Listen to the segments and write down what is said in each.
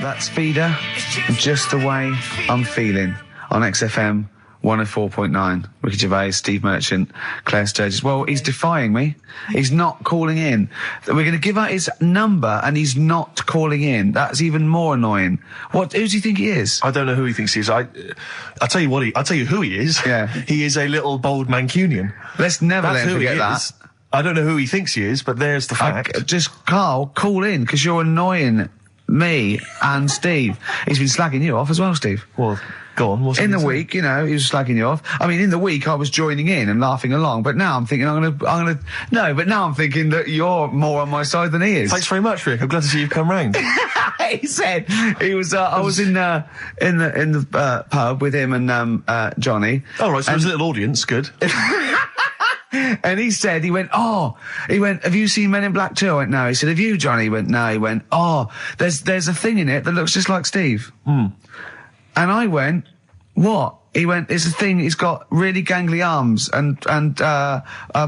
That's Feeder, Just the Way I'm Feeling, on XFM 104.9. Ricky Gervais, Steve Merchant, Claire Sturgis. Well, he's defying me. He's not calling in. We're going to give out his number and he's not calling in. That's even more annoying. Who does he think he is? I don't know who he thinks he is. I'll tell you what, I'll tell you who he is. Yeah. He is a little bold Mancunian. Let's never let him forget that. I don't know who he thinks he is, but there's the fact. Just, Karl, call in, because you're annoying me and Steve. He's been slagging you off as well, Steve. Well, go on. In the week, you know, he was slagging you off. I mean, in the week, I was joining in and laughing along, but now I'm thinking but now I'm thinking that you're more on my side than he is. Thanks very much, Rick. I'm glad to see you've come round. He said he was. I was in the pub with him and Johnny. Oh, right. So there's a little audience. Good. And he went, have you seen Men in Black 2? I went, no. He said, have you, Johnny? He went, no. He went, there's a thing in it that looks just like Steve. And I went, what? He went, it's a thing, he's got really gangly arms and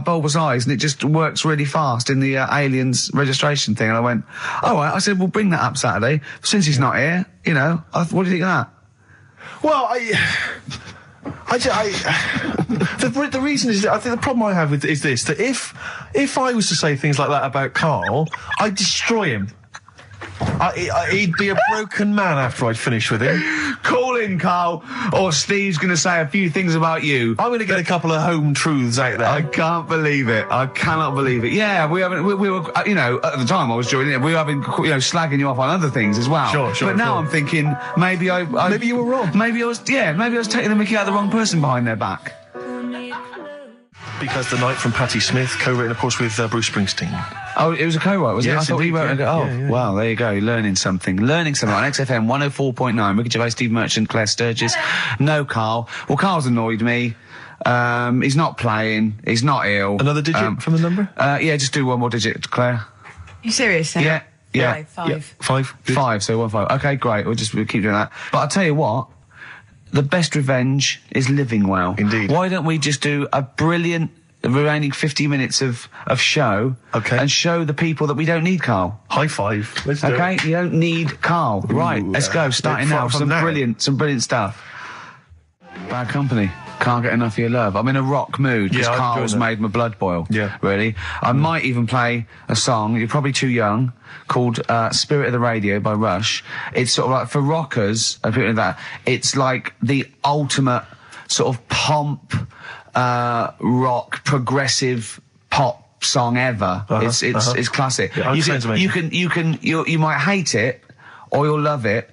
bulbous eyes, and it just works really fast in the Aliens registration thing. And I went, all right. I said, we'll bring that up Saturday. Since he's not here, you know, what do you think of that? Well, the reason is that I think the problem I have with is this, that if I was to say things like that about Karl, I'd destroy him. He'd be a broken man after I'd finished with him. Call in, Karl, or Steve's going to say a few things about you. I'm going to get a couple of home truths out there. I can't believe it. I cannot believe it. Yeah, we were, you know, at the time I was joining it, we were having, you know, slagging you off on other things as well. Sure. But now I'm thinking, maybe maybe you were wrong. Maybe I was taking the mickey out of the wrong person behind their back. Because the Night from Patti Smith, co-written, of course, with Bruce Springsteen. Oh, it was a co-write, was it? I thought he wrote it. Yeah. Wow, there you go. Learning something on XFM 104.9. Ricky Gervais, Steve Merchant, Claire Sturgis. No Karl. Well, Karl's annoyed me. He's not playing. He's not ill. Another digit from the number? Yeah, just do one more digit, Claire. You serious? Yeah. Five. Yeah. Five. Good. 5, so 1 5. Okay, great. We'll keep doing that. But I'll tell you what. The best revenge is living well. Indeed. Why don't we just do a brilliant remaining 50 minutes of show, and show the people that we don't need Karl. High five. Let's do it. You don't need Karl. Right, let's go. Starting now. Some brilliant stuff. Bad Company. Can't get enough of your love. I'm in a rock mood because Karl's made my blood boil. Yeah. Really. I might even play a song, you're probably too young, called Spirit of the Radio by Rush. It's sort of like, for rockers, and people like that, it's like the ultimate sort of pomp, rock, progressive pop song ever. It's classic. Yeah, you might hate it, or you'll love it,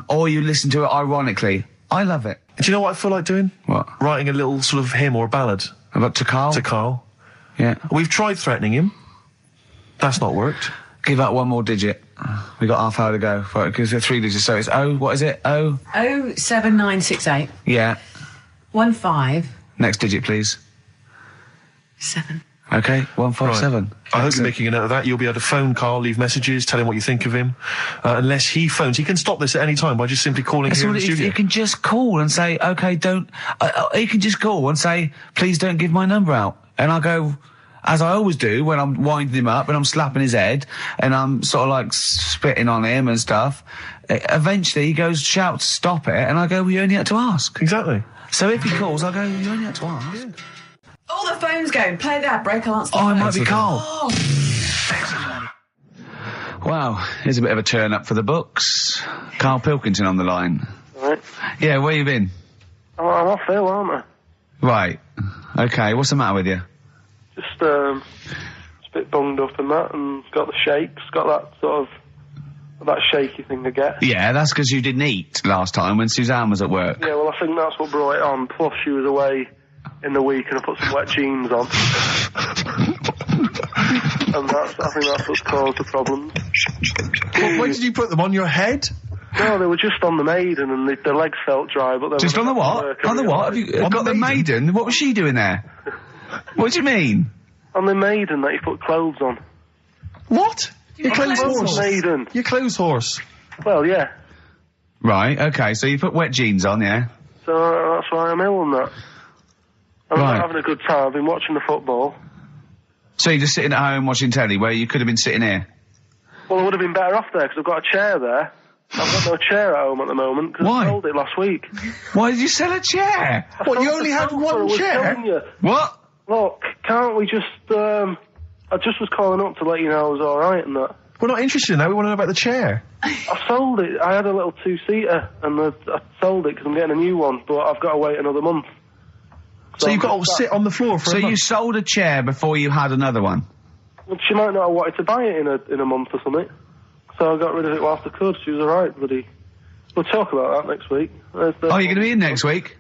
or you listen to it ironically. I love it. Do you know what I feel like doing? What? Writing a little sort of hymn or a ballad. About to Karl? To Karl. Yeah. We've tried threatening him. That's not worked. Give out one more digit. We got half hour to go. Because they're 3 digits, so it's what is it? 07968. Yeah. 15. Next digit, please. 7. Okay, 157. Right. I hope you're making a note of that. You'll be able to phone Karl, leave messages, tell him what you think of him. Unless he phones. He can stop this at any time by just simply calling here in the studio. You can just call and say, okay, don't... you can just call and say, please don't give my number out. And I'll go, as I always do, when I'm winding him up and I'm slapping his head and I'm sort of like spitting on him and stuff. Eventually he goes, shouts, stop it. And I go, well, you only had to ask. Exactly. So if he calls, I'll go, you only had to ask. Yeah. Oh, the phone's going. Play that break. I'll answer the phone. It might be Karl. Oh. Wow, here's a bit of a turn up for the books. Karl Pilkington on the line. Right. Yeah, where you been? I'm off ill, aren't I? Right. Okay, what's the matter with you? Just, a bit bunged up and that, and got the shakes, got that sort of, that shaky thing to get. Yeah, that's because you didn't eat last time when Suzanne was at work. Yeah, well, I think that's what brought it on. Plus, she was away in the week and I put some wet jeans on. And I think that's what caused the problem. Well, when did you put them on your head? No, they were just on the Maiden and the legs felt dry, but they just were... on the what? On the what? Have you got the Maiden? What was she doing there? What do you mean? On the Maiden that you put clothes on. What? Your clothes horse? Maiden. Your clothes horse? Well, yeah. Right, okay, so you put wet jeans on, yeah? So that's why I'm ill and that. I'm not having a good time. I've been watching the football. So you're just sitting at home watching telly where you could have been sitting here? Well, I would have been better off there because I've got a chair there. I've got no chair at home at the moment because Why? I sold it last week. Why did you sell a chair? What, you only had one chair? What? Look, can't we just, I just was calling up to let you know I was alright and that. We're not interested in that, we want to know about the chair. I sold it. I had a little two-seater and I sold it because I'm getting a new one, but I've got to wait another month. So you've got to sit on the floor for a So month? you sold a chair before you had another one? Well, she might not have wanted to buy it in a month or something. So I got rid of it whilst I could. She was alright, buddy. We'll talk about that next week. Oh, you're going to be in next week?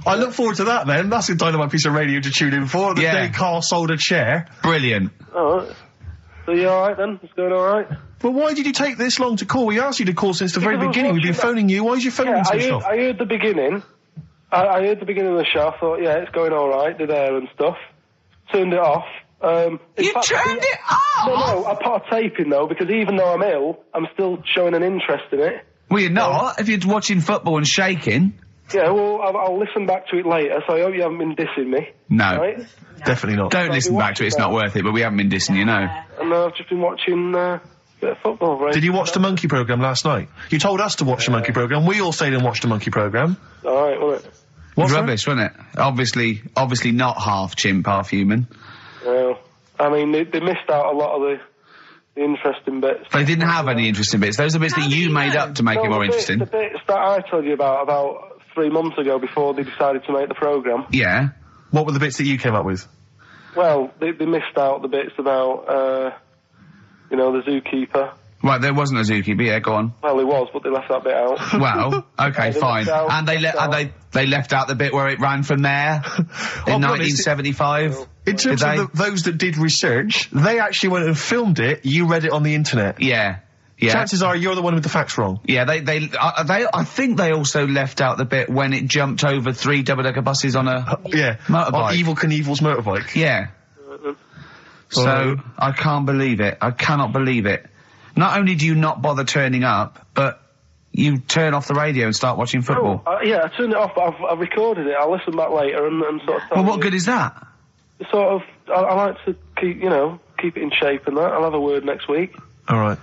I look forward to that then. That's a dynamite piece of radio to tune in for. The Yeah. day Karl sold a chair. Brilliant. Alright. So you alright then? It's going alright? But why did you take this long to call? We asked you to call since the very Because I was beginning. We've been watching phoning you. Why did you phone so long? I heard the beginning. I heard the beginning of the show. I thought, yeah, it's going alright, the there and stuff. Turned it off. You turned it off? No, I put a tape in though, because even though I'm ill, I'm still showing an interest in it. Well, you're not. If you're watching football and shaking. Yeah, well, I'll listen back to it later, so I hope you haven't been dissing me. No. Right? Definitely not. Don't listen back to it, it's not worth it, but we haven't been dissing you, no. And I've just been watching a bit of football, right? Did you watch the Monkey programme last night? You told us to watch the Monkey programme. We all stayed and watched the Monkey programme. Alright, wasn't it? It was rubbish, wasn't it? Obviously not half chimp, half human. Well, I mean, they missed out a lot of the interesting bits. They didn't have any interesting bits. Those are bits that you made up to make it more interesting. The bits that I told you about 3 months ago before they decided to make the programme. Yeah. What were the bits that you came up with? Well, they missed out the bits about, the zookeeper. Right, there wasn't a zookeeper, yeah, go on. Well, there was, but they left that bit out. Well, okay, They fine. left out- And they left out the bit where it ran from there in 1975. In terms of those that did research, they actually went and filmed it. You read it on the internet. Yeah. Yeah. Chances are you're the one with the facts wrong. Yeah, I think they also left out the bit when it jumped over 3 double-decker buses on a motorbike. On Evel Knievel's motorbike. Yeah. So, I can't believe it. I cannot believe it. Not only do you not bother turning up, but you turn off the radio and start watching football. Yeah, I turned it off, but I've recorded it. I'll listen back later and sort of... Well, what good is that? Sort of, I like to keep it in shape and that. I'll have a word next week. Alright.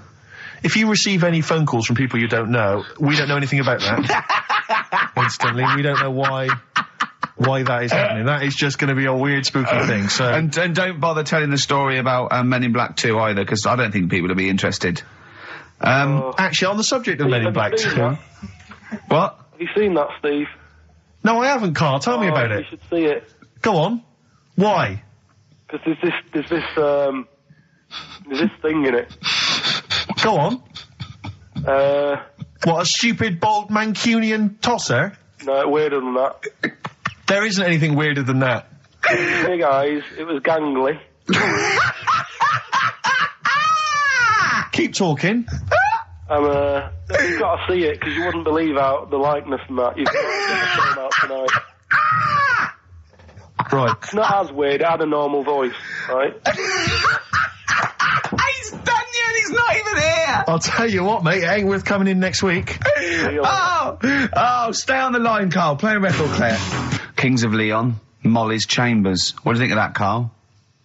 If you receive any phone calls from people you don't know, we don't know anything about that. Instantly, we don't know why that is happening. That is just going to be a weird, spooky thing. So And don't bother telling the story about Men in Black 2 either, because I don't think people will be interested. actually, on the subject of Men in Black 2, What? Have you seen that, Steve? no, I haven't, Karl. Tell me about You it. should see it. Go on. Why? Because there's this thing in it. Go on. Uh, What, a stupid, bald Mancunian tosser? no, weirder than that. There isn't anything weirder than that. Big eyes, it was gangly. Keep talking. And, you've got to see it, because you wouldn't believe how the likeness and that. You've got to check it out tonight. Right. It's not as weird, it had a normal voice, right? He's done yet, he's not even here! I'll tell you what, mate, it ain't worth coming in next week. Oh, stay on the line, Karl. Play a record player. Kings of Leon, Molly's Chambers. What do you think of that, Karl?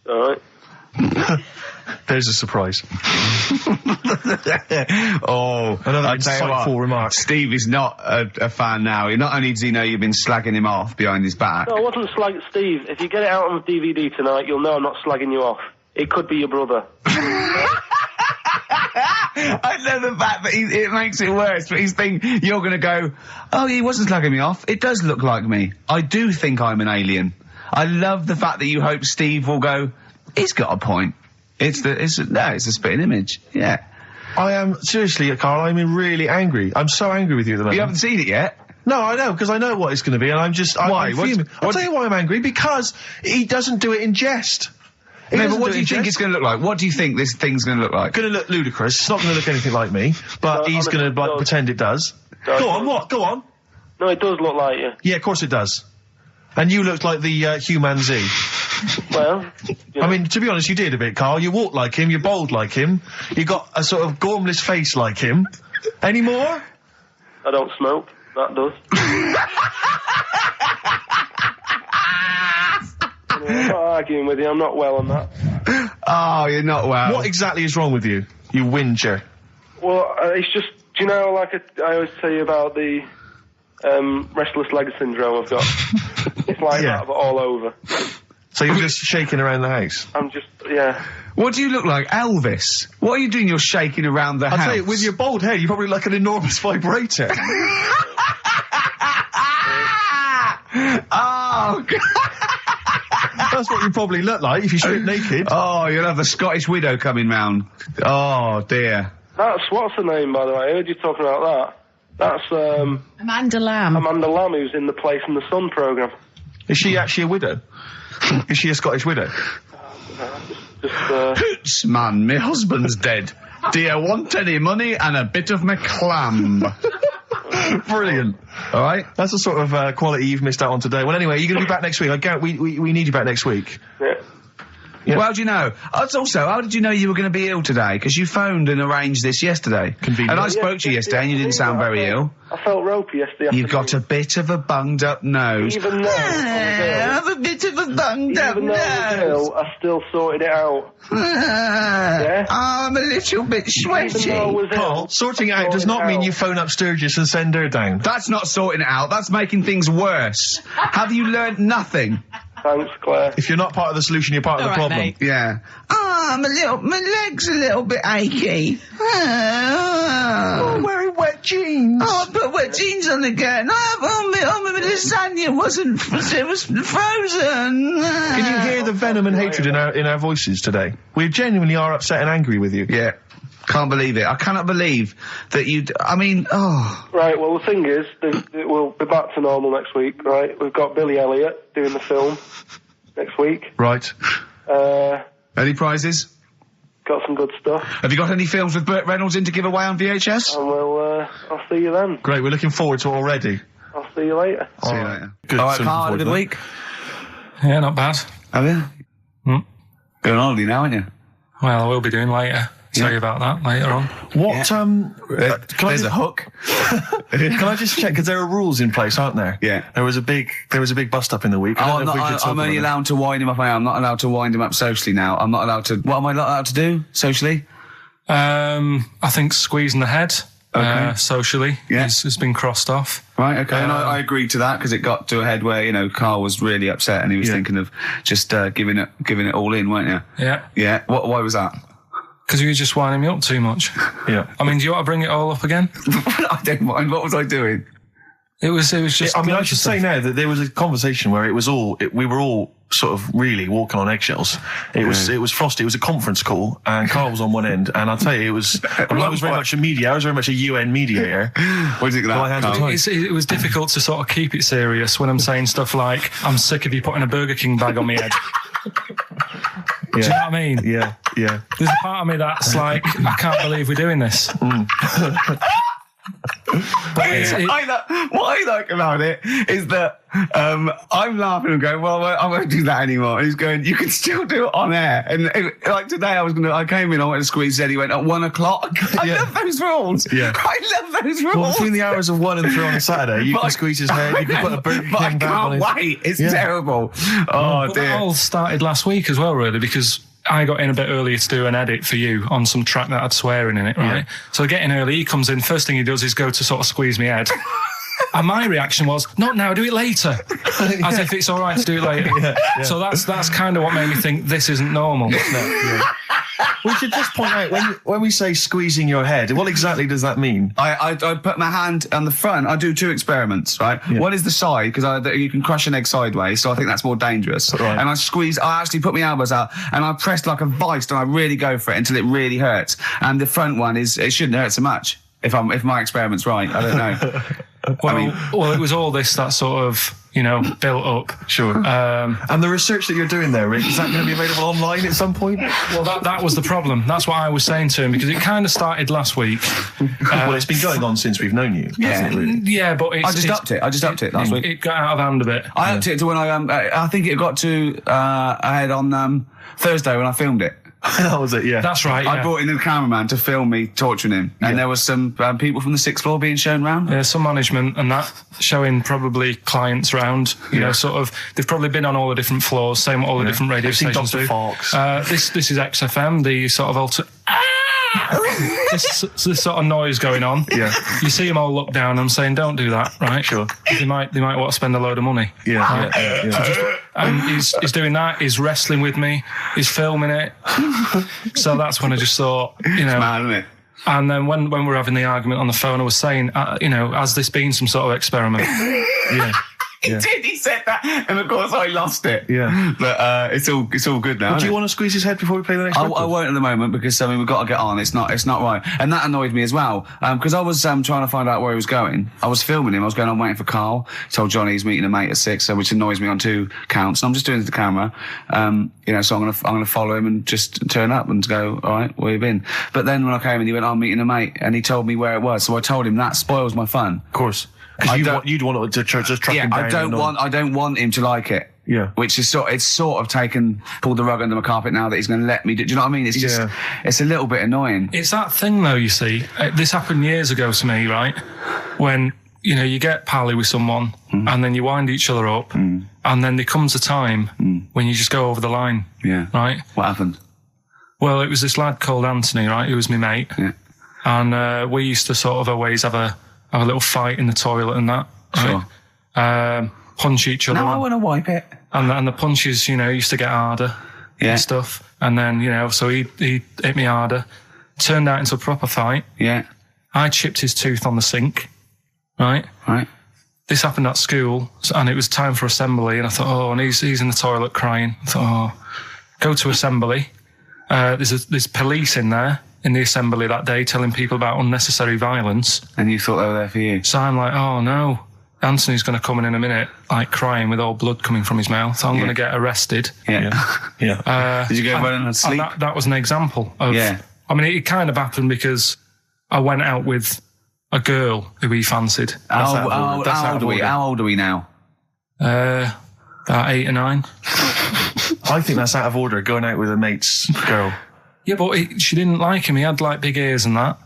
Alright. There's a surprise. Another insightful remark. Steve is not a fan now. Not only does he know you've been slagging him off behind his back. No, I wasn't slagging Steve. If you get it out on the DVD tonight, you'll know I'm not slagging you off. It could be your brother. I love the fact that it makes it worse, but he's thinking you're going to go, oh, he wasn't slagging me off. It does look like me. I do think I'm an alien. I love the fact that you hope Steve will go, he's got a point. It's a spitting image. Yeah. I am, seriously, Karl, I'm really angry. I'm so angry with you at the moment. You haven't seen it yet? No, I know, because I know what it's going to be, and I'm just... Why? I'm fuming. I'll tell you why I'm angry, because he doesn't do it in jest. No, but what do you think it's going to look like? What do you think this thing's going to look like? Going to look ludicrous. It's not going to look anything like me, but he's going to pretend it does. Go on, what? Go on. No, it does look like you. Yeah, of course it does. And you looked like the Human Z. Well, I mean, to be honest, you did a bit, Karl. You walk like him, you're bold like him, you got a sort of gormless face like him. Any more? I don't smoke. That does. I'm not arguing with you. I'm not well on that. Oh, you're not well. What exactly is wrong with you, you whinger? Well, it's just you know, like I always tell you about the restless leg syndrome I've got? It's like that, but all over. So you're just shaking around the house? I'm just, yeah. What do you look like, Elvis? What are you doing? You're shaking around the house. I'll tell you, with your bald head, you probably look like an enormous vibrator. Oh, God. That's what you probably look like if you strip naked. Oh, you'll have the Scottish widow coming round. Oh, dear. That's, what's her name, by the way? I heard you talking about that. That's, Amanda Lamb. Amanda Lamb, who's in the Place in the Sun programme. Is she actually a widow? Is she a Scottish widow? Hoots, man, my husband's dead. Do you want any money and a bit of my clam? Brilliant. All right. That's the sort of quality you've missed out on today. Well, anyway, you're going to be back next week. We need you back next week. Yeah. Yeah. Well, how do you know? Also, how did you know you were going to be ill today? Because you phoned and arranged this yesterday. Convenient. And I spoke to you yesterday and you didn't sound very ill. I felt ropey yesterday afternoon. You've got a bit of a bunged up nose. Even though I have a bit of a bunged up Even though I was nose. ill, I still sorted it out. Yeah? I'm a little bit sweaty. Even though I was Carl, ill, sorting it out does not mean you phone up Sturgis and send her down. That's not sorting it out. That's making things worse. Have you learnt nothing? Thanks, Claire. If you're not part of the solution, you're part of the All right, problem. mate. Yeah. My leg's a little bit achy. Oh, wearing wet jeans. Oh, I put wet jeans on again. My lasagna it was frozen. Can you hear the venom and hatred in our voices today? We genuinely are upset and angry with you. Yeah. Can't believe it. I cannot believe that Right, well, the thing is, we'll be back to normal next week, right? We've got Billy Elliot doing the film next week. Right. Any prizes? Got some good stuff. Have you got any films with Burt Reynolds in to give away on VHS? And I'll see you then. Great, we're looking forward to it already. I'll see you later. See you later. Good. All right, So Carl, had a looking good forward week? Yeah, not bad. Have you? Going on holiday now, aren't you? Well, I will be doing later. Tell you about that later on. What, can I There's just, a hook. can I just check, because there are rules in place, aren't there? Yeah. There was a big bust up in the week. I don't know if we should talk I'm only about it. allowed to wind him up. I'm not allowed to wind him up socially now. I'm not allowed to. What am I not allowed to do socially? I think squeezing the head, socially, has been crossed off. Right, okay. And I agreed to that because it got to a head where, Carl was really upset and he was thinking of just giving it all in, weren't you? Yeah. Yeah. Why was that? Because you were just winding me up too much. Yeah. I mean, do you want to bring it all up again? I don't mind. What was I doing? It was just... I mean, I should say now that there was a conversation where we were all sort of really walking on eggshells. It was frosty. It was a conference call, and Carl was on one end. And I'll tell you, I was very much a mediator. I was very much a UN mediator. What do you think of that, Carl? It was difficult to sort of keep it serious when I'm saying stuff like, I'm sick of you putting a Burger King bag on my head. Do you know what I mean? Yeah. There's a part of me that's like, I can't believe we're doing this. What I like about it is that I'm laughing and going, well, I won't do that anymore. And he's going, you can still do it on air. And like today, I came in, I went to squeeze, said he went at 1 o'clock. I love those rules. Yeah. I love those rules. Well, between the hours of 1 and 3 on a Saturday, you can squeeze his head, you can put a Burger King back on his... I can't wait. It's terrible. Oh, But dear. that all started last week as well, really, because I got in a bit earlier to do an edit for you on some track that had swearing in it, right? So I get in early, he comes in, first thing he does is go to sort of squeeze me head. And my reaction was, not now, do it later. As if it's all right to do it later. So that's kind of what made me think this isn't normal. We should just point out, when we say squeezing your head, what exactly does that mean? I put my hand on the front. I do 2 experiments, right? Yeah. One is the side, because you can crush an egg sideways, so I think that's more dangerous. Right. And I actually put my elbows out, and I pressed like a vice, and I really go for it until it really hurts. And the front one it shouldn't hurt so much, if my experiment's right. I don't know. Well, it was all this that sort of, built up. Sure. And the research that you're doing there, Rick, is that going to be available online at some point? Well, that was the problem. That's what I was saying to him, because it kind of started last week. Well, it's been going on since we've known you, hasn't it, really? Yeah, but I just upped it last week. It got out of hand a bit. I upped it to when I think it got to ahead on Thursday when I filmed it. That was it, yeah. That's right, I brought in a cameraman to film me torturing him, and there was some people from the 6th floor being shown round. Yeah, some management and that, showing probably clients round, sort of, they've probably been on all the different floors, same what all the different radio I've seen stations Dr. do. Fox. This is XFM, the sort of this sort of noise going on. Yeah. You see them all look down. I'm saying, don't do that, right? Sure. They might want to spend a load of money. Yeah. Right? Yeah. And he's doing that. He's wrestling with me. He's filming it. So that's when I just thought, It's mad, isn't it? And then when we were having the argument on the phone, I was saying, has this been some sort of experiment? Yeah. He did. He said that, and of course I lost it. Yeah. But it's all good now. Do you want to squeeze his head before we play the next record? I won't at the moment because we've got to get on. It's not right, and that annoyed me as well because I was trying to find out where he was going. I was filming him. I was going on waiting for Karl. Told Johnny he's meeting a mate at 6, which annoys me on 2 counts. And I'm just doing it to the camera, So I'm gonna follow him and just turn up and go. All right, where you been? But then when I came in, he went, "I'm meeting a mate," and he told me where it was. So I told him that spoils my fun. Of course. Because you'd want to just track him down. I don't want him to like it. Yeah. Which is sort of pulled the rug under my carpet now that he's going to let me do you know what I mean? It's just, it's a little bit annoying. It's that thing though, you see. This happened years ago to me, right? When, you get pally with someone and then you wind each other up and then there comes a time when you just go over the line. Yeah. Right? What happened? Well, it was this lad called Anthony, right? He was my mate. Yeah. And we used to sort of always have a little fight in the toilet and that. Right? Sure. Punch each other. No, I want to wipe it. And the punches, used to get harder and stuff. And then, so he hit me harder. Turned out into a proper fight. Yeah. I chipped his tooth on the sink. Right? Right. This happened at school and it was time for assembly and I thought, and he's in the toilet crying. I thought, go to assembly. There's police in there in the assembly that day telling people about unnecessary violence. And you thought they were there for you? So I'm like, oh no, Anthony's going to come in a minute, like crying with all blood coming from his mouth. So I'm going to get arrested. Yeah. Did you go running and sleep? That was an example of... Yeah. I mean, it kind of happened because I went out with a girl who he fancied. How old are we now? About 8 or 9. I think that's out of order, going out with a mate's girl. Yeah, but she didn't like him. He had like big ears and that.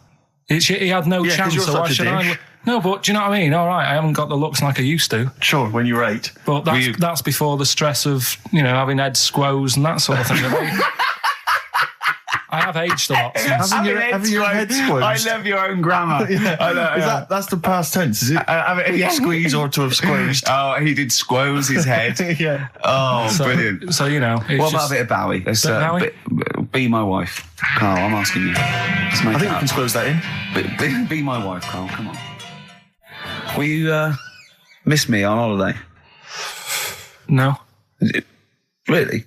He had no chance. You're so why should I? No, but do you know what I mean? All right, I haven't got the looks like I used to. Sure, when you were 8. But that's before the stress of having head squoes and that sort of thing. I have aged a lot. Having your head squoze. I love your own grammar. I know, that's the past tense, is it? Squeeze or to have squeezed. Oh, he did squoze his head. Yeah. Oh, brilliant. So, what about a bit of Bowie? Be my wife. Karl, I'm asking you. I think we can squoze that in. Be my wife, Karl, come on. Will you miss me on holiday? No. Really?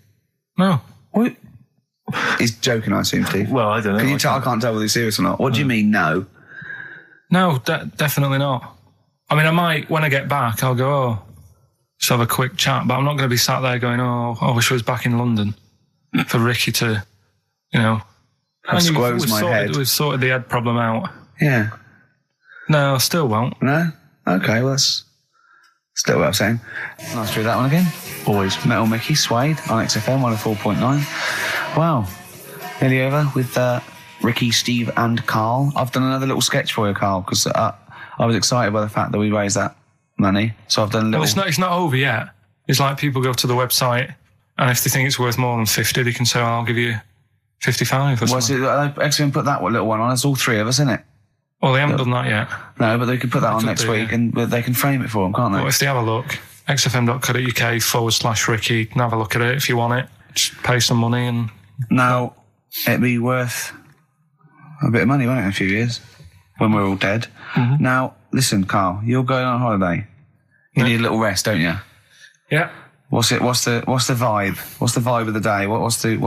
No. What? He's joking, I assume, Steve. Well, I don't know. Can you tell? I can't tell whether he's serious or not. What do you mean, no? No, definitely not. I mean, I might, when I get back, I'll go, just have a quick chat, but I'm not going to be sat there going, I wish I was back in London for Ricky to, squoze my head. We've sorted the head problem out. Yeah. No, I still won't. No? Okay, well, that's still what I'm saying. Nice to do that one again. Always. Metal Mickey, Suede on XFM 104.9. Wow. Nearly over with Ricky, Steve and Karl. I've done another little sketch for you, Karl, because I was excited by the fact that we raised that money. So I've done a little... Well, it's not over yet. It's like people go to the website and if they think it's worth more than 50, they can say, I'll give you 55 or something. Well, they haven't done that yet. No, but they could put that on next week and they can frame it for them, can't they? Well, if they have a look, xfm.co.uk/Ricky, and have a look at it if you want it. Just pay some money and... Now, it'd be worth a bit of money, won't it, in a few years, when we're all dead. Mm-hmm. Now, listen, Karl, you're going on holiday. You need a little rest, don't you? Yeah. What's the vibe? What's the vibe of the day? What's the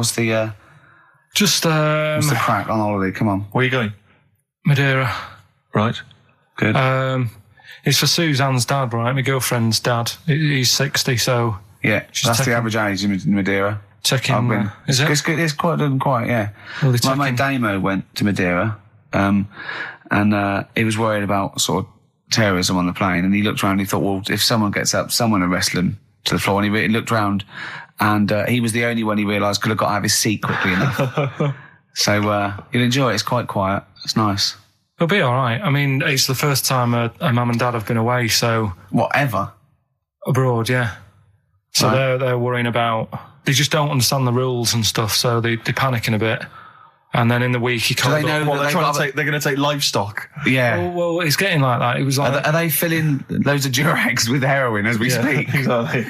crack on holiday? Come on. Where are you going? Madeira. Right. Good. It's for Suzanne's dad, right? My girlfriend's dad. He's 60, so... Yeah, that's the average age in Madeira. Is it? It's quite, yeah. Well, my mate Damo went to Madeira, and he was worried about sort of terrorism on the plane, and he looked around and he thought, well, if someone gets up, someone will wrestle him to the floor, and he looked around, and he was the only one he realised could have got out of his seat quickly enough. So you'll enjoy it. It's quite quiet. It's nice. It'll be all right. I mean, it's the first time a mum and dad have been away, so... Whatever? Abroad, yeah. So right. They're worrying about... They just don't understand the rules and stuff, so they're panicking a bit. And then in the week he called they know up. Well, that they're going to take livestock. Yeah. Well, it's getting like that. It was like... Are they filling loads of Durags with heroin as we speak? Exactly.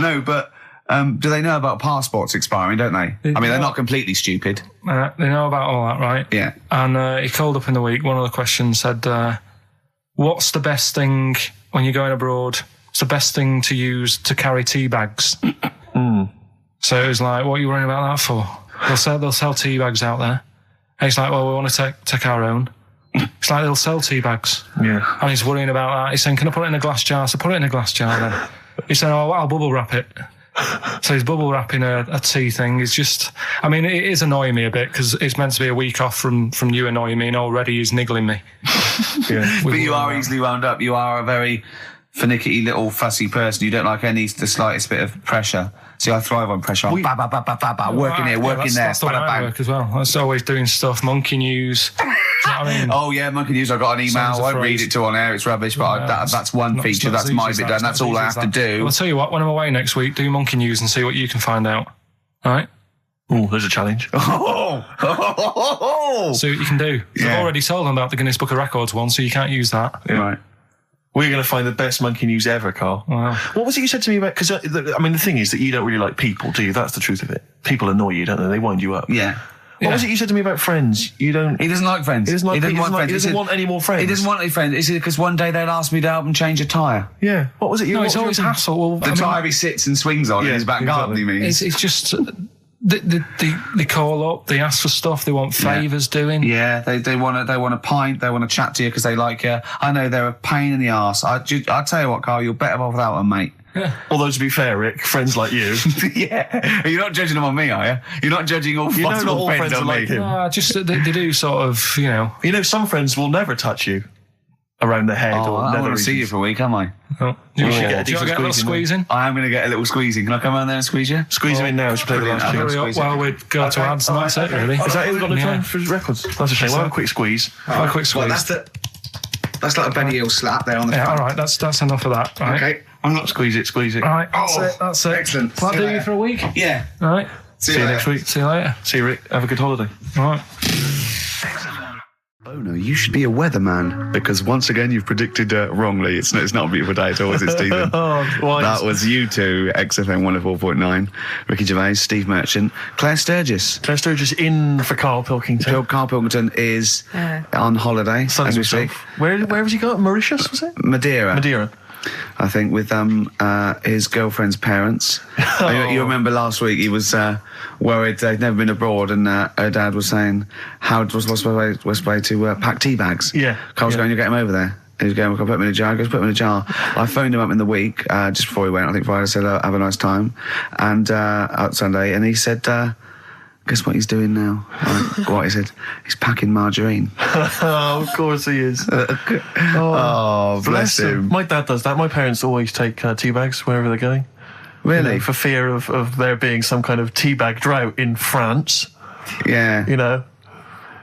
No, but do they know about passports expiring, don't they? I mean, they're not completely stupid. They know about all that, right? Yeah. And he called up in the week. One of the questions said, what's the best thing when you're going abroad? What's the best thing to use to carry tea bags? So it was like, what are you worrying about that for? They'll sell tea bags out there. And he's like, well, we want to take our own. It's like they'll sell tea bags. Yeah. And he's worrying about that. He's saying, can I put it in a glass jar? So put it in a glass jar then. He's saying, oh, I'll bubble wrap it. So he's bubble wrapping a tea thing. It's just, I mean, it is annoying me a bit because it's meant to be a week off from you annoying me, and already he's niggling me. Yeah. But you are easily wound up. You are a very finicky little fussy person. You don't like the slightest bit of pressure. See, I thrive on pressure. Working here, working there. That's the way I work as well. That's always doing stuff. Monkey news. Do you know what I mean? Oh yeah, Monkey News. I got an email. I won't read it to on air. It's rubbish, but that's one feature. That's my bit done. That's all I have to do. Well, I'll tell you what. When I'm away next week, do Monkey News and see what you can find out. All right? Oh, there's a challenge. See what you can do. Yeah. I've already told them about the Guinness Book of Records one, so you can't use that. Yeah. Right. We're going to find the best Monkey News ever, Karl. Wow. What was it you said to me about... Because, I mean, the thing is that you don't really like people, do you? That's the truth of it. People annoy you, don't they? They wind you up. Yeah. What was it you said to me about friends? You don't... He doesn't like friends. He doesn't want any more friends. He doesn't want any friends. Is it because one day they'll ask me to help him change a tyre? Yeah. What was it? It's always hassle. Well, The tyre he sits and swings on in his back garden, he means. It's just... They call up, they ask for stuff, they want favours doing. Yeah, they want a pint, they want to chat to you because they like you. I know they're a pain in the arse. I'll tell you what, Karl, you're better off without them, mate. Yeah. Although, to be fair, Rick, friends like you... Yeah. You're not judging them on me, are you? You're not judging all possible friends on like me. him. Just they do sort of, you know... You know, some friends will never touch you around the head or I nether don't want to see you regions. for a week, am I? Oh. You should Do get a you decent get a little squeeze in. squeeze in? I am going to get a little squeezing. Can I come around there and squeeze you? Squeeze him in now. We should play the last Brilliant. tune. Hurry up while we go to ads and that's it, really. Is that it? We've got no Yeah. time for records. That's a shame. We'll have a quick squeeze. A quick squeeze. Well, that's like a Benny Hill slap there on the Yeah, front. all right, that's enough of that. Right. Okay. I'm not squeeze it. All right, that's it. Excellent. Will that See you do you later. for a week? Yeah. All right. See you next week. See you later. See you, Rick. Have a good holiday. All right. Oh no, you should be a weatherman because once again you've predicted wrongly. It's not a beautiful day at all, is it, Stephen? That was you two, XFM 104.9, Ricky Gervais, Steve Merchant, Claire Sturgis. Claire Sturgis in for Karl Pilkington. Karl Pilkington is on holiday Sunning as we speak. himself. Where has he got? Mauritius, was it? Madeira. I think with his girlfriend's parents. You remember last week he was worried they'd never been abroad, and her dad was saying, what's the way to pack tea bags? Yeah. Carl's going, you get him over there. He was going, I'll put him in a jar. He goes, put him in a jar. I phoned him up in the week, just before he went, I think Friday, said, have a nice time. And out Sunday, and he said, guess what he's doing now? What he said? He's packing margarine. Oh, of course he is. Oh, bless him. My dad does that. My parents always take tea bags wherever they're going. Really? You know, for fear of there being some kind of tea bag drought in France. Yeah. You know.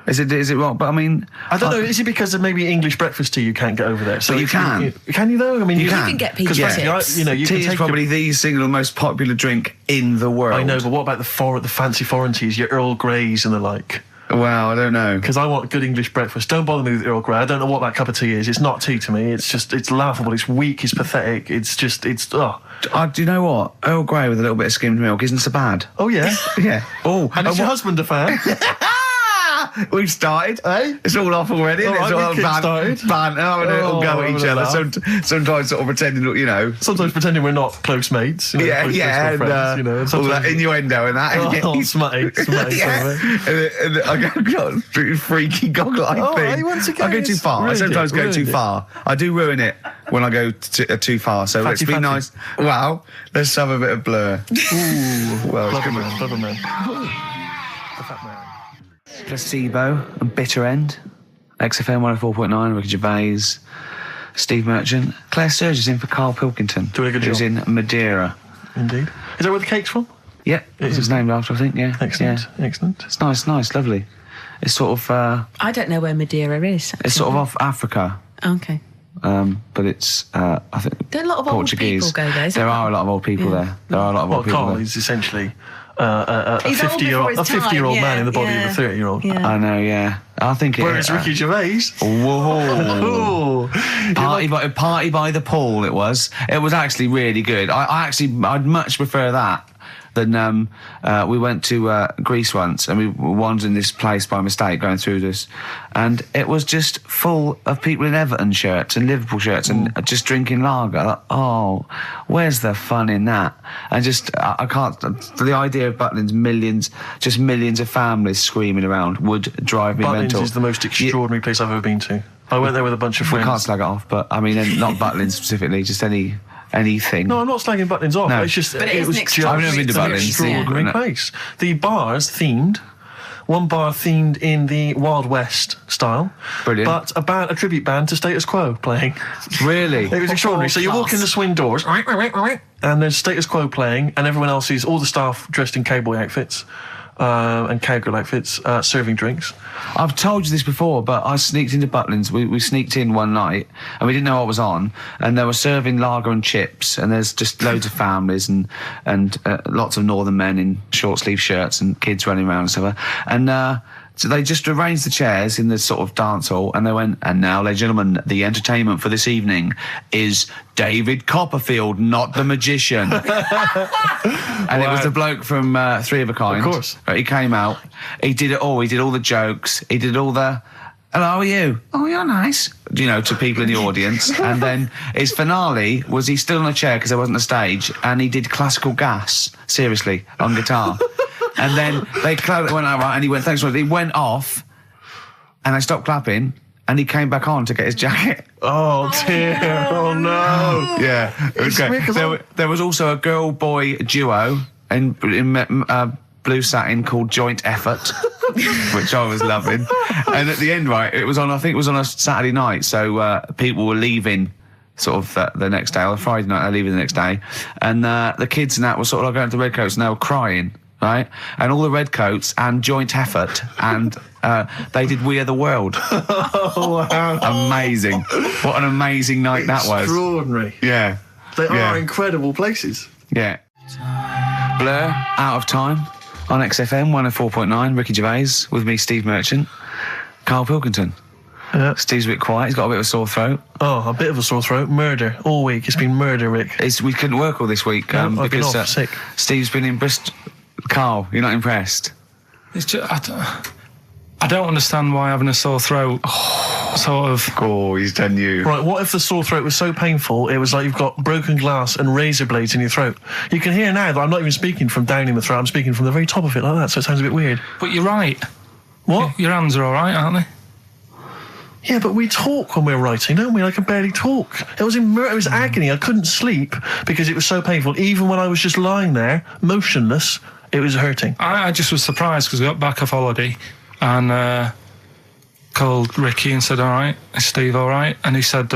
Is it wrong? But I mean, I don't know. Is it because of maybe English breakfast tea you can't get over there? So But you can. Can you though? I mean, You you can get pizza because you know, you can tea is take probably the single most popular drink in the world. I know, but what about the fancy foreign teas, your Earl Greys and the like? Well, I don't know. Because I want good English breakfast. Don't bother me with Earl Grey. I don't know what that cup of tea is. It's not tea to me. It's laughable. It's weak. It's pathetic. Do you know what? Earl Grey with a little bit of skimmed milk isn't so bad. Oh yeah. Yeah. Oh, And is your husband a fan? We've started. Eh? It's all off already. All It's right, all we've kick-started. ban. Oh, it'll go at each other. Sometimes sort of pretending, you know. Sometimes pretending we're not close mates. You know, close and friends, you know. And all that innuendo and that. Oh, smutty. Yeah. And I got a freaky goggle-eyed Oh, thing. hey, once again, I go too far. I ruined sometimes it, go too ruined it. far. I do ruin it when I go too far. So let's be Fatty. nice. Wow, let's have a bit of blur. Ooh, Well, clever man. The fat man. Placebo and Bitter End. XFM 104.9, Ricky Gervais, Steve Merchant. Claire Sturgis in for Karl Pilkington. Doing a good who's job. in Madeira. Indeed. Is that where the cake's from? Yeah, that's his named after, I think, yeah. Excellent. Yeah. Excellent. It's nice, lovely. It's sort of, I don't know where Madeira is. it's sort of off Africa. Okay. But it's, I think, There are a lot of Portuguese. old people go there. There are a lot of old people there. There are a lot of Well, old people Karl there. is essentially a He's old before his time, 50-year-old man yeah, in the body yeah. of a 30-year-old. Yeah. I know, yeah. I think it. Whereas Ricky Gervais, Whoa! Party by the pool. It was actually really good. I'd much prefer that than we went to Greece once, and we were wandering this place by mistake, going through this, and it was just full of people in Everton shirts and Liverpool shirts and just drinking lager. Like, oh, where's the fun in that? And just I can't. The idea of Butlins, millions of families screaming around would drive me mental. Butlins is the most extraordinary place I've ever been to. I went there with a bunch of friends. We can't slag it off, but I mean, not Butlins specifically, just anything. No, I'm not slagging Butlins off. No. It's just But it was an I've never been to an Butlins. extraordinary place. The bars themed. One bar themed in the Wild West style. Brilliant. But a tribute band to Status Quo playing. Really? It was extraordinary. So you walk in the swing doors, and there's Status Quo playing, and everyone else is all the staff dressed in cowboy outfits. And cowgirl outfits, serving drinks. I've told you this before, but I sneaked into Butlins. We sneaked in one night, and we didn't know what was on, and they were serving lager and chips, and there's just loads of families and lots of northern men in short sleeve shirts and kids running around and stuff. And so they just arranged the chairs in the sort of dance hall, and they went, and now, ladies and gentlemen, the entertainment for this evening is David Copperfield, not the magician. And it was the bloke from Three of a Kind. Of course. He came out, he did it all, he did all the jokes, he did all the, hello, how are you? Oh, you're nice. You know, to people in the audience. And then his finale was he stood on a chair because there wasn't a stage, and he did Classical Gas, seriously, on guitar. And then they went out, right, and he went, thanks for it. He went off, and they stopped clapping, and he came back on to get his jacket. Oh dear! Oh no! Yeah, it was great. There was also a girl-boy duo in blue satin called Joint Effort, which I was loving. And at the end, right, I think it was on a Saturday night, so people were leaving sort of the next day, or Friday night, they're leaving the next day, and the kids and that were sort of like going to the Redcoats, and they were crying. Right, and all the Redcoats and Joint Effort, and they did We Are the World. Oh wow! Amazing! What an amazing night that was. Extraordinary. Yeah, They are incredible places. yeah. Blur, Out of Time on XFM 104.9. Ricky Gervais with me, Steve Merchant, Karl Pilkington. Yeah. Steve's a bit quiet. He's got a bit of a sore throat. Oh, a bit of a sore throat. Murder all week. It's been murder, Rick. We couldn't work all this week I've been because off sick. Steve's been in Bristol. Karl, you're not impressed? It's just, I don't understand why having a sore throat sort of... Oh, he's done you. Right, what if the sore throat was so painful it was like you've got broken glass and razor blades in your throat? You can hear now that I'm not even speaking from down in the throat, I'm speaking from the very top of it like that, so it sounds a bit weird. But you're right. What? Your hands are all right, aren't they? Yeah, but we talk when we're writing, don't we? I can barely talk. It was agony. I couldn't sleep because it was so painful. Even when I was just lying there, motionless, it was hurting. I just was surprised because I got back off holiday and called Ricky and said, all right, is Steve all right? And he said,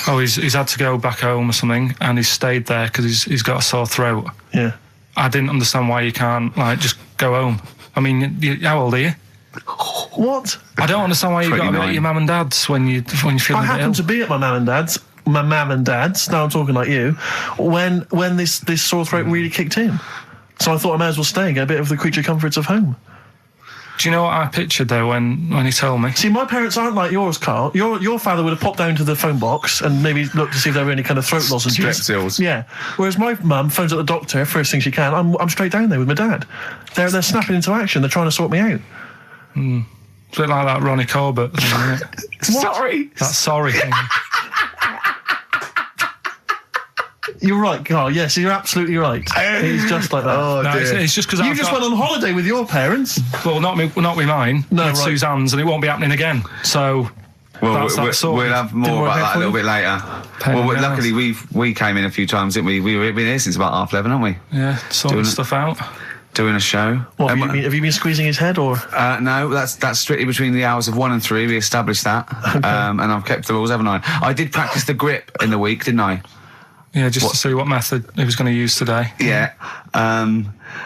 he's had to go back home or something, and he's stayed there because he's got a sore throat. Yeah. I didn't understand why you can't, just go home. I mean, how old are you? What? I don't understand why you got to be at your mum and dad's when you're feeling a bit ill. I happened to be at my mum and dad's, now I'm talking like you, when this sore throat really kicked in. So I thought I might as well stay and get a bit of the creature comforts of home. Do you know what I pictured though when he told me? See, my parents aren't like yours, Karl. Your father would have popped down to the phone box and maybe looked to see if there were any kind of throat lozenges. Strepsils. Yeah. Whereas my mum phones at the doctor first thing she can. I'm straight down there with my dad. They're snapping into action. They're trying to sort me out. It's a bit like that Ronnie Corbett thing, isn't it? Sorry. That sorry thing. You're right, Karl. Yes, you're absolutely right. He's just like that. Oh, No, dear. it's just because You just went on holiday with your parents. Well, not with mine. No, with right. Suzanne's, and it won't be happening again. So Well, that's that sort. we'll have more about that a little bit later. Well, luckily we came in a few times, didn't we? We've been here since about 11:30, haven't we? Yeah, sorting stuff out. Doing a show. What, have you been squeezing his head, or? No, that's strictly between the hours of 1 and 3. We established that, and I've kept the rules, haven't I? I did practice the grip in the week, didn't I? Yeah, just to see what method he was going to use today. Yeah.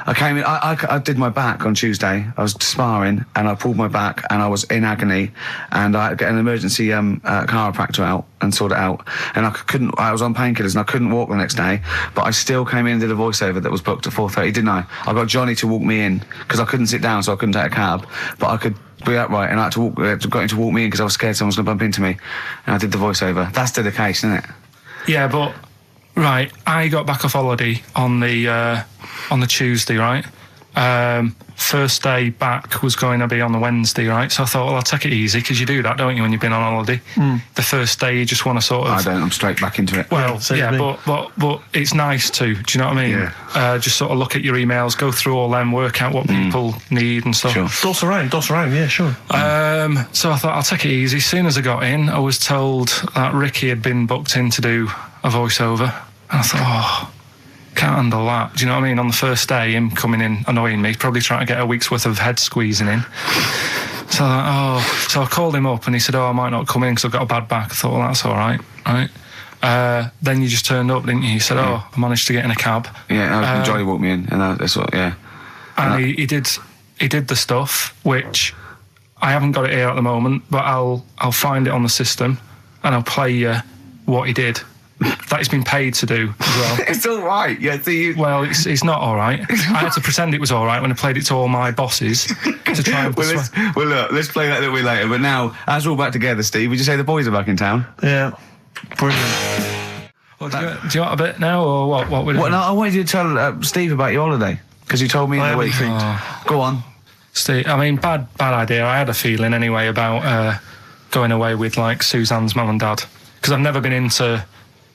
I came in, I did my back on Tuesday. I was sparring and I pulled my back and I was in agony and I had to get an emergency chiropractor out and sort it out. And I was on painkillers and I couldn't walk the next day, but I still came in and did a voiceover that was booked at 4:30, didn't I? I got Johnny to walk me in because I couldn't sit down, so I couldn't take a cab, but I could be upright, and I had to got him to walk me in because I was scared someone was going to bump into me. And I did the voiceover. That's dedication, isn't it? Yeah, but right, I got back off holiday on the Tuesday, right? First day back was going to be on the Wednesday, right? So I thought, well, I'll take it easy, because you do that, don't you, when you've been on holiday? The first day you just want to sort of... I don't, I'm straight back into it. Well, yeah, but it's nice to, do you know what I mean? Yeah. Just sort of look at your emails, go through all them, work out what people need and stuff. Sure. Doss around, yeah, sure. So I thought, I'll take it easy. As soon as I got in, I was told that Ricky had been booked in to do a voiceover. And I thought, can't handle that. Do you know what I mean? On the first day, him coming in annoying me, probably trying to get a week's worth of head squeezing in. So I called him up and he said, I might not come in because I've got a bad back. I thought, well, that's all right, right? Then you just turned up, didn't you? He said, I managed to get in a cab. Yeah, Johnny walked me in, and that's what, yeah. And he did the stuff, which I haven't got it here at the moment, but I'll find it on the system and I'll play you what he did. That he's been paid to do as well. It's all right. Yeah, well, it's not all right. I had to pretend it was all right when I played it to all my bosses to try and look, let's play that a little bit later. But now, as we're all back together, Steve, would you say the boys are back in town? Yeah. Brilliant. Well, do you want a bit now, or what? What no, I wanted you to tell Steve about your holiday, because you told me in the week. Go on. Steve, I mean, bad idea. I had a feeling anyway about going away with, like, Suzanne's mum and dad, because I've never been into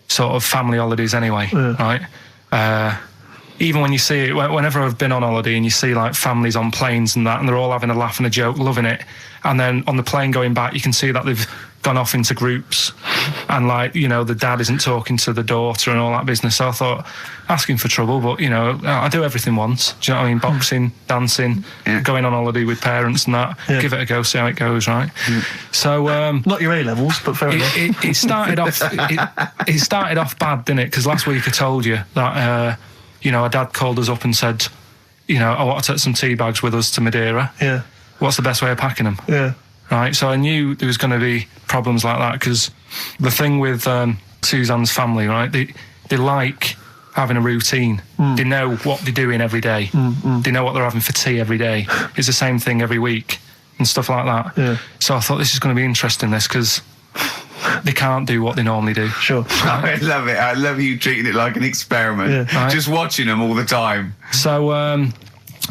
sort of family holidays anyway, right? Even when you see it, whenever I've been on holiday and you see like families on planes and that, and they're all having a laugh and a joke, loving it, and then on the plane going back, you can see that they've gone off into groups, and like, you know, the dad isn't talking to the daughter and all that business. So I thought, asking for trouble, but you know, I do everything once. Do you know what I mean? Boxing, dancing, going on holiday with parents and that. Give it a go, see how it goes, right? So not your A-levels, but fair enough. It started off. It started off bad, didn't it? Because last week I told you that you know, our dad called us up and said, you know, I want to take some tea bags with us to Madeira. Yeah. What's the best way of packing them? Yeah. Right, so I knew there was going to be problems like that, because the thing with Suzanne's family, right, they like having a routine. They know what they're doing every day. They know what they're having for tea every day. It's the same thing every week and stuff like that. Yeah. So I thought, this is going to be interesting, this, because they can't do what they normally do. Sure. Right? I love it. I love you treating it like an experiment. Yeah. Right? Just watching them all the time. So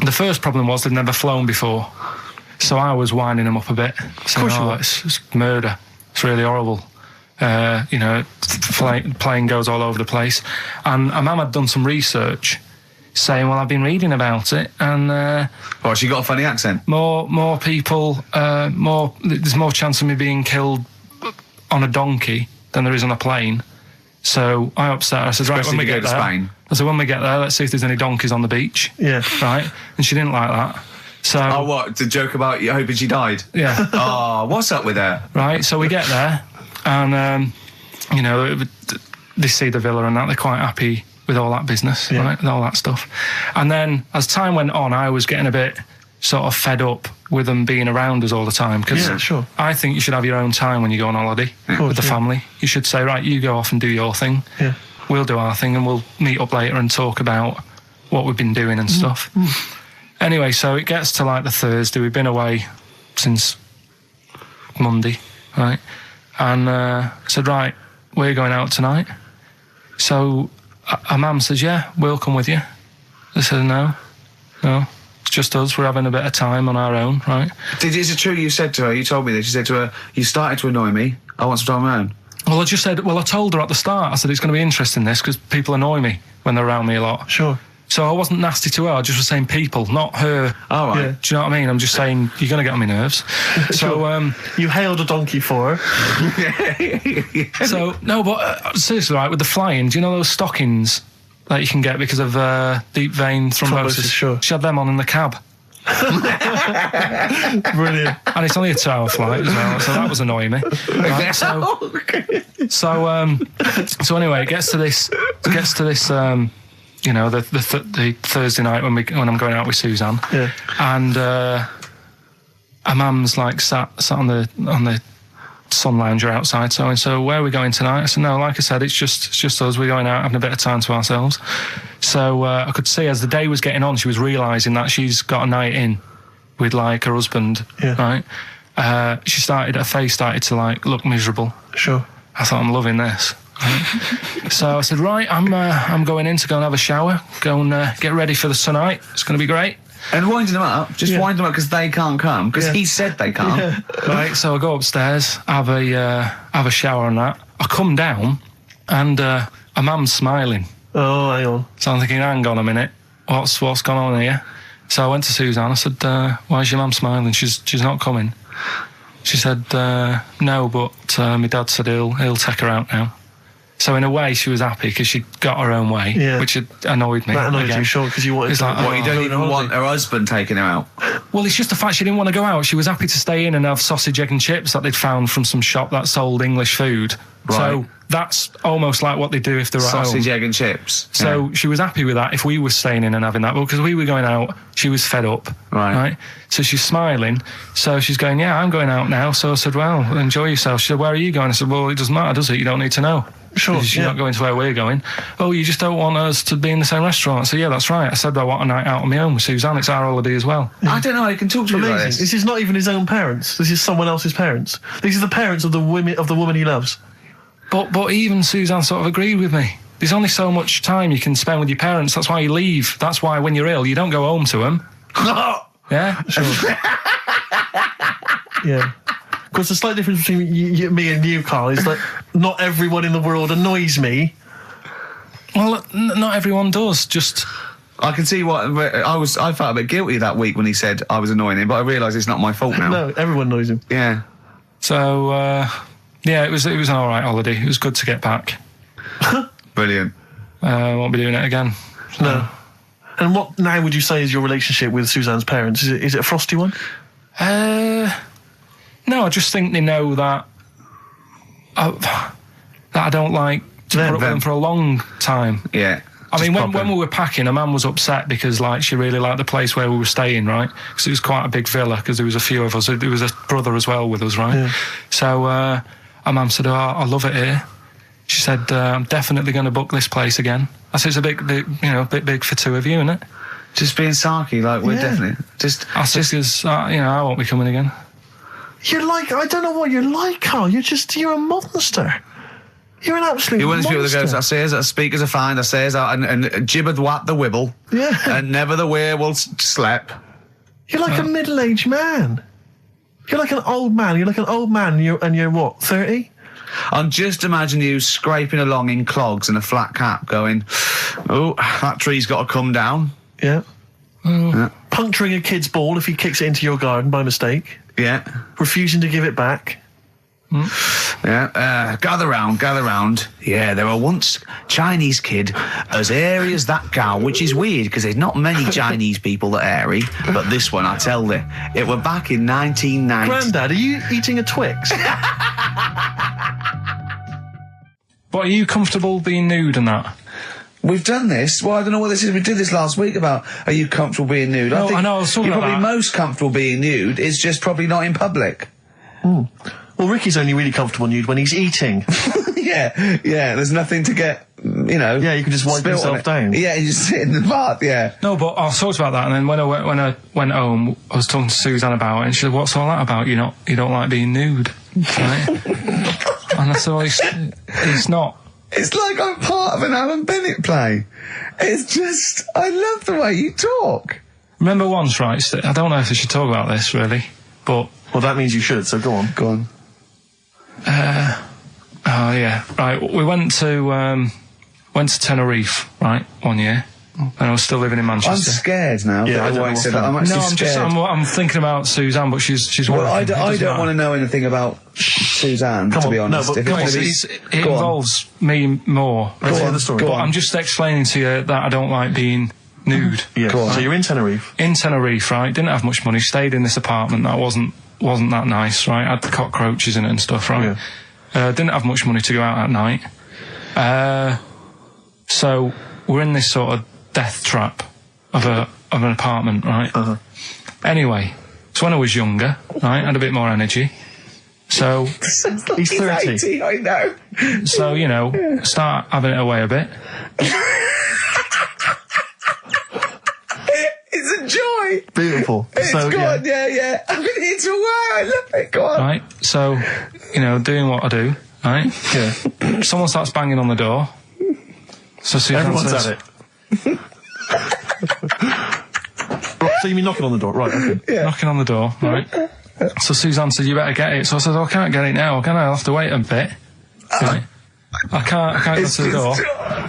the first problem was they'd never flown before. So I was winding them up a bit, saying, it's murder. It's really horrible. You know, plane goes all over the place. And Mum had done some research saying, well, I've been reading about it, and... she got a funny accent? More people, there's more chance of me being killed on a donkey than there is on a plane. So I upset her. I said, right, when we get there... Spain. I said, when we get there, let's see if there's any donkeys on the beach. Yeah. Right? And she didn't like that. So, what? To joke about you hoping she died? Yeah. What's up with her? Right, so we get there, and, you know, they see the villa and that, they're quite happy with all that business, right, with all that stuff. And then, as time went on, I was getting a bit sort of fed up with them being around us all the time, because I think you should have your own time when you go on holiday with the family. You should say, right, you go off and do your thing, we'll do our thing, and we'll meet up later and talk about what we've been doing and stuff. Anyway, so it gets to like the Thursday. We've been away since Monday, right? And I said, right, we're going out tonight. So our mum says, yeah, we'll come with you. I said, no, it's just us. We're having a bit of time on our own, right? Is it true you said to her, you told me this, you said to her, you started to annoy me, I want some time on my own? Well, I told her at the start, I said, it's going to be interesting, this, because people annoy me when they're around me a lot. Sure. So I wasn't nasty to her, I just was saying people, not her. Oh, right. Yeah. Do you know what I mean? I'm just saying, you're going to get on my nerves. So, you hailed a donkey for her. So, no, but seriously, right, with the flying, do you know those stockings that you can get because of deep vein thrombosis? Sure. She had them on in the cab. Brilliant. And it's only a 2-hour flight as well, so that was annoying me. Right, so anyway, it gets to this gets to this, you know, the Thursday night when I'm going out with Suzanne, and her mum's like sat on the sun lounger outside. So where are we going tonight? I said, no, like I said, it's just us. We're going out having a bit of time to ourselves. So I could see as the day was getting on, she was realising that she's got a night in with like her husband, right? Her face started to like look miserable. Sure. I thought, I'm loving this. Right? So I said, right, I'm going in to go and have a shower, go and get ready for the tonight. It's going to be great. And winding them up, wind them up because they can't come, because he said they can't. Yeah. Right, so I go upstairs, have a shower and that. I come down, and a mum's smiling. Oh, hang on. So I'm thinking, hang on a minute, what's gone on here? So I went to Suzanne, I said, why is your mum smiling? She's not coming. She said, no, but my dad said he'll take her out now. So in a way, she was happy because she got her own way, which annoyed me. That annoyed you, sure, because you wanted you don't even want her husband taking her out? Well, it's just the fact she didn't want to go out. She was happy to stay in and have sausage, egg and chips that they'd found from some shop that sold English food. Right. So that's almost like what they do if they're at home. Sausage, egg and chips. So she was happy with that if we were staying in and having that. Well, because we were going out, she was fed up. Right. So she's smiling. So she's going, yeah, I'm going out now. So I said, well, enjoy yourself. She said, where are you going? I said, well, it doesn't matter, does it? You don't need to know. Sure. You're not going to where we're going. Oh, you just don't want us to be in the same restaurant. So yeah, that's right. I said I want a night out on my own with Suzanne. It's our holiday as well. I don't know. I can talk to you about this. This is not even his own parents. This is someone else's parents. These are the parents of the woman he loves. But even Suzanne sort of agreed with me. There's only so much time you can spend with your parents. That's why you leave. That's why when you're ill, you don't go home to them. Yeah. Sure. Yeah. Because the slight difference between me and you, Karl, is that not everyone in the world annoys me. Well, not everyone does. Just I can see what I felt a bit guilty that week when he said I was annoying him, but I realise it's not my fault now. No, everyone annoys him. Yeah. So yeah, it was an all right holiday. It was good to get back. Brilliant. Won't be doing it again. So. No. And what now would you say is your relationship with Suzanne's parents? Is it a frosty one? No, I just think they know that I don't like to put up with them for a long time. Yeah. I mean, when we were packing, her mum was upset because, like, she really liked the place where we were staying, right? Because it was quite a big villa, because there was a few of us. There was a brother as well with us, right? Yeah. So her mum said, oh, I love it here. She said, I'm definitely going to book this place again. I said, it's a bit big for two of you, isn't it? Just being sarky, like, we're definitely... I said, because, I won't be coming again. You're like, I don't know what you're like, Karl. You're a monster. You're an absolute monster. You're one of those people that goes, I says that speakers are fine, I says and gibbered whap the wibble. Yeah. And never the way will slap. You're like a middle-aged man. You're like an old man. You're like an old man and you're what, 30? I'm just imagine you scraping along in clogs and a flat cap going, oh, that tree's got to come down. Yeah. Puncturing a kid's ball if he kicks it into your garden by mistake. Yeah. Refusing to give it back. Yeah. Gather round. Yeah, there were once Chinese kid as airy as that cow, which is weird because there's not many Chinese people that airy, but this one, I tell you, it were back in 1990. Grandad, are you eating a Twix? But are you comfortable being nude and that? We've done this. Well, I don't know what this is. We did this last week about, are you comfortable being nude? No, I know, I was talking you're about probably that. most comfortable being nude. It's just probably not in public. Well, Ricky's only really comfortable nude when he's eating. Yeah, there's nothing to get, Yeah, you can just wipe yourself down. Yeah, you just sit in the bath, yeah. No, but I talked about that, and then when I went home, I was talking to Suzanne about it, and she said, what's all that about? You don't like being nude, right? And I said, well, it's not. It's like I'm part of an Alan Bennett play. It's just, I love the way you talk. Remember once, right, I don't know if I should talk about this, really, but... Well, that means you should, so go on. Go on. Oh, yeah. Right, we went to Tenerife, right, one year, and I was still living in Manchester. I'm scared now. Yeah, I'm actually scared. I'm thinking about Suzanne, but she's well, working. I don't want to know anything about Suzanne, to be honest. No, but it involves me more. Let's hear the story. But I'm just explaining to you that I don't like being nude. Yeah. So you're in Tenerife. In Tenerife, right? Didn't have much money. Stayed in this apartment that wasn't that nice, right? Had the cockroaches in it and stuff, right? Yeah. Didn't have much money to go out at night. So we're in this sort of death trap of an apartment, right? Anyway, so when I was younger, right, I had a bit more energy. So he's 30. 80, I know. So, you know, start having it away a bit. It's a joy. Beautiful. It's so, good, yeah. I've been here to a while. I love it. Go on. Right, so, you know, doing what I do, right? Yeah. Someone starts banging on the door. So Suzanne Everyone's says, at it. Right, so you mean knocking on the door, right? Okay. knocking on the door, right? So Suzanne said, "You better get it." So I said, "Oh, I can't get it now. Can I? I'll have to wait a bit." Right? I can't go to the door.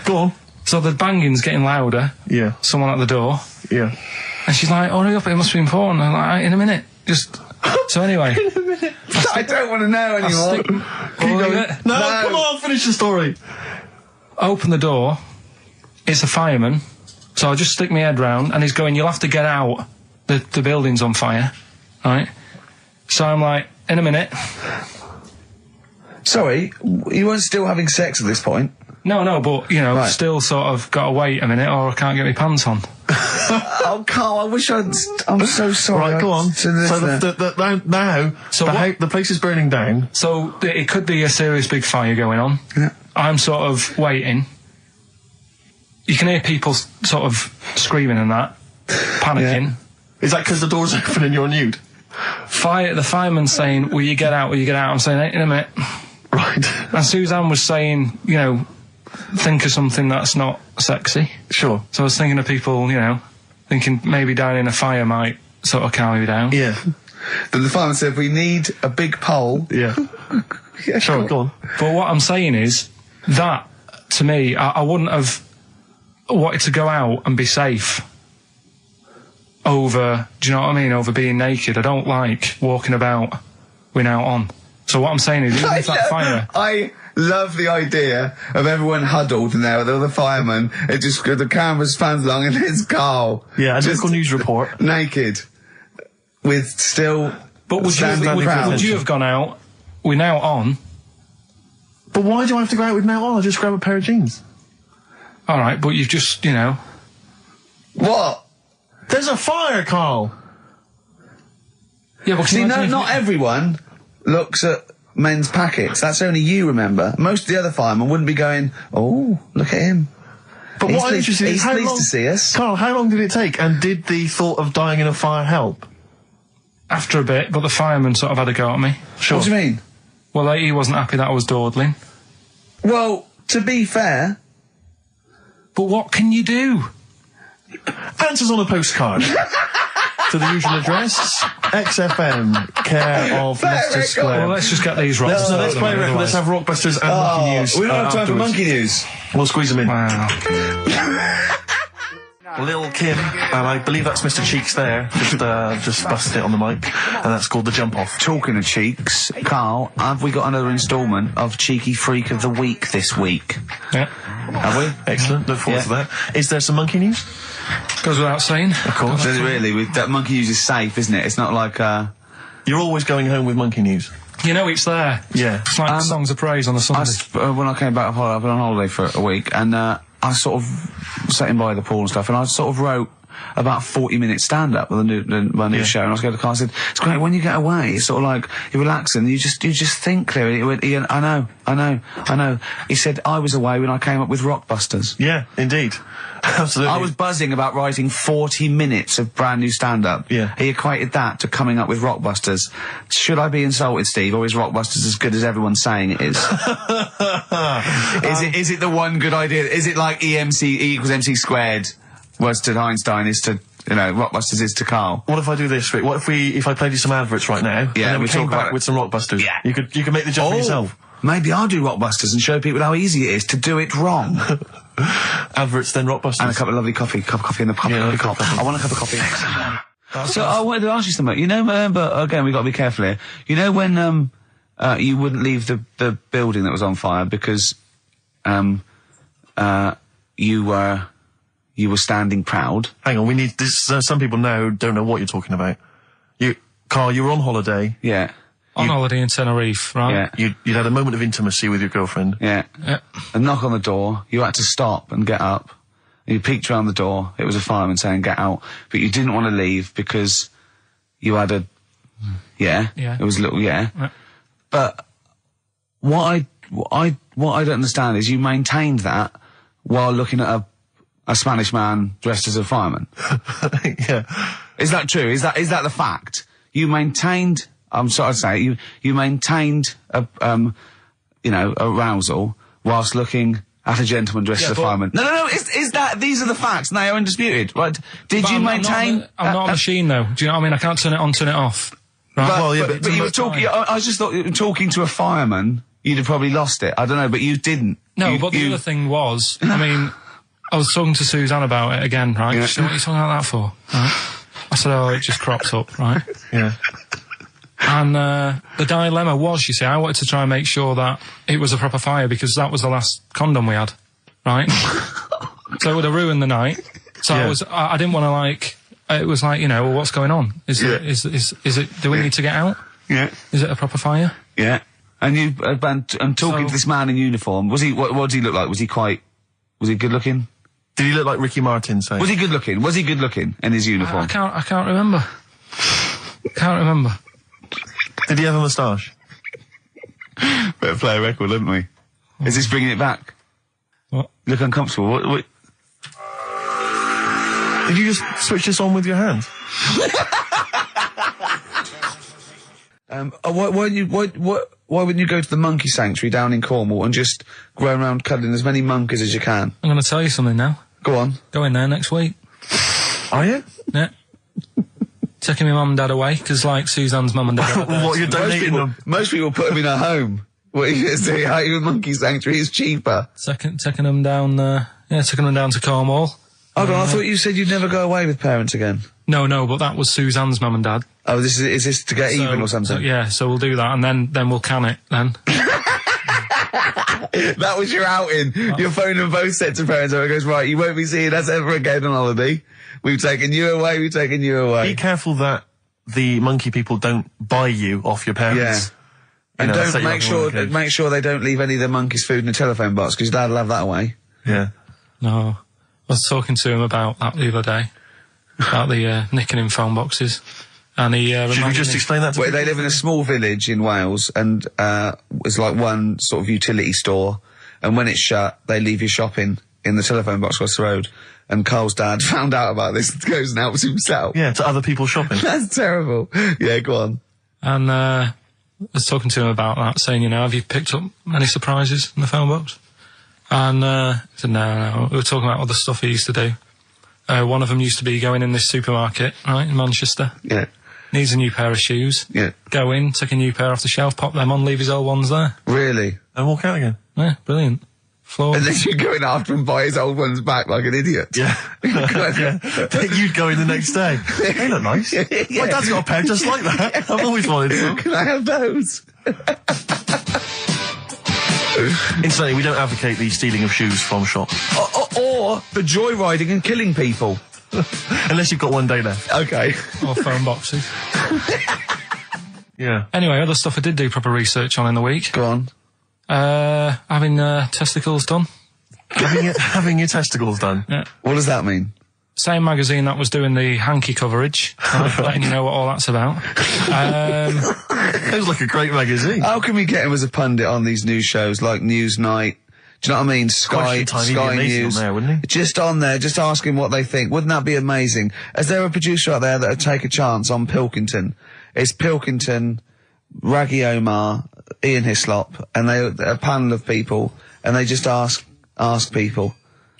Go on. So the banging's getting louder. Yeah. Someone at the door, Yeah. and she's like, "Hurry up! It must be important." I'm like, "In a minute, just." So anyway, I don't want to know anymore. No, come on, finish the story. Open the door. It's a fireman. So I just stick my head round, and he's going, "You'll have to get out. The building's on fire." Right? So I'm like, "In a minute." Sorry, you weren't still having sex at this point? No, but, you know, Right. still sort of got to wait a minute or I can't get my pants on. Oh, Karl, I wish I'm so sorry. Right, go on. So now, So the place is burning down. So it could be a serious big fire going on. Yeah. I'm sort of waiting. You can hear people sort of screaming and that, panicking. Is that because the door's open and you're nude? The fireman's saying, "Will you get out? Will you get out?" I'm saying, "In a minute." Right. And Suzanne was saying, you know, think of something that's not sexy. Sure. So I was thinking of people, you know, thinking maybe down in a fire might sort of calm you down. Yeah. Then the fireman said, "We need a big pole." Yeah. Yeah, Sure, go on. But what I'm saying is that, to me, I wouldn't have wanted to go out and be safe over, do you know what I mean, over being naked. I don't like walking about without on. So what I'm saying is, even if that fire... I love the idea of everyone huddled in there with all the firemen. It just, the camera spans along and there's Karl. Yeah, a just local news report. naked. With still But would you have gone out without on? But why do I have to go out with now on? I'll just grab a pair of jeans. All right, but you've just, you know... What? There's a fire, Karl. Yeah, but See, not everyone looks at men's packets. That's only you, remember. Most of the other firemen wouldn't be going, "Oh, look at him." But what I'm interested in is he's pleased to see us. Karl, how long did it take? And did the thought of dying in a fire help? After a bit, but the fireman sort of had a go at me. Sure. What do you mean? Well, he wasn't happy that I was dawdling. Well, to be fair... But what can you do? Answers on a postcard. To the usual address, XFM, care of Leicester record. Square. Well, let's just get these rocks. So let's play a record. Let's have Rockbusters and Monkey News. We don't have time for afterwards. monkey news. We'll squeeze them in. Wow. Lil Kim, and I believe that's Mr. Cheeks there, just busted it on the mic, and that's called The Jump Off. Talking of cheeks, Karl, have we got another instalment of Cheeky Freak of the Week this week? Yeah. Have we? Excellent, look forward to that. Is there some monkey news? Goes without saying. Of course. Does it really? That monkey news is safe, isn't it? It's not like, You're always going home with monkey news. You know it's there. Yeah. It's like songs of praise on a Sunday. when I came back, I've been on holiday for a week, and I sort of sat in by the pool and stuff, and I sort of wrote about 40-minute stand-up with my new show, and I was going to Karl and said, "It's great when you get away. It's sort of like you relax and you just think clearly." He went, "Ian, I know." He said, "I was away when I came up with Rockbusters." Yeah, indeed. Absolutely. I was buzzing about writing 40 minutes of brand new stand-up. Yeah. He equated that to coming up with Rockbusters. Should I be insulted, Steve, or is Rockbusters as good as everyone's saying it is? Is it the one good idea? Is it like E equals MC squared was to Einstein is to, Rockbusters is to Karl? What if I do this, Rick? What if I played you some adverts right now? Yeah, and then we we came talk back about it. with some Rockbusters. Yeah. You could make the jump for yourself. Maybe I'll do Rockbusters and show people how easy it is to do it wrong. Adverts, then Rockbusters. And a cup of lovely coffee. Cup of coffee in the cup. Yeah, Cup. I want a cup of coffee. So I wanted to ask you something. Remember, again, we've got to be careful here. You know when you wouldn't leave the building that was on fire because you were standing proud? Hang on, we need this. Some people now don't know what you're talking about. Karl, you were on holiday. Yeah. on holiday in Tenerife, right? Yeah. You'd had a moment of intimacy with your girlfriend. Yeah. Yeah. A knock on the door. You had to stop and get up. You peeked around the door. It was a fireman saying, get out. But you didn't want to leave because you had a... Yeah. Yeah. It was a little... Yeah. Yeah. But what I don't understand is you maintained that while looking at a Spanish man dressed as a fireman. Yeah. Is that true? Is that the fact? You maintained... I'm sorry to say, you maintained arousal whilst looking at a gentleman dressed as a fireman. No, these are the facts, and they are undisputed, right? Did you maintain... I'm not a machine, though. Do you know what I mean? I can't turn it on, turn it off. Right? But you were talking... I just thought, talking to a fireman, you'd have probably lost it. I don't know, but you didn't. No, but the other thing was, I mean, I was talking to Suzanne about it again, right? Yeah. She said, what are you talking about that for? Right? I said, oh, it just cropped up, right? Yeah. And the dilemma was, you see, I wanted to try and make sure that it was a proper fire because that was the last condom we had, right? So it would have ruined the night. So I didn't want to it was like, well, what's going on? Is it, do we need to get out? Yeah. Is it a proper fire? Yeah. And you, and talking to this man in uniform, what did he look like? Was he good looking? Did he look like Ricky Martin, say? Was he good looking? Was he good looking in his uniform? I can't remember. Can't remember. Did he have a moustache? Better play a record, didn't we? Is this bringing it back? What? You look uncomfortable. What? Did you just switch this on with your hand? Why wouldn't you go to the monkey sanctuary down in Cornwall and just go around cuddling as many monkeys as you can? I'm going to tell you something now. Go on. Go in there next week. Are you? Yeah. Taking my mum and dad away, because like Suzanne's mum and dad. What, you're donating them? Most people put them in a home. What are you going to say? Even monkey sanctuary is cheaper. Taking them down, taking them down to Cornwall. Hold on, I thought you said you'd never go away with parents again. No, but that was Suzanne's mum and dad. Oh, is this to get even or something? So we'll do that, and then we'll can it, then. That was your outing. Your phone and both sets of parents, and it goes, right, you won't be seeing us ever again on holiday. We've taken you away, Be careful that the monkey people don't buy you off your parents. Yeah. And don't make sure they don't leave any of the monkeys' food in the telephone box, because Dad will have that away. Yeah. No. I was talking to him about that the other day. About the nicking in phone boxes. And he should we just explain that to people? They live in a small village in Wales, and it's like one sort of utility store, and when it's shut, they leave you shopping in the telephone box across the road. And Karl's dad found out about this and goes and helps himself. Yeah, to other people shopping. That's terrible. Yeah, go on. And I was talking to him about that, saying, have you picked up many surprises in the phone box? And he said, no. We were talking about other stuff he used to do. One of them used to be going in this supermarket, right, in Manchester. Yeah. Needs a new pair of shoes. Yeah. Go in, take a new pair off the shelf, pop them on, leave his old ones there. Really? And walk out again. Yeah, brilliant. And then you go in after and buy his old ones back like an idiot. Yeah. You'd go in the next day. They look nice. Yeah. My dad's got a pair just like that. I've always wanted some. Can I have those? Incidentally, we don't advocate the stealing of shoes from shops. Or the joyriding and killing people. Unless you've got one day left. Okay. Or phone boxes. Yeah. Anyway, other stuff I did do proper research on in the week. Go on. Having testicles done. Having your testicles done? Yeah. What does that mean? Same magazine that was doing the hanky coverage, letting you know what all that's about. Sounds like a great magazine. How can we get him as a pundit on these news shows like Newsnight? Do you know what I mean? Sky News. On there, wouldn't he? Just on there, just asking what they think. Wouldn't that be amazing? Is there a producer out there that would take a chance on Pilkington? It's Pilkington, Raggy Omar, Ian Hislop, and a panel of people, and they just ask people.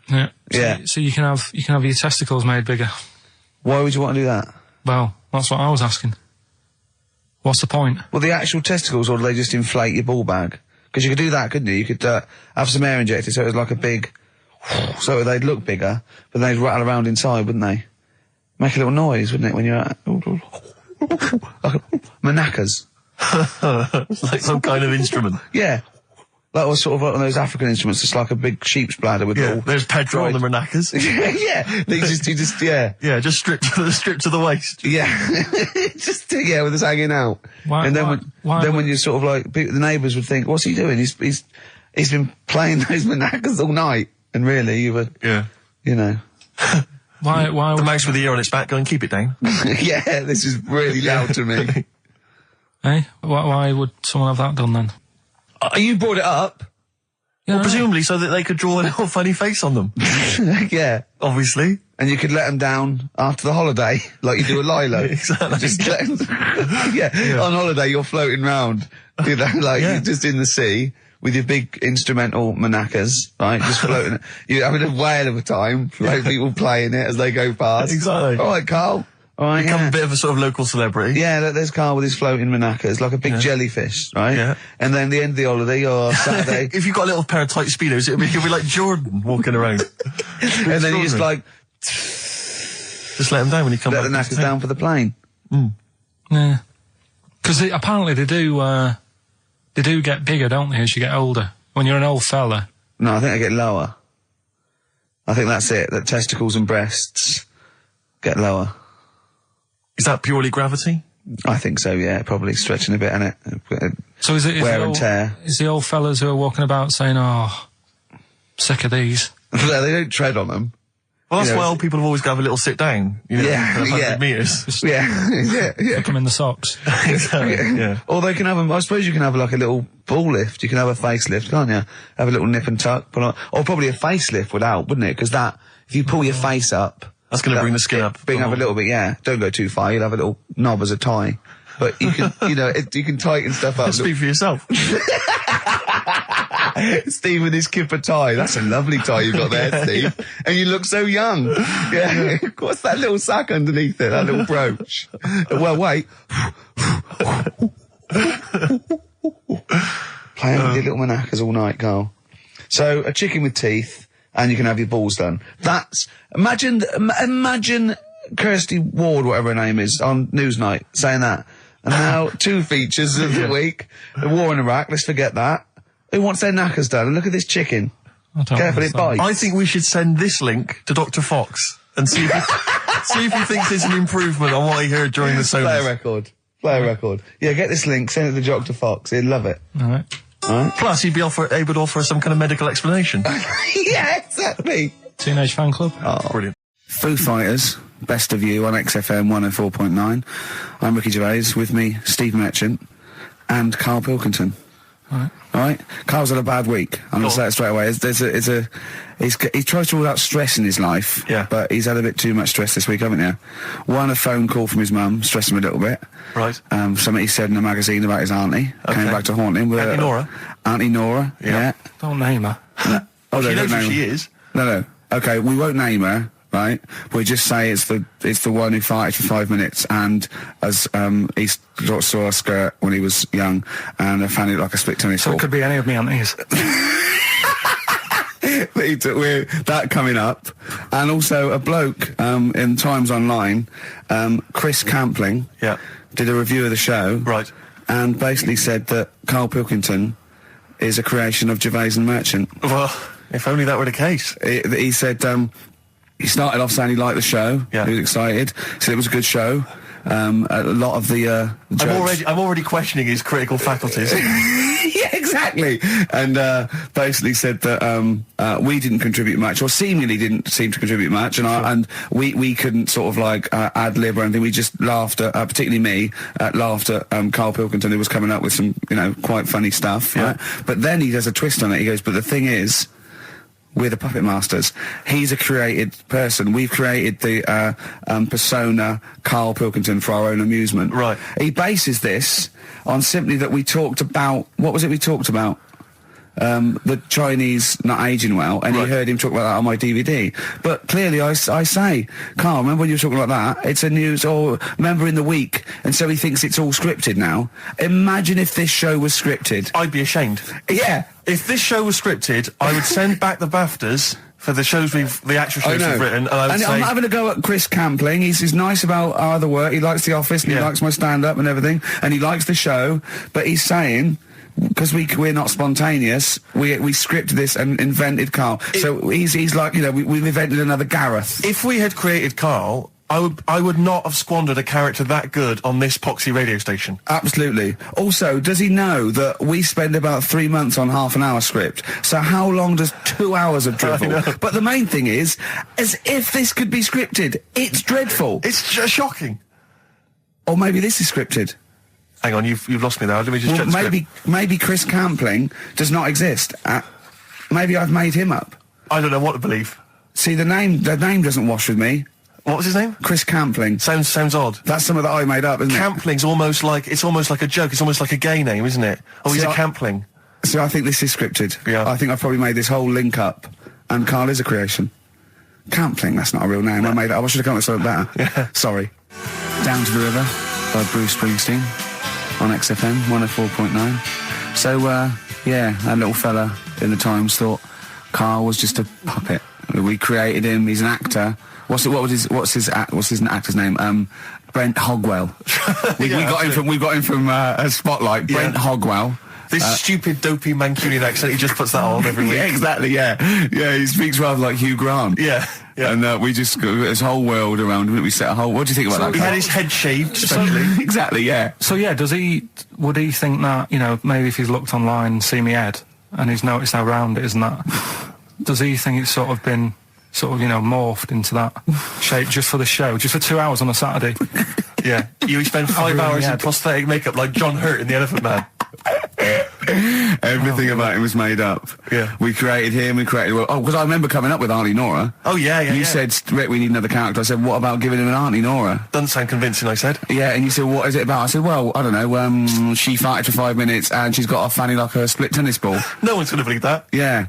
Yeah. Yeah. So you can have your testicles made bigger. Why would you want to do that? Well, that's what I was asking. What's the point? Well, the actual testicles, or do they just inflate your ball bag? Because you could do that, couldn't you? You could have some air injected so it was like a big... so they'd look bigger, but they'd rattle around inside, wouldn't they? Make a little noise, wouldn't it, when you're at... like maracas. Like some kind of instrument. Yeah. Like, or sort of like one of those African instruments, it's like a big sheep's bladder with all... There's Pedro on the maracas. yeah. He just, yeah. Yeah, just stripped to the waist. Yeah. Just, yeah, with us hanging out. Why, and then when you're sort of like, the neighbours would think, what's he doing? He's been playing those maracas all night. And really, you were, you know. Why the mouse with the ear on its back going, keep it down. Yeah, this is really loud to me. Hey, why would someone have that done then? You brought it up. Well, presumably so that they could draw a little funny face on them. Yeah. Obviously. And you could let them down after the holiday, like you do a Lilo. Exactly. Just let 'em on holiday, you're floating round, you know, like you're just in the sea with your big instrumental maracas, right? Just floating. You're having a whale of a time. People playing it as they go past. Exactly. All right, Karl. All right, Become a bit of a sort of local celebrity. Yeah, there's Karl with his floating maracas, like a big jellyfish, right? Yeah. And then the end of the holiday, or Saturday. If you've got a little pair of tight Speedos, it'll be like Jordan walking around. And then you just like... Just let them down when you come back. Let the knackers down for the plane. Yeah. Because apparently they do get bigger, don't they, as you get older? When you're an old fella. No, I think they get lower. I think that's it, that testicles and breasts get lower. Is that purely gravity? I think so, yeah. Probably stretching a bit, innit? So is it wear and tear? Is the old fellas who are walking about saying, "Oh, sick of these"? No, they don't tread on them. Well, that's why old people have always got to have a little sit down. You know, 100 metres. Yeah. Stick them in the socks. Exactly. Yeah. Or they can have I suppose you can have like a little ball lift. You can have a facelift, can't you? Have a little nip and tuck. Or probably a facelift would help, wouldn't it? Because if you pull your face up. That's going to bring the skin up. Bring up a little bit, yeah. Don't go too far. You'll have a little knob as a tie. But you can, you can tighten stuff up. Speak for yourself. Steve with his kipper tie. That's a lovely tie you've got there, Steve. And you look so young. Yeah. What's that little sack underneath it? That little brooch. Well, wait. Playing with your little maracas all night, Karl. So, a chicken with teeth. And you can have your balls done. Imagine Kirsty Ward, whatever her name is, on Newsnight, saying that. And now, 2 features of the week. The war in Iraq, let's forget that. Who wants their knackers done? And look at this chicken. Careful, it bites. I think we should send this link to Dr. Fox and see if he thinks there's an improvement on what he heard during the sonas. Play a record. Yeah, get this link, send it to Dr. Fox. He'd love it. All right. Plus, he'd be able to offer some kind of medical explanation. Yeah, exactly. Teenage Fan Club. Oh, brilliant. Foo Fighters, Best of You on XFM 104.9. I'm Ricky Gervais, with me, Steve Merchant and Karl Pilkington. All right. Karl's had a bad week. I'm going to say it straight away. He tries to rule out stress in his life. Yeah. But he's had a bit too much stress this week, haven't you? One, a phone call from his mum, stressed him a little bit. Right. Something he said in a magazine about his auntie. Okay. Came back to haunt him. Auntie Nora? Auntie Nora, yeah. Don't name her. No. Oh, she knows who she is. No. Okay, we won't name her. Right, we just say it's the one who farted for 5 minutes, and as he saw a skirt when he was young, and I found it like a split tennis ball. So it could be any of me aunties. We're that coming up, and also a bloke in Times Online, Chris Campling, did a review of the show, right, and basically said that Karl Pilkington is a creation of Gervais and Merchant. Well, if only that were the case. He said. He started off saying he liked the show. Yeah. He was excited. Said it was a good show. A lot of the jokes. I'm already questioning his critical faculties. Yeah, exactly. And basically said that we didn't contribute much, or seemingly didn't seem to contribute much, and we couldn't sort of like ad lib or anything. We just laughed at, particularly me, laughed at Karl Pilkington, who was coming up with some, quite funny stuff. Yeah. Right? But then he does a twist on it. He goes, but the thing is, we're the puppet masters. He's a created person. We've created the persona Karl Pilkington for our own amusement. Right. He bases this on simply that we talked about... What was it we talked about? The Chinese not aging well, and he heard him talk about that on my DVD. But clearly I say, Karl, remember when you were talking about that? It's a news, or remember in the week, and so he thinks it's all scripted now. Imagine if this show was scripted. I'd be ashamed. Yeah. If this show was scripted, I would send back the BAFTAs for the actual shows we've written, and I would say... I'm having a go at Chris Campling. He's nice about our other work. He likes The Office, and he likes my stand-up and everything, and he likes the show, but he's saying because we're not spontaneous, we scripted this and invented Karl. So he's like, you know, we've invented another Gareth. If we had created Karl, I would not have squandered a character that good on this poxy radio station. Absolutely. Also, does he know that we spend about 3 months on half an hour script? So how long does 2 hours of drivel? But the main thing is, as if this could be scripted, it's dreadful. It's shocking. Or maybe this is scripted. Hang on, you've lost me there. Let me just check the script. Maybe Chris Campling does not exist. Maybe I've made him up. I don't know what to believe. See, the name doesn't wash with me. What was his name? Chris Campling. Sounds odd. That's something that I made up, isn't Campling's almost like a joke. It's almost like a gay name, isn't it? Oh, he's a Campling. So I think this is scripted. Yeah. I think I've probably made this whole link up, and Karl is a creation. Campling, that's not a real name. No. I made it up. I should have come up with something better. Yeah. Sorry. Down to the River by Bruce Springsteen on XFM 104.9. So, yeah, that little fella in the Times thought Karl was just a puppet. We created him. He's an actor. What's his actor's name? Brent Hogwell. We got him from Spotlight. Brent Hogwell. This stupid, dopey Mancunian accent, he just puts that on every week. Yeah, exactly, yeah. Yeah, he speaks rather like Hugh Grant. Yeah. And we just got this whole world around him. We set a whole... What do you think about that? He had his head shaved, especially. Exactly, yeah. So, yeah, would he think that, you know, maybe if he's looked online and seen me head, and he's noticed how round it is and that, does he think it's sort of been... you know, morphed into that shape just for the show, just for 2 hours on a Saturday? Yeah. You spend 5 hours in prosthetic makeup like John Hurt in The Elephant Man. Everything about him was made up. Yeah. We created him, because I remember coming up with Auntie Nora. Oh, yeah. You said, Rick, we need another character. I said, what about giving him an Auntie Nora? Doesn't sound convincing, I said. Yeah, and you said, what is it about? I said, well, I don't know, she farted for 5 minutes and she's got a fanny like a split tennis ball. No one's going to believe that. Yeah.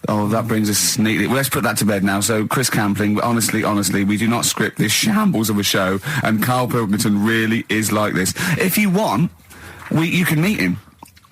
Oh, that brings us neatly... Well, let's put that to bed now. So, Chris Campling, honestly, we do not script this shambles of a show, and Karl Pilkington really is like this. If you want, you can meet him.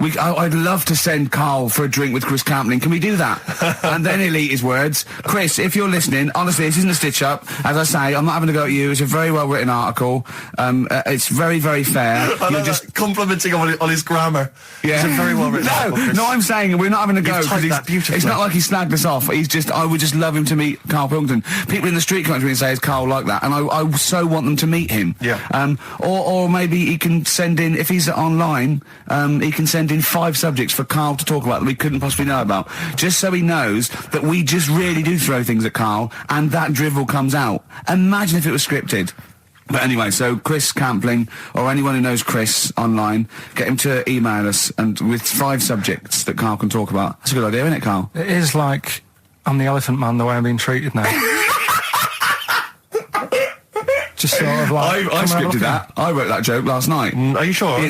I'd love to send Karl for a drink with Chris Campling. Can we do that? And then he'll eat his words. Chris, if you're listening, honestly, this isn't a stitch-up. As I say, I'm not having a go at you. It's a very well-written article. It's very, very fair. You're just complimenting him on his grammar. Yeah. It's a very well-written article, No, I'm saying we're not having a go. You've typed that beautifully. It's not like he snagged us off. I would just love him to meet Karl Pilkington. People in the street come up to me and say, is Karl like that? And I so want them to meet him. Yeah. Or maybe he can send in, if he's online, he can send in 5 subjects for Karl to talk about that we couldn't possibly know about, just so he knows that we just really do throw things at Karl and that drivel comes out. Imagine if it was scripted. But anyway, so Chris Campling, or anyone who knows Chris online, get him to email us and with 5 subjects that Karl can talk about. That's a good idea, isn't it, Karl? It is like I'm the Elephant Man the way I'm being treated now. Just sort of like... I scripted that. I wrote that joke last night. Are you sure? Or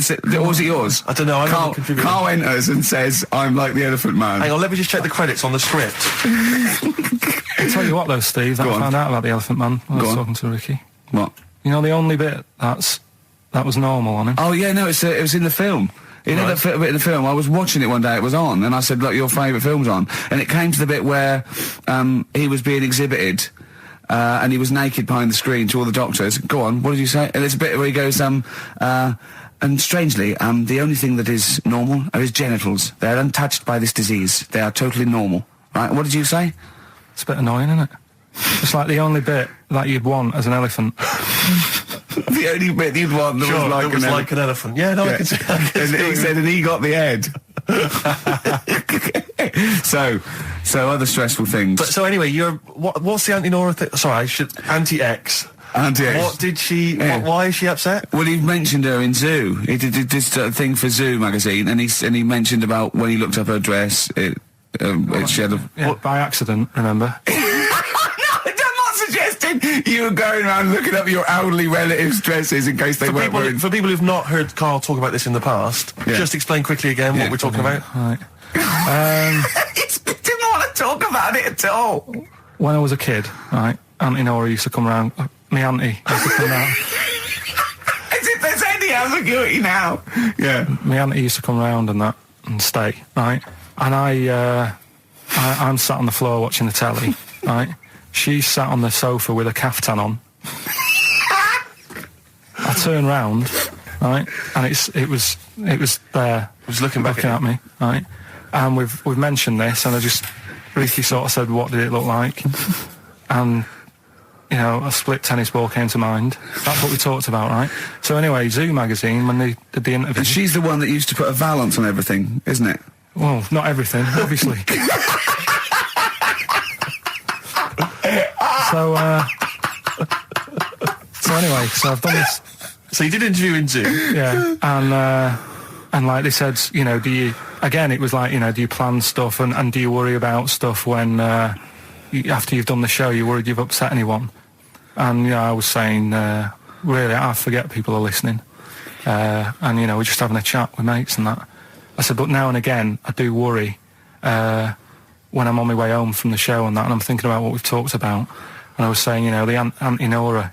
was it yours? I don't know. Karl enters and says, I'm like the Elephant Man. Hang on, let me just check the credits on the script. I'll tell you what though, Steve, that I found out about the Elephant Man when I was talking to Ricky. What? You know the only bit that was normal on him? Oh yeah, no, it was in the film. You know that bit in the film? I was watching it one day, it was on, and I said, look, your favourite film's on. And it came to the bit where he was being exhibited, and he was naked behind the screen to all the doctors. Go on, what did you say? And there's a bit where he goes, and strangely, the only thing that is normal are his genitals. They're untouched by this disease. They are totally normal. Right, what did you say? It's a bit annoying, isn't it? It's like the only bit that you'd want as an elephant. The only bit you'd want that was like an elephant. Yeah, no, I can see. And he said, and he got the head. So other stressful things. But so anyway, what's the Auntie Nora thing? Sorry, Auntie X. Auntie X. What did she? Yeah. Why is she upset? Well, he mentioned her in Zoo. He did this thing for Zoo magazine, and he mentioned about when he looked up her dress. She had by accident. Remember? You were going around looking up your elderly relatives' dresses in case they weren't wearing... For people who've not heard Karl talk about this in the past, just explain quickly again what we're talking about. Right. He didn't want to talk about it at all. When I was a kid, right, Auntie Nora used to come round. My auntie used to come round. As if there's any ambiguity now. Yeah. My auntie used to come round and stay, right? And I'm sat on the floor watching the telly, right? She sat on the sofa with a caftan on. I turn round right? And it was there. It was looking back at me, right? And we've mentioned this, and Ricky sort of said, what did it look like? And, a split tennis ball came to mind. That's what we talked about, right? So anyway, Zoo magazine, when they did the interview... And she's the one that used to put a valance on everything, isn't it? Well, not everything, obviously. So anyway, so I've done this... So you did an interview in Zoo? Yeah, and like they said, do you... Again, it was like, do you plan stuff and do you worry about stuff when, after you've done the show, you're worried you've upset anyone? And, I was saying, really, I forget people are listening. And, we're just having a chat with mates and that. I said, but now and again, I do worry when I'm on my way home from the show and that, and I'm thinking about what we've talked about. And I was saying, the Anti-Nora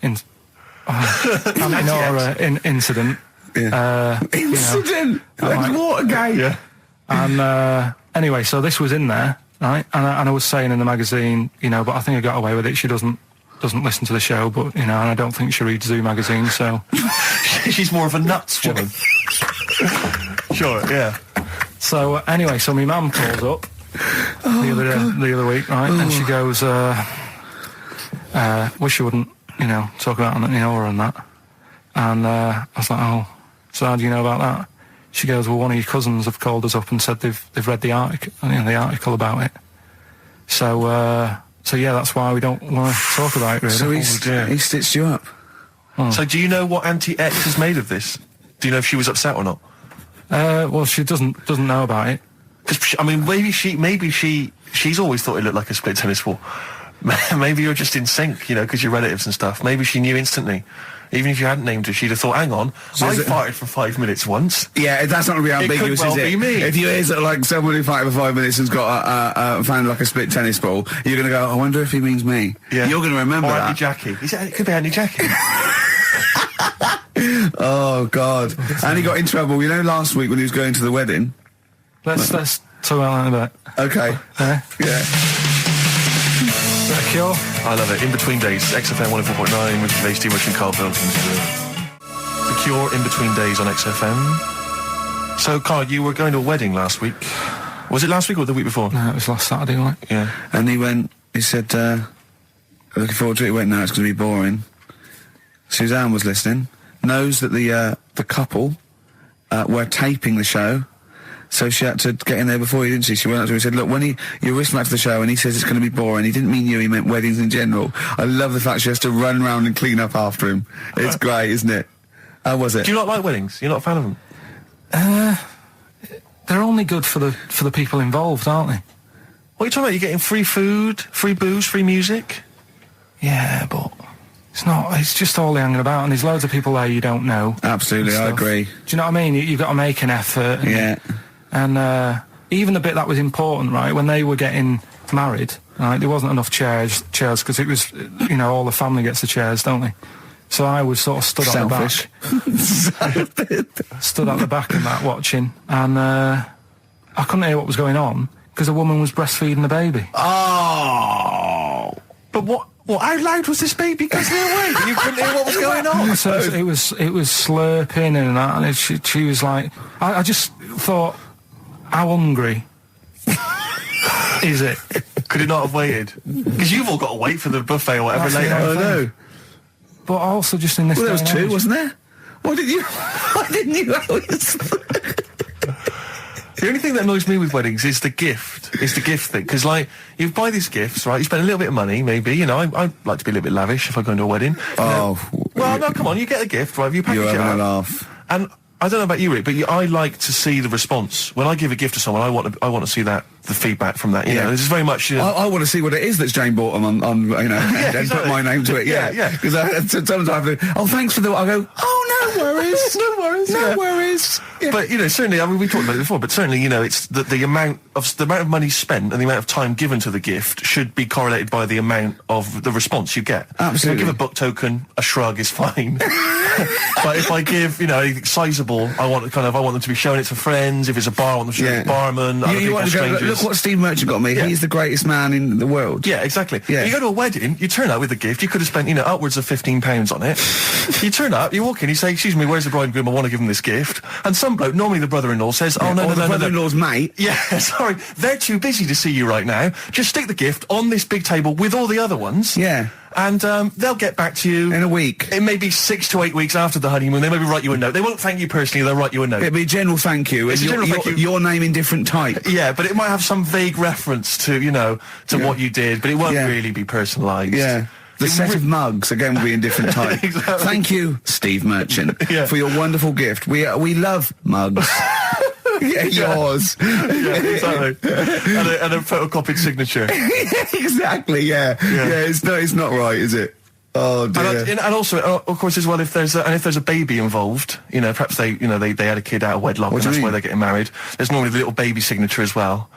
incident. Yeah. Incident? Like Watergate? Yeah. And anyway, so this was in there, right? And I was saying in the magazine, but I think I got away with it. She doesn't listen to the show, but and I don't think she reads Zoo magazine, so she's more of a nuts woman. Sure, yeah. So anyway, so my mum calls up the other week, right? And she goes, wish you wouldn't, talk about Nora and that. And I was like, oh, so how do you know about that? She goes, well, one of your cousins have called us up and said they've read the article about it. So yeah, that's why we don't want to talk about it, really. So he stitched you up. Oh. So do you know what Auntie X has made of this? Do you know if she was upset or not? Well, she doesn't know about it. Because maybe she's always thought it looked like a split tennis ball. Maybe you're just in sync, because you're relatives and stuff. Maybe she knew instantly. Even if you hadn't named her, she'd have thought, hang on, I farted for 5 minutes once. Yeah, that's not going to be ambiguous, it could well is it? Be me. If you hear like someone who farted for 5 minutes and's got found like a split tennis ball, you're going to go, I wonder if he means me. Yeah. You're going to remember that. Auntie Jackie. It could be Auntie Jackie. Oh, God. And he got in trouble, last week when he was going to the wedding. Let's talk about that in a bit. Okay. Yeah. Cure? I love it. In Between Days, XFM 104.9, Ricky Gervais, Steve and Karl Pilkington. The Cure, In Between Days on XFM. So, Karl, you were going to a wedding last week. Was it last week or the week before? No, it was last Saturday night. Yeah. And he said, looking forward to it. He went, no, it's going to be boring. Suzanne was listening, knows that the couple were taping the show. So she had to get in there before you, didn't she? She went up to him and said, look, when you're listening back to the show and he says it's going to be boring, he didn't mean you, he meant weddings in general. I love the fact she has to run around and clean up after him. It's great, isn't it? How was it? Do you not like weddings? You're not a fan of them? They're only good for the people involved, aren't they? What are you talking about? You're getting free food, free booze, free music? Yeah, but it's just all hanging about, and there's loads of people there you don't know. Absolutely, I agree. Do you know what I mean? You've got to make an effort. Yeah. And even the bit that was important, right, when they were getting married, right, there wasn't enough chairs, because it was, all the family gets the chairs, don't they? So I was sort of stood at the back. Stood at the back and that, watching, and I couldn't hear what was going on, because a woman was breastfeeding the baby. Oh! But what, how loud was this baby guzzling away? You couldn't hear what was going on? So it was slurping and that, and she was like, I just thought, how hungry is it? Could it not have waited? Because you've all got to wait for the buffet or whatever later. I know. But also just in this. Well, there was two, wasn't there? Why didn't you always? The only thing that annoys me with weddings is the gift. It's the gift thing. Because, you buy these gifts, right? You spend a little bit of money, maybe. I like to be a little bit lavish if I go into a wedding. Oh. Well, no, come on. You get a gift, right? You package it up. You're having a laugh. And I don't know about you, Rick, but I like to see the response. When I give a gift to someone, I want to see the feedback from that. You know, this is very much. I want to see what it is that's Jane bought on and exactly. put my name to it. Yeah. Because sometimes I have to. Oh, thanks for the. I go. Oh, no worries. No worries. Yeah. But certainly, I mean, we talked about it before. But certainly, it's the amount of money spent and the amount of time given to the gift should be correlated by the amount of the response you get. Absolutely. If I give a book token, a shrug is fine. But if I give, anything sizable, I want them to be showing it to friends. If it's a bar, I want them to show it to the barman. You want to go, look what Steve Merchant got me. Yeah. He's the greatest man in the world. Yeah, exactly. Yeah. You go to a wedding, you turn up with a gift, you could have spent, upwards of £15 on it. You turn up, you walk in, you say, excuse me, where's the bride and groom? I want to give them this gift. And some bloke, normally the brother-in-law, says, oh, no, the brother-in-law's mate. Yeah, sorry, they're too busy to see you right now. Just stick the gift on this big table with all the other ones. Yeah. And they'll get back to you... in a week. It may be 6 to 8 weeks after the honeymoon. They maybe write you a note. They won't thank you personally, they'll write you a note. It'll be a general thank you. It's a general thank you. Your name in different type. Yeah, but it might have some vague reference to, you know, to what you did, but it won't really be personalised. Yeah. The set of mugs, again, will be in different type. Exactly. Thank you, Steve Merchant, for your wonderful gift. We love mugs. Yeah, yours. Yeah, exactly. and a photocopied signature. Exactly, yeah. It's not right, is it? Oh dear. And also, of course, as well, if there's a baby involved, you know, perhaps they had a kid out of wedlock, and that's why they're getting married. There's normally the little baby signature as well.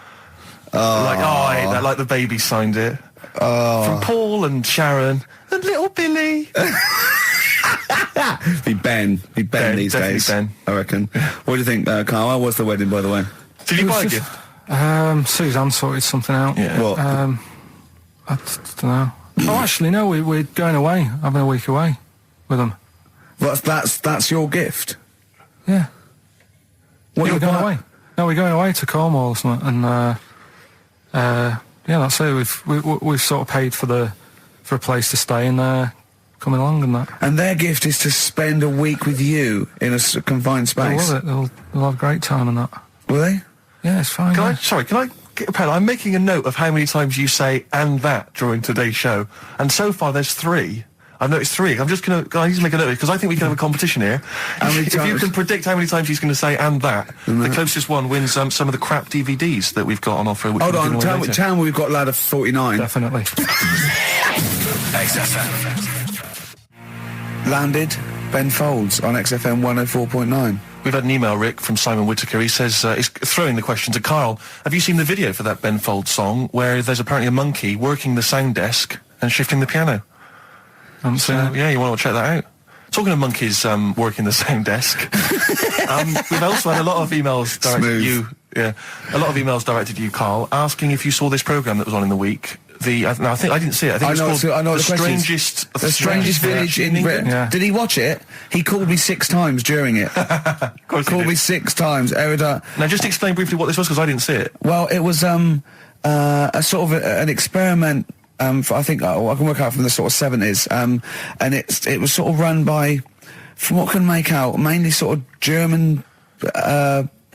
I hate that. Like the baby signed it. From Paul and Sharon and little Billy. Be Ben these days. Ben. I reckon. What do you think, Karl? How was the wedding, by the way? Did you buy a gift? Suzanne sorted something out. Yeah. What? I don't know. Oh, actually, no. We're going away, having a week away with them. That's your gift. Yeah. What we're going away. No, we're going away to Cornwall or something, and that's it. We've sort of paid for a place to stay and coming along and that. And their gift is to spend a week with you in a confined space. They'll love it. They'll have a great time and that. Will they? Yeah, it's fine. Can I get a pen? I'm making a note of how many times you say "and that" during today's show, and so far there's 3. I've noticed 3. I need to make a note because I think we can have a competition here. If you can predict how many times he's going to say "and that," the closest one wins some of the crap DVDs that we've got on offer. Hold on, tell me we've got lad of 49. Definitely. XFM. Landed Ben Folds on XFM 104.9. We've had an email, Rick, from Simon Whittaker. He says, he's throwing the question to Karl. Have you seen the video for that Ben Folds song where there's apparently a monkey working the sound desk and shifting the piano? Yeah, you want to check that out? Talking of monkeys working the sound desk, we've also had a lot of emails directed at you. Yeah, a lot of emails directed to you, Karl, asking if you saw this programme that was on in the week. I think I didn't see it. I think it's called The Strangest Village in Britain. Yeah. Did he watch it? He called me 6 times during it. Of course called me 6 times. Now just explain briefly what this was, because I didn't see it. Well, it was a sort of an experiment. I think I can work out from the sort of 70s, and it was sort of run by, from what I can make out, mainly sort of German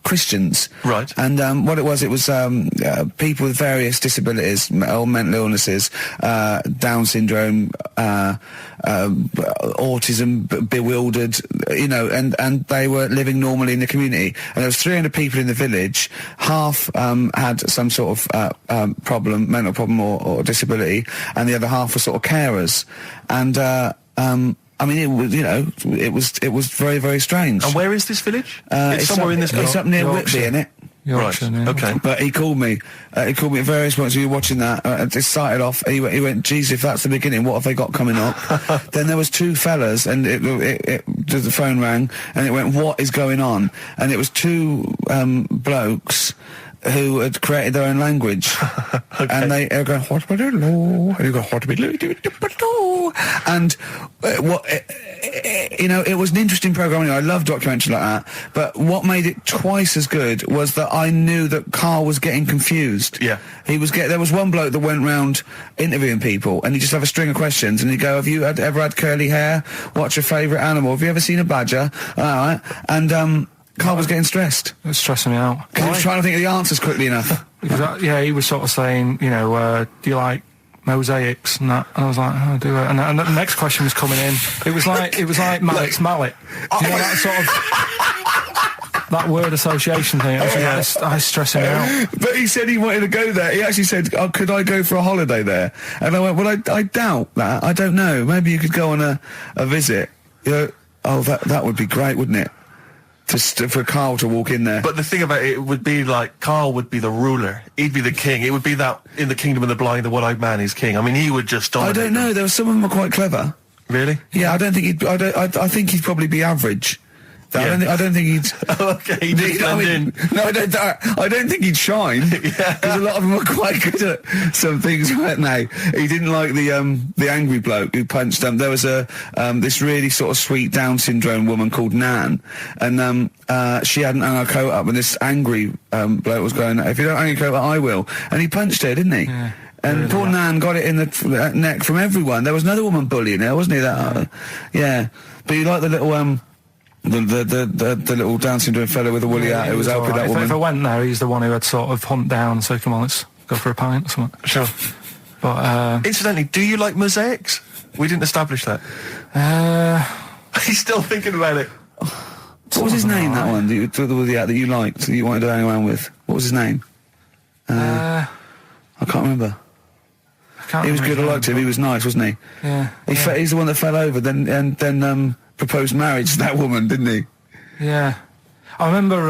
Christians. Right. And what it was people with various disabilities or mental illnesses, Down syndrome, autism, bewildered, you know, and they were living normally in the community. And there was 300 people in the village. Half had some sort of problem, mental problem or disability, and the other half were sort of carers. And I mean, it was very, very strange. And where is this village? It's somewhere in this country. It's up near Whitby, innit? Yorkshire, right. Yeah. Okay. But he called me. He called me at various points. We were watching that. It started off. He went, "Geez, if that's the beginning, what have they got coming up?" Then there was 2 fellas, and the phone rang, and it went, "What is going on?" And it was 2 blokes who had created their own language. Okay. And they were going, and you go, and it was an interesting program. I love documentaries like that. But what made it twice as good was that I knew that Karl was getting confused. Yeah. There was one bloke that went round interviewing people, and he'd just have a string of questions, and he'd go, "Have you ever had curly hair? What's your favourite animal? Have you ever seen a badger?" All right. And Karl was getting stressed. It was stressing me out. Because he was trying to think of the answers quickly enough. He was sort of saying, do you like mosaics and that? And I was like, oh, do it. And the next question was coming in. It was like Mallet's mallet. Do you know that sort of that word association thing? I was stressing me out. But he said he wanted to go there. He actually said, could I go for a holiday there? And I went, well, I doubt that. I don't know. Maybe you could go on a visit. That would be great, wouldn't it? For Karl to walk in there. But the thing about it would be like, Karl would be the ruler. He'd be the king. It would be that in the kingdom of the blind, the one-eyed man is king. I mean, he would just dominate. I don't know. Some of them are quite clever. Really? Yeah, I don't think I think he'd probably be average I don't think he'd. Okay, he'd just blend in. No, I don't think he'd shine. Because a lot of them were quite good at some things, weren't they? He didn't like the angry bloke who punched them. There was this really sort of sweet Down syndrome woman called Nan, and she hadn't hung her coat up, and this angry bloke was going, "If you don't hang your coat up, I will." And he punched her, didn't he? Yeah. And really, poor Nan got it in the neck from everyone. There was another woman bullying her, wasn't he? Yeah. But you like the little the little Down syndrome fellow with the woolly hat who was helping that woman. If I went there, he's the one who had sort of hunt down and say, "Come on, let's go for a pint" or something. Sure. But incidentally, do you like mosaics? We didn't establish that. He's still thinking about it. What was his name? That one, the woolly hat that you liked, that you wanted to hang around with. What was his name? I can't remember. He was good. I liked him. He was nice, wasn't he? Yeah. He's the one that fell over, then proposed marriage to that woman, didn't he? Yeah. I remember.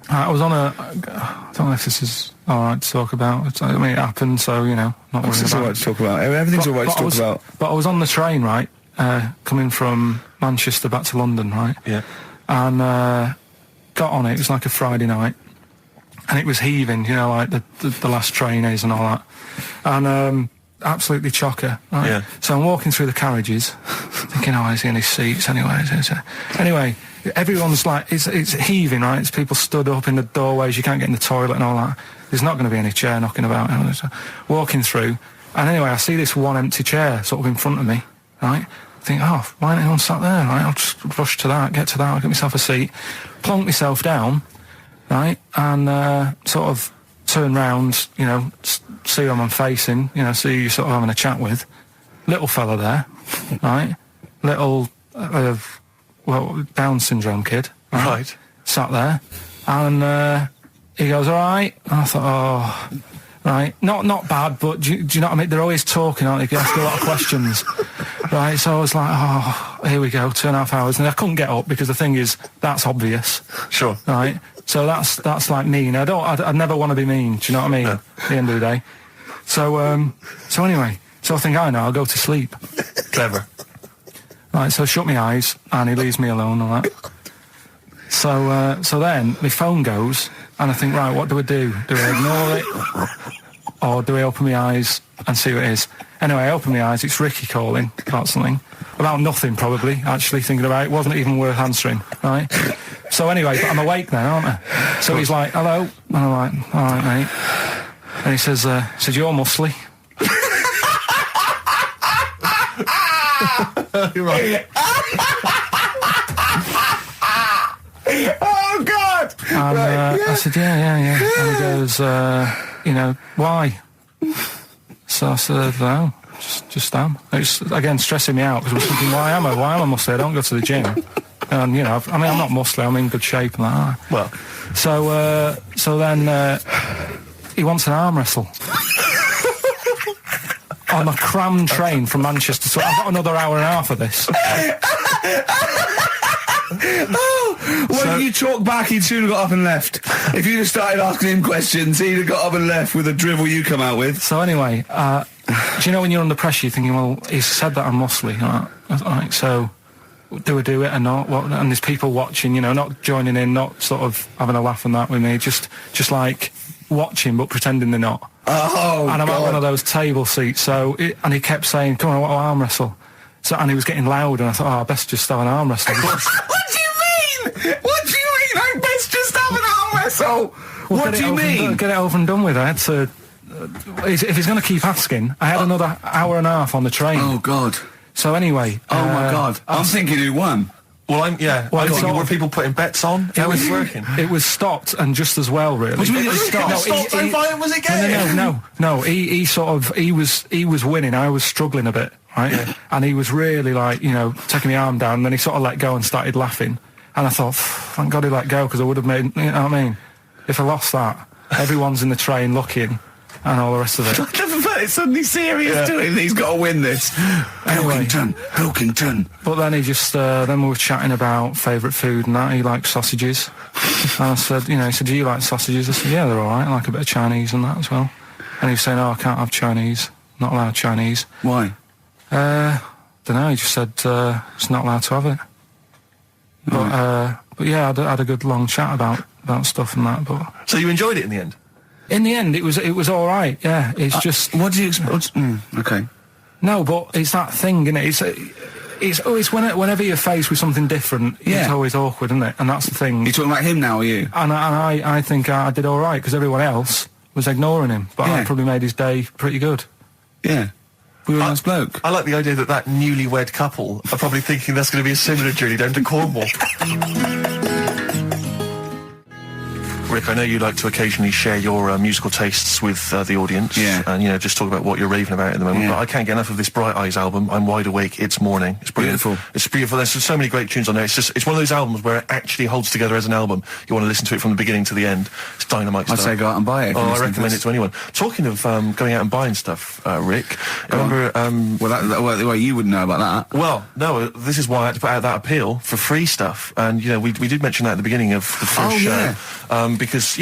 I was on a. I don't know if this is all right to talk about. I mean, it happened, so not. What's this all right to talk about? Everything's all right to talk about. But I was on the train, right, coming from Manchester back to London, right? Yeah. And got on it. It was like a Friday night, and it was heaving, like the last train is and all that. And absolutely chocker, right? Yeah. So I'm walking through the carriages, thinking, is he in his seats anyway? Anyway, everyone's like, it's heaving, right? It's people stood up in the doorways, you can't get in the toilet and all that. There's not going to be any chair knocking about. So walking through, and anyway, I see this one empty chair sort of in front of me, right? I think, why ain't anyone sat there, right? I'll just rush to that, get I'll get myself a seat, plonk myself down, right? And sort of turn round, see who I'm facing, see who you're sort of having a chat with. Little fella there, right? Little, Down syndrome kid. Right. Sat there. And he goes, all right. And I thought, right. Not bad, but do you know what I mean? They're always talking, aren't they? You ask a lot of questions. Right, so I was like, here we go, 2.5 hours. And I couldn't get up because the thing is, that's obvious. Sure. Right? So that's like mean. I never want to be mean, do you know what I mean? No. At the end of the day. So anyway, I think, I'll go to sleep. Clever. Right, so I shut my eyes, and he leaves me alone and that. So then, my phone goes, and I think, right, what do I do? Do I ignore it? Or do I open my eyes and see who it is? Anyway, I open my eyes, it's Ricky calling about something. About nothing, probably, actually, thinking about it. It wasn't even worth answering, right? So anyway, but I'm awake now, aren't I? So he's like, hello? And I'm like, all right, mate. And he says, you're muscly. You're right. Oh, God! And I said, yeah. And he goes, why? So I said, no, just am. It's, again, stressing me out, because I was thinking, why am I muscly? I don't go to the gym. And, I'm not muscly, I'm in good shape. And that. Well. So then he wants an arm wrestle. On a crammed train from Manchester, so I've got another hour and a half of this. When you talk back, he'd soon have got up and left. If you'd have started asking him questions, he'd have got up and left with the drivel you come out with. So anyway, do you know when you're under pressure, you're thinking, well, he's said that I'm muscly, right? So do I do it or not? And there's people watching, not joining in, not sort of having a laugh and that with me, just like watching but pretending they're not. Oh, and I'm God. at one of those table seats, and he kept saying, come on, I want to arm wrestle. So, and he was getting loud, and I thought, I best just have an arm wrestle. What do you mean? I best just have an arm wrestle? What do you mean? Get it over and done with. I had to... if he's going to keep asking, I had another hour and a half on the train. Oh, God. So anyway... Oh, my God. I'm thinking who won. Well, I'm thinking, were people putting bets on? How was it working? It was stopped, and just as well, really. What do you mean it was stopped? Was it game? No, he was winning, I was struggling a bit, right? Yeah. And he was really like, taking my arm down, and then he sort of let go and started laughing. And I thought, thank God he let go, because I would have made, you know what I mean? If I lost that, everyone's in the train looking, and all the rest of it. I never felt it's suddenly serious to him. He's got to win this. Anyway, Pilkington. But then he just, then we were chatting about favourite food and that. He likes sausages. And I said, he said, do you like sausages? I said, yeah, they're all right. I like a bit of Chinese and that as well. And he was saying, I can't have Chinese. Not allowed Chinese. Why? Don't know. He just said, it's not allowed to have it. But yeah, I had a good long chat about stuff and that. But so you enjoyed it in the end? In the end, it was all right. Yeah, it's just. What do you expect? Okay. No, but it's that thing, isn't it? It's whenever you're faced with something different, it's always awkward, isn't it? And that's the thing. You're talking about him now, are you? And I think I did all right because everyone else was ignoring him, but I probably made his day pretty good. Yeah. We were a nice bloke. I like the idea that newlywed couple are probably thinking that's going to be a similar journey down to Cornwall. Rick, I know you like to occasionally share your musical tastes with the audience, and just talk about what you're raving about at the moment. But I can't get enough of this Bright Eyes album. I'm wide awake. It's morning. It's brilliant. Beautiful. It's beautiful. There's so many great tunes on there. It's one of those albums where it actually holds together as an album. You want to listen to it from the beginning to the end. It's dynamite stuff. I'd say go out and buy it. Oh, I recommend it to anyone. Talking of going out and buying stuff, Rick, remember? Well, you wouldn't know about that. Well, no. This is why I had to put out that appeal for free stuff, and we did mention that at the beginning of the first show. Because,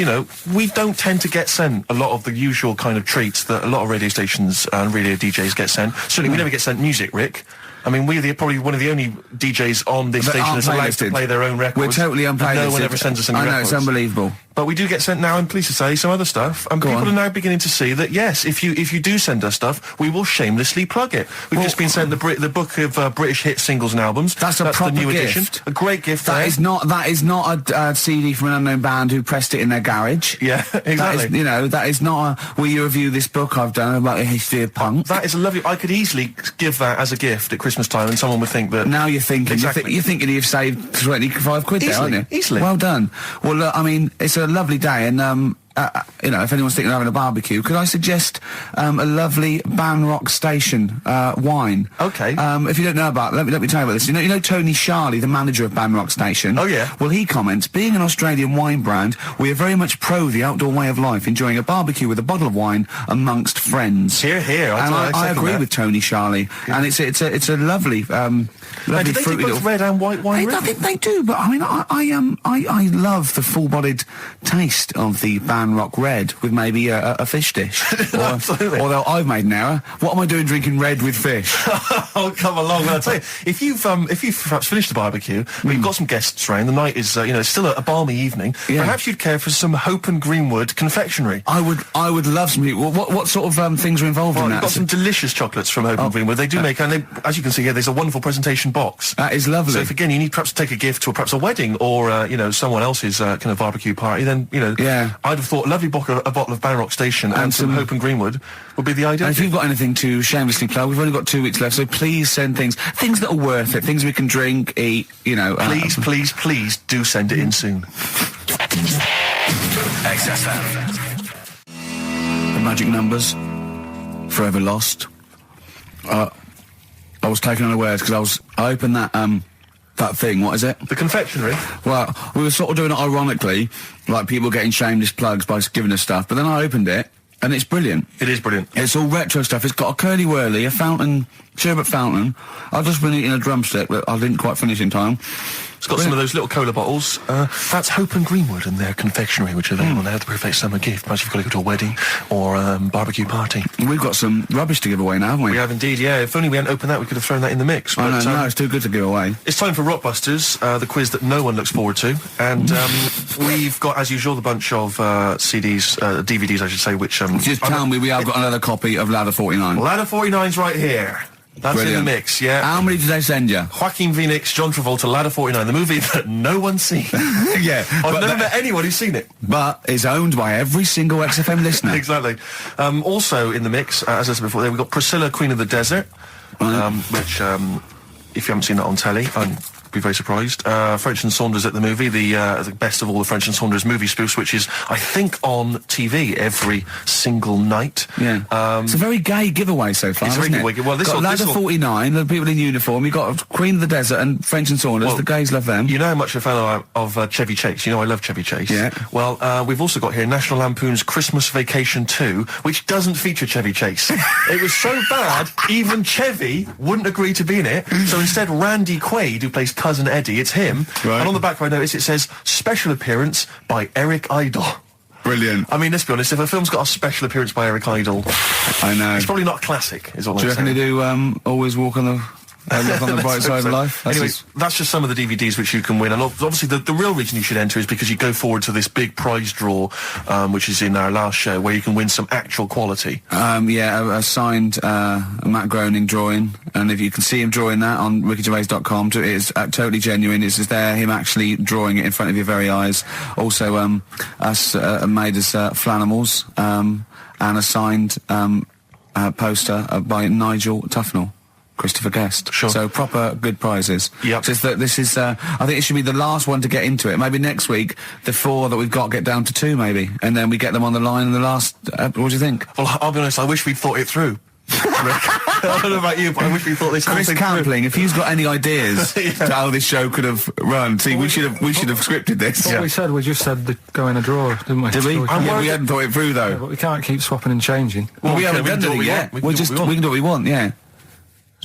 we don't tend to get sent a lot of the usual kind of treats that a lot of radio stations and radio DJs get sent. Certainly we never get sent music, Rick. I mean, we're probably one of the only DJs on this station that's allowed to play their own records. We're totally unplaylisted. No one ever sends us any records. I know, it's unbelievable. But we do get sent now, I'm pleased to say, some other stuff. And people are now beginning to see that, yes, if you do send us stuff, we will shamelessly plug it. We've just been sent the book of British hit singles and albums. That's proper the new gift. edition. A great gift. That is not a CD from an unknown band who pressed it in their garage. Yeah, exactly. That is not a, will you review this book I've done about the history of punk? That is a lovely. I could easily give that as a gift at Christmas time, and someone would think that. Now you're thinking. Exactly. You're thinking you've saved 25 quid there, aren't you? Easily. Well done. Well, look, I mean, it's a lovely day, and if anyone's thinking of having a barbecue, could I suggest a lovely Banrock Station wine? Okay. If you don't know about, let me tell you about this. You know Tony Charlie, the manager of Banrock Station. Oh yeah. Well, he comments, being an Australian wine brand, we are very much pro the outdoor way of life, enjoying a barbecue with a bottle of wine amongst friends. Here. I agree with Tony Charlie, and it's a lovely. Lovely do they fruity do both red and white wine? I think they do, but I mean, I love the full-bodied taste of the Banrock Red with maybe a fish dish. Absolutely. Although I've made an error. What am I doing drinking red with fish? Oh, come along. Well, I'll tell you, if you've perhaps finished the barbecue, we've got some guests around. The night is, it's still a balmy evening. Yeah. Perhaps you'd care for some Hope and Greenwood confectionery. I would love some. What sort of things are involved in that? We've got some delicious chocolates from Hope and Greenwood. They do make, and as you can see here, there's a wonderful presentation box. That is lovely. So if again you need perhaps to take a gift to perhaps a wedding or someone else's kind of barbecue party, then I'd have thought a lovely bottle of Banrock Station and some Hope and Greenwood would be the ideal. And if you've got anything to shamelessly plug, we've only got 2 weeks left, so please send things that are worth it, things we can drink, eat. Please do send it in soon. XFM. The magic numbers, forever lost. I was taken unawares because I opened that thing. What is it? The confectionery. Well, we were sort of doing it ironically, like people getting shameless plugs by giving us stuff. But then I opened it, and it's brilliant. It is brilliant. It's all retro stuff. It's got a curly whirly, a fountain, sherbet fountain. I've just been eating a drumstick, but I didn't quite finish in time. It's got some of those little cola bottles. That's Hope and Greenwood and their confectionery, which are available now. The perfect summer gift. Perhaps you've got to go to a wedding or barbecue party. We've got some rubbish to give away now, haven't we? We have indeed, yeah. If only we hadn't opened that, we could have thrown that in the mix. But, no, it's too good to give away. It's time for Rockbusters, the quiz that no one looks forward to. And we've got, as usual, the bunch of CDs, DVDs, I should say, which... Just tell me we have got another copy of Ladder 49. Ladder 49's right here. That's brilliant. In the mix, yeah. How many did they send you? Joaquin Phoenix, John Travolta, Ladder 49, the movie that no one's seen. Yeah. I've never met anyone who's seen it. But it's owned by every single XFM listener. Exactly. Also in the mix, as I said before, we've got Priscilla, Queen of the Desert, which, if you haven't seen that on telly, be very surprised. French and Saunders at the movie, the best of all the French and Saunders movie spoofs, which is, I think, on TV every single night. Yeah. It's a very gay giveaway so far, it's isn't very it? Gay. Well, got Ladder 49, the people in uniform. You've got Queen of the Desert and French and Saunders. Well, the gays love them. You know how much a fan of Chevy Chase. You know I love Chevy Chase. Yeah. Well, we've also got here National Lampoon's Christmas Vacation 2, which doesn't feature Chevy Chase. It was so bad, even Chevy wouldn't agree to be in it. So instead, Randy Quaid, who plays Cousin Eddie, it's him. Right. And on the back, I notice it says special appearance by Eric Idle. Brilliant. I mean, let's be honest, if a film's got a special appearance by Eric Idle, I know. It's probably not a classic, is all I'm saying. Do you reckon they do Always Walk on the Live on the bright side of life. Anyway, that's just some of the DVDs which you can win. And obviously the real reason you should enter is because you go forward to this big prize draw, which is in our last show, where you can win some actual quality. A signed Matt Groening drawing. And if you can see him drawing that on rickygervais.com, it is totally genuine. It's just there, him actually drawing it in front of your very eyes. Also, us made as Flanimals, and a signed poster by Nigel Tufnell. Christopher Guest. Sure. So proper good prizes. Yep. Just that this is, I think it should be the last one to get into it. Maybe next week, the 4 that we've got get down to 2 maybe. And then we get them on the line in the last, what do you think? Well, I'll be honest, I wish we'd thought it through. I don't know about you, but I wish we thought this whole Chris thing Campling, if he's got any ideas to how this show could have run, see, we should have scripted this. What we said, we just said go in a drawer, didn't we? Did we? So We hadn't thought it through though. yeah, but we can't keep swapping and changing. Well, we haven't we can done do what anything we yet. want. We can do what we want, yeah.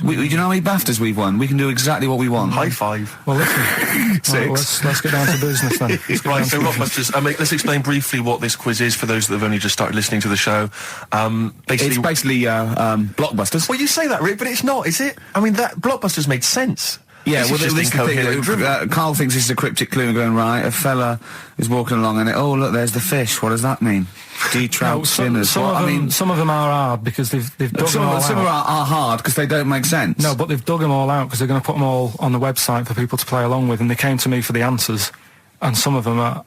Do you know how many BAFTAs we've won? We can do exactly what we want. High five. Well, listen. 6. Right, let's get down to business then. Right, so Rockbusters, let's explain briefly what this quiz is for those that have only just started listening to the show. It's basically blockbusters. Well, you say that, Rick, but it's not, is it? I mean, that Blockbusters made sense. Yeah, This well, is this just is the incoherent drivel. thing. Carl thinks this is a cryptic clue and going, right, a fella is walking along and oh, look, there's the fish. What does that mean? Trout spinners. Some of them are hard because they've dug them all Some out. are hard because they don't make sense. No, but they've dug them all out because they're going to put them all on the website for people to play along with, and they came to me for the answers, and some of them are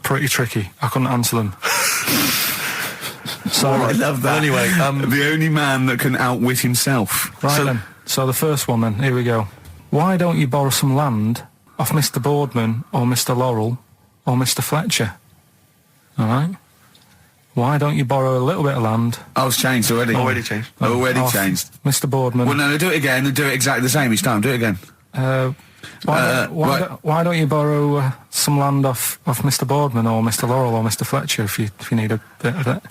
pretty tricky. I couldn't answer them. So I love that. Anyway, the only man that can outwit himself. Right then. So the first one then, here we go. Why don't you borrow some land off Mr. Boardman or Mr. Laurel or Mr. Fletcher? All right? Why don't you borrow a little bit of land? Oh, it's changed already. Already changed. Already off changed. Mr. Boardman. Well, no, do it again and do it exactly the same each time. Do it again. Why don't you borrow some land off Mr. Boardman or Mr. Laurel or Mr. Fletcher if you need a bit of it?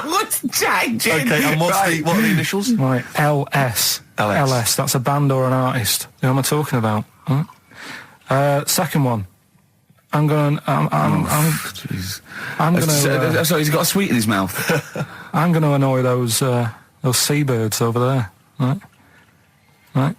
What's changing? Okay, and what are the initials? Right, LS. LS, that's a band or an artist. Who am I talking about? Second one. I'm gonna. Sorry, he's got a sweet in his mouth. I'm gonna annoy those seabirds over there. Right.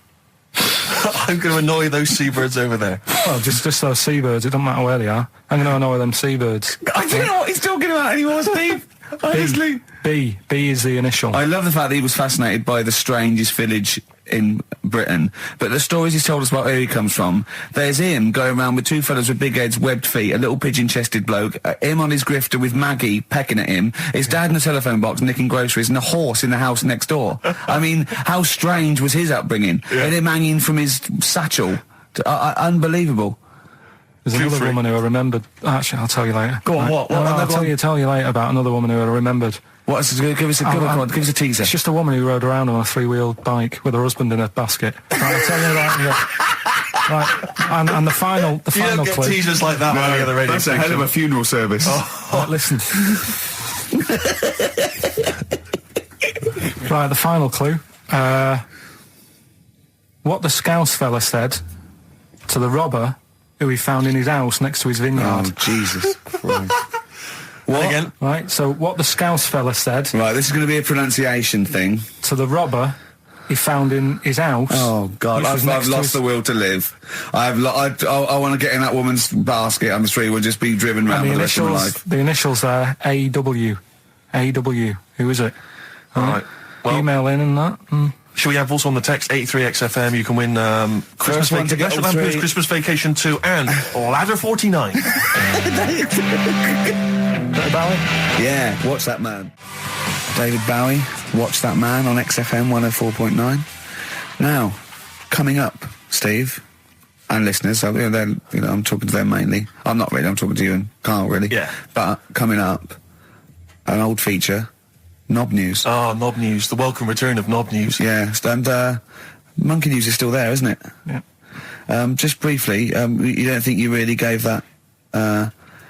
I'm going to annoy those seabirds over there. Well, just those seabirds. It doesn't matter where they are. I'm gonna annoy them seabirds. I don't know what he's talking about anymore, Steve. Honestly. B is the initial. I love the fact that he was fascinated by the strangest village in Britain, but the stories he's told us about where he comes from, there's him going around with 2 fellas with big heads, webbed feet, a little pigeon-chested bloke, him on his grifter with Maggie pecking at him, his dad in a telephone box nicking groceries, and a horse in the house next door. I mean, how strange was his upbringing? Yeah. And him hanging from his satchel. Unbelievable. There's another woman who I remembered. Actually, I'll tell you later. Go on, what? I'll tell you later about another woman who I remembered. Give us a teaser. It's just a woman who rode around on a 3-wheeled bike with her husband in a basket. Right, I'll tell you about it. Right, and the final You don't get clue. teasers like that on the other radio That's a hell of a funeral service. Right, listen. Right, the final clue. What the Scouse fella said to the robber who he found in his house next to his vineyard. Oh, Jesus Christ. What? Again? Right, so what the Scouse fella said Right, this is going to be a pronunciation thing. to the robber he found in his house. Oh, God, which was I've next to lost his- the will to live. I want to get in that woman's basket. I'm sure we'll just be driven round And for the rest of my life. the initials are AW. AW. Who is it? All right. Well, Email in and that. shall we have also on the text 83XFM? You can win Christmas one to get National all Lampoon's three. Christmas Vacation 2 and Ladder 49. David Bowie? Yeah, watch that man. David Bowie, Watch That Man on XFM 104.9. Now, coming up, Steve, and listeners, I'm talking to them mainly. I'm not really, I'm talking to you and Karl, really. Yeah. But coming up, an old feature, Knob News. Oh, Knob News, the welcome return of Knob News. Yeah, and Monkey News is still there, isn't it? Yeah. Just briefly, you don't think you really gave that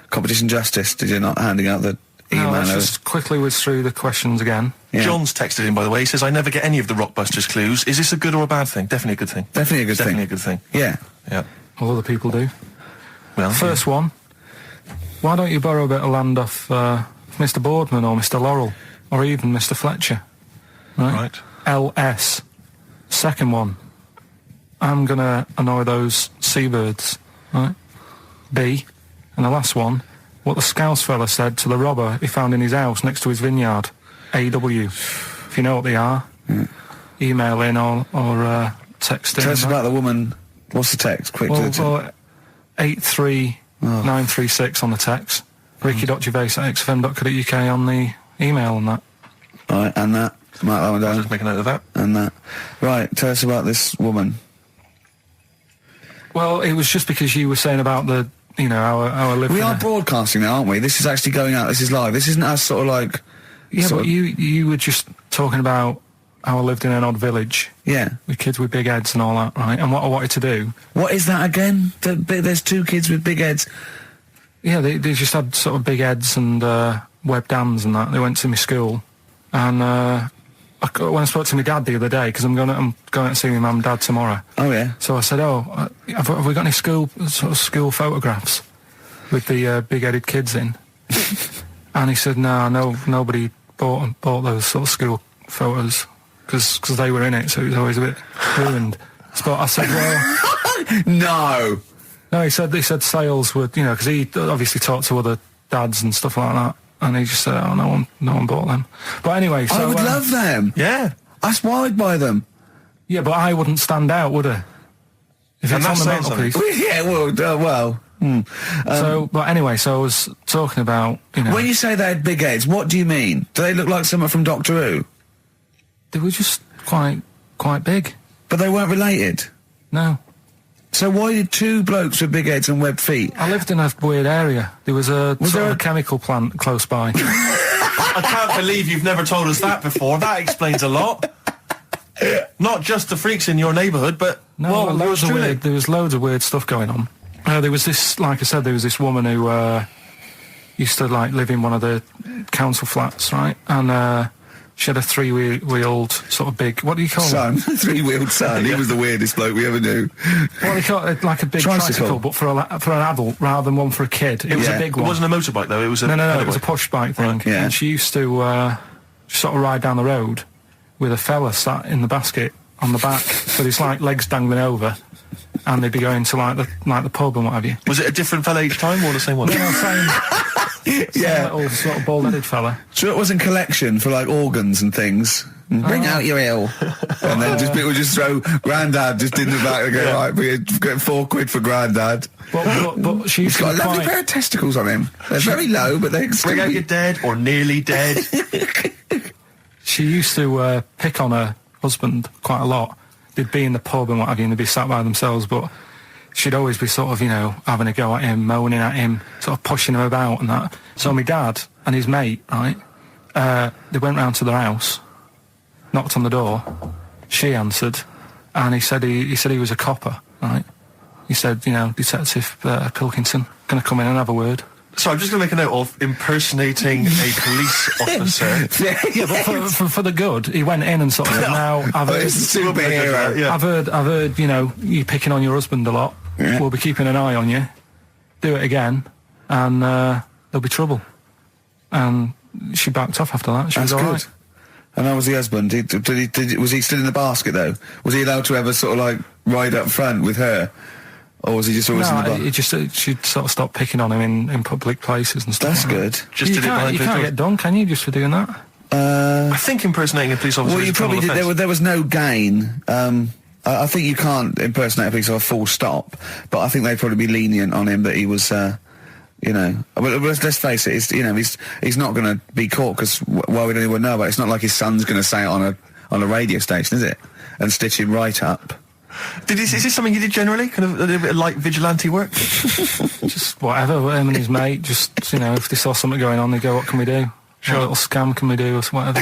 competition justice, did you, not handing out the email? No, let's just quickly whiz through the questions again. Yeah. John's texted in, by the way. He says, I never get any of the Rockbusters clues. Is this a good or a bad thing? Definitely a good thing. Definitely a good Definitely thing. a good thing. Yeah. Yeah. All other people do. Well, First one. Why don't you borrow a bit of land off Mr. Boardman or Mr. Laurel or even Mr. Fletcher? Right. LS. Second one, I'm gonna annoy those seabirds, right? B, and the last one, what the Scouse fella said to the robber he found in his house next to his vineyard. AW. If you know what they are, email in or text in. Tell us about the woman. What's the text? Quick. Well, 83936 on the text. Ricky.Gervais@xfm.co.uk on the email and that. Right, and that. Mark that one down. I'll just make a note of that. And that. Right, tell us about this woman. Well, it was just because you were saying about the, our living. We are broadcasting now, aren't we? This is actually going out. This is live. This isn't us sort of like... Yeah, but you were just talking about how I lived in an odd village. Yeah. With kids with big heads and all that, right? And what I wanted to do... What is that again? There's 2 kids with big heads. Yeah, they just had sort of big heads and webbed hands and that. They went to my school. And when I spoke to my dad the other day, because I'm going out to see my mum and dad tomorrow. Oh, yeah. So I said, have we got any school photographs with the big-headed kids in? And he said, no, nobody bought those sort of school photos because they were in it, so it was always a bit ruined. But I said, well... No, he said sales would, because he obviously talked to other dads and stuff like that, and he just said, no one bought them. But anyway, so... I would love them. Yeah. That's why I'd buy them. Yeah, but I wouldn't stand out, would I? If it's on the mantelpiece. Yeah, well... But anyway, so I was talking about, When you say they had big heads, what do you mean? Do they look like someone from Doctor Who? They were just quite big. But they weren't related? No. So why did 2 blokes with big heads and webbed feet? I lived in a weird area. There was a chemical plant close by. I can't believe you've never told us that before. That explains a lot. Not just the freaks in your neighbourhood, but... No, there was loads of weird stuff going on. There was this, like I said, there was this woman who used to live in one of the council flats, right? And she had a 3-wheeled sort of big, what do you call it? 3-wheeled son. He was the weirdest bloke we ever knew. What do you call it? Like a big tricycle, but for an adult rather than one for a kid. It was a big one. It wasn't a motorbike though. It was a no. It was a push bike thing. Right, yeah. And she used to sort of ride down the road with a fella sat in the basket on the back with his legs dangling over. And they'd be going to the pub and what have you. Was it a different fella each time or the same one? Yeah, same little sort of bald-headed fella. So it wasn't collection for organs and things. Bring out your ale. And then people just throw Grandad just in the back and go, right, we're getting £4 for Grandad. But she's got a lovely pair of testicles on him. They're very low, but they bring out your dead or nearly dead. She used to pick on her husband quite a lot. They'd be in the pub and what have you, and they'd be sat by themselves, but she'd always be sort of, having a go at him, moaning at him, sort of pushing him about and that. So my dad and his mate, right, they went round to their house, knocked on the door, she answered, and he said he was a copper, right? He said, Detective Pilkington, gonna come in and have a word. So I'm just going to make a note of impersonating a police officer. Yeah, but for the good, he went in and sort of said, now, I've heard, superhero. Yeah. I've heard, you picking on your husband a lot. Yeah. We'll be keeping an eye on you. Do it again, and there'll be trouble. And she backed off after that. She was all right. And that was the husband. Was he still in the basket, though? Was he allowed to ever sort of, ride up front with her? Or was he just always in the bar? She'd sort of stopped picking on him in public places and stuff. That's good. You can't get done, can you, just for doing that? I think impersonating a police officer. Well, you probably did. There was no gain. I think you can't impersonate a police officer full stop. But I think they'd probably be lenient on him that he was. But let's face it. He's not going to be caught because why would anyone know about it? It's not like his son's going to say it on a radio station, is it? And stitch him right up. Is this something you did generally? Kind of a little bit of light vigilante work? Just whatever, him and his mate, just, if they saw something going on, they go, what can we do? What little scam can we do, or whatever?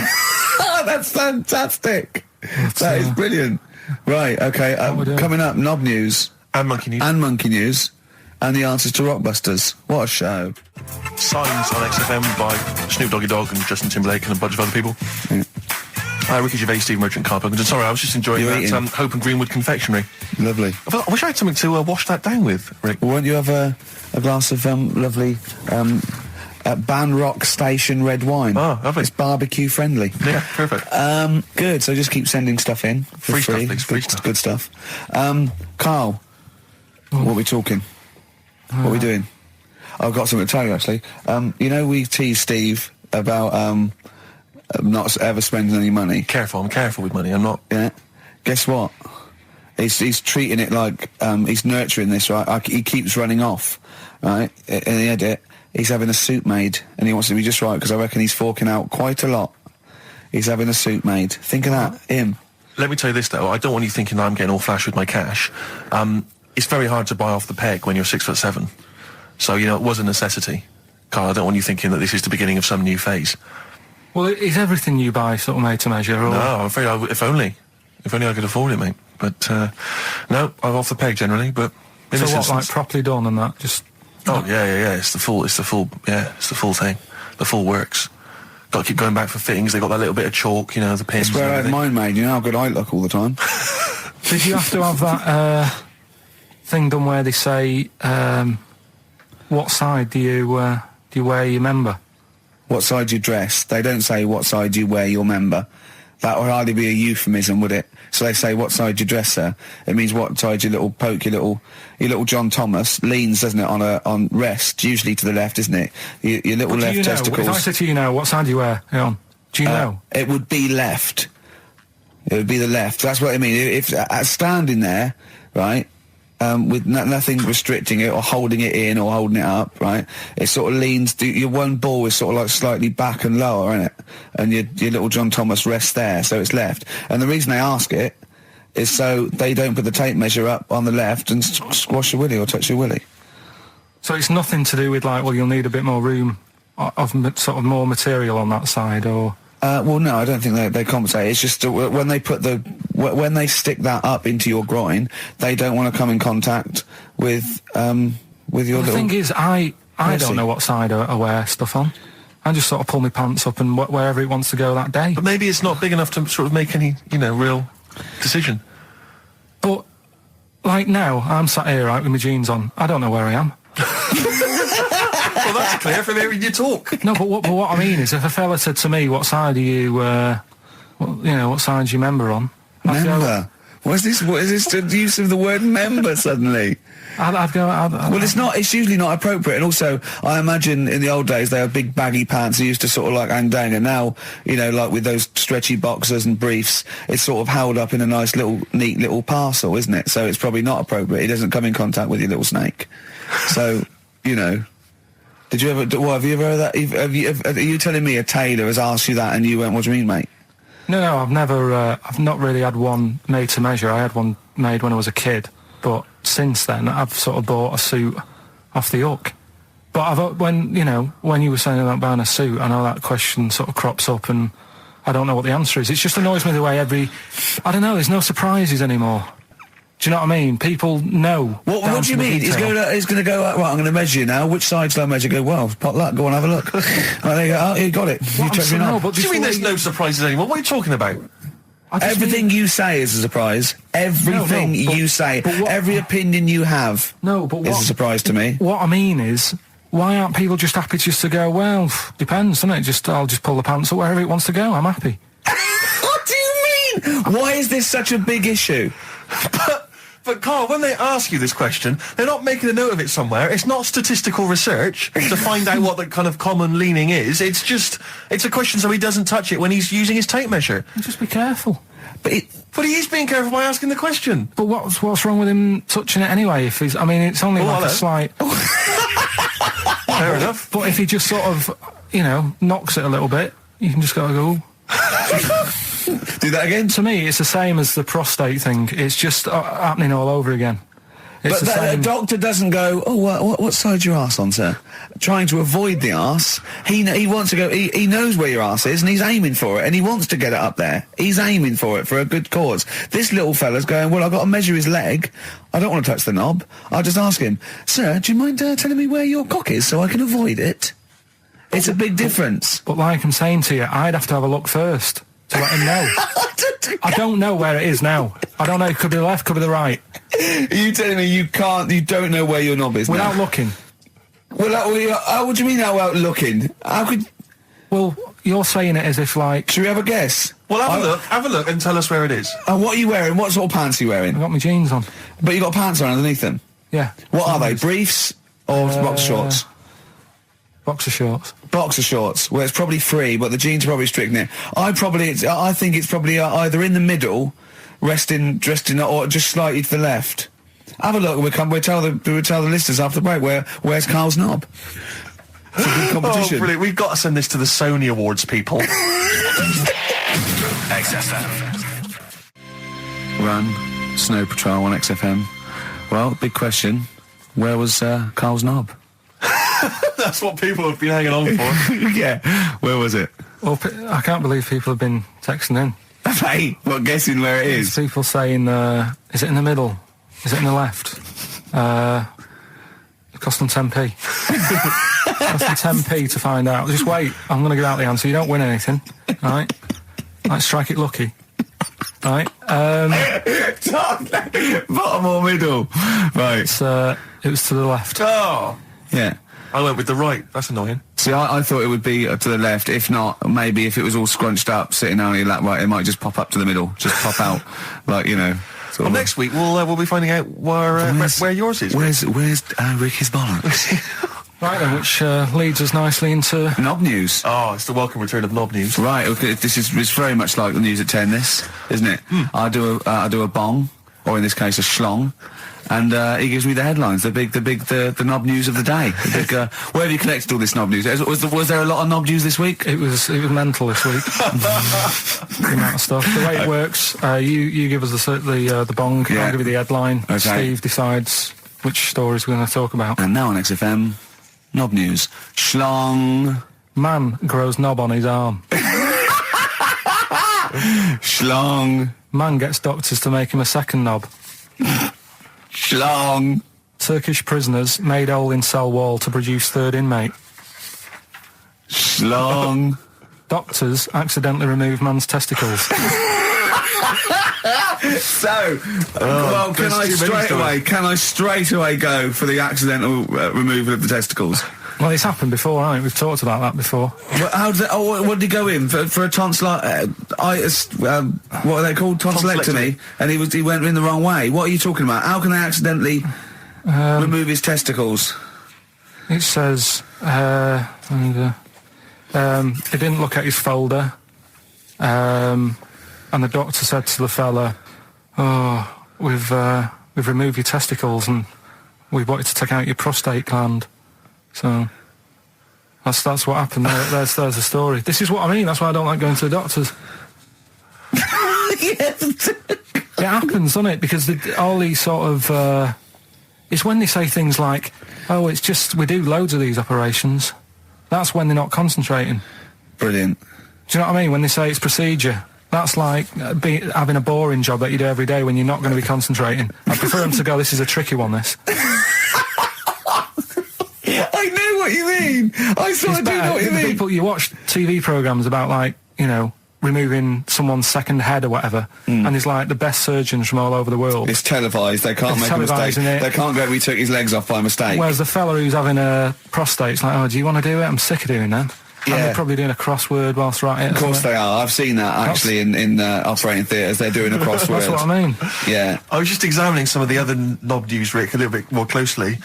That's fantastic. That is brilliant. Right, okay, coming up, Knob News. And Monkey News. And the answers to Rockbusters. What a show. Signs on XFM by Snoop Doggy Dogg and Justin Timberlake and a bunch of other people. Yeah. Ricky Gervais, Steve Merchant, Karl Pilkington. Sorry, I was just enjoying that Hope and Greenwood confectionery. Lovely. I wish I had something to wash that down with, Rick. Well, won't you have a glass of lovely Banrock Station red wine. Oh, lovely. It's barbecue friendly. Yeah, perfect. Good. So just keep sending stuff in for Free free. stuff, please, free stuff. Good stuff. Carl, what are we talking? What are we doing? I've got something to tell you, actually. You know, we teased Steve about not ever spending any money. I'm careful with money. I'm not. Yeah. Guess what? He's treating it like he's nurturing this, right? He keeps running off, right? In the edit, he's having a suit made, and he wants to be just right because I reckon he's forking out quite a lot. He's having a suit made. Think of that, him. Let me tell you this though. I don't want you thinking I'm getting all flash with my cash. It's very hard to buy off the peg when you're 6'7". So it was a necessity. Carl, I don't want you thinking that this is the beginning of some new phase. Well, is everything you buy sort of made to measure? Or? No, I'm afraid if only I could afford it, mate. But no, I'm off the peg generally. But in so this what, instance, like properly done and that? Just yeah. It's the full thing. The full works. Got to keep going back for fittings. They got that little bit of chalk, the pins. That's where I had mine made. You know how good I look all the time. Did you have to have that thing done where they say what side do you wear your member? What side you dress? They don't say what side you wear your member. That would hardly be a euphemism, would it? So they say what side you dress, sir. It means what side your little poke, your little John Thomas leans, doesn't it, on rest, usually to the left, isn't it? Your little left testicles. If I said to you now, what side do you wear? Hang on. Do you know? It would be left. It would be the left. That's what I mean. If standing there, right, with nothing restricting it or holding it in or holding it up, right, it sort of leans. Your one ball is sort of like slightly back and lower, isn't it? And your little John Thomas rests there, so it's left. And the reason they ask it is so they don't put the tape measure up on the left and squash your willy or touch your willy. So it's nothing to do with like, well, you'll need a bit more room of sort of more material on that side, or. Well, no, I don't think they compensate. It's just when they when they stick that up into your groin, they don't want to come in contact with your little. The thing is, I don't know what side I wear stuff on. I just sort of pull my pants up and wherever it wants to go that day. But maybe it's not big enough to sort of make any, real decision. But like now, I'm sat here right with my jeans on. I don't know where I am. Well, that's clear from hearing you talk. No, but what I mean is, if a fella said to me, "What side are you? What side's your member on?" Member. What is this? What is this? The use of the word member suddenly? I'd go. Well, it's not. It's usually not appropriate. And also, I imagine in the old days they had big baggy pants. They used to sort of like hang down. And now, like with those stretchy boxers and briefs, it's sort of held up in a nice little, neat little parcel, isn't it? So it's probably not appropriate. It doesn't come in contact with your little snake. So, Did you ever? What have you ever heard that? Are you telling me a tailor has asked you that and you went, "What do you mean, mate?" No, I've never. I've not really had one made to measure. I had one made when I was a kid, but since then I've sort of bought a suit off the hook. But when you were saying about buying a suit, I know that question sort of crops up, and I don't know what the answer is. It just annoys me the way I don't know. There's no surprises anymore. Do you know what I mean? People know. What do you mean? He's going to go, right, I'm going to measure you now. Which side shall I measure? Go, well, pot luck, go on, have a look. Right, there you go. Oh, you got it. You checked me out. What do you mean there's no surprises anymore? What are you talking about? Everything you say is a surprise. Everything you say, every opinion you have is a surprise to me. What I mean is, why aren't people just happy just to go, well, depends, doesn't it? I'll just pull the pants up wherever it wants to go. I'm happy. What do you mean? Why is this such a big issue? But Carl, when they ask you this question, they're not making a note of it somewhere. It's not statistical research to find out what the kind of common leaning is. It's a question so he doesn't touch it when he's using his tape measure. Just be careful. But he is being careful by asking the question. But what's wrong with him touching it anyway? If he's, it's only a slight. Fair enough. But if he just sort of, knocks it a little bit, you can just go. Do that again? To me, it's the same as the prostate thing. It's just happening all over again. But the doctor doesn't go, what side's your arse on, sir? Trying to avoid the arse. He wants to go, he knows where your arse is and he's aiming for it and he wants to get it up there. He's aiming for it for a good cause. This little fella's going, well, I've got to measure his leg. I don't want to touch the knob. I'll just ask him, sir, do you mind telling me where your cock is so I can avoid it? It's a big difference. But like I'm saying to you, I'd have to have a look first to let him know. I don't know where it is now. I don't know. It could be the left, could be the right. Are you telling me you don't know where your knob is without now? looking? Well, what do you mean how out looking? How could... Well, you're saying it as if like... Should we have a guess? Well, have a look and tell us where it is. What are you wearing? What sort of pants are you wearing? I've got my jeans on. But you got pants on underneath them? Yeah. What are they? Briefs or boxer shorts? Boxer shorts. Boxer shorts. Well, it's probably free, but the jeans are probably strict in it. I think it's probably either in the middle, dressed in, or just slightly to the left. Have a look. We'll tell the listeners after the break where's Karl's knob. It's a good competition. Oh, brilliant! We've got to send this to the Sony Awards people. XFM. Run, Snow Patrol on XFM. Well, big question. Where was Karl's knob? That's what people have been hanging on for. Yeah. Where was it? Well, I can't believe people have been texting in. Hey, what, guessing where it is? People saying, is it in the middle? Is it in the left? It cost them 10p. It cost them 10p to find out. Just wait, I'm going to give out the answer. You don't win anything, right? Like, strike it lucky. Right? Bottom or middle? Right. It was to the left. Oh! Yeah. I went with the right. That's annoying. See, I thought it would be to the left. If not, maybe if it was all scrunched up, sitting on your lap right, it might just pop up to the middle. Just pop out, like, you know. Well, next week we'll be finding out where yours is. Where's Ricky's bollocks? Right then, which leads us nicely into knob news. Oh, it's the welcome return of knob news. Right, okay, it's very much like the news at 10. This, isn't it? I do a bong, or in this case a schlong, and he gives me the headlines, the knob news of the day. The big, where have you collected all this knob news? Was there a lot of knob news this week? It was mental this week. The amount of stuff. The way it works, you give us the bong. Yeah. I'll give you the headline. Okay. Steve decides which stories we're going to talk about. And now on XFM, knob news. Schlong. Man grows knob on his arm. Schlong. Man gets doctors to make him a second knob. Schlong. Turkish prisoners made hole in cell wall to produce third inmate. Schlong. Doctors accidentally remove man's testicles. So, well, can I straight away go for the accidental removal of the testicles? Well, it's happened before, hasn't it? We've talked about that before. Well, how did what did he go in for a tonsillitis? What are they called? Tonsillectomy. And he went in the wrong way. What are you talking about? How can they accidentally remove his testicles? It says he didn't look at his folder, and the doctor said to the fella, "Oh, we've removed your testicles and we wanted to take out your prostate gland." So that's what happened. There's the story. This is what I mean. That's why I don't like going to the doctors. It happens, doesn't it? Because all these sort of it's when they say things like, "Oh, it's just we do loads of these operations." That's when they're not concentrating. Brilliant. Do you know what I mean? When they say it's procedure, that's like having a boring job that you do every day when you're not going to be concentrating. I prefer them to go, "This is a tricky one, this." I know what you mean. I sort of do know what you mean. People, you watch TV programmes about, like, you know, removing someone's second head or whatever, and there's like the best surgeons from all over the world. It's televised. They can't make a mistake. They can't go, "We took his legs off by mistake." Whereas the fella who's having a prostate's like, "Oh, do you want to do it? I'm sick of doing that." Yeah. And they're probably doing a crossword whilst they're at it. Of course they are. I've seen that actually in operating theatres. They're doing a crossword. That's what I mean. Yeah. I was just examining some of the other knob news, Rick, a little bit more closely.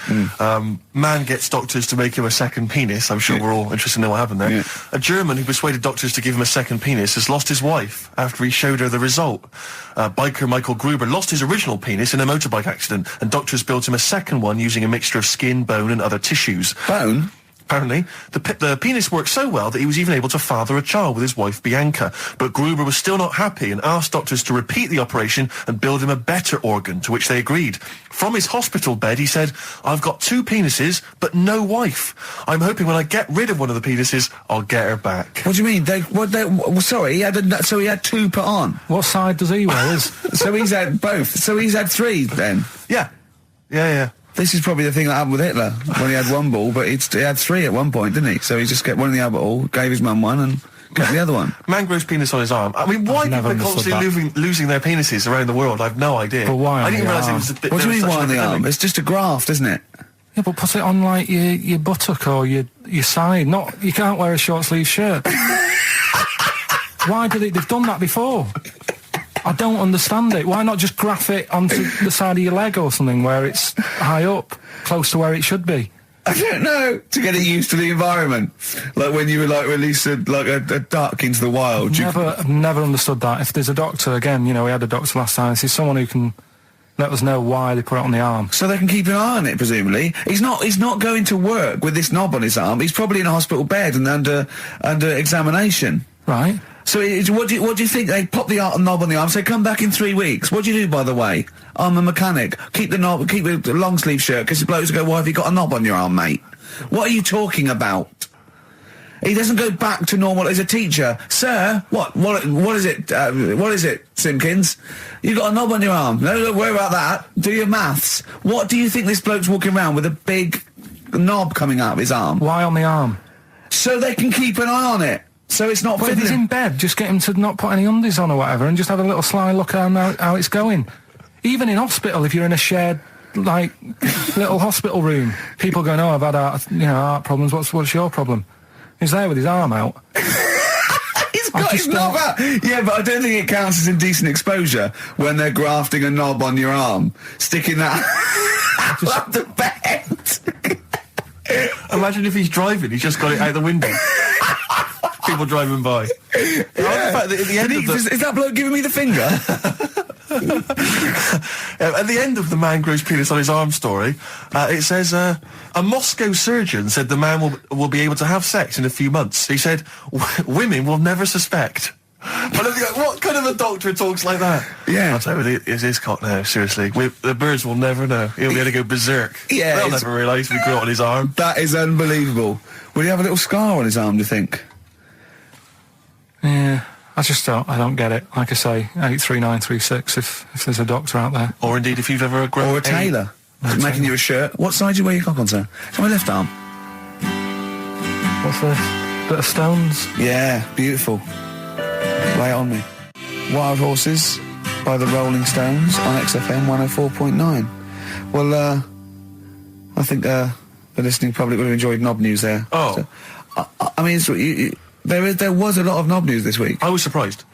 Man gets doctors to make him a second penis. I'm sure we're all interested in what happened there. Yeah. A German who persuaded doctors to give him a second penis has lost his wife after he showed her the result. Biker Michael Gruber lost his original penis in a motorbike accident, and doctors built him a second one using a mixture of skin, bone and other tissues. Bone? Apparently, the penis worked so well that he was even able to father a child with his wife Bianca. But Gruber was still not happy and asked doctors to repeat the operation and build him a better organ, to which they agreed. From his hospital bed, he said, "I've got 2 penises, but no wife. I'm hoping when I get rid of one of the penises, I'll get her back." What do you mean? Sorry, he had 2 put on. What side does he wear? So he's had both. So he's had 3 then. Yeah. This is probably the thing that happened with Hitler, when he had 1 ball, but he had 3 at one point, didn't he? So he just kept one in the other ball, gave his mum one, and kept the other one. Man grows penis on his arm. I mean, why people are constantly losing their penises around the world? I've no idea. But why? I didn't realise it was a bit... What do you mean why on the arm? It's just a graft, isn't it? Yeah, but put it on like your buttock or your side. Not you can't wear a short sleeve shirt. Why do they've done that before? I don't understand it. Why not just graph it onto the side of your leg or something where it's high up, close to where it should be? I don't know. To get it used to the environment, like when you were like released a duck into the wild. I've never understood that. If there's a doctor, again, we had a doctor last time. There's someone who can let us know why they put it on the arm. So they can keep an eye on it, presumably. He's not going to work with this knob on his arm. He's probably in a hospital bed and under examination. Right. So what do you think? They pop the knob on the arm, say, come back in 3 weeks. What do you do, by the way? I'm a mechanic. Keep the knob, keep the long sleeve shirt, because the blokes go, why have you got a knob on your arm, mate? What are you talking about? He doesn't go back to normal as a teacher. Sir, what is it, Simpkins? You got a knob on your arm. No, don't worry about that. Do your maths. What do you think this bloke's walking around with a big knob coming out of his arm? Why on the arm? So they can keep an eye on it. So it's not... But if he's in bed, just get him to not put any undies on or whatever and just have a little sly look at how it's going. Even in hospital, if you're in a shared, like, little hospital room, people going, oh, I've had heart problems, what's your problem? He's there with his arm out. He's got his knob out. Yeah, but I don't think it counts as indecent exposure when they're grafting a knob on your arm, sticking that up the bed. Imagine if he's driving, he's just got it out the window. People driving by. Yeah. At the end Is that bloke giving me the finger? At the end of the man grows penis on his arm story, it says, a Moscow surgeon said the man will be able to have sex in a few months. He said, women will never suspect. But what kind of a doctor talks like that? Yeah. I'll tell you, it's his cock now, seriously. The birds will never know. He'll be able to go berserk. Yeah. They'll never realise we grew it on his arm. That is unbelievable. Will he have a little scar on his arm, do you think? Yeah, I don't get it. Like I say, 83936 if there's a doctor out there. Or indeed if you've ever grown... Or a tailor. Making you a shirt. What side do you wear your cock on, sir? It's on my left arm. What's this? Bit of Stones? Yeah, beautiful. Lay it on me. Wild Horses by the Rolling Stones on XFM 104.9. Well, I think the listening public would have enjoyed knob news there. Oh. So, I mean, there was a lot of knob news this week. I was surprised.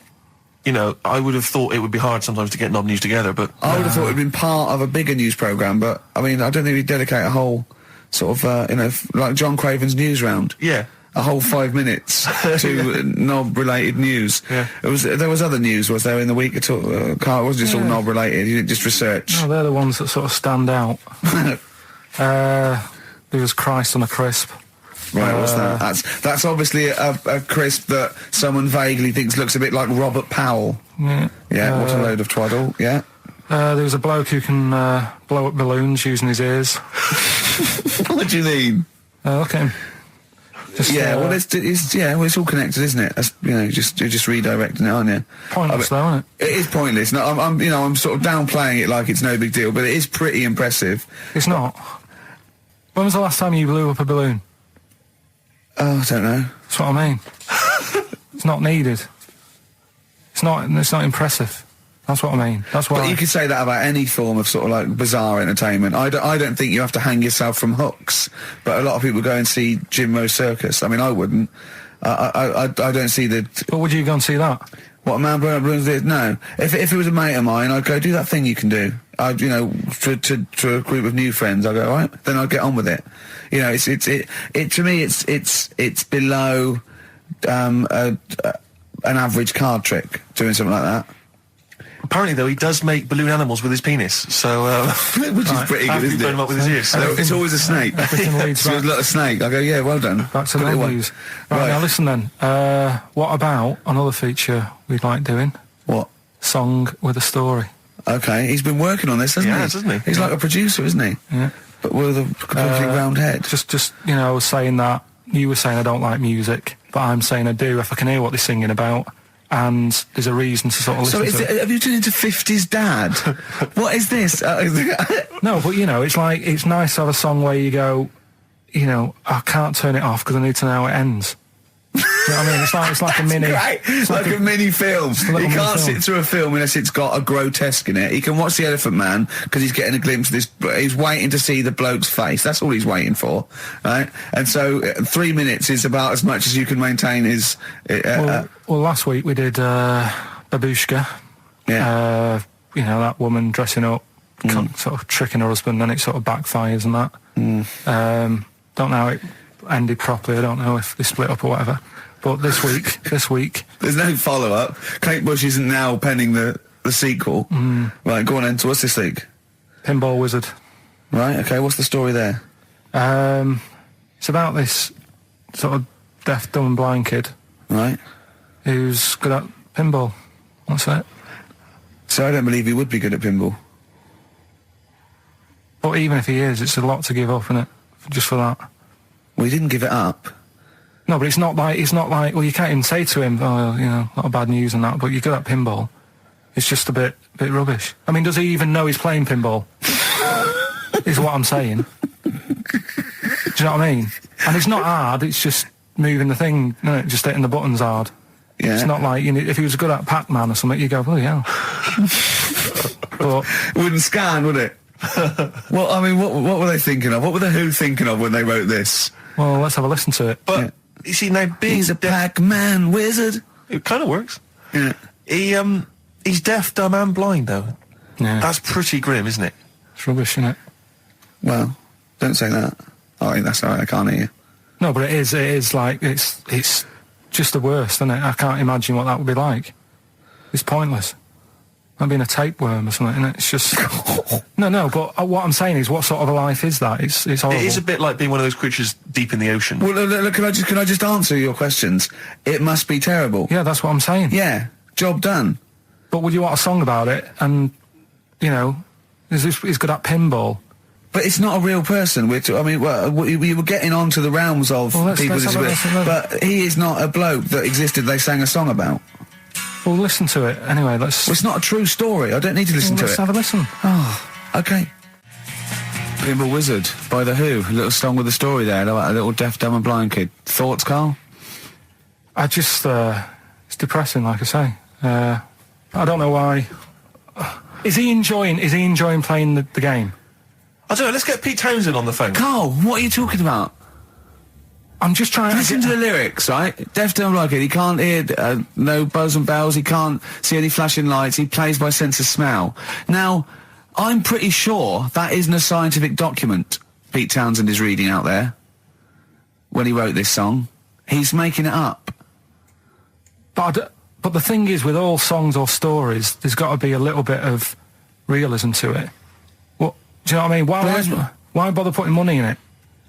I would have thought it would be hard sometimes to get knob news together, but... I would have thought it would have been part of a bigger news programme, but, I mean, I don't think we'd dedicate a whole sort of, like John Craven's news round. Yeah. A whole 5 minutes to knob-related news. Yeah. There was other news, was there, in the week at all? Karl, it wasn't just all knob-related, you didn't just research. No, they're the ones that sort of stand out. There was Christ on a crisp. Right, what's that? That's obviously a crisp that someone vaguely thinks looks a bit like Robert Powell. Yeah. Yeah, what a load of twaddle, yeah. There was a bloke who can blow up balloons using his ears. What do you mean? Look at him. Well, it's all connected, isn't it? That's, you're just redirecting it, aren't you? Pointless, though, isn't it? It is pointless. No, I'm sort of downplaying it like it's no big deal, but it is pretty impressive. It's not. When was the last time you blew up a balloon? Oh, I don't know. That's what I mean. It's not needed. It's not impressive. That's what I mean. That's why. But you could say that about any form of sort of like bizarre entertainment. I don't think you have to hang yourself from hooks, but a lot of people go and see Jim Rowe's circus. I mean, I wouldn't. I don't see the... But would you go and see that? What, a man blowing up balloons did? No. If it was a mate of mine, I'd go, do that thing you can do. To a group of new friends, I go, all right, then I'd get on with it. To me, it's below an average card trick doing something like that. Apparently, though, he does make balloon animals with his penis, so... Which is pretty good, isn't it? Him up with his ears. It's always a snake. It's a little snake. I go, yeah, well done. Back to the news. Right, now listen then. What about another feature we'd like doing? What? Song with a story. Okay, he's been working on this, hasn't he? He's like a producer, isn't he? Yeah. But with a completely round head. Just I was saying that, you were saying I don't like music, but I'm saying I do if I can hear what they're singing about. And there's a reason to sort of listen to it. Have you turned into 50s dad? What is this? No, but it's like, it's nice to have a song where you go, I can't turn it off because I need to know how it ends. You know what I mean? It's like a mini. Right. It's like a mini film. a He little can't mini film. sit through a film unless it's got a grotesque in it. He can watch The Elephant Man because he's getting a glimpse of this. He's waiting to see the bloke's face. That's all he's waiting for, right? And so 3 minutes is about as much as you can maintain his. Well, last week we did Babushka. Yeah. You know, that woman dressing up, sort of tricking her husband, and it sort of backfires and that. Don't know how it ended properly. I don't know if they split up or whatever. But this week, There's no follow-up. Kate Bush isn't now penning the sequel. Right, go on then. So what's this week? Pinball Wizard. Right, okay, what's the story there? It's about this sort of deaf, dumb and blind kid Right. who's good at pinball. That's it. So I don't believe he would be good at pinball. But even if he is, it's a lot to give up, isn't it? Just for that. Well, he didn't give it up. No, but it's not like, well, you can't even say to him, oh, you know, a lot of bad news and that, but you're good at pinball. It's just a bit rubbish. I mean, does he even know he's playing pinball? Is what I'm saying. Do you know what I mean? And it's not hard, it's just moving the thing, you know, just hitting the buttons hard. Yeah. It's not like, you know, if he was good at Pac-Man or something, you go, oh, yeah. But It wouldn't scan, would it? Well, I mean, what were they thinking of? What were the Who thinking of when they wrote this? well, let's have a listen to it. But you see now, being He's a Pac-Man wizard. it kind of works. Yeah. He's deaf, dumb, and blind though. Yeah, That's pretty grim, isn't it? it's rubbish, isn't it? Well, don't say that. Oh, that's all right. I can't hear you. No, but it is like, it's just the worst, isn't it? I can't imagine what that would be like. It's pointless. Like being a tapeworm or something, isn't it? It's just... No, but what I'm saying is, what sort of a life is that? It's horrible. It is a bit like being one of those creatures deep in the ocean. Well, look, can I just answer your questions? It must be terrible. Yeah, that's what I'm saying. Yeah. Job done. But would you want a song about it? And, you know, he's good at pinball. But it's not a real person. We were getting onto the realms of Well, people, let's have a- but he is not a bloke that existed. They sang a song about. Well, listen to it. Anyway, Well, it's not a true story. I don't need to listen to let's it. have a listen. Oh, okay. Pinball Wizard by The Who. A little song with a story there about a little deaf, dumb and blind kid. Thoughts, Karl? I just, it's depressing, like I say. I don't know why. Is he enjoying playing the game? I don't know, let's get Pete Townsend on the phone. Karl, what are you talking about? I'm just trying to Listen to the lyrics, right? Deaf, dumb, blind kid. He can't hear no bells and bells. He can't see any flashing lights. He plays by sense of smell. Now, I'm pretty sure that isn't a scientific document Pete Townsend is reading out there when he wrote this song. He's making it up. But the thing is, with all songs or stories, there's got to be a little bit of realism to it. What, do you know what I mean? Why bother putting money in it?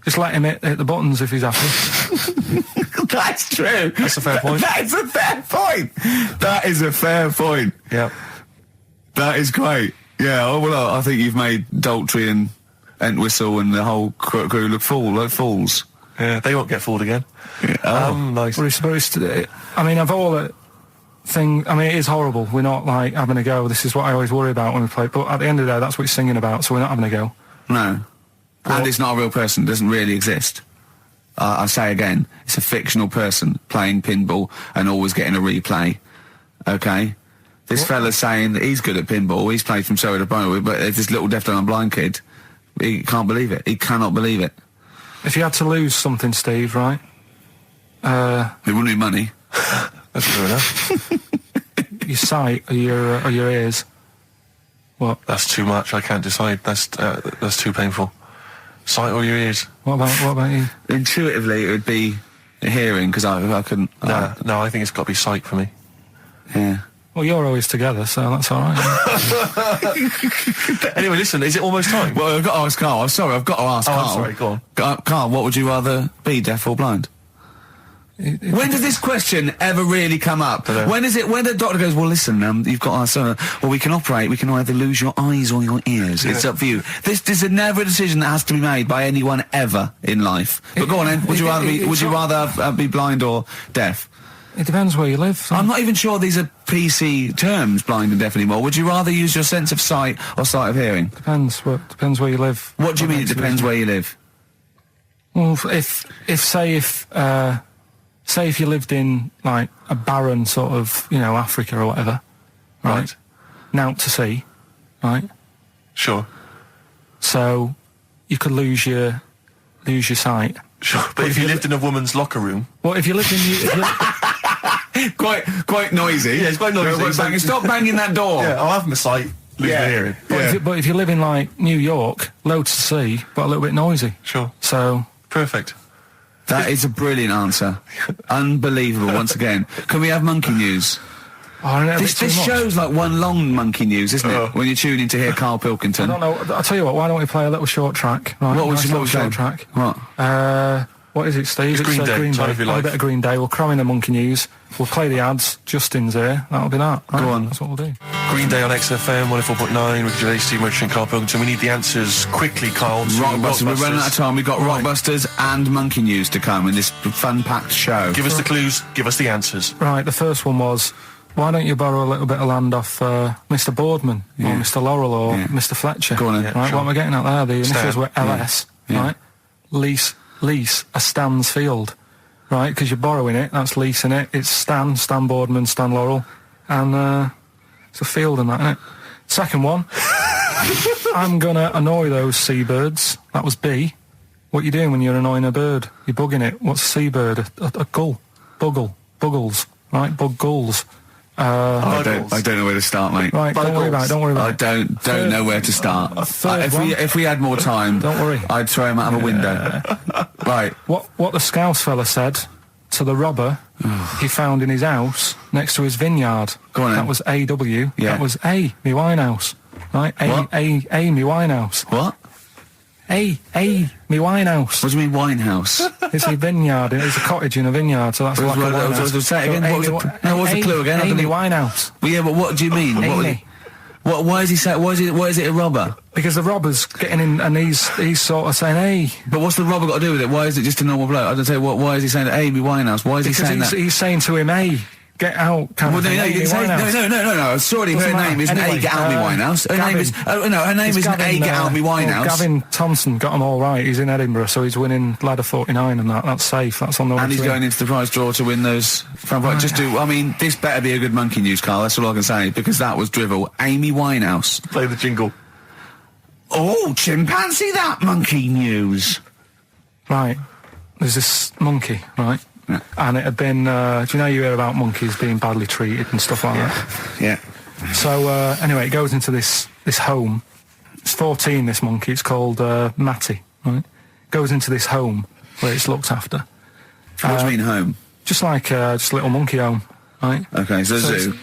Just let him hit the buttons if he's happy. That's true. That's a fair point. That is a fair point. That is a fair point. Yeah. That is great. Yeah, oh, well, I think you've made Daltrey and Entwistle and the whole crew look fools. Yeah, they won't get fooled again. Yeah. Nice. But I mean, of all the things, I mean, it is horrible. We're not, like, having a go. This is what I always worry about when we play. But at the end of the day, that's what he's singing about, so we're not having a go. No. And it's not a real person. It doesn't really exist. I say again, it's a fictional person playing pinball and always getting a replay. Okay? This fella's saying that he's good at pinball. He's played from Surrey to Bromley, but there's this little deaf, dumb and blind kid. He can't believe it. He cannot believe it. If you had to lose something, Steve, right? It wouldn't be money. That's fair enough. Your sight or your ears. What? That's too much. I can't decide. That's too painful. Sight or your ears? What about you? Intuitively, it would be hearing, because I couldn't... No, I think it's got to be sight for me. Yeah. Well, you're always together, so that's all right. Anyway, listen, is it almost time? Well, I've got to ask Karl. I'm sorry, I've got to ask Karl. I'm sorry, go on. Karl, what would you rather be, deaf or blind? When does this question ever really come up? When the doctor goes, well, listen, you've got well, we can either lose your eyes or your ears. It's up for you. This is never a decision that has to be made by anyone ever in life. But go on then, would you rather be blind or deaf? It depends where you live. So. I'm not even sure these are PC terms, blind and deaf anymore. Would you rather use your sense of sight or sight of hearing? Depends where you live. What do you mean it depends where you live? Well, if say if you lived in, like, a barren sort of, you know, Africa or whatever, right? Naught to see, right? Sure. So you could lose your sight. Sure. But if you lived in a woman's locker room... Well, if you lived in... Quite noisy. Yeah, it's quite noisy. Stop banging that door. Yeah, I'll have my sight, lose my hearing. But if you live in, like, New York, loads to see, but a little bit noisy. Sure. So... Perfect. That is a brilliant answer. Unbelievable, once again. Can we have monkey news? Oh, this show's like one long monkey news, isn't it? When you're tuning to hear Karl Pilkington. I don't know. I'll tell you what, why don't we play a little short track? Right? What was short track? What? What is it, Steve? It's Green Day. Green Day. If you like. A bit of Green Day. We'll cram in the monkey news. We'll play the ads. Justin's here. That'll be that. Right? Go on. That's what we'll do. Green Day on XFM 104.9. Ricky Gervais, Steve Merchant and Karl Pilkington. We need the answers quickly, Karl. Rockbusters. We're running out of time. We've got Rockbusters and monkey news to come in this fun-packed show. Give us the clues. Give us the answers. Right. The first one was, why don't you borrow a little bit of land off Mr. Boardman or Mr. Laurel or Mr. Fletcher? Go on then. Right. Sure. What am I getting at there? The initials were LS. Right. Lease a Stan's field. Right, because you're borrowing it, that's leasing it. It's Stan Boardman, Stan Laurel, and it's a field and that, isn't it? Second one, I'm gonna annoy those seabirds. That was B. What you doing when you're annoying a bird? You're bugging it. What's a seabird? A gull. Buggles. Right, bug gulls. I don't know where to start, mate. Right, don't worry about it. I don't know where to start. If we had more time, don't worry. I'd throw him out of a window. Right. What the Scouse fella said to the robber he found in his house next to his vineyard. Go on then. That was AW. Yeah. That was A, me Winehouse. Right? A, me Winehouse. What? A, me Winehouse. What do you mean Winehouse? It's a vineyard. It's a cottage in a vineyard, so that's like a winehouse. Say it again. What's the clue again? Amy Winehouse. Well, yeah, but what do you mean? Amy. Why is he saying? Why is it a robber? Because the robber's getting in, and he's sort of saying, "Hey." But what's the robber got to do with it? Why is it just a normal bloke? I don't say. Why is he saying Amy Winehouse? Why is he saying that? He's saying to him, "Hey, get out." No. Sorry, her name isn't A. Get Out Me Winehouse. Her name is her name isn't A. Get Out Me Winehouse. Gavin Thompson got them all right. He's in Edinburgh, so he's winning ladder 49, and that's safe. That's on the way. And he's going into the prize draw to win those. I mean, this better be a good monkey news, Karl. That's all I can say, because that was drivel. Amy Winehouse. Play the jingle. Oh, chimpanzee, that monkey news. Right. There's this monkey, right? Yeah. And it had been, do you know you hear about monkeys being badly treated and stuff like that? Yeah. So, anyway, it goes into this home. It's 14, this monkey. It's called, Matty, right? Goes into this home where it's looked after. What do you mean home? Just like, just a little monkey home, right? Okay, so zoo.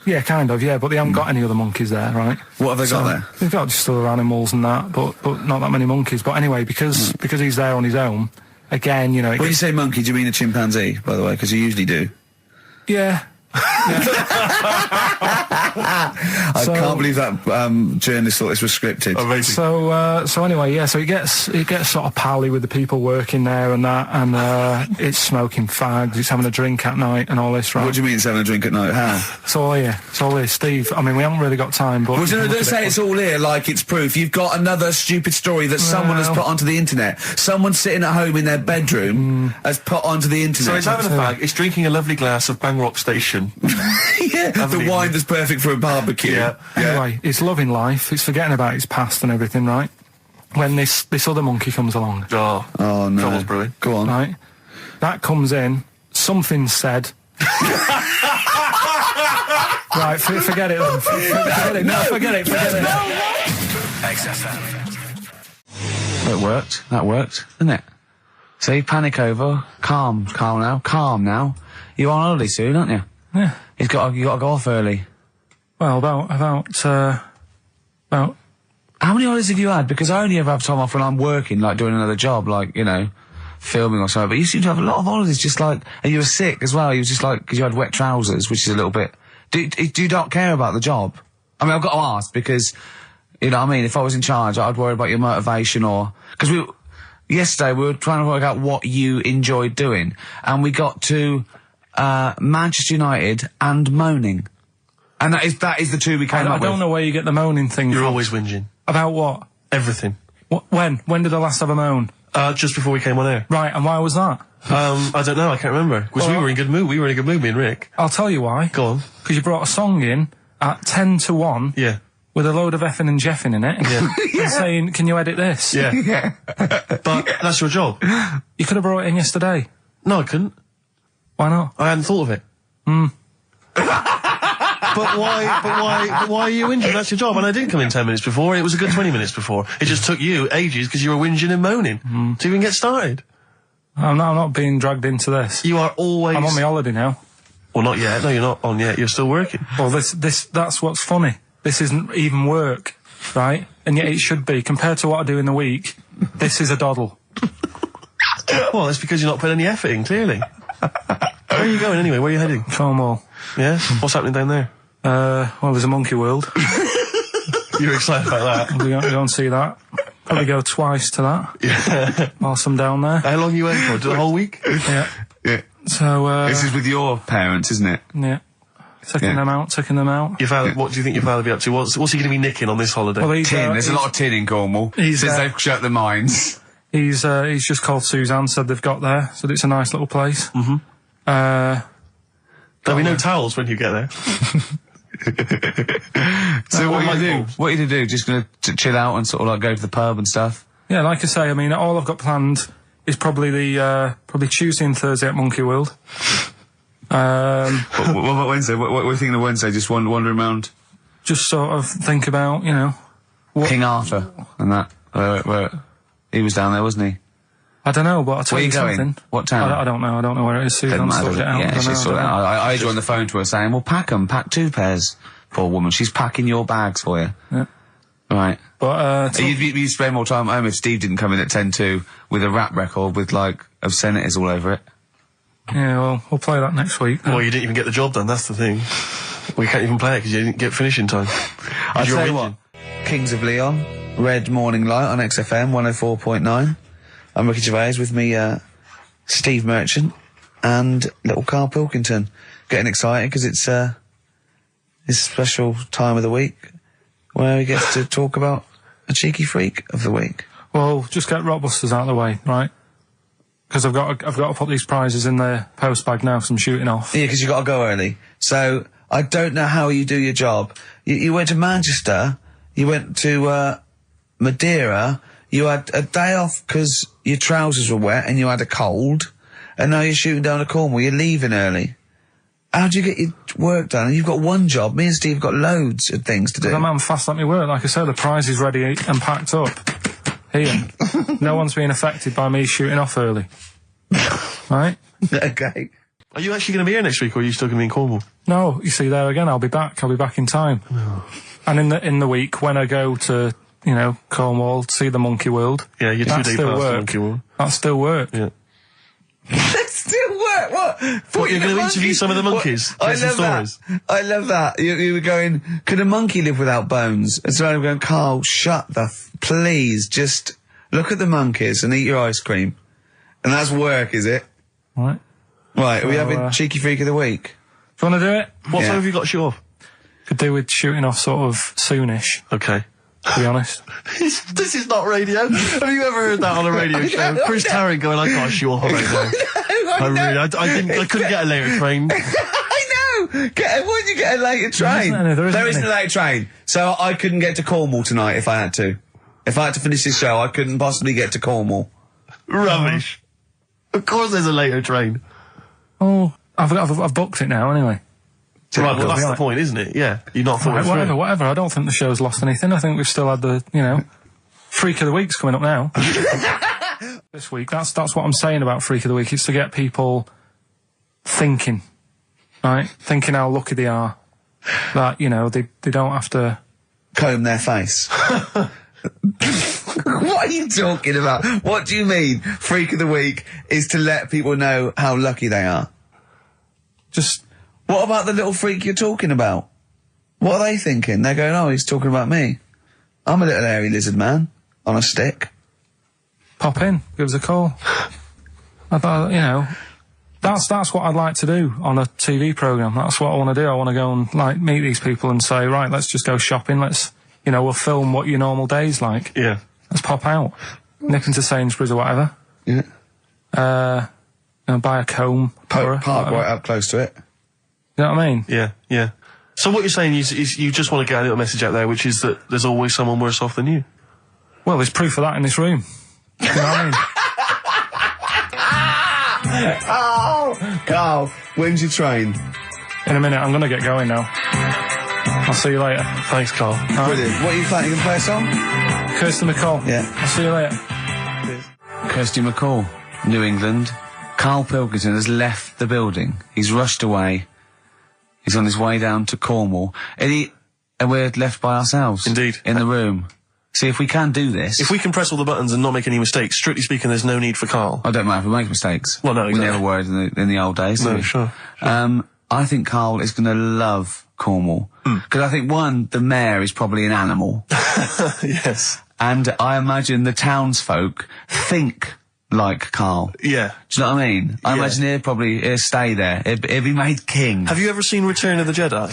Yeah, kind of, yeah, but they haven't got any other monkeys there, right? What have they got there? They've got just other animals and that, but not that many monkeys. But anyway, because he's there on his own, again, you know... When you say monkey, do you mean a chimpanzee, by the way? Because you usually do. Yeah. I can't believe that journalist thought this was scripted. Amazing. So anyway, yeah. So he gets sort of pally with the people working there and that, and it's smoking fags. It's having a drink at night and all this, right? What do you mean it's having a drink at night? How? It's all here, Steve. I mean, we haven't really got time, but well, don't say it's all here like it's proof. You've got another stupid story that someone has put onto the internet. Someone sitting at home in their bedroom has put onto the internet. So it's having a fag. It's drinking a lovely glass of Bang Rock Station. Yeah, the wine that's perfect for a barbecue. Yeah. Anyway, it's loving life. It's forgetting about its past and everything, right? When this other monkey comes along. Oh no. Trouble's brewing. Go on. Right? That comes in. Something said. Right, forget it then. Forget it. XFM. That worked, didn't it? See, panic over, calm now. You're on holiday soon, aren't you? Yeah. You got to go off early. Well, about How many holidays have you had? Because I only ever have time off when I'm working, like doing another job, like, you know, filming or something. But you seem to have a lot of holidays, just like, and you were sick as well. You were just like, because you had wet trousers, which is a little bit. Do you not care about the job? I mean, I've got to ask because, you know what I mean? If I was in charge, I'd worry about your motivation because yesterday we were trying to work out what you enjoyed doing, and we got to Manchester United and moaning, and that is the two we came up with. I don't know where you get the moaning thing. You're from. always whinging About what? everything. When did I last have a moan? Just before we came on air. Right, and why was that? I don't know, I can't remember. Because we were in good mood. We were in a good mood, me and Rick. I'll tell you why. Go on. Because you brought a song in at 10 to 1. Yeah. With a load of effing and jeffing in it. Yeah. And saying, can you edit this? Yeah. But that's your job. You could have brought it in yesterday. No, I couldn't. Why not? I hadn't thought of it. But why are you whinging? That's your job. And I didn't come in 10 minutes before. It was a good 20 minutes before. It just took you ages because you were whinging and moaning to even get started. I'm not being dragged into this. You are always... I'm on my holiday now. Well, not yet. No, you're not on yet. You're still working. Well, that's what's funny. This isn't even work, right? And yet it should be. Compared to what I do in the week, this is a doddle. Well, it's because you're not putting any effort in, clearly. Where are you going anyway? Where are you heading? Cornwall. Yeah? What's happening down there? Well, there's a monkey world. You're excited about that? We'll go and see that. Probably go twice to that. Yeah. Whilst I'm down there. How long are you waiting for? The whole week? Yeah. Yeah. So, this is with your parents, isn't it? Yeah. Taking them out. Your father, what do you think your father will be up to? What's he going to be nicking on this holiday? Well, There's a lot of tin in Cornwall. Since they've shut the mines. He's just called Suzanne, said they've got there, said it's a nice little place. Mm-hmm. There'll be no towels when you get there. So what are you going to do? What are you going to do? Just going to chill out and sort of like go to the pub and stuff? Yeah, like I say, I mean, all I've got planned is probably probably Tuesday and Thursday at Monkey World. What about Wednesday? What are you thinking of Wednesday? Just wandering around? Just sort of think about, King Arthur and that. Where he was down there, wasn't he? I don't know, but I'll tell Where you going? something. What town? I don't know. I don't know where it is. Suzanne sorted it out. Yeah, she's sorted it out. I heard you on the phone to her saying, well, pack 2 pairs. Poor woman. She's packing your bags for you. Yeah. Right. But, you'd spend more time at home if Steve didn't come in at 10-2 with a rap record with, like, obscenities all over it. Yeah, well, we'll play that next week. Well, you didn't even get the job done, that's the thing. We can't even play it because you didn't get finishing time. I'll tell you what. Kings of Leon, Red Morning Light on XFM 104.9. I'm Ricky Gervais, with me, Steve Merchant and little Karl Pilkington. Getting excited because it's this special time of the week where he gets to talk about a cheeky freak of the week. Well, just get Rockbusters out of the way, right? Because I've got to put these prizes in the post bag now, so I'm shooting off. Yeah, because you've got to go early. So, I don't know how you do your job. You went to Manchester, you went to Madeira, you had a day off because your trousers were wet and you had a cold, and now you're shooting down to Cornwall, you're leaving early. How do you get your work done? And you've got one job. Me and Steve have got loads of things to do. I'm fast at my work. Like I said, the prize is ready and packed up. Here. No one's being affected by me shooting off early. Right? Okay. Are you actually going to be here next week, or are you still going to be in Cornwall? No, you see, there again, I'll be back in time. Oh. And in the week, when I go to, Cornwall, see the Monkey World. Yeah, you're 2 days past the Monkey World. That's still work. Yeah. That's still work. What? You're going to interview some of the monkeys? I love that. I love that. You were going, could a monkey live without bones? And so I'm going, Karl, shut please, just look at the monkeys and eat your ice cream. And that's work, is it? Right. Right, are we having Cheeky Freak of the Week? Do you want to do it? What time have you got to shoot off? Could do with shooting off sort of soonish. Okay. To be honest. This is not radio. Have you ever heard that on a radio show? Chris Tarrant going, I can't shoot off right now. I couldn't get a later train. I know! Why did you get a later train? There isn't a later train. So I couldn't get to Cornwall tonight if I had to. If I had to finish this show, I couldn't possibly get to Cornwall. Rubbish. Of course there's a later train. Oh, I've booked it now anyway. Right, well, that's the point, isn't it? Yeah. You're not thought whatever. I don't think the show's lost anything. I think we've still had the, Freak of the Week's coming up now. This week. That's what I'm saying about Freak of the Week. It's to get people thinking, right? Thinking how lucky they are. That, they don't have to comb their face. What are you talking about? What do you mean? Freak of the Week is to let people know how lucky they are. What about the little freak you're talking about? What are they thinking? They're going, oh, he's talking about me. I'm a little hairy lizard man on a stick. Pop in, give us a call. I thought, that's what I'd like to do on a TV programme. That's what I want to do. I want to go and, meet these people and say, right, let's just go shopping. Let's, we'll film what your normal day's like. Yeah. Let's pop out. nip into Sainsbury's or whatever. Yeah. Buy a comb. Park right up close to it. You know what I mean? Yeah, yeah. So what you're saying is you just want to get a little message out there, which is that there's always someone worse off than you. Well, there's proof of that in this room. You know what I mean? Oh, Karl, when's your train? In a minute, I'm going to get going now. I'll see you later. Thanks, Karl. Brilliant. What are you playing? You going to play a song? Kirsty McCall. Yeah. I'll see you later. Kirsty McCall, New England. Karl Pilkington has left the building. He's rushed away. He's on his way down to Cornwall. And we're left by ourselves. Indeed. In the room. See, if we can do this... If we can press all the buttons and not make any mistakes, strictly speaking, there's no need for Karl. I don't mind if we make mistakes. Well, no, exactly. We never were in the old days. No, sure. I think Karl is going to love Cornwall. Because I think, one, the mayor is probably an animal. Yes. And I imagine the townsfolk think like Karl. Yeah. Do you know what I mean? I imagine he'll stay there. He'll be made king. Have you ever seen Return of the Jedi?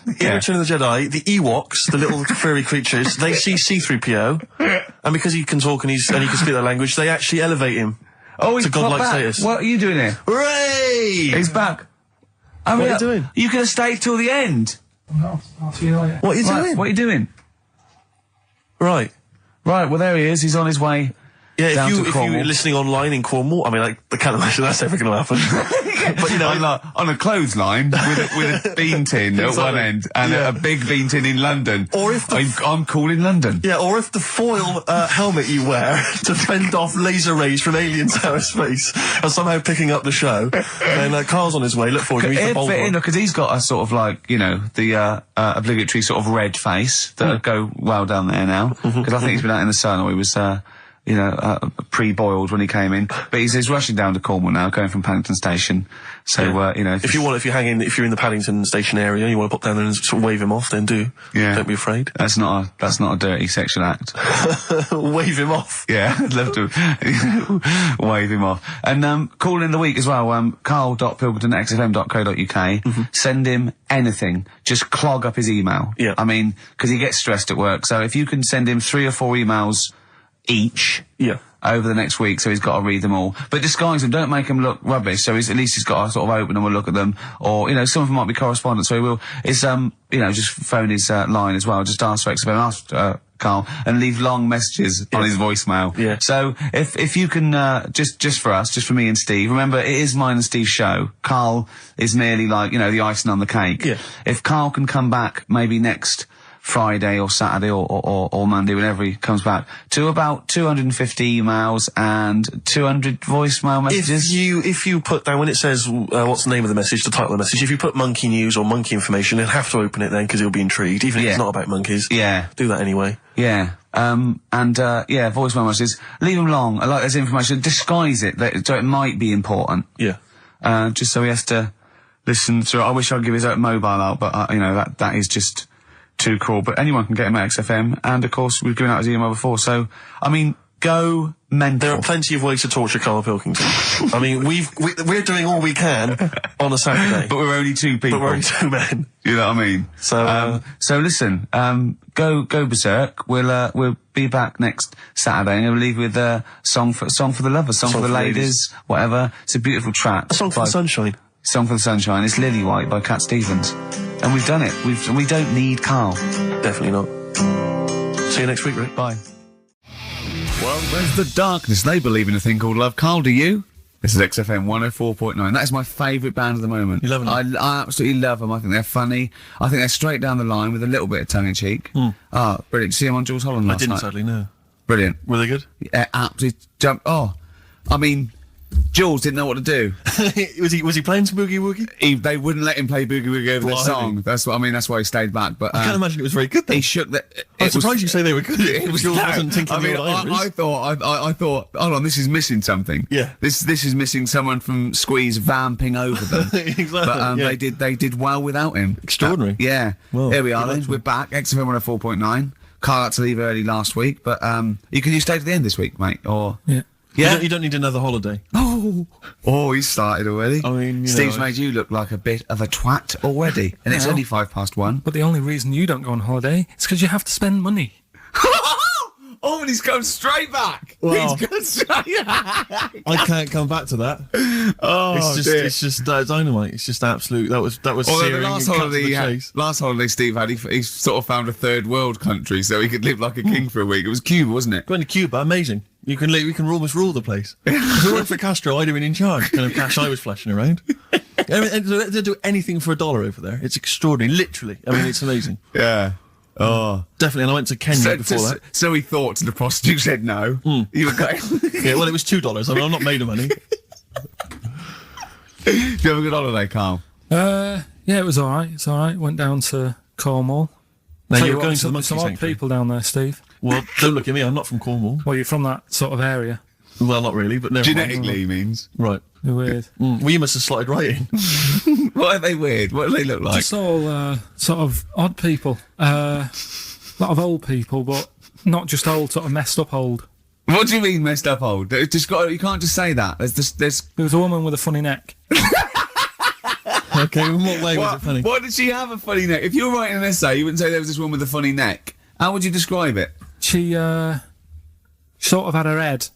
In Return of the Jedi, the Ewoks, the little furry creatures, they see C-3PO, and because he can talk and he can speak their language, they actually elevate him he's to godlike back. status. What are you doing here? Hooray! He's back. What are you doing? You could have stayed till the end. No, I'll see you later. What are you doing? What are you doing? Right. Right, well, there he is. He's on his way. Yeah, if down to you're Cornwall. listening online in Cornwall, I mean, I can't imagine that's ever going to happen. But, you know... on a clothesline with a bean tin at one end and a big bean tin in London. Or if I'm cool in London. Yeah, or if the foil helmet you wear to fend off laser rays from aliens out of space are somehow picking up the show, then Karl's on his way. Look forward to meet the bold one. Because he's got a sort of like, the obligatory sort of red face that would go well down there now. Because I think he's been out in the sun, or he was... pre-boiled when he came in. But he's rushing down to Cornwall now, going from Paddington Station. So, if you're in the Paddington Station area, you want to pop down there and sort of wave him off, then do. Yeah. Don't be afraid. That's not a dirty sexual act. Wave him off. Yeah, I'd love to wave him off. And, call in the week as well, karl.pilkington@xfm.co.uk. Send him anything. Just clog up his email. Yeah. I mean, because he gets stressed at work. So if you can send him 3 or 4 emails each over the next week, so he's got to read them all, but disguise them, don't make them look rubbish, so at least he's got to sort of open them and look at them, or some of them might be correspondence, so he will just phone his line as well, just ask for XFM, ask Karl, and leave long messages on his voicemail. So if you can just for us, just for me and Steve, remember it is mine and Steve's show. Karl is merely like the icing on the cake. If Karl can come back maybe next Friday or Saturday or Monday, whenever he comes back, to about 250 emails and 200 voicemail messages. If you put down, when it says what's the name of the message, the title of the message, if you put monkey news or monkey information, he'll have to open it then because he'll be intrigued, even if it's not about monkeys. Yeah. Do that anyway. Yeah. Voicemail messages. Leave them long. I like there's information. Disguise it so it might be important. Yeah. Just so he has to listen through. I wish I'd give his mobile out, but that is just too cool. But anyone can get him at XFM, and of course we've given out his email before, so I mean, go mental. There are plenty of ways to torture Karl Pilkington. I mean, we're doing all we can on a Saturday, but we're only 2 people. But we're only 2 men. You know what I mean? So listen, go berserk. We'll be back next Saturday, and we'll leave with song for the lovers, song for the ladies, whatever. It's a beautiful track. A song for the sunshine. Song for the Sunshine. It's Lily White by Cat Stevens. And we've done it. We don't need Karl. Definitely not. See you next week, Rick. Bye. Well, there's the darkness. They believe in a thing called love. Karl, do you? This is XFM 104.9. That is my favourite band at the moment. You love them? I absolutely love them. I think they're funny. I think they're straight down the line with a little bit of tongue-in-cheek. Brilliant. Did you see them on Jules Holland last night? I didn't, sadly, no. Brilliant. Were they good? Yeah, absolutely. Jules didn't know what to do. was he playing some Boogie Woogie? They wouldn't let him play Boogie Woogie over their song. That's what I mean. That's why he stayed back. But I can't imagine it was very good. Then. He shook the. I'm surprised you say they were good. Jules wasn't thinking. I thought. Hold on, this is missing something. Yeah. This is missing someone from Squeeze vamping over them. Exactly. But they did well without him. Extraordinary. Yeah. Well, here we are. Then we're back. XFM 104.9. Karl had to leave early last week, but you stay to the end this week, mate? Or yeah. You don't need another holiday. Oh, he started already. I mean, Steve's made you look like a bit of a twat already, and it's only 1:05. But the only reason you don't go on holiday is because you have to spend money. and he's gone straight back. Well, He's gone straight back. I can't come back to that. It's just dynamite. It's just absolute. That was Although the searing. last and cut to holiday, the chase. last holiday Steve had, he sort of found a third world country so he could live like a king for a week. It was Cuba, wasn't it? Going to Cuba, amazing. You can almost rule the place. If it weren't for Castro, I'd have been in charge. Kind of cash I was flashing around. I mean, they do anything for $1 over there. It's extraordinary, literally. I mean, it's amazing. Yeah. Oh, Definitely. And I went to Kenya before that. So he thought, and the prostitute said no. You were going. Yeah, well, it was $2. I mean, I'm not made of money. Did you have a good holiday, Karl? Yeah, it was all right. It's all right. Went down to Cornwall. Now Tell you're you going what, to the monkey some odd sanctuary. people down there, Steve. Well, don't look at me. I'm not from Cornwall. Well, you're from that sort of area. Well, not really, but never mind. Genetically, he means. Right. They're weird. Well, you must have slotted right in. What are they weird? What do they look like? Just all sort of odd people. A lot of old people, but not just old, sort of messed up old. What do you mean messed up old? You can't just say that. There's. There was a woman with a funny neck. Okay, in what way was it funny? Why did she have a funny neck? If you were writing an essay, you wouldn't say there was this woman with a funny neck. How would you describe it? She sort of had her head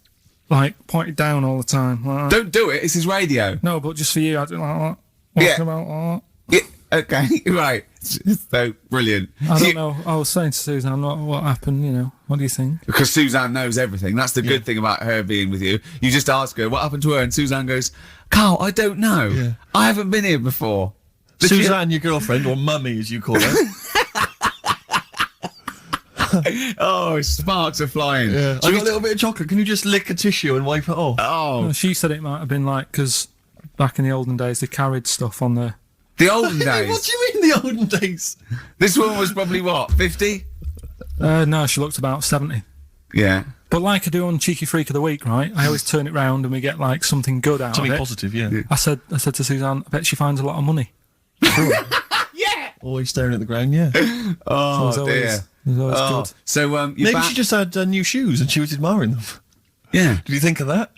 like pointed down all the time. Like that. Don't do it. It's his radio. No, but just for you, I do like that. Yeah. Walking about like Yeah. Okay. Right. So brilliant. that. I don't know. I was saying to Suzanne, what happened? You know, what do you think? Because Suzanne knows everything. That's the good thing about her being with you. You just ask her what happened to her, and Suzanne goes, "Karl, I don't know. Yeah. I haven't been here before." Suzanne, your girlfriend, or mummy as you call her. Oh, sparks are flying. Yeah. I got a little bit of chocolate. Can you just lick a tissue and wipe it off? Oh, She said it might have been like because back in the olden days they carried stuff on the. the olden days. What do you mean the olden days? This woman was probably what, 50? No, she looked about 70. Yeah. But like I do on Cheeky Freak of the Week, right? I always turn it round and we get like something good out Something of it. positive, yeah. I said to Suzanne, I bet she finds a lot of money. Always staring at the ground, yeah. Oh, So dear. it was always good. So, you're Maybe back. she just had new shoes and she was admiring them. Yeah. Did you think of that?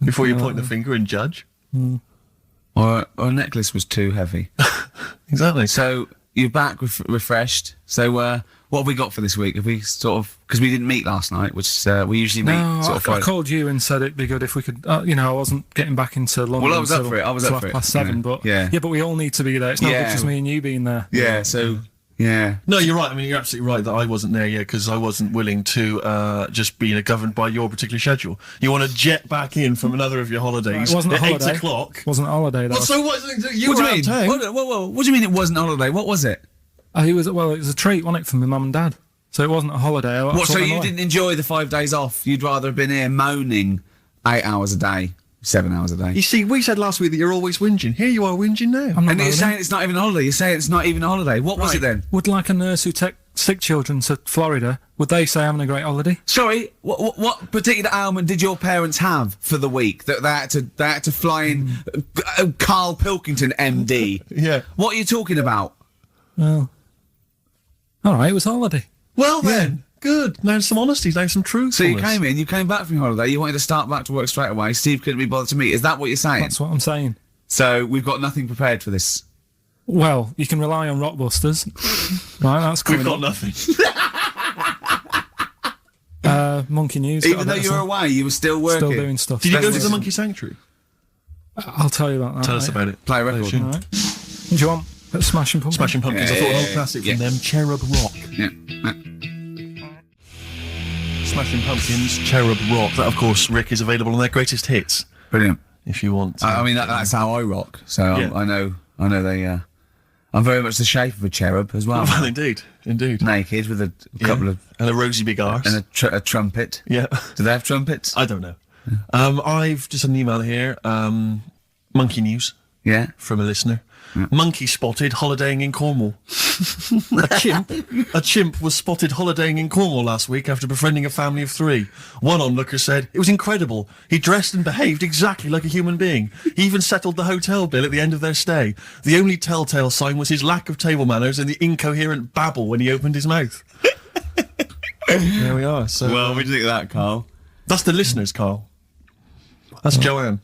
Before you point the finger and judge? Or a necklace was too heavy. Exactly. So, you're back refreshed. So, what have we got for this week? Have we sort of, because we didn't meet last night, which we usually meet No, sort I of Friday. called you and said it'd be good if we could. You know, I wasn't getting back into London. Well, I was up until- for it. I was till up for it, 7:30, you know. but Yeah. but we all need to be there. It's not Yeah. just me and you being there. Yeah, so, yeah. No, you're right. I mean, you're absolutely right that I wasn't there yet because I wasn't willing to just be governed by your particular schedule. You want to jet back in from another of your holidays It wasn't a at holiday. 8 o'clock. Wasn't a holiday. That Well, was, so what? You What were do you out mean? of town. What do you mean it wasn't a holiday? What was it? it was a treat, wasn't it, for my mum and dad? So it wasn't a holiday. What, so you didn't enjoy the 5 days off? You'd rather have been here moaning 8 hours a day, 7 hours a day? You see, we said last week that you're always whinging. Here you are whinging now. I'm not And you're moaning. saying it's not even a holiday. You're saying it's not even a holiday. What was it then? Would like a nurse who take sick children to Florida, would they say having a great holiday? Sorry, what particular ailment did your parents have for the week that they had to fly in Karl Pilkington, MD? Yeah. What are you talking about? Well, all right, it was a holiday. Well then, good. Now some honesty, now some truth. So you came back from your holiday, you wanted to start back to work straight away, Steve couldn't be bothered to meet. Is that what you're saying? That's what I'm saying. So we've got nothing prepared for this. Well, you can rely on Rockbusters. Right, that's We've coming got up. nothing. Monkey News. Even though you were away, you were still working. Still doing stuff. Did you go to That's- the monkey sanctuary? I'll tell you about that. Tell us about it. Play a record. All right. Do you want Smashing Pumpkins? Smashing Pumpkins. I thought an old classic from them, Cherub Rock. Yeah. Smashing Pumpkins, Cherub Rock. That, of course, Rick, is available on their greatest hits. Brilliant. If you want. I mean, that's how I rock. So Yeah. I know they. I'm very much the shape of a cherub as well. Well, indeed. Naked with a couple of and a rosy big arse. and a trumpet. Yeah. Do they have trumpets? I don't know. I've just had an email here. Monkey news Yeah. from a listener. Monkey spotted holidaying in Cornwall. A chimp was spotted holidaying in Cornwall last week after befriending a family of 3. One onlooker said, "It was incredible. He dressed and behaved exactly like a human being. He even settled the hotel bill at the end of their stay. The only telltale sign was his lack of table manners and the incoherent babble when he opened his mouth." There we are. So Well, what do you think of that, Karl? that's the listeners, Karl. That's Joanne.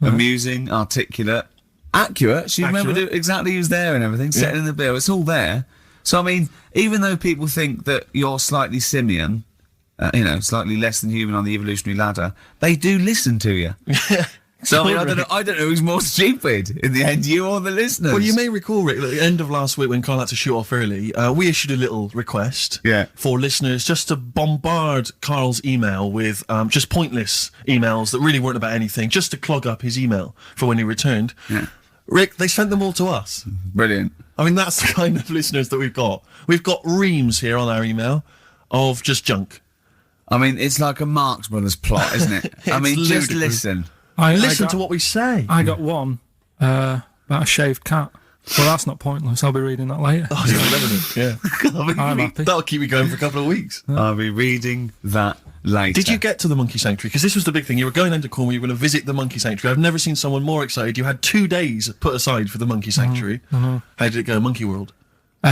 Amusing, articulate, accurate. She Accurate. remembered exactly who's there and everything. Setting in the bill. It's all there. So I mean, even though people think that you're slightly simian, slightly less than human on the evolutionary ladder, they do listen to you. So I don't know who's more stupid in the end, you or the listeners. Well, you may recall, Rick, at the end of last week when Karl had to shoot off early, we issued a little request for listeners just to bombard Karl's email with just pointless emails that really weren't about anything, just to clog up his email for when he returned. Yeah. Rick, they sent them all to us. Brilliant. I mean, that's the kind of listeners that we've got. We've got reams here on our email of just junk. I mean, it's like a Marx Brothers plot, isn't it? I mean, just listen. Listen to what we say. I got one about a shaved cat. Well, that's not pointless. I'll be reading that later. Oh, yeah. I'm happy. That'll keep me going for a couple of weeks. I'll be reading that later. Did you get to the monkey sanctuary? Because this was the big thing. You were going into Cornwall, you were going to visit the monkey sanctuary. I've never seen someone more excited. You had 2 days put aside for the monkey sanctuary. How did it go, Monkey World? We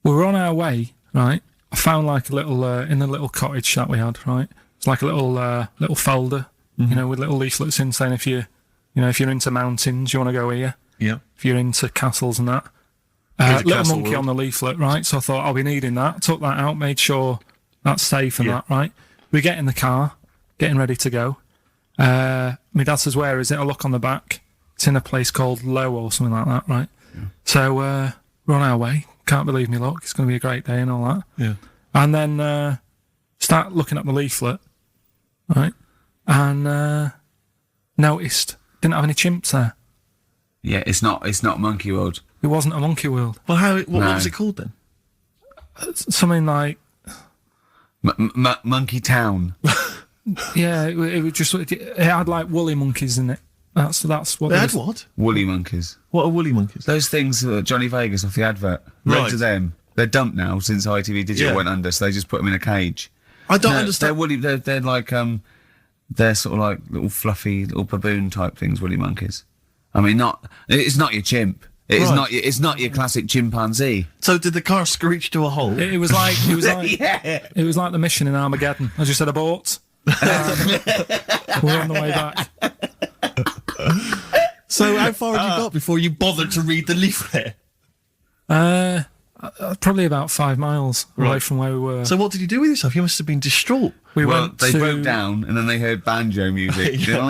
were on our way, right? I found like a little, in the little cottage that we had, right? It's like a little folder. With little leaflets in saying if you're into mountains, you want to go here. Yeah. If you're into castles and that. Little monkey on the leaflet, right? So I thought I'll be needing that. Took that out, made sure that's safe and that, right? We get in the car, getting ready to go. My dad says, "Where is it?" I look on the back. It's in a place called Low or something like that, right? Yeah. So we're on our way. Can't believe me luck. It's going to be a great day and all that. Yeah. And then start looking at the leaflet, right? And noticed didn't have any chimps there. Yeah, it's not Monkey World. It wasn't a Monkey World. Well, what was it called then? Something like Monkey Town. Yeah, it was just it had like woolly monkeys in it. That's what they had. What? Woolly monkeys. What are woolly monkeys? Those things Johnny Vegas off the advert. Loads of them. They're dumped now since ITV Digital went under, so they just put them in a cage. I don't understand. They're woolly. They're like they're sort of like little fluffy little baboon type things. Woolly monkeys. I mean, it's not your chimp. It's not your classic chimpanzee. So did the car screech to a halt? It was like it was like the mission in Armageddon. I just said abort. We're on the way back. So how far had you got before you bothered to read the leaflet? Probably about 5 miles away from where we were. So what did you do with yourself? You must have been distraught. They broke down and then they heard banjo music. No,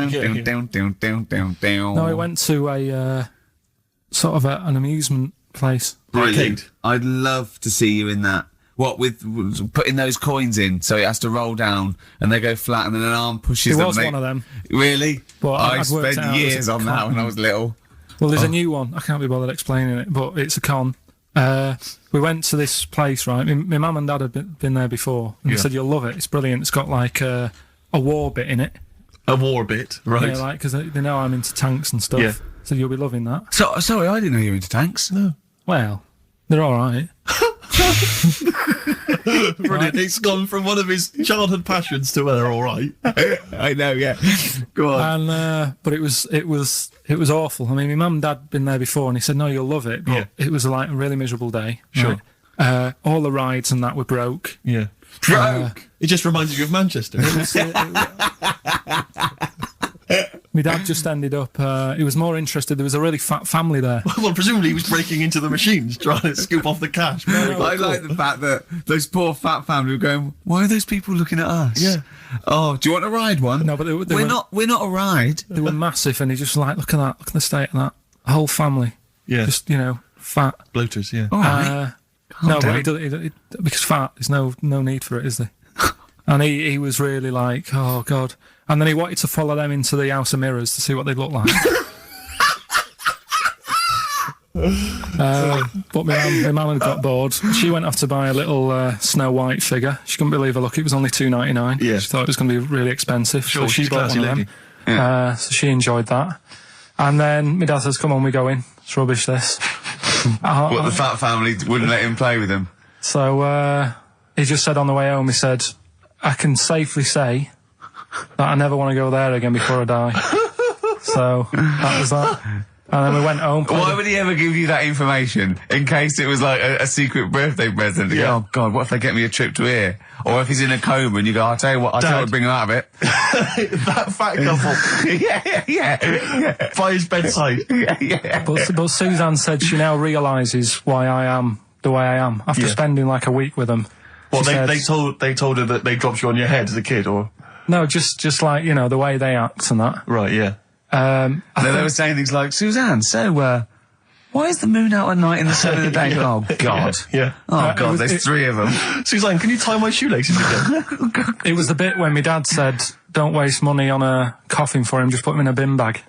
I went to a sort of an amusement place. Arcade. I'd love to see you in that. What, with putting those coins in so it has to roll down and they go flat and then an arm pushes them. It was one of them. Really? But I spent years on that when I was little. Well, there's a new one. I can't be bothered explaining it, but it's a con. We went to this place, right? My mum and dad had been there before, and they said, "You'll love it. It's brilliant. It's got like a war bit in it." A war bit, right? Yeah, like because they know I'm into tanks and stuff. Yeah. So you'll be loving that. So sorry, I didn't know you were into tanks. No. Well, they're all right. Brilliant. It's gone from one of his childhood passions to they're all right. I know, yeah. Go on. And but it was awful. I mean, my mum and dad had been there before, and he said, "No, you'll love it." But it was like a really miserable day. Sure. Right? All the rides and that were broke. Yeah. Broke. It just reminded you of Manchester. My dad just ended up, he was more interested, there was a really fat family there. Well, presumably he was breaking into the machines, trying to scoop off the cash. I like the fact that those poor fat family were going, why are those people looking at us? Yeah. Oh, do you want to ride one? No, but we're not a ride. They were massive, and he just like, look at the state of that. A whole family. Yeah. Just, fat. Bloaters, yeah. All right. No, but because fat, there's no need for it, is there? And he was really like, oh, God. And then he wanted to follow them into the House of Mirrors to see what they'd look like. But my mum had got bored. She went off to buy a little Snow White figure. She couldn't believe her luck. It was only $2.99. Yeah. She thought it was going to be really expensive. Sure, so she bought one of them. Yeah. So she enjoyed that. And then my dad says, come on, we go in. It's rubbish, this. What, the fat family wouldn't let him play with them? So he just said on the way home, he said, I can safely say that I never want to go there again before I die. So that was that. And then we went home. Why would he ever give you that information? In case it was like a secret birthday present. Yeah. Oh, God, what if they get me a trip to here? Or if he's in a coma and you go, I'll tell you what, bring him out of it. That fat couple. yeah. By his bedside. Yeah. But Suzanne said she now realises why I am the way I am. After spending like a week with them, Well, they told her that they dropped you on your head as a kid, or? No, just like, you know, the way they act and that. Right, yeah. They were saying things like, Suzanne, so, why is the moon out at night in the sun of the day? Yeah. Oh, God. Yeah. Oh, God, there's 3 of them. Suzanne, can you tie my shoelaces again? It was the bit when my dad said, don't waste money on a coffin for him, just put him in a bin bag.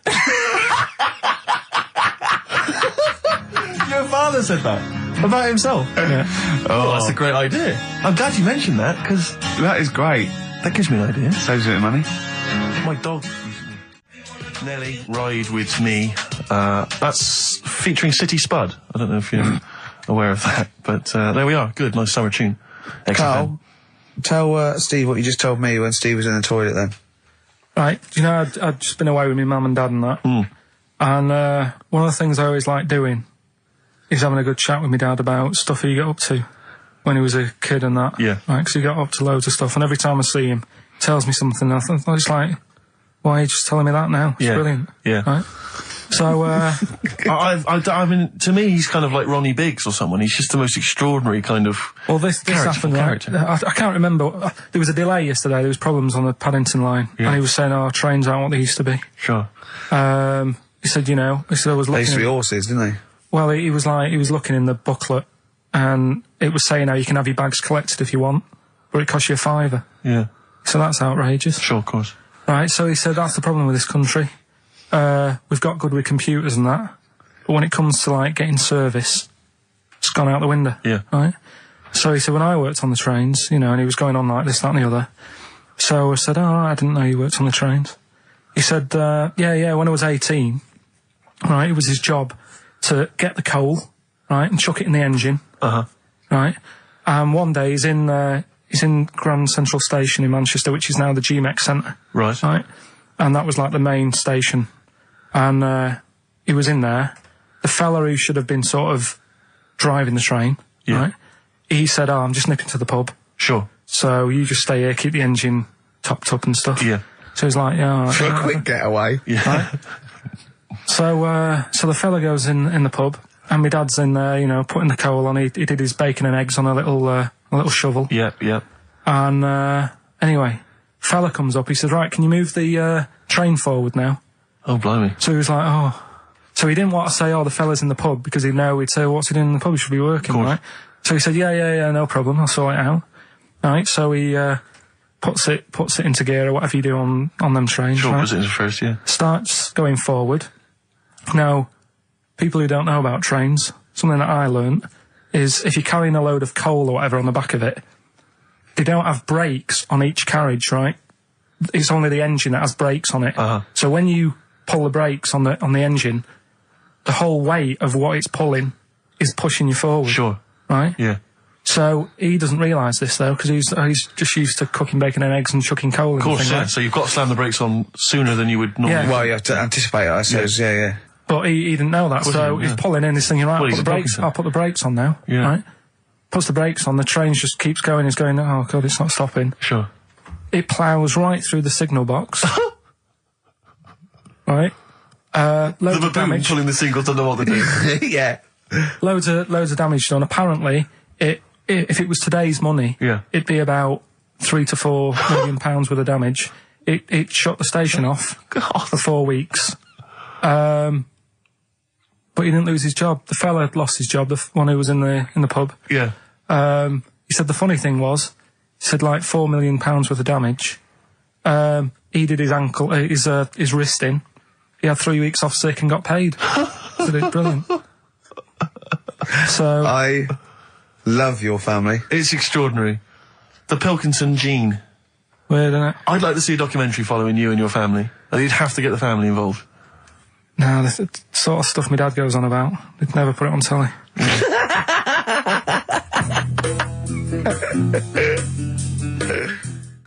Your father said that? About himself? Yeah. Oh, that's a great idea. I'm glad you mentioned that, because That is great. that gives me an idea. Saves a bit of money. My dog. Nelly, Ride With Me. That's featuring City Spud. I don't know if you're aware of that, but there we are. Good, nice summer tune. Carl, tell Steve what you just told me when Steve was in the toilet then. Right, you know, I'd just been away with my mum and dad and that. And one of the things I always like doing is having a good chat with my dad about stuff he got up to when he was a kid and that. Yeah. Right, because he got up to loads of stuff, and every time I see him, he tells me something, and I'm just like, why are you just telling me that now? It's brilliant. Yeah. Right? So, I mean, to me, he's kind of like Ronnie Biggs or someone. He's just the most extraordinary kind of. well, this happened, right? I can't remember. There was a delay yesterday. There was problems on the Paddington line, and he was saying, "Oh, trains aren't what they used to be." Sure. He said, you know, I was looking. They used to be horses, didn't they? Well, he was looking in the booklet, and it was saying how you can have your bags collected if you want, but it costs you £5. Yeah. So that's outrageous. Sure, of course. Right, so he said that's the problem with this country. We've got good with computers and that, but when it comes to, like, getting service, it's gone out the window. Yeah. Right? So he said, when I worked on the trains, you know, and he was going on like this, that and the other. So I said, oh, I didn't know you worked on the trains. He said, yeah, when I was 18, right, it was his job to get the coal, right, and chuck it in the engine. Right? And one day he's in Grand Central Station in Manchester, which is now the GMEX Centre. Right. Right? And that was like the main station. And he was in there. The fella who should have been sort of driving the train, right? He said, oh, I'm just nipping to the pub. Sure. So you just stay here, keep the engine topped up and stuff. Yeah. So he's like, yeah. For a quick getaway. Yeah. Right? So the fella goes in the pub, and my dad's in there, you know, putting the coal on. He did his bacon and eggs on a little shovel. Yep. And anyway, fella comes up. He says, right, can you move the train forward now? Oh, blimey. So he was like, oh. So he didn't want to say, oh, the fella's in the pub, because he'd say, what's he doing in the pub? He should be working, right? So he said, yeah, no problem. I'll sort it out. Right, so he puts it into gear or whatever you do on them trains. Sure, right? puts it into first, yeah. Starts going forward. Now, people who don't know about trains, something that I learnt is if you're carrying a load of coal or whatever on the back of it, they don't have brakes on each carriage, right? It's only the engine that has brakes on it. So when you pull the brakes on the engine, the whole weight of what it's pulling is pushing you forward. Sure. Right? Yeah. So he doesn't realise this though, because he's just used to cooking bacon and eggs and chucking coal in. Of course, the thing, yeah. right? So you've got to slam the brakes on sooner than you would normally. Yeah. Well, you have to anticipate it, I suppose. Yeah. But he didn't know that, so he's pulling in, he's thinking, right, Well, I'll put the brakes on now. Yeah. Right? Puts the brakes on, the train just keeps going, he's going, oh god, it's not stopping. Sure. It ploughs right through the signal box. Right? Loads of damage. Pulling the signal, don't know what to do. Yeah. Loads of damage done. Apparently, if it was today's money, it'd be about £3 to £4 million worth of damage. It shut the station off for 4 weeks. But he didn't lose his job. The fella lost his job, the one who was in the pub. Yeah. He said the funny thing was, he said like £4 million worth of damage. He did his ankle, his wrist in. He had 3 weeks off sick and got paid. So it's brilliant. So I love your family. It's extraordinary. The Pilkington gene. weird, isn't it? I'd like to see a documentary following you and your family. You'd have to get the family involved. No, the sort of stuff my dad goes on about. They'd never put it on telly.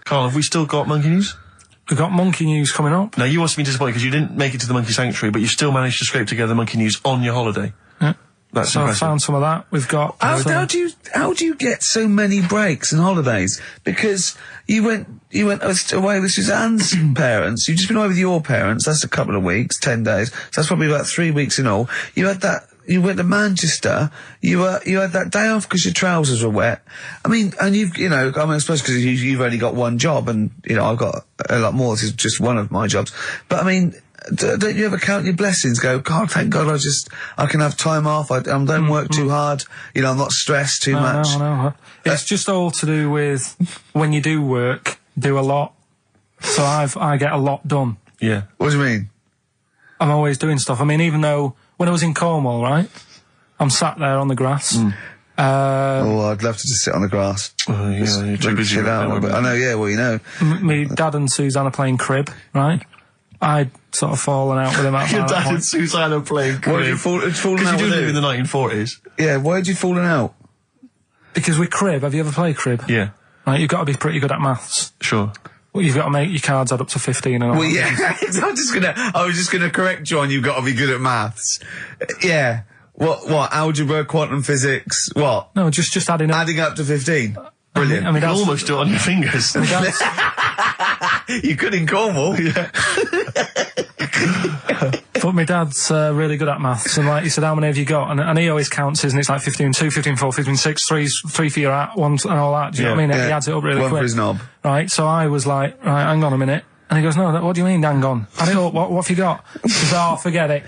Karl, have we still got monkey news? We've got monkey news coming up. Now, you must be disappointed because you didn't make it to the monkey sanctuary, but you still managed to scrape together monkey news on your holiday. Yeah. That's so impressive. I found some of that. We've got... How do you get so many breaks and holidays? Because you went away with Suzanne's parents. You've just been away with your parents. That's a couple of weeks, 10 days. So that's probably about 3 weeks in all. You had that you went to Manchester, you had that day off because your trousers were wet. I mean, and I suppose because you've only got one job, and I've got a lot more. This is just one of my jobs. But I mean, don't you ever count your blessings? Go, God, thank God, I can have time off. I don't work too hard. I'm not stressed too much. No. It's just all to do with when you do work, do a lot. So I get a lot done. Yeah. What do you mean? I'm always doing stuff. I mean, even though when I was in Cornwall, right, I'm sat there on the grass. I'd love to just sit on the grass. Oh, yeah, you're too busy. I know, yeah, well, Me dad and Suzanne are playing crib, right? I'd sort of fallen out with him at Your that dad point. and Suzanne are playing crib. Why did you fallen out you with did it who? in the 1940s. Yeah, why had you fallen out? Because with crib, have you ever played crib? Yeah. Right, you've got to be pretty good at maths. Sure. Well, you've got to make your cards add up to 15 and all. Well, yeah, I was just gonna correct you on you've got to be good at maths. Yeah. What? Algebra, quantum physics, what? No, just adding up. Adding up to 15. Brilliant. I mean, You can almost do it on your fingers. You could in Cornwall. Yeah. But my dad's really good at maths, and like he said, how many have you got? And he always counts his, and it's like 15 2, 15 4, 15 6, 3 for your at, 1 and all that. Do you know what I mean? He adds it up really One quick. for his knob. Right, so I was like, right, hang on a minute. And he goes, no, what do you mean, hang on? Add it up, what have you got? He says, oh, forget it.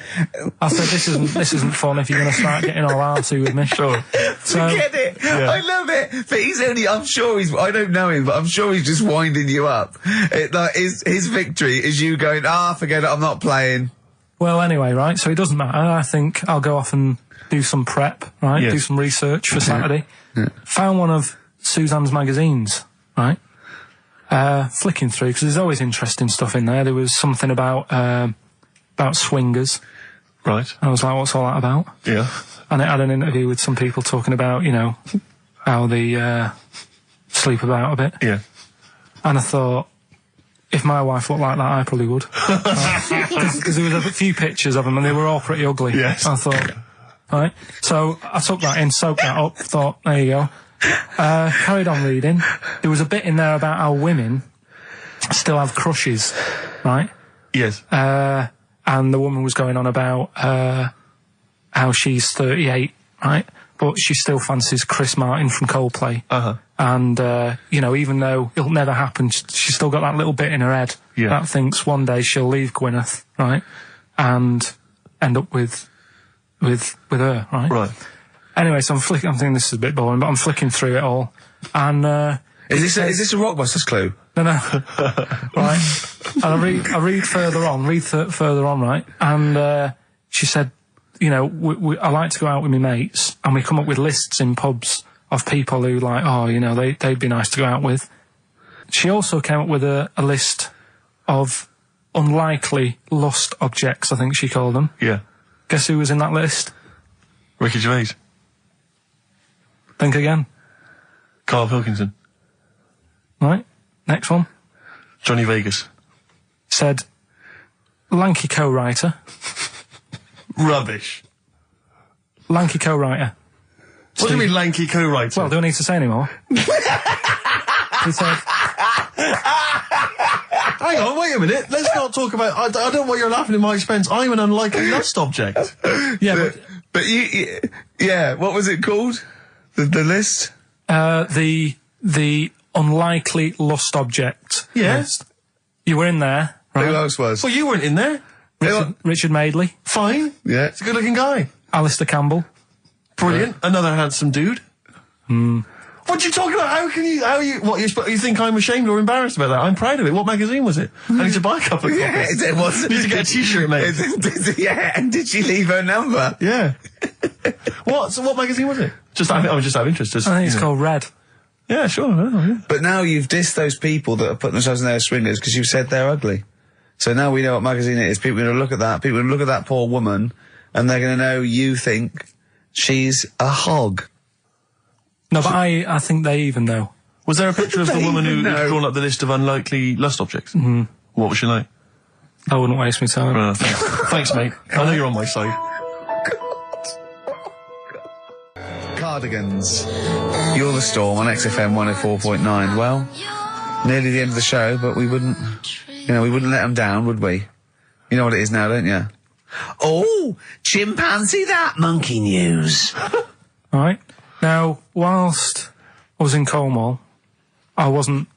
I said, this isn't fun if you're going to start getting all arty with me. Sure. So, Forget it. Yeah. I love it. But I don't know him, but I'm sure he's just winding you up. His victory is you going, forget it, I'm not playing. well, anyway, right, so it doesn't matter. I think I'll go off and do some prep, right? Yes. Do some research for Saturday. Found one of Suzanne's magazines, right? Flicking through, because there's always interesting stuff in there. There was something about swingers. Right. I was like, what's all that about? Yeah. And it had an interview with some people talking about, how they sleep about a bit. Yeah. And I thought, if my wife looked like that, I probably would. Because there was a few pictures of them, and they were all pretty ugly. Yes. I thought, right. So I took that in, soaked that up, thought, there you go. Carried on reading. There was a bit in there about how women still have crushes, right? Yes. And the woman was going on about how she's 38, right? But she still fancies Chris Martin from Coldplay. And, even though it'll never happen, she's still got that little bit in her head that thinks one day she'll leave Gwyneth, right? And end up with her, right? Right. Anyway, so I'm thinking this is a bit boring, but I'm flicking through it all. And, Is this a Rockbusters clue? No. Right. And I read further on, right? And, she said, I like to go out with my mates, and we come up with lists in pubs of people who they'd be nice to go out with. She also came up with a list of unlikely lust objects, I think she called them. Yeah. Guess who was in that list? Ricky Gervais. Think again. Karl Pilkington. Right. Next one. Johnny Vegas. Said, lanky co-writer. Rubbish. Lanky co-writer. What do you mean lanky co-writer? Well, do I need to say any more? She said, hang on, wait a minute. Let's not talk about... I don't know why you're laughing at my expense. I'm an unlikely lust object. yeah, But what was it called? The list? The unlikely lust object Yes. list. You were in there, right? Who else was? Well, you weren't in there. Richard Madeley, Fine. Yeah. He's a good-looking guy. Alistair Campbell. Brilliant. Another handsome dude. What are you talking about? You think I'm ashamed or embarrassed about that? I'm proud of it. What magazine was it? I need to buy a couple of copies. It was. Need to get a t-shirt made. And did she leave her number? Yeah. What magazine was it? I'm just out of interest. I think it's called Red. Yeah, sure. Yeah. But now you've dissed those people that are putting themselves in their swingers because you've said they're ugly. So now we know what magazine it is. People are going to look at that. People are going to look at that poor woman, and they're going to know you think she's a hog. No, but I think they even know. Was there a picture of the woman who'd know. drawn up the list of unlikely lust objects? Mm-hmm. What was she like? I wouldn't waste my time. Thanks, mate. I know you're on my side. Cardigans. You're the Storm on XFM 104.9. Well, nearly the end of the show, but we wouldn't let them down, would we? You know what it is now, don't you? Oh, chimpanzee that monkey news. All right. Now, whilst I was in Cornwall, I wasn't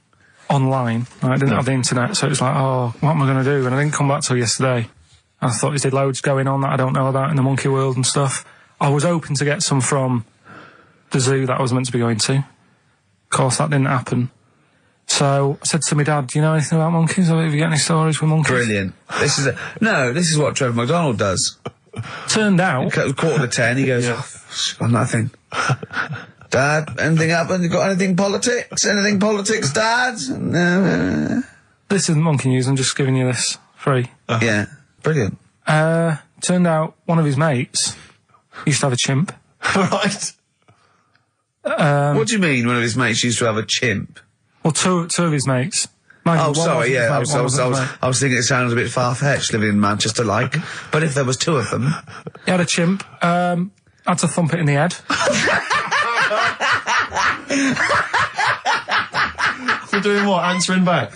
online. I didn't have the internet, so it was like, oh, what am I going to do? And I didn't come back till yesterday. I thought there's loads going on that I don't know about in the monkey world and stuff. I was hoping to get some from the zoo that I was meant to be going to. Of course, that didn't happen. So I said to my dad, do you know anything about monkeys? Or have you got any stories with monkeys? Brilliant. This is what Trevor McDonald does. Turned out... 9:45, he goes, got nothing. Dad, anything happened? You got anything politics? Anything politics, Dad? No. This isn't monkey news, I'm just giving you this free. Yeah, brilliant. Turned out one of his mates used to have a chimp. Right. What do you mean one of his mates used to have a chimp? Well, two of his mates. Oh, sorry, yeah, I was thinking it sounded a bit far-fetched living in Manchester, like. But if there was two of them... He had a chimp, had to thump it in the head. We're doing what? Answering back?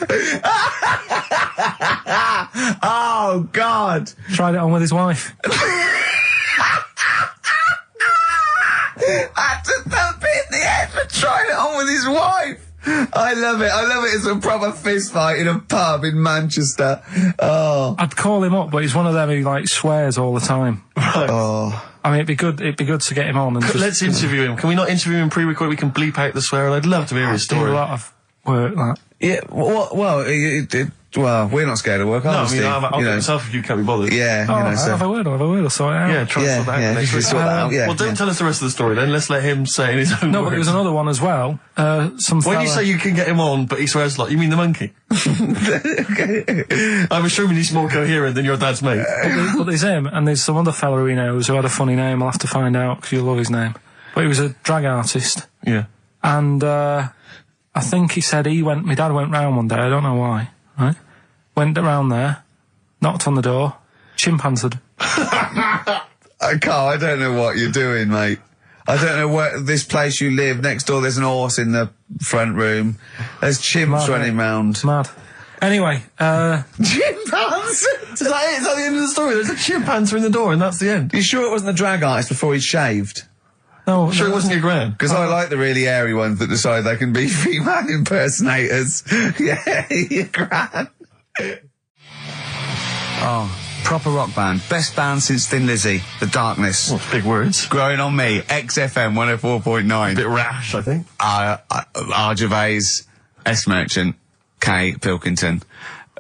Oh, God! Tried it on with his wife. Had to thump it in the head for trying it on with his wife! I love it. It's a proper fist fight in a pub in Manchester. Oh. I'd call him up, but he's one of them who, like, swears all the time. Right. Oh. I mean, it'd be good to get him on and just... Let's interview him. Can we not interview him pre-record? We can bleep out the swear. I'd love to hear his story. Do a lot of work, that. Yeah, well, we're not scared of work, are we, Steve? I'll get myself if you can't be bothered. Yeah, I'll have a word, I'll sort it out. Yeah, try to sort that out next week. Sort that out, yeah. Well, don't tell us the rest of the story then. Let's let him say in his own No, words. but there was another one as well. When you say you can get him on, but he swears a lot, you mean the monkey? I'm assuming he's more coherent than your dad's mate. But there's him, and there's some other fella who he knows who had a funny name. I'll have to find out, because you'll love his name. But he was a drag artist. Yeah. And, I think he said my dad went round one day, I don't know why, right? Went around there, knocked on the door, chimp answered. Carl, I don't know what you're doing, mate. I don't know where this place you live, next door there's an horse in the front room. There's chimps running round. Mad. Anyway, chimpanzee! Is that it? Is that the end of the story? There's a chimp answering the door and that's the end. You sure it wasn't the drag artist before he'd shaved? No, sure it wasn't your gran? Because I like the really airy ones that decide they can be female impersonators. Yeah, your gran. Oh, proper rock band. Best band since Thin Lizzy. The Darkness. Well, big words. Growing on Me. XFM 104.9. Bit rash, I think. R. Gervais, S. Merchant, K. Pilkington.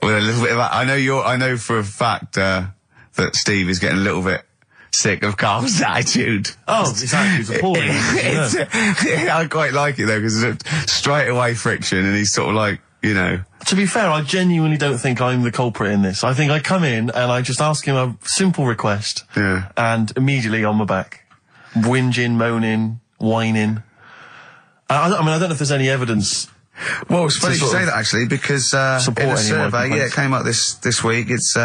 With a little bit of... I know for a fact that Steve is getting a little bit sick of Carl's attitude. Oh, his attitude's appalling. I quite like it though, because it's straight away friction, and he's sort of like, you know. To be fair, I genuinely don't think I'm the culprit in this. I think I come in and I just ask him a simple request. Yeah. And immediately on my back. Whinging, moaning, whining. I don't know if there's any evidence. Well, it's funny you say that actually, because in a survey, it came up this week. It's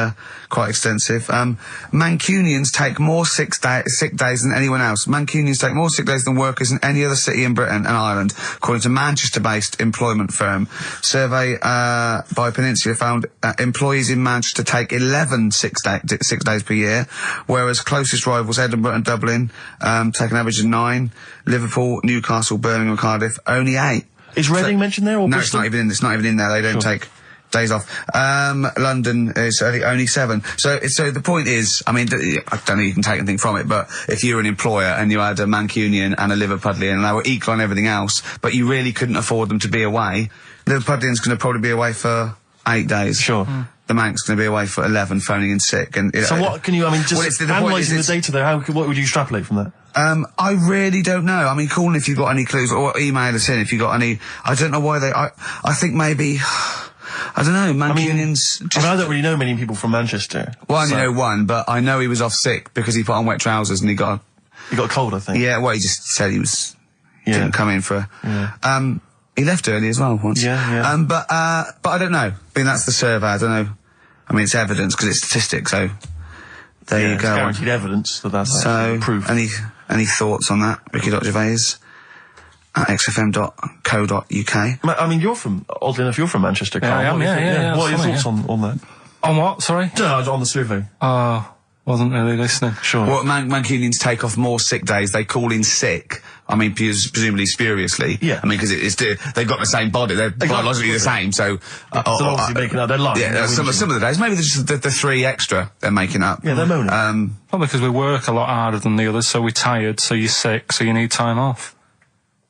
quite extensive. Mancunians take more sick days than anyone else. Mancunians take more sick days than workers in any other city in Britain and Ireland, according to Manchester-based employment firm. Survey by Peninsula found employees in Manchester take 11 sick days per year, whereas closest rivals Edinburgh and Dublin take an average of 9. Liverpool, Newcastle, Birmingham, and Cardiff only 8. Is Reading mentioned there? Or no, Bristol? It's not even in there. They don't take days off. London is only 7. So the point is, I mean, I don't know you can take anything from it, but if you were an employer and you had a Mancunian and a Liverpudlian and they were equal on everything else, but you really couldn't afford them to be away, Liverpudlian's going to probably be away for 8 days. Sure. The Manc's going to be away for 11, phoning in sick. And so what can you, I mean, just analysing the data there, what would you extrapolate from that? I really don't know. I mean, call in if you've got any clues, or email us in if you've got any. I don't know why I think maybe, I don't know, Mancunians... I don't really know many people from Manchester. Well, I only know one, but I know he was off sick because he put on wet trousers and he got a cold, I think. Yeah, well, he just said he didn't come in for... Yeah. He left early as well once. Yeah. But I don't know. I mean, that's the survey, I don't know. I mean, it's evidence because it's statistics, so... There you go. It's guaranteed evidence that's proof. Any thoughts on that, Ricky.Gervais at xfm.co.uk? I mean, oddly enough, you're from Manchester, Karl. Yeah, I am, yeah. What are your thoughts on that? On what, sorry? No, on the survey. Well, wasn't really listening. Sure. Well, Mancunians take off more sick days. They call in sick. I mean, presumably spuriously. Yeah. I mean, because they've got the same body. They're biologically the same. So they're obviously making up their life. Yeah, some of the days. Maybe there's just the 3 extra they're making up. Yeah, they're moaning. Probably because we work a lot harder than the others, so we're tired, so you're sick, so you need time off.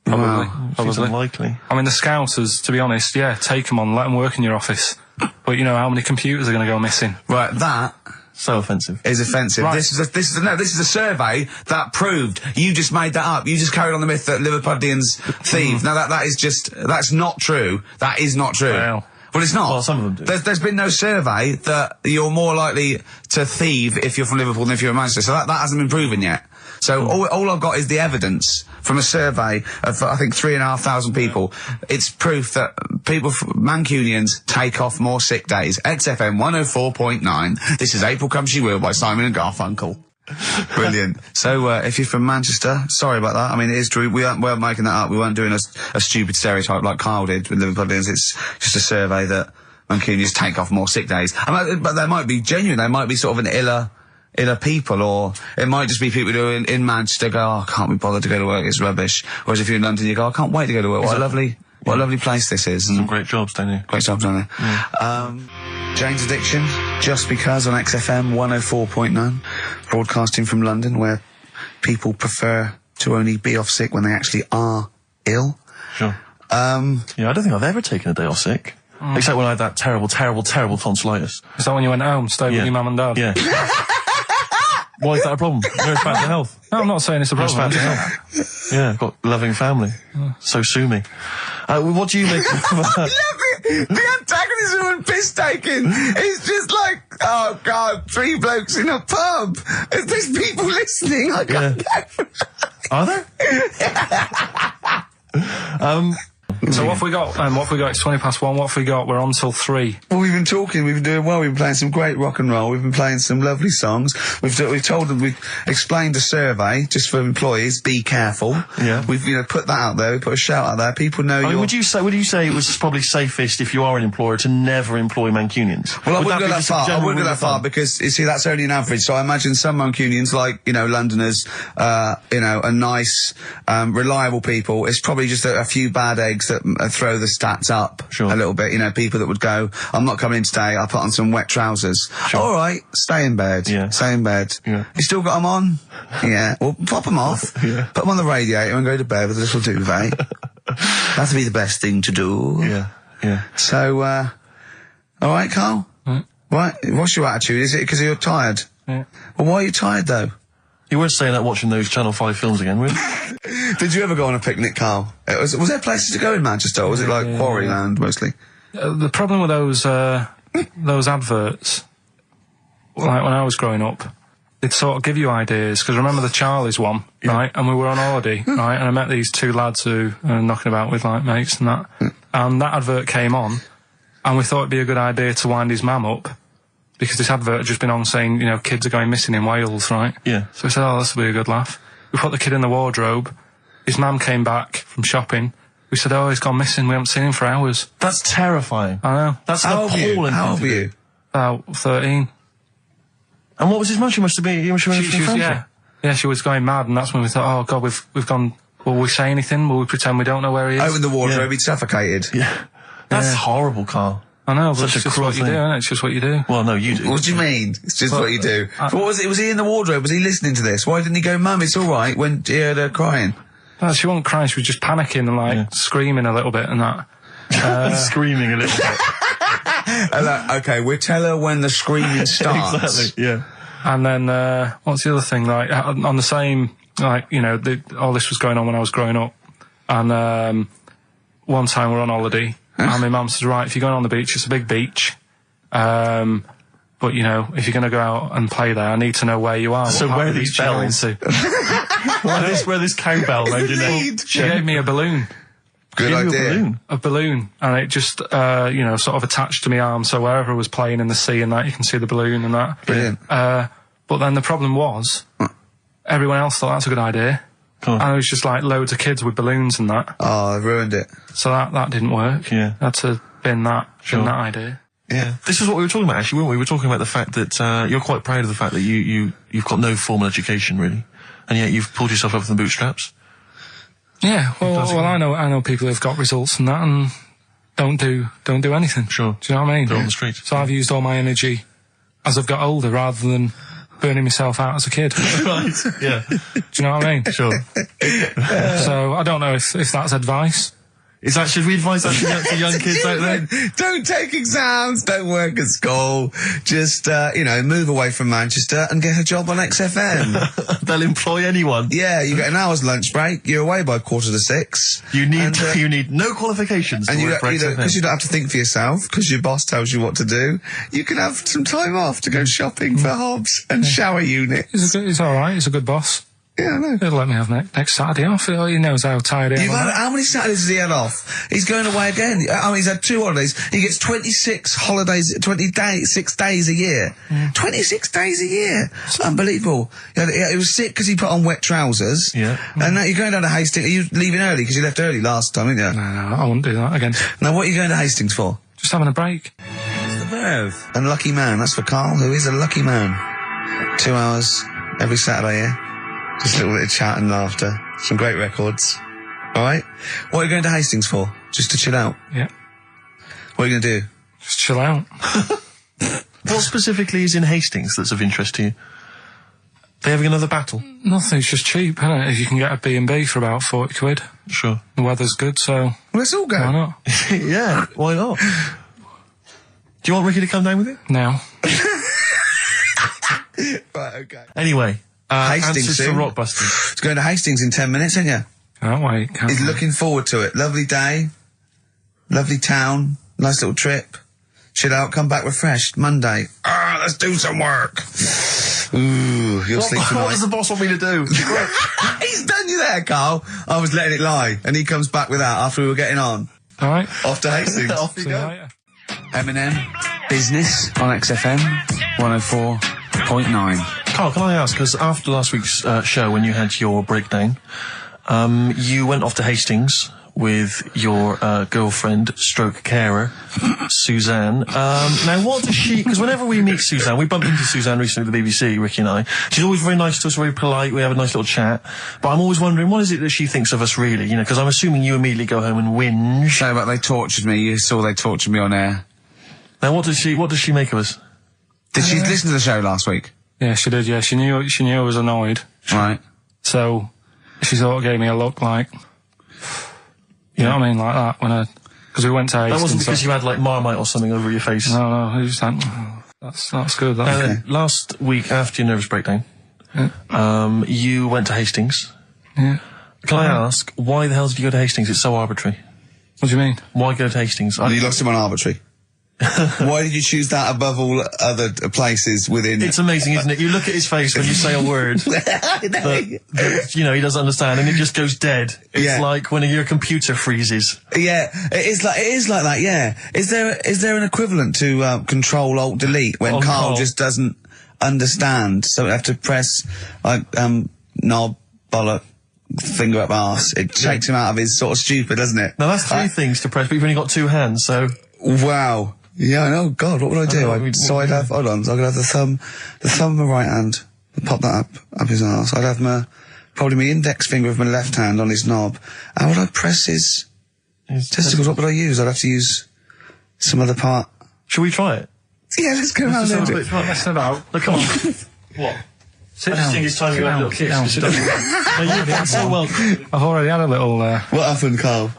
Probably. Wow. Seems unlikely. I mean, the Scousers, to be honest, yeah, take them on, let them work in your office. But you know how many computers are going to go missing? Right, that So offensive. is offensive. Right. This is a survey that proved you just made that up. You just carried on the myth that Liverpudlians thieve. Now that's not true. That is not true. Well, it's not. Well, some of them do. There's been no survey that you're more likely to thieve if you're from Liverpool than if you're in Manchester. So that hasn't been proven yet. So all I've got is the evidence from a survey of, I think, 3,500 people. It's proof that Mancunians take off more sick days. XFM 104.9. This is April Come She Will by Simon and Garfunkel. Brilliant. So, if you're from Manchester, sorry about that. I mean, it is true. We weren't making that up. We weren't doing a stupid stereotype like Karl did with Liverpudlians. It's just a survey that Mancunians take off more sick days. But they might be genuine. They might be sort of an iller people, or it might just be people who are in Manchester go, oh, I can't be bothered to go to work, it's rubbish. Whereas if you're in London, you go, I can't wait to go to work. What a lovely place this is. Some great jobs, don't you? Great jobs, don't they? Yeah. Jane's Addiction, Just Because on XFM 104.9, broadcasting from London, where people prefer to only be off sick when they actually are ill. Sure. Yeah, I don't think I've ever taken a day off sick. Except when I had that terrible tonsillitis. is that when you went home, stayed with your mum and dad? Yeah. Why is that a problem? No, it's back to health. No, I'm not saying it's a It's problem. back to health. Yeah, I've got a loving family. So sue me. What do you make of The antagonism and piss taking is just like, oh God, 3 blokes in a pub. There's people listening. I can't go. Are there? So what have we got? It's 1:20. What have we got? We're on till 3. Well, we've been talking, we've been doing well, we've been playing some great rock and roll, we've been playing some lovely songs, we've told them, we've explained a survey, just for employees, be careful. Yeah. We've, put that out there, we put a shout out there, people know I mean, would you say it was probably safest if you are an employer to never employ Mancunians? Well, I wouldn't go that just a far. I general wouldn't go rule that of far thumb? because, you see, that's only an average. So I imagine some Mancunians, like, Londoners, are nice, reliable people. It's probably just a few bad eggs that throw the stats up a little bit. People that would go, I'm not coming in today, I'll put on some wet trousers. Sure. All right, stay in bed. Yeah. Stay in bed. Yeah. You still got them on? Yeah. Well, pop them off. Yeah. Put them on the radiator and go to bed with a little duvet. That'd be the best thing to do. Yeah. Yeah. So, all right, Karl? Right, what's your attitude? Is it because you're tired? Yeah. Well, why are you tired, though? You weren't saying that watching those Channel 5 films again, were you? Did you ever go on a picnic, Karl? Was there places to go in Manchester, or was it like Quarryland, mostly? The problem with those adverts, like when I was growing up, they'd sort of give you ideas, because remember the Charlie's one, right? And we were on holiday, right? And I met these 2 lads who are knocking about with like mates and that. And that advert came on, and we thought it'd be a good idea to wind his mum up, because this advert had just been on saying, kids are going missing in Wales, right? Yeah. So we said, oh, this will be a good laugh. We put the kid in the wardrobe. His mum came back from shopping. We said, oh, he's gone missing. We haven't seen him for hours. That's terrifying. I know. That's an appalling How thing old to were do. you? About 13. And what was his mum? She must have been Yeah, she was going mad, and that's when we thought, oh, God, we've gone... Will we say anything? Will we pretend we don't know where he is? Open the wardrobe, he'd suffocated. Yeah. That's horrible, Karl. I know, but Such a it's just cruel what you do, thing. isn't it? It's just what you do. Well, no, you do. What do you mean? It's just what you do. What was it? Was he in the wardrobe? Was he listening to this? Why didn't he go, Mum, it's all right, when he heard her crying? No, she wasn't crying, she was just panicking and, screaming a little bit and that. Screaming a little bit. Okay, we'll tell her when the screaming starts. Exactly, yeah. And then, what's the other thing? Like, on the same, all this was going on when I was growing up. And, one time we're on holiday, and my mum says, right, if you're going on the beach, it's a big beach. But, if you're going to go out and play there, I need to know where you are. So where are these bells? Where this cowbell around your neck? She gave me a balloon. Good idea. A balloon. And it just, sort of attached to my arm, so wherever I was playing in the sea and that, you can see the balloon and that. Brilliant. But then the problem was, everyone else thought that's a good idea. And it was just like loads of kids with balloons and that. Oh, I ruined it. So that didn't work. Yeah. Had to bin that idea. Yeah. This is what we were talking about, actually, weren't we? We were talking about the fact that you're quite proud of the fact that you've got no formal education, really, and yet you've pulled yourself up from the bootstraps. Yeah, well, I know people who've got results from that and don't do anything. Sure. Do you know what I mean? They're on the street. So I've used all my energy as I've got older rather than burning myself out as a kid. Right, yeah. Do you know what I mean? Sure. So I don't know if that's advice. Should we advise that to young kids out there? Don't take exams, don't work at school, just, move away from Manchester and get a job on XFM. They'll employ anyone. Yeah, you get an hour's lunch break, you're away by 5:45. You need no qualifications to work for XFM. Because you don't have to think for yourself, because your boss tells you what to do, you can have some time off to go shopping for hobs and shower units. He's alright, he's a good boss. Yeah, I know. He'll let me have next Saturday off. He knows how tired I am. How many Saturdays has he had off? He's going away again. He's had 2 holidays. He gets 26 holidays, 6 days a year. 26 days a year. It's unbelievable. He was sick because he put on wet trousers. Yeah. And now you're going down to Hastings. Are you leaving early? Because you left early last time, didn't you? No, I wouldn't do that again. Now, what are you going to Hastings for? Just having a break. What's the verve? A lucky man. That's for Karl, who is a lucky man. 2 hours every Saturday, yeah? Just a little bit of chat and laughter. Some great records. Alright? What are you going to Hastings for? Just to chill out? Yeah. What are you going to do? Just chill out. What specifically is in Hastings that's of interest to you? They having another battle? Nothing, it's just cheap, isn't it? If you can get a B&B for about 40 quid. Sure. The weather's good, so... Well, let's all go. Why not? Yeah, why not? Do you want Ricky to come down with you? No. Right, okay. Anyway, Hastings answers soon. to Rockbusters. He's going to Hastings in 10 minutes, isn't you? Can't wait. He's looking forward to it. Lovely day. Lovely town. Nice little trip. Chill out, come back refreshed. Monday. Let's do some work. Ooh, you'll sleep tonight. What does the boss want me to do? He's done you there, Karl. I was letting it lie. And he comes back with that after we were getting on. Alright. Off to Hastings. Off you See you go. later. Eminem, Business on XFM 104.9. Karl, can I ask, because after last week's show, when you had your breakdown, you went off to Hastings with your girlfriend, stroke carer, Suzanne. Now, what does she... Because whenever we meet Suzanne, we bumped into Suzanne recently at the BBC, Ricky and I. She's always very nice to us, very polite, we have a nice little chat. But I'm always wondering, what is it that she thinks of us, really? You know, because I'm assuming you immediately go home and whinge. No, but they tortured me. You saw they tortured me on air. Now, what does she make of us? Did she listen to the show last week? Yeah, she did, yeah. She knew I was annoyed. Right. So, she sort of gave me a look like... You know what I mean? Like that, when because we went to Hastings. That wasn't because you had, like, Marmite or something over your face. No, it was just like, that's good. That's Then, last week, after your nervous breakdown, you went to Hastings. Yeah. Can I ask, why the hell did you go to Hastings? It's so arbitrary. What do you mean? Why go to Hastings? You lost him on arbitrary. Why did you choose that above all other places within... It's amazing, isn't it? You look at his face when you say a word that, you know, he doesn't understand, and it just goes dead. It's like when your computer freezes. Yeah, it is like that, yeah. Is there an equivalent to Control-Alt-Delete when Karl just doesn't understand, so we have to press, like, knob, bollock, finger up arse. It takes him out of his sort of stupid, doesn't it? Now, that's 3 things to press, but you've only got 2 hands, so... Wow. Yeah, I know. God, what would I do? I'd have, hold on, so I could have the thumb of my right hand, pop that up his arse. I'd have probably my index finger of my left hand on his knob. How would I press his testicles? What would I use? I'd have to use some other part. Should we try it? Yeah, let's go around there. Let's about. Look, come on. What? Sit I just think it's time you had a little kiss. No, you've been so welcome. I've already had a little, What happened, Karl?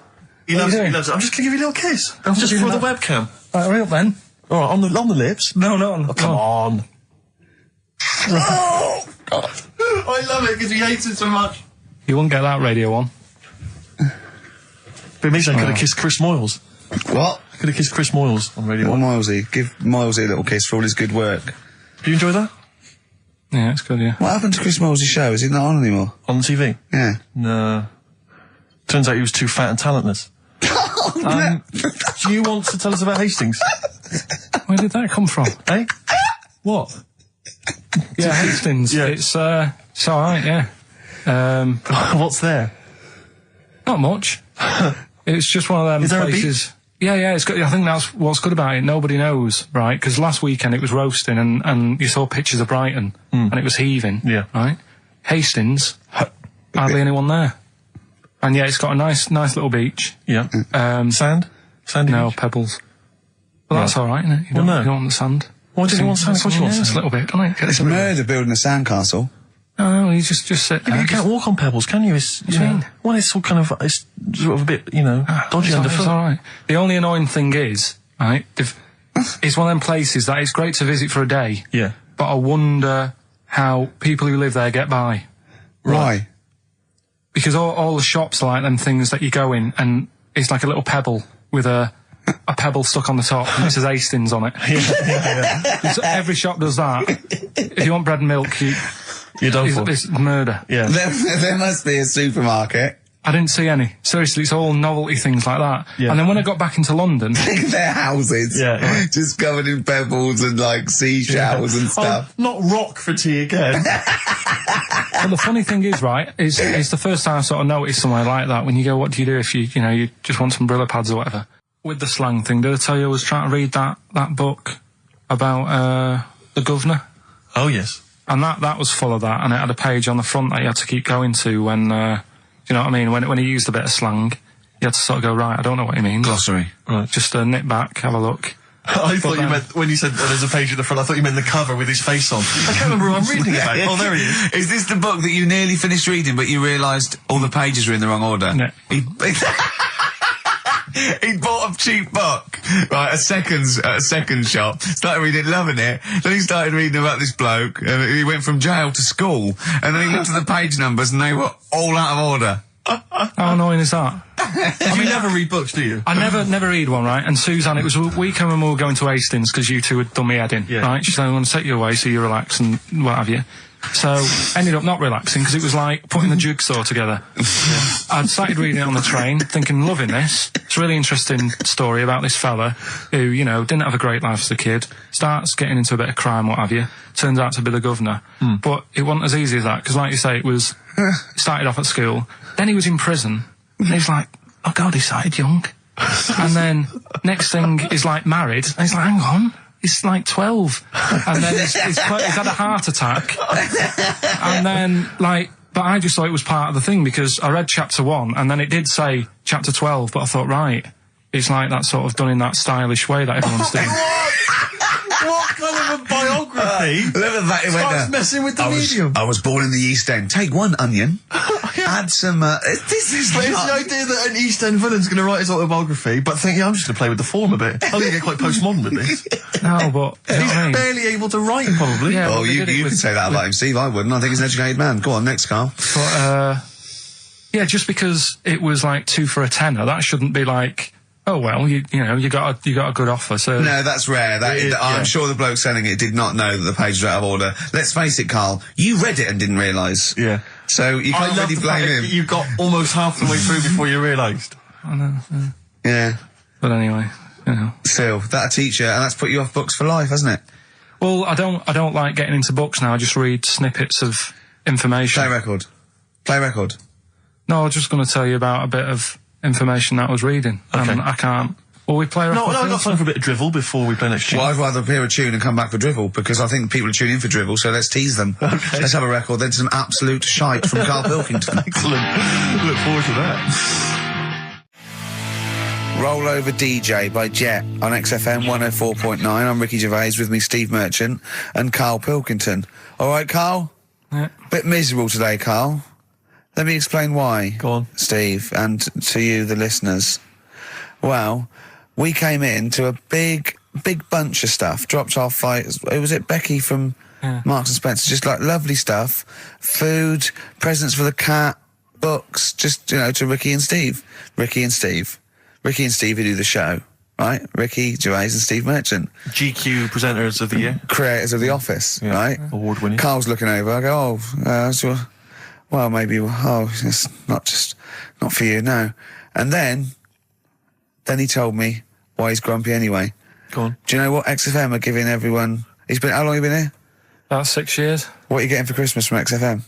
He loves it. I'm just going to give you a little kiss. Just for the webcam. Right, hurry up then. All right, on the lips. No. Oh, come on. Oh, God. I love it because he hates it so much. You wouldn't get that radio on. But maybe I could have kissed Chris Moyles. What? I could have kissed Chris Moyles on Radio 1. Milesy. Give Milesy a little kiss for all his good work. Do you enjoy that? Yeah, it's good, yeah. What happened to Chris Molesy's show? Is he not on anymore? On the TV? Yeah. No. Turns out he was too fat and talentless. Do you want to tell us about Hastings? Where did that come from? Eh? What? Yeah, Hastings. Yeah. It's alright, yeah. What's there? Not much. It's just one of them Is there places. Yeah, it's good. I think that's what's good about it. Nobody knows, right? Because last weekend it was roasting and you saw pictures of Brighton and it was heaving. Yeah. Right? Hastings, hardly anyone there. And yeah, it's got a nice little beach. Yeah. Sand? Sandy No, beach? pebbles. Well, that's alright, isn't it? You don't want the sand. Why does he want sand? Of course you want sand. A little bit, don't it? It's murder building a sandcastle. No, you just sit there. You can't walk on pebbles, can you? It's, What do you mean? Well, it's all kind of, it's sort of a bit, dodgy underfoot. It's alright. The only annoying thing is, right, it's one of them places that it's great to visit for a day. Yeah. But I wonder how people who live there get by. Why? Because all the shops are like them things that you go in and it's like a little pebble with a pebble stuck on the top and it says Hastings on it. Yeah. So every shop does that. If you want bread and milk, you're done for. It's murder. Yeah. There must be a supermarket. I didn't see any. Seriously, it's all novelty things like that. Yeah. And then when I got back into London... Their houses. Yeah. Just covered in pebbles and, like, seashells and stuff. Oh, not rock for tea again. Well, the funny thing is, right, it's the first time I sort of noticed somewhere like that when you go, what do you do if you just want some Brillo pads or whatever? With the slang thing, did I tell you I was trying to read that book about the governor? Oh, yes. And that was full of that, and it had a page on the front that you had to keep going to when, do you know what I mean? When he used a bit of slang, you had to sort of go, right, I don't know what he means. Glossary. Right. Just nip back, have a look. I thought you meant, when you said there's a page at the front, I thought you meant the cover with his face on. I can't remember who I'm reading about. Oh, there he is. Is this the book that you nearly finished reading, but you realised all the pages were in the wrong order? No. He bought a cheap book, right, at a second shop, started reading, loving it, then he started reading about this bloke, and he went from jail to school, and then he looked at the page numbers and they were all out of order. How annoying is that? You never read books, do you? I never read one, right? And Suzanne, it was a weekend when we were going to Hastings because you two had done me head in, right? She said, I'm going to take you away so you relax and what have you. So, ended up not relaxing because it was like putting the jigsaw together. I'd started reading it on the train, thinking, loving this. It's a really interesting story about this fella who, didn't have a great life as a kid, starts getting into a bit of crime, what have you, turns out to be the governor. But it wasn't as easy as that, because like you say, it started off at school, then he was in prison, and he's like, oh God, he started young. And then, next thing, he's like married, and he's like, hang on. He's like 12. And then he's had a heart attack. And then, but I just thought it was part of the thing because I read chapter 1 and then it did say chapter 12, but I thought, right, it's like that sort of done in that stylish way that everyone's doing. What kind of a biography starts messing with the medium? I was born in the East End. Take one onion, add some... this is the idea that an East End villain's going to write his autobiography, but think, I'm just going to play with the form a bit. I'm going to get quite postmodern with this. No, but... He's barely able to write, probably. Yeah, well, you can say that about him, Steve. I wouldn't. I think he's an educated man. Go on, next, Karl. But, yeah, just because it was like 2 for a tenner, that shouldn't be like... Oh well, you got a good offer. So no, that's rare. I'm sure the bloke selling it did not know that the page was out of order. Let's face it, Karl. You read it and didn't realise. Yeah. So you can't really blame him. You got almost half the way through before you realised. I know. Yeah. But anyway, Still, that'll teach you, and that's put you off books for life, hasn't it? Well, I don't like getting into books now. I just read snippets of information. Play record. No, I was just going to tell you about a bit of information that I was reading. Okay. And I can't... Well, we play a record. No, I've got time for a bit of drivel before we play next tune. Well, I'd rather hear a tune and come back for drivel, because I think people are tuning in for drivel, so let's tease them. Okay. Let's have a record, then some absolute shite from Karl Pilkington. Excellent. Look forward to that. Roll Over DJ by Jet on XFM 104.9. I'm Ricky Gervais, with me Steve Merchant and Karl Pilkington. All right, Karl? Yeah. Bit miserable today, Karl. Let me explain why. Go on. Steve, and to you, the listeners. Well, we came in to a big bunch of stuff. Dropped off by, was it Becky from Marks and Spencer? Just like lovely stuff. Food, presents for the cat, books, just, to Ricky and Steve. Ricky and Steve who do the show, right? Ricky Gervais and Steve Merchant. GQ presenters of the year. Creators of The Office, right? Award-winning. Carl's looking over, I go, well, maybe, it's not for you, no. And then he told me why he's grumpy anyway. Go on. Do you know what XFM are giving everyone? How long have you been here? About 6 years. What are you getting for Christmas from XFM?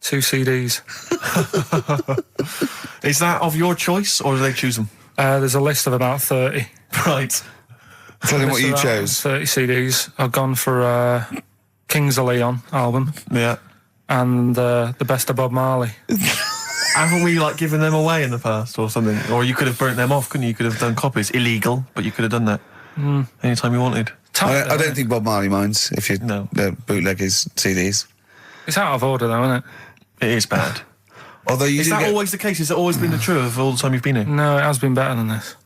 2 CDs. Is that of your choice, or do they choose them? There's a list of about 30. Right. Tell him what you chose. 30 CDs. I've gone for Kings of Leon album. Yeah. And the best of Bob Marley. Haven't we given them away in the past or something? Or you could have burnt them off, couldn't you? You could have done copies. Illegal, but you could have done that anytime you wanted. I don't think Bob Marley minds if you bootleg his CDs. It's out of order though, isn't it? It is bad. Although is that always the case? Has it always been the truth of all the time you've been here? No, it has been better than this.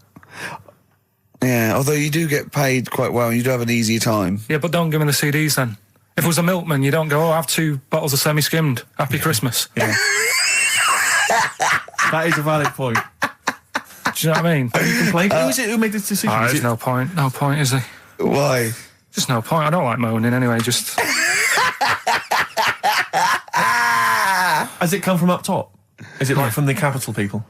Yeah, although you do get paid quite well and you do have an easier time. Yeah, but don't give me the CDs then. If it was a milkman, you don't go, have 2 bottles of semi-skimmed. Happy Christmas. Yeah. That is a valid point. Do you know what I mean? Have you complained? Who is it who made this decision? There's no point. No point, is there? Why? Just no point. I don't like moaning anyway, just... Has it come from up top? Is it from the capital people?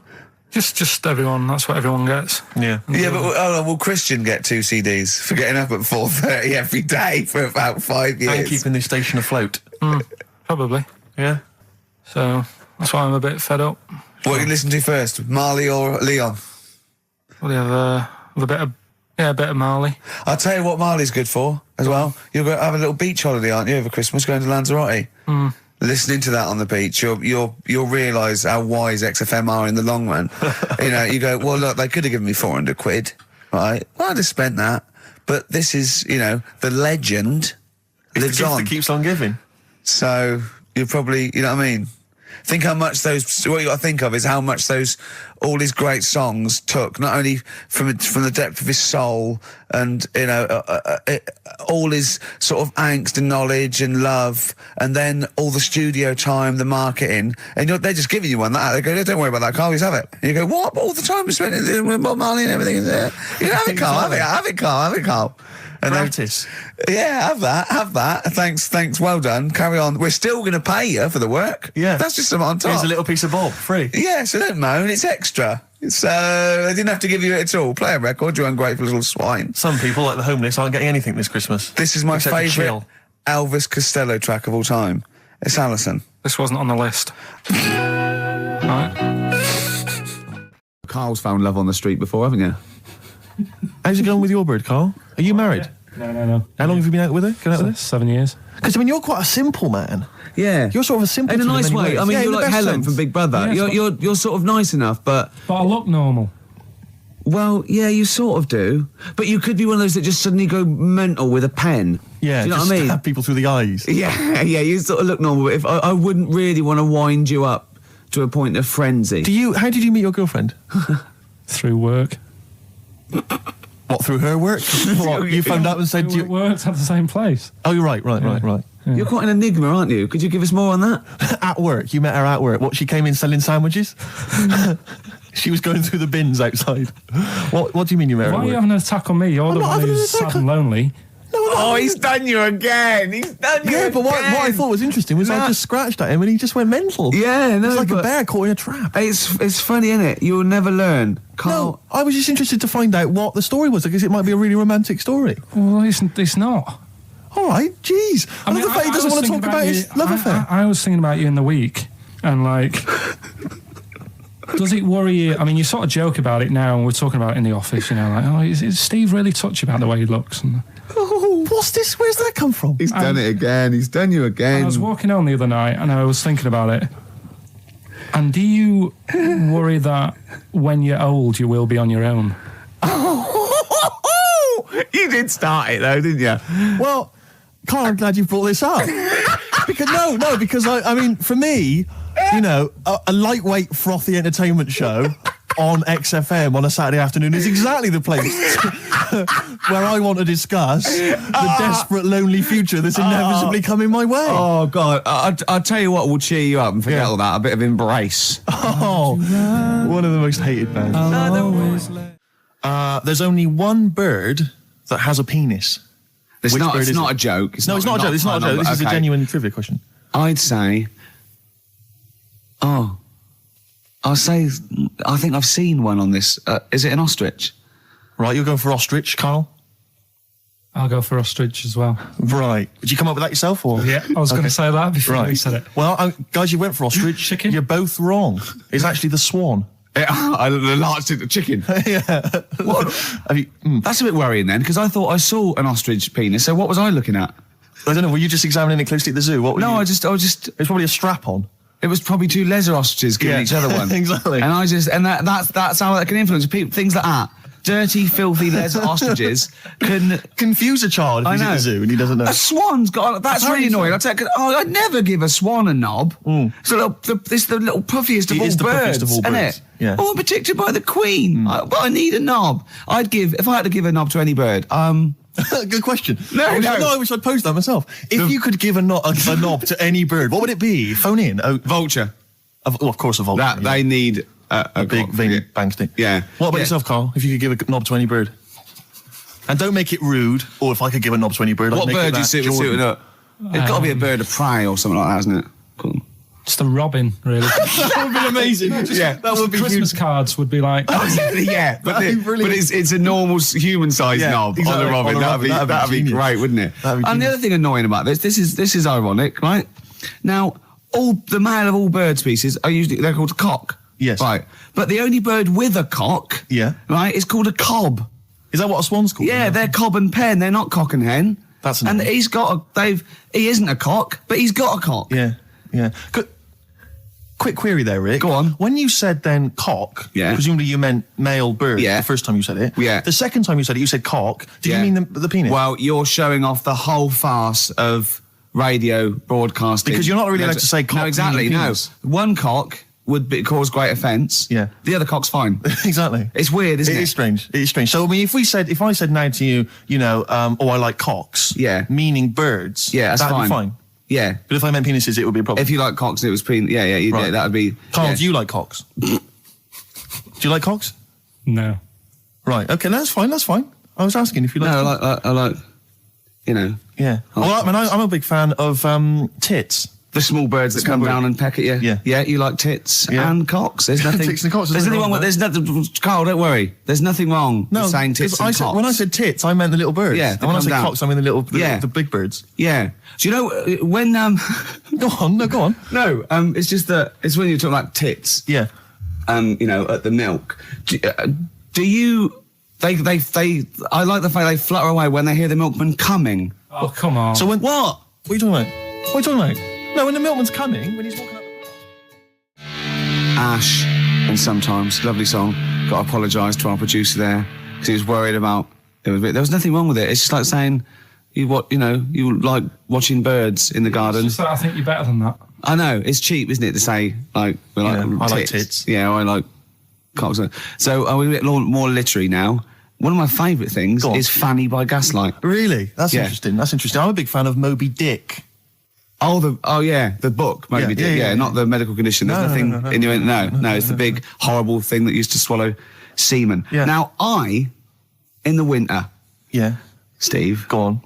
Just everyone. That's what everyone gets. Yeah. Yeah, but will Christian get 2 CDs for getting up at 4:30 every day for about 5 years? And keeping this station afloat. Probably. Yeah. So that's why I'm a bit fed up. What do you listen to first, Marley or Leon? Well, you have a bit of Marley. I'll tell you what Marley's good for as well. You're going to have a little beach holiday, aren't you, over Christmas, going to Lanzarote? Listening to that on the beach, you'll realise how wise XFM are in the long run. You go, well, look, they could have given me 400 quid, right? Well, I'd have spent that. But this is, the legend lives on. It keeps on giving. So you're probably, you know what I mean? Think how much what you got to think of is how much all his great songs took, not only from the depth of his soul and, all his sort of angst and knowledge and love, and then all the studio time, the marketing, and they're just giving you one that. They go, don't worry about that, Karl, just have it. And you go, what? But all the time we spent with Bob Marley and everything is there. Have it, Karl, have it, Karl. And practice. Have that. Thanks, well done. Carry on. We're still going to pay you for the work. Yeah. That's just some on top. Here's a little piece of Bob, free. Yeah, so don't moan, it's extra. So, they didn't have to give you it at all. Play a record, you ungrateful little swine. Some people, like the homeless, aren't getting anything this Christmas. This is my favourite Elvis Costello track of all time. It's Alison. This wasn't on the list. Right. Karl's found love on the street before, haven't you? How's it going with your bird, Karl? Are you married? No. How long have you been out with her? 7 years. Because, you're quite a simple man. Yeah. You're sort of a simple in a nice way. Ways. I mean, you're like Helen from Big Brother. Yeah, you're sort of nice enough, but I look normal. Well, yeah, you sort of do. But you could be one of those that just suddenly go mental with a pen. Yeah, do you know just what I mean? Stab people through the eyes. Yeah, you sort of look normal. But if I wouldn't really want to wind you up to a point of frenzy. How did you meet your girlfriend? Through work. What, through her work? What, you phoned up and said... We worked at the same place. Oh, you're right. Yeah. You're quite an enigma, aren't you? Could you give us more on that? At work. You met her at work. What, she came in selling sandwiches? She was going through the bins outside. What do you mean you met her at work? Why are you having an attack on me? You're the one who's sad and lonely. No, he's done you again. Yeah, but what I thought was interesting was I just scratched at him and he just went mental. Yeah, no, it's like a bear caught in a trap. It's funny, isn't it? You'll never learn. No, I was just interested to find out what the story was, because it might be a really romantic story. Well, it's not. All right, jeez. I love the fact he doesn't want to talk about his love affair. I was thinking about you in the week, and does it worry you? I mean, you sort of joke about it now, and we're talking about it in the office, is Steve really touchy about the way he looks? And, what's this? Where's that come from? He's done it again. He's done you again. I was walking home the other night, and I was thinking about it. And do you worry that when you're old, you will be on your own? You did start it, though, didn't you? Well, Karl, I'm glad you brought this up. because I mean, for me, a lightweight, frothy entertainment show on XFM on a Saturday afternoon is exactly the place where I want to discuss the desperate, lonely future that's inevitably coming my way. Oh, God. I'll tell you what will cheer you up and forget all that. A bit of Embrace. Oh, one of the most hated bands. There's only one bird that has a penis. It's not a joke. It's not a joke. This is a genuine trivia question. I'd say... I think I've seen one on this. Is it an ostrich? Right, you're going for ostrich, Karl? I'll go for ostrich as well. Right. Did you come up with that yourself, or...? Yeah, I was going to say that before you said it. Well, guys, you went for ostrich. Chicken? You're both wrong. It's actually the swan. The large chicken. Yeah. What? That's a bit worrying then, because I thought I saw an ostrich penis. So what was I looking at? I don't know. Were you just examining it closely at the zoo? What were you? I just. It was probably a strap on. It was probably two lesser ostriches giving each other one. Exactly. And that's how that can influence people. Things like that. Dirty, filthy lesser ostriches can confuse a child if he's at the zoo and he doesn't know. A swan's got. That's really annoying. I'd never give a swan a knob. So it's the little puffiest of all birds, isn't it? Yeah. Oh, I'm protected by the queen. But I need a knob. If I had to give a knob to any bird. Good question. No, I wish I'd posed that myself. If you could give a knob to any bird, what would it be? Phone in. Vulture. Of course, a vulture. They need a big veiny bang stick. Yeah. What about yourself, Karl? If you could give a knob to any bird, and don't make it rude. Or if I could give a knob to any bird, what bird do you suit up? It's got to be a bird of prey or something like that, hasn't it? Cool. Just a robin, really. That would be amazing. That would be Christmas cards would be like. Yeah, but it's a normal human-sized knob on a robin. That'd be great, wouldn't it? And the other thing annoying about this is ironic, right? Now, the male of all bird species they're called cock. Yes. Right. But the only bird with a cock, right, is called a cob. Is that what a swan's called? Yeah, they're cob and pen. They're not cock and hen. That's and he's got he isn't a cock, but he's got a cock. Yeah. Quick query there, Rick. Go on. When you said then cock, presumably you meant male bird the first time you said it. Yeah. The second time you said it, you said cock. Did you mean the penis? Well, you're showing off the whole farce of radio broadcasting. Because you're not really allowed to say cock. No, exactly, no. One cock would cause great offence. Yeah. The other cock's fine. Exactly. It's weird, isn't it? It is strange. It is strange. So, I mean, if I said now to you, I like cocks. Yeah. Meaning birds. Yeah, that's that'd be fine. Yeah. But if I meant penises, it would be a problem. If you like cocks and it was penis, that would be... Karl, do you like cocks? Do you like cocks? No. Right, okay, that's fine. I was asking if you like... No, I like, Yeah. Well, I'm a big fan of tits. The small birds that come down and peck at you. Yeah. Yeah, you like tits and cocks. There's nothing... Tits and cocks. There's nothing wrong with... There's nothing... Karl, don't worry. There's nothing wrong with saying tits and cocks. When I said tits, I meant the little birds. Yeah, and when I said cocks, I mean the big birds. Yeah. Do you know when... Go on. No, it's just that... It's when you're talking about tits. Yeah. At the milk. Do you... I like the fact they flutter away when they hear the milkman coming. Oh, come on. So when... What? What are you talking about? No, when the milkman's coming, when he's walking up... Ash, and sometimes, lovely song. Got to apologise to our producer there, because he was worried about... There was nothing wrong with it. It's just like saying, you like watching birds in the garden. It's just that I think you're better than that. I know, it's cheap, isn't it, to say, I like tits. Yeah, I like cocks. So are we a bit more literary now? One of my favourite things is Fanny by Gaslight. Really? That's interesting. I'm a big fan of Moby Dick. The book, Moby Dick. Yeah, not the medical condition. There's nothing innuendo. No, it's the big, horrible thing that used to swallow semen. Yeah. Now, in the winter... Yeah. Steve. Go on.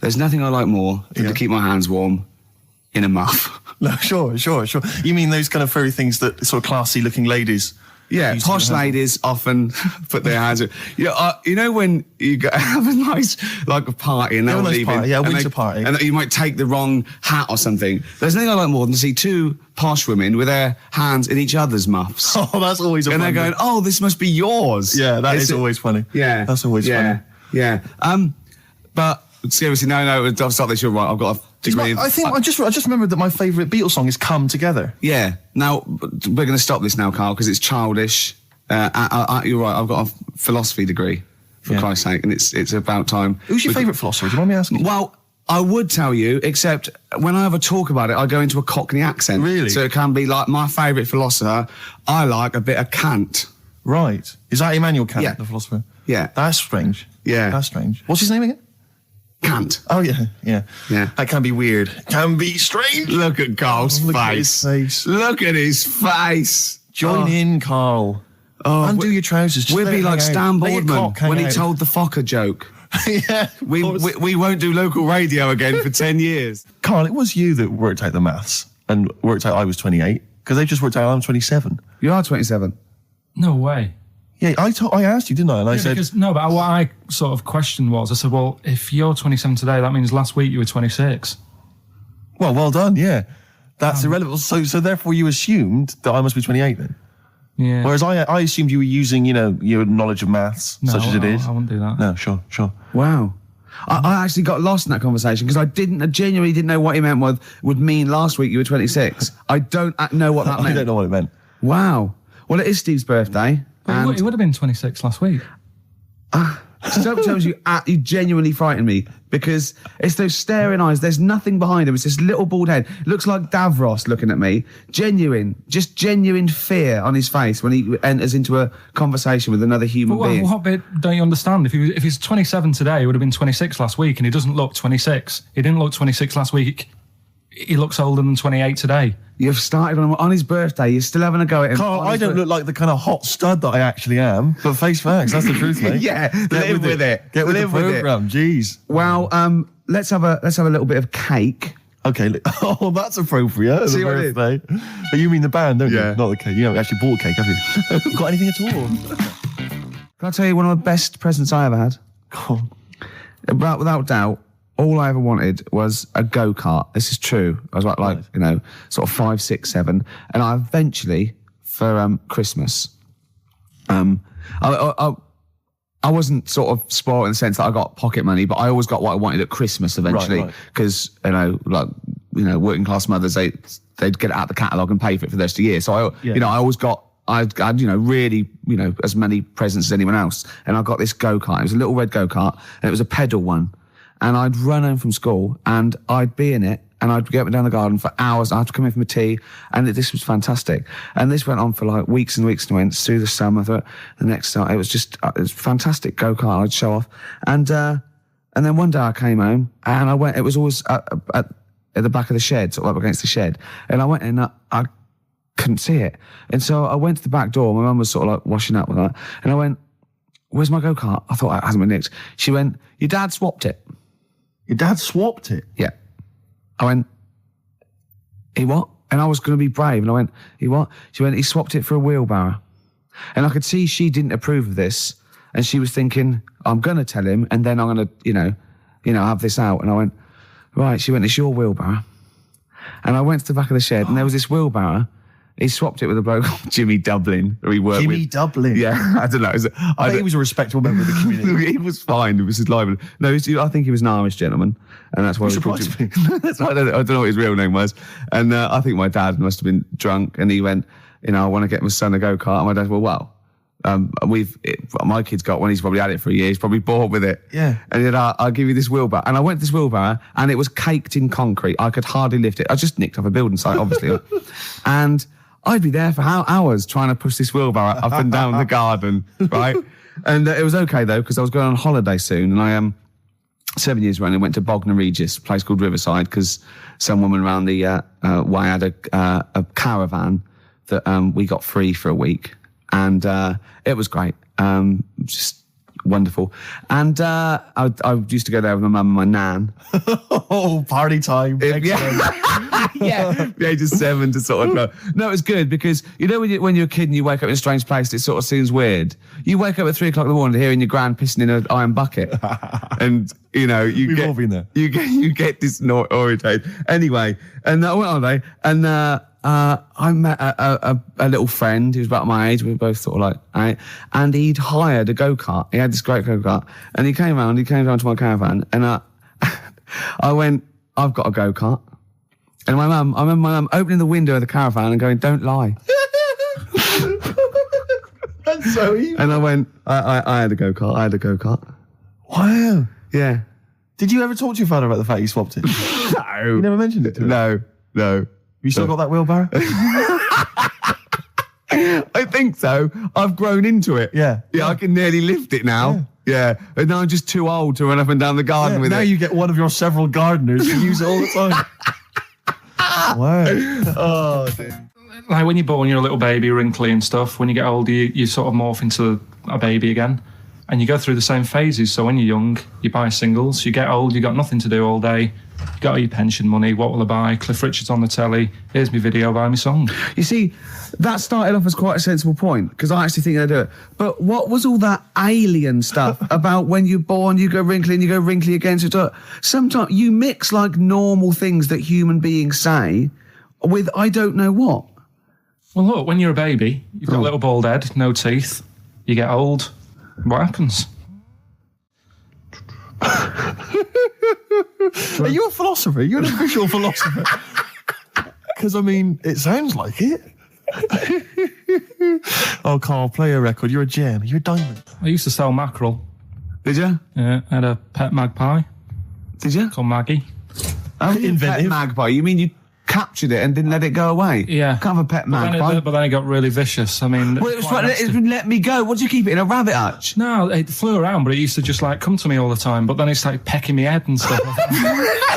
There's nothing I like more than to keep my hands warm in a muff. No, sure. You mean those kind of furry things that sort of classy-looking ladies... Yeah, posh ladies often put their hands... you know when you have a nice, a party and they'll leave it... Yeah, a winter party. And you might take the wrong hat or something. There's nothing I like more than to see two posh women with their hands in each other's muffs. Oh, that's always a And they're going, oh, this must be yours. Yeah, that is always funny. Yeah. That's always funny. Yeah. But seriously, no, I'll stop this. You're right. I've got a degree. I just remembered that my favourite Beatles song is "Come Together." Yeah. Now we're going to stop this now, Karl, because it's childish. You're right. I've got a philosophy degree, for Christ's sake, and it's about time. Who's your favourite philosopher? Do you mind me asking? Well, I would tell you, except when I have a talk about it, I go into a Cockney accent. Really? So it can be like my favourite philosopher. I like a bit of Kant. Right. Is that Immanuel Kant, the philosopher? Yeah. That's strange. Yeah. That's strange. What's his name again? Kant. Oh, yeah. That can be weird. Can be strange. Look at Karl's face. Look at his face. Look at his face. Join in, Karl. Undo your trousers. Just we'd be like Stan Boardman when he out. told the Fokker joke. Yeah. We won't do local radio again for 10 years. Karl, it was you that worked out the maths and worked out I was 28, because they just worked out I'm 27. You are 27. No way. Yeah, I asked you, didn't I? And I said... But what I sort of questioned was, I said, well, if you're 27 today, that means last week you were 26. Well done, yeah. That's irrelevant. So therefore you assumed that I must be 28 then? Yeah. Whereas I assumed you were using, your knowledge of maths, such as it is. I wouldn't do that. No, sure. Wow. I actually got lost in that conversation because I genuinely didn't know what he meant would mean last week you were 26. I don't know what that meant. I don't know what it meant. Wow. Well, it is Steve's birthday. But he would have been 26 last week. Sometimes you genuinely frighten me because it's those staring eyes. There's nothing behind him. It's this little bald head. It looks like Davros looking at me. Genuine fear on his face when he enters into a conversation with another human being. What bit don't you understand? If he's 27 today, he would have been 26 last week, and he doesn't look 26. He didn't look 26 last week. He looks older than 28 today. You've started on his birthday. You're still having a go at him. Carl, I don't look like the kind of hot stud that I actually am, but face facts, that's the truth, mate. Yeah, live with it. Get with the programme, jeez. Well, let's have a little bit of cake. Okay. Oh, that's appropriate. See the what I did? birthday. But you mean the band, don't Yeah. you? Not the cake. You haven't actually bought a cake, have you? Got anything at all? Can I tell you one of the best presents I ever had? Go on. Without doubt, all I ever wanted was a go-kart. This is true. I was like sort of 5, 6, 7. And I eventually, for Christmas, I wasn't sort of spoiled in the sense that I got pocket money, but I always got what I wanted at Christmas eventually. Because, working class mothers, they'd get it out the catalogue and pay for it for the rest of the year. So I always got, I had, really, as many presents as anyone else. And I got this go-kart. It was a little red go-kart and it was a pedal one. And I'd run home from school and I'd be in it and I'd get up and down the garden for hours. I'd come in from a tea and this was fantastic. And this went on for like weeks and weeks and went through the summer. The next night, it was fantastic go-kart. I'd show off. And then one day I came home and it was always at the back of the shed, sort of up against the shed. And I went in, I couldn't see it. And so I went to the back door. My mum was sort of like washing up with that. And I went, "Where's my go-kart?" I thought it hasn't been nicked. She went, "Your dad swapped it." Your dad swapped it? Yeah. I went, "He what?" And I was going to be brave. And I went, "He what?" She went, "He swapped it for a wheelbarrow." And I could see she didn't approve of this. And she was thinking, "I'm going to tell him and then I'm going to, have this out." And I went, "Right." She went, "It's your wheelbarrow." And I went to the back of the shed and there was this wheelbarrow. He swapped it with a bloke called Jimmy Dublin, who he worked with. Jimmy Dublin? Yeah, I don't know. I think he was a respectable member of the community. He was fine. It was his lively. No, I think he was an Irish gentleman, and that's why we surprised me. I don't know what his real name was. And I think my dad must have been drunk, and he went, "I want to get my son a go-kart." And my dad went, "Well, my kid's got one. He's probably had it for a year. He's probably bored with it." Yeah. And he said, "I'll give you this wheelbarrow." And I went to this wheelbarrow, and it was caked in concrete. I could hardly lift it. I just nicked off a building site, obviously, and I'd be there for hours trying to push this wheelbarrow up and down the garden, right? And it was okay, though, because I was going on holiday soon. And I 7 years running, went to Bognor Regis, a place called Riverside, because some woman around the way had a caravan that we got free for a week. And it was great. Just wonderful. And I used to go there with my mum and my nan. Oh, party time. Yeah, the age of 7 to sort of no, it was good because when you're a kid and you wake up in a strange place, it sort of seems weird. You wake up at 3 o'clock in the morning hearing your gran pissing in an iron bucket, and We've all been there. You get disorientated. Anyway, and I went on holiday, and I met a little friend who was about my age. We were both sort of like, and he'd hired a go-kart. He had this great go-kart, and he came around to my caravan, and I went, "I've got a go-kart." And I remember my mum opening the window of the caravan and going, "Don't lie." That's so evil. And I went, I had a go-kart. I had a go-kart. Wow. Yeah. Did you ever talk to your father about the fact you swapped it? No. You never mentioned it to him? No. You still got that wheelbarrow? I think so. I've grown into it. Yeah. Yeah, I can nearly lift it now. Yeah. And now I'm just too old to run up and down the garden with it. Now you get one of your several gardeners who use it all the time. Wow. Oh, dear. Like when you're born, you're a little baby, wrinkly and stuff. When you get older, you sort of morph into a baby again. And you go through the same phases. So when you're young, you buy singles. You get old, you got nothing to do all day. You got all your pension money. What will I buy? Cliff Richard's on the telly. Here's my video, buy me song. You see, that started off as quite a sensible point, because I actually think they do it. But what was all that alien stuff about when you're born, you go wrinkly and you go wrinkly again? So sometimes you mix like normal things that human beings say with I don't know what. Well, look, when you're a baby, you've got a little bald head, no teeth, you get old, what happens? Are you a philosopher? You're an official philosopher. Because, I mean, it sounds like it. Oh, Karl, play a record. You're a gem. You're a diamond. I used to sell mackerel. Did you? Yeah, I had a pet magpie. Did you? Called Maggie. Oh, inventive. pet magpie. You mean you captured it and didn't let it go away? Yeah. Can't have a pet magpie. But then it got really vicious. I mean... Well, it was right, let me go. What do you keep it in, a rabbit hutch? No, it flew around, but it used to just, like, come to me all the time, but then it started pecking me head and stuff.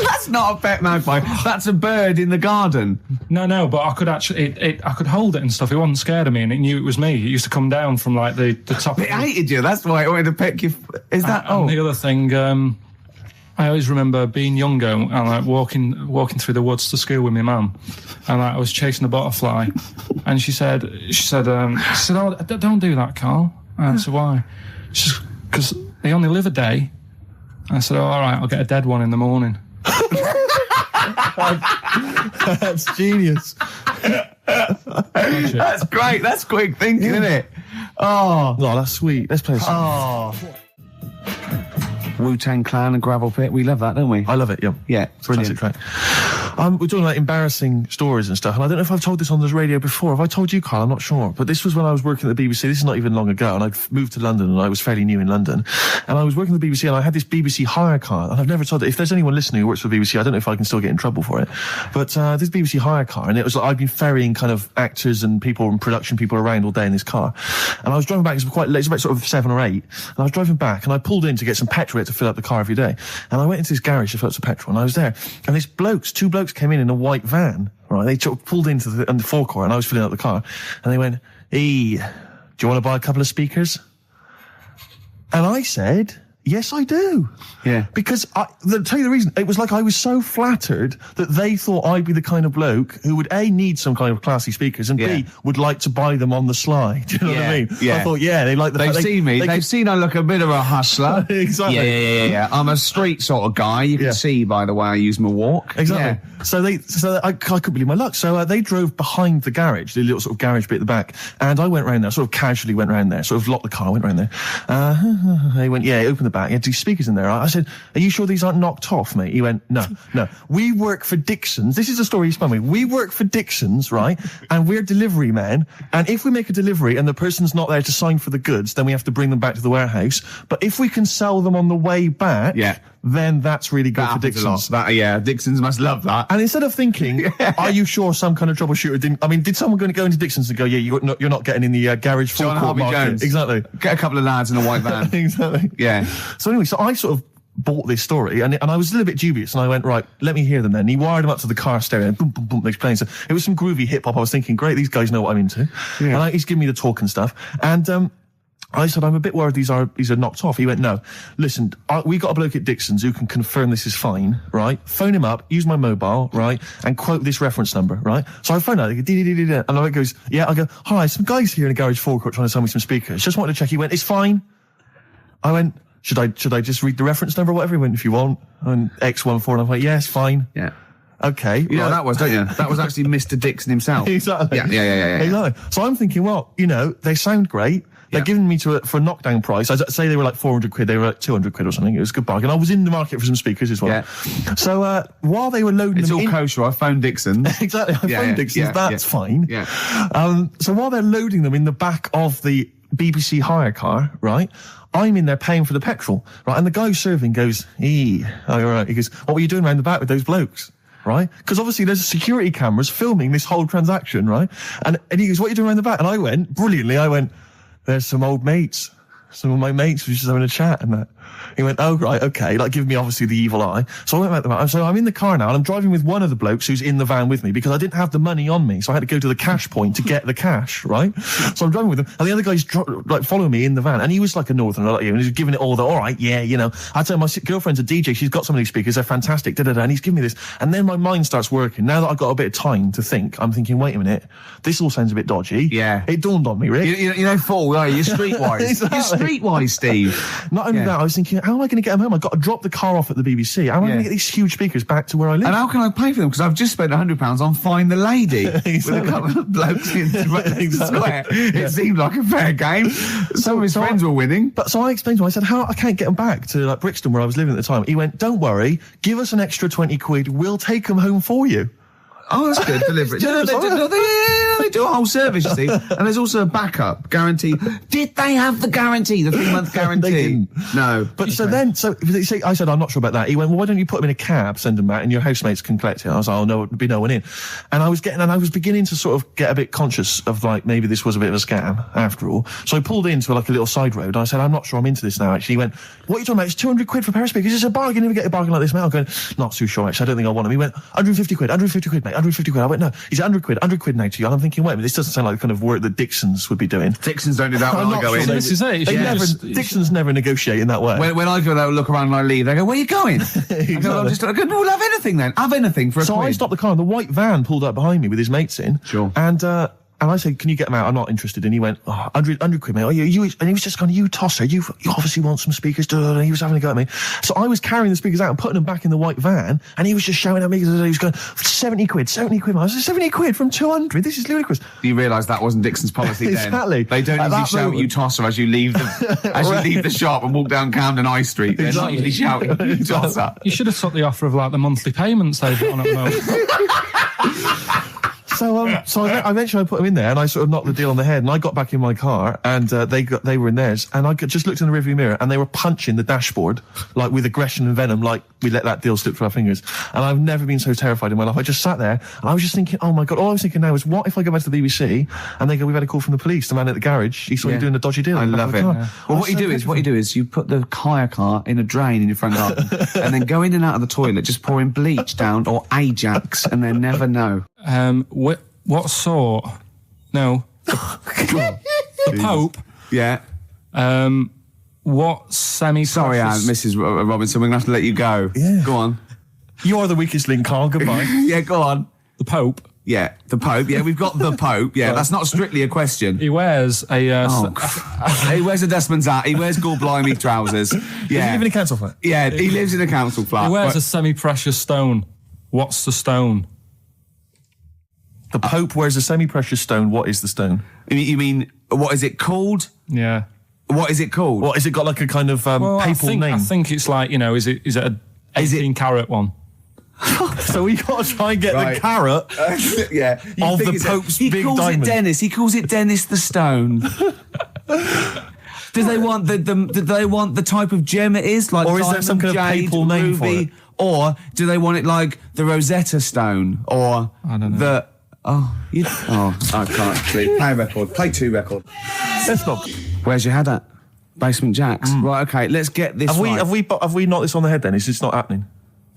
That's not a pet magpie. That's a bird in the garden. No, but I could actually... I could hold it and stuff. It wasn't scared of me, and it knew it was me. It used to come down from, like, the top... It hated you. That's why it wanted to peck you. Is that... And the other thing... I always remember being younger and like walking through the woods to school with my mum, and like, I was chasing a butterfly, and she said, "Oh, don't do that, Karl." And I said, "Why?" She said, "Because they only live a day." I said, "Oh, all right, I'll get a dead one in the morning." That's genius. That's great. That's quick thinking, isn't it? Oh, that's sweet. Let's play a song. Wu-Tang Clan and Gravel Pit. We love that, don't we? I love it, yeah. Yeah, brilliant. Classic track. We're talking about embarrassing stories and stuff, and I don't know if I've told this on the radio before. Have I told you, Karl? I'm not sure. But this was when I was working at the BBC. This is not even long ago, and I'd moved to London, and I was fairly new in London. And I was working at the BBC, and I had this BBC hire car, and I've never told it. If there's anyone listening who works for the BBC, I don't know if I can still get in trouble for it. But this BBC hire car, and it was like I'd been ferrying kind of actors and people and production people around all day in this car. And I was driving back, it was quite late, it was about sort of 7 or 8, and I was driving back, and I pulled in to get some petrol to fill up the car every day. And I went into this garage to fill up some petrol, and I was there, and two blokes came in a white van, right? They pulled into the forecourt, and I was filling up the car, and they went, "Hey, do you want to buy a couple of speakers?" And I said, "Yes, I do." Yeah. Because, to tell you the reason, it was like I was so flattered that they thought I'd be the kind of bloke who would, A, need some kind of classy speakers, and B, would like to buy them on the sly. Do you know what I mean? Yeah. I thought, they like the They've seen me. They've seen I look a bit of a hustler. Exactly. Yeah. I'm a street sort of guy. You can see by the way I use my walk. Exactly. Yeah. So I couldn't believe my luck. So they drove behind the garage, the little sort of garage bit at the back, and I went round there, sort of casually went round there, sort of locked the car, went round there. They went, open the back. You had 2 speakers in there. I said, "Are you sure these aren't knocked off, mate?" He went, No. We work for Dixon's. This is the story he spun me. We work for Dixon's, right? And we're delivery men. And if we make a delivery and the person's not there to sign for the goods, then we have to bring them back to the warehouse. But if we can sell them on the way back, then that's really good for Dixon's. Dixon's must love that. And instead of thinking, are you sure some kind of troubleshooter did someone going to go into Dixon's and go, you're not getting in the garage forecourt market? Jones. Exactly. Get a couple of lads in a white van. Exactly. Yeah. So anyway, I sort of bought this story, and I was a little bit dubious, and I went, right, let me hear them then. And he wired them up to the car stereo, and boom, boom, boom, they're playing. So it was some groovy hip-hop. I was thinking, great, these guys know what I'm into. Yeah. And he's giving me the talk and stuff. And I said, I'm a bit worried these are knocked off. He went, no, listen, we got a bloke at Dixon's who can confirm this is fine, right? Phone him up, use my mobile, right? And quote this reference number, right? So I phone out, and I goes, I go, hi, some guys here in a garage forecourt trying to sell me some speakers. Just wanted to check. He went, it's fine. I went, should I just read the reference number or whatever? He went, if you want. And X14, and I'm like, yes, fine. Yeah. Okay. You know what that was, don't you? That was actually Mr. Dixon himself. Exactly. Yeah. Exactly. So I'm thinking, well, they sound great. They're giving me for a knockdown price. I'd say they were like 400 quid. They were like 200 quid or something. It was a good bargain. I was in the market for some speakers as well. Yeah. So while they were loading them in... It's all kosher. I phoned Dixon's. Exactly. I phoned Dixon's. That's fine. Yeah. So while they're loading them in the back of the BBC hire car, right, I'm in there paying for the petrol, right, and the guy serving goes, all right. He goes, what were you doing around the back with those blokes? Right? Because obviously there's security cameras filming this whole transaction, right? And he goes, what are you doing around the back? And I went, brilliantly, there's some old mates. Some of my mates were just having a chat and that. He went, oh, right, okay, like giving me obviously the evil eye. So I went back to the van. So I'm in the car now and I'm driving with one of the blokes who's in the van with me because I didn't have the money on me. So I had to go to the cash point to get the cash, right? So I'm driving with him and the other guy's following me in the van and he was like a northerner like you and he was giving it all all right, I'd say my girlfriend's a DJ, she's got some of these speakers, they're fantastic, and he's giving me this. And then my mind starts working. Now that I've got a bit of time to think, I'm thinking, wait a minute, this all sounds a bit dodgy. Yeah. It dawned on me, Rick. You know, full, are you? You're streetwise. Exactly. streetwise, Steve. Not only that, I was thinking, how am I going to get them home? I've got to drop the car off at the BBC. How am I going to get these huge speakers back to where I live? And how can I pay for them? Because I've just spent £100 on Find the Lady with a couple of blokes in the square. It seemed like a fair game. Some of his friends were winning. But so I explained to him, I said, I can't get them back to like Brixton where I was living at the time. He went, don't worry, give us an extra 20 quid, we'll take them home for you. Oh, that's good. Delivery. They do a whole service, you see. And there's also a backup guarantee. Did they have the guarantee, the 3-month guarantee? They didn't. No. But so I said, I'm not sure about that. He went, well, why don't you put them in a cab, send them back, and your housemates can collect it? I was like, oh, no, there'd be no one in. And I was beginning to sort of get a bit conscious of like, maybe this was a bit of a scam after all. So I pulled into like a little side road. I said, I'm not sure I'm into this now, actually. He went, what are you talking about? It's 200 quid for a pair of speakers. It's a bargain. You never get a bargain like this, mate. I'm going, not too sure, actually. I don't think I want them. He went, 150 quid, mate. 150 quid. I went, no, he's 100 quid now to you. And I'm thinking, wait a minute, this doesn't sound like the kind of work that Dixons would be doing. Dixons don't do that when I go in. This is it. Dixons never negotiate in that way. When I go, they'll look around and I leave. They go, where are you going? Exactly. I go, no, we'll have anything then. Have anything for a So quid. I stopped the car and the white van pulled up behind me with his mates in. Sure. And I said, can you get them out? I'm not interested. And he went, 100 quid, mate. And he was just going, you tosser, you obviously want some speakers. And he was having a go at me. So I was carrying the speakers out and putting them back in the white van. And he was just shouting at me because he was going, 70 quid. I was like, 70 quid from 200? This is ludicrous. You realise that wasn't Dixon's policy then. Exactly. They don't usually shout you tosser as you leave you leave the shop and walk down Camden High Street. They're not usually shouting you tosser. You should have took the offer of like the monthly payments they've got on at the moment. So eventually I put them in there and I sort of knocked the deal on the head and I got back in my car and they were in theirs and I just looked in the rearview mirror and they were punching the dashboard like with aggression and venom, like we let that deal slip through our fingers. And I've never been so terrified in my life. I just sat there and I was just thinking, oh my God, all I was thinking now is what if I go back to the BBC and they go, we've had a call from the police, the man at the garage, he saw you doing a dodgy deal. I love it. Yeah. Well, what you do is you put the hire car in a drain in your front garden and then go in and out of the toilet, just pouring bleach down or Ajax and then never know. What sort? No. The Pope? Yeah. What semi-precious... Sorry, Mrs. Robinson, we're going to have to let you go. Yeah. Go on. You are the weakest link, Karl. Goodbye. Yeah, go on. The Pope? Yeah, the Pope. Yeah, we've got the Pope. Yeah, that's not strictly a question. He wears a... He wears a dustman's hat. He wears gore-blimey trousers. Yeah. Does he live in a council flat? Yeah, he lives in a council flat. He wears a semi-precious stone. What's the stone? The Pope wears a semi-precious stone. What is the stone? You mean, what is it called? Yeah. What is it called? What, is it got like a kind of papal name? I think it's like, is it a 18-carat one? So we got to try and get the carrot of the Pope's big diamond. He calls it Dennis. He calls it Dennis the Stone. Do they want the type of gem it is? Like, or is there some kind of papal name for it? Or do they want it like the Rosetta Stone? Or I don't know. I can't actually. Play a record. Play 2 record. Let's not. Where's your head at? Basement Jacks. Right, okay, let's get this right. Have we knocked this on the head then? Is this not happening?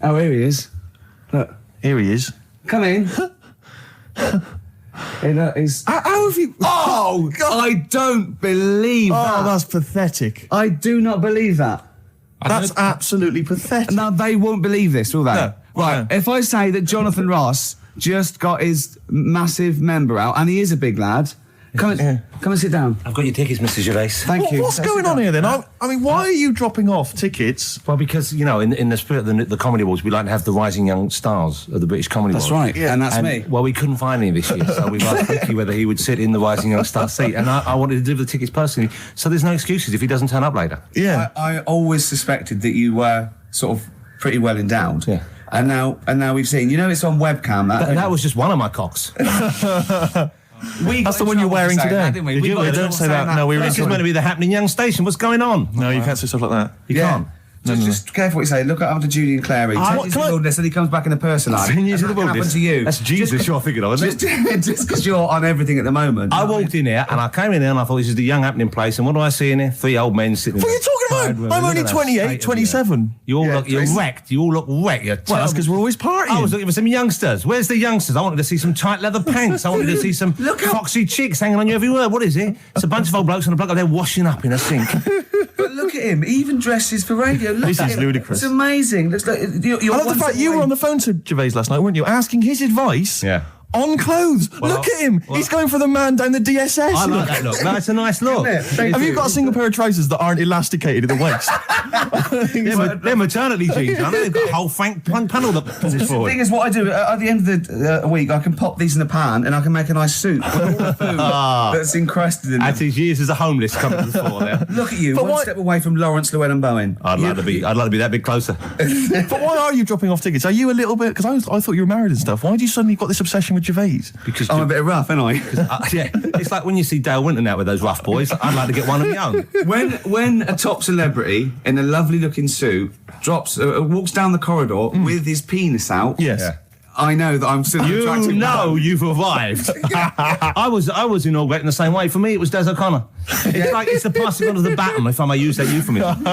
Oh, here he is. Look. Here he is. Come in. How have you... Oh, God. I don't believe that. Oh, that's pathetic. I do not believe that. That's absolutely pathetic. Now, they won't believe this, will they? No. Right, if I say that Jonathan Ross just got his massive member out, and he is a big lad, come and sit down. I've got your tickets, Mr. Gervais. Thank you. What's going on here then? I mean, why are you dropping off tickets? Well, because, in the spirit of the Comedy Awards, we like to have the rising young stars of the British Comedy Awards. That's right, and that's me. Well, we couldn't find any this year, so we've asked Ricky whether he would sit in the rising young star seat, and I wanted to deliver the tickets personally, so there's no excuses if he doesn't turn up later. Yeah. I always suspected that you were sort of pretty well endowed. Yeah. And now we've seen, it's on webcam. That was just one of my cocks. That's the one you're wearing today. That, didn't we? Did you? Don't say that. No, we were. This is meant to be the happening young station. What's going on? No, you can't say stuff like that. You can't. Just careful what you say. Look after Judy and Clary. 10 years in the wilderness, and he comes back in a person life. 10 years in the wilderness. Happen to you. That's Jesus you're thinking of, isn't it? Just because you're on everything at the moment. I walked in here, and I came in here, and I thought, this is the young happening place, and what do I see in here? 3 old men sitting What are you talking about? I'm only 28, 27. You're wrecked. You all look wrecked. Well, that's because we're always partying. I was looking for some youngsters. Where's the youngsters? I wanted to see some tight leather pants. I wanted to see some foxy chicks hanging on you every word. What is it? It's a bunch of old blokes on a block up there washing up in a sink. But look at him. He even dresses for radio. This is ludicrous. It's amazing. Looks like I love the fact you were on the phone to Gervais last night, weren't you? Asking his advice on clothes. Well, look at him. He's going for the man down the DSS. I like that look. That's a nice look. Have you got a single pair of trousers that aren't elasticated at the waist? They're maternity jeans, aren't they? They've got a whole panel that pushes The forward. thing is, what I do at the end of the week, I can pop these in the pan and I can make a nice soup with all the food that's encrusted in As them. his years as a homeless come to the fore there. Look at you, But one why- step away from Lawrence Llewellyn Bowen. I'd like to be that bit closer. But why are you dropping off tickets? Are you a little bit... Because I thought you were married and stuff. Why do you suddenly got this obsession with Gervais? Because I'm a bit rough, ain't I? yeah, it's like when you see Dale Winton out with those rough boys. I'd like to get one of my own. When a top celebrity in a lovely looking suit walks down the corridor with his penis out, Yes. Yeah. I know that I'm still an You attractive know man. you've arrived. I was inaugurated the same way. For me, it was Des O'Connor. It's the passing on of the baton, if I may use that euphemism.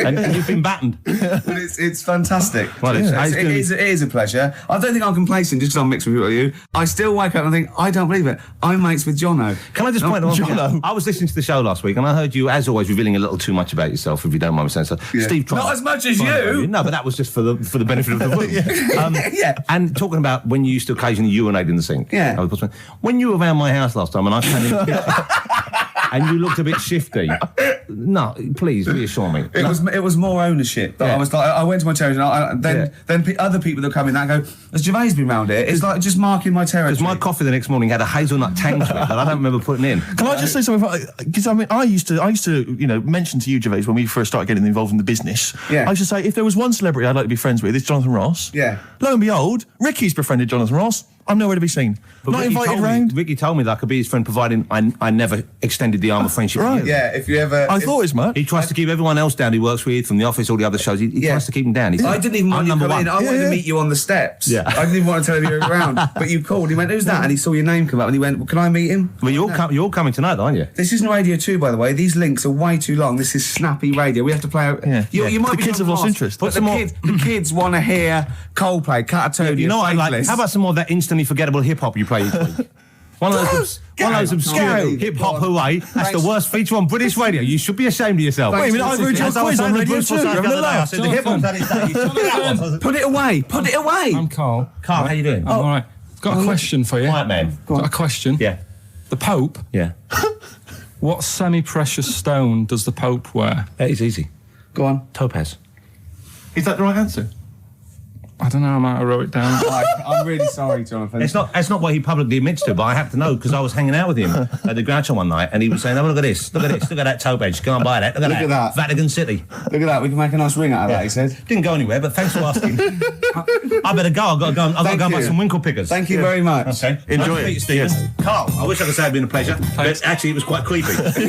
and you've been battened. But it's fantastic. Well, it is a pleasure. I don't think I'm complacent just because I'm mixed with you. I still wake up and think, I don't believe it. I'm mates with Jono. Can I just point out? Jono. I was listening to the show last week, and I heard you, as always, revealing a little too much about yourself, if you don't mind me saying so. Yeah. Steve, Not as much as you. No, but that was just for the benefit of the room. Yeah. And talking about when you used to occasionally urinate in the sink. Yeah. When you were around my house last time, and I came in the kitchen, and you looked a bit shifty. No, please reassure me. It was more ownership. That Yeah. I was like, I went to my territory, and then other people that come in that go, has Gervais been round here? It's like just marking my territory. Because my coffee the next morning had a hazelnut tang to it that I don't remember putting in. Can I just say something? Because I mean, I used to, mention to you, Gervais, when we first started getting involved in the business. Yeah. I used to say, if there was one celebrity I'd like to be friends with, it's Jonathan Ross. Yeah. Lo and behold, Ricky's befriended Jonathan Ross. I'm nowhere to be seen. But Not Ricky invited told me- round. Ricky told me that I could be his friend, providing I never extended the arm of friendship. Right. with you. Yeah, if you ever... I thought as much. He tries to keep everyone else down he works with, from the office, all the other shows. He Yeah. tries to keep them down. He's I didn't even want I'm you number coming in. one. I wanted to meet you on the steps. Yeah. I didn't even want to tell him you were around. But you called. He went, who's that? And he saw your name come up and he went, well, can I meet him? Well, you're all coming tonight, aren't you? This isn't Radio 2, by the way. These links are way too long. This is snappy radio. We have to play out... Yeah. You might The be kids have lost interest. But the kids want to hear Coldplay, Catatonia, You know what I like? Faithless. How about some more of that instantly forgettable hip hop you play each week? One of those obscure hip hop hooray. That's the worst feature on British radio. You should be ashamed of yourself. Wait a minute, I've heard your quiz on Radio 2. You're having a laugh. The hip hop's had its day. You told me that one. Put it away. Put it away. I'm Carl. Carl, how you doing? I'm all right. Got a question for you. Quiet man. Got a question. Yeah. The Pope. Yeah. What semi-precious stone does the Pope wear? It's easy. Go on. Topaz. Is that the right answer? I don't know. I might have wrote it down. I'm really sorry, Jonathan. It's not what he publicly admits to, but I have to know because I was hanging out with him at the Groucho one night, and he was saying, "Oh, look at this, look at that topaz. Go and buy that. Look at that. Vatican City." Look at that. We can make a nice ring out of that, he said. Didn't go anywhere, but thanks for asking. I better go. I've got to go. I've got to go and buy you. some winkle pickers. Thank you very much. Okay. Enjoy Nice to it. meet you, Stephen. Yes. Carl, I wish I could say it'd been a pleasure, but actually it was quite creepy. See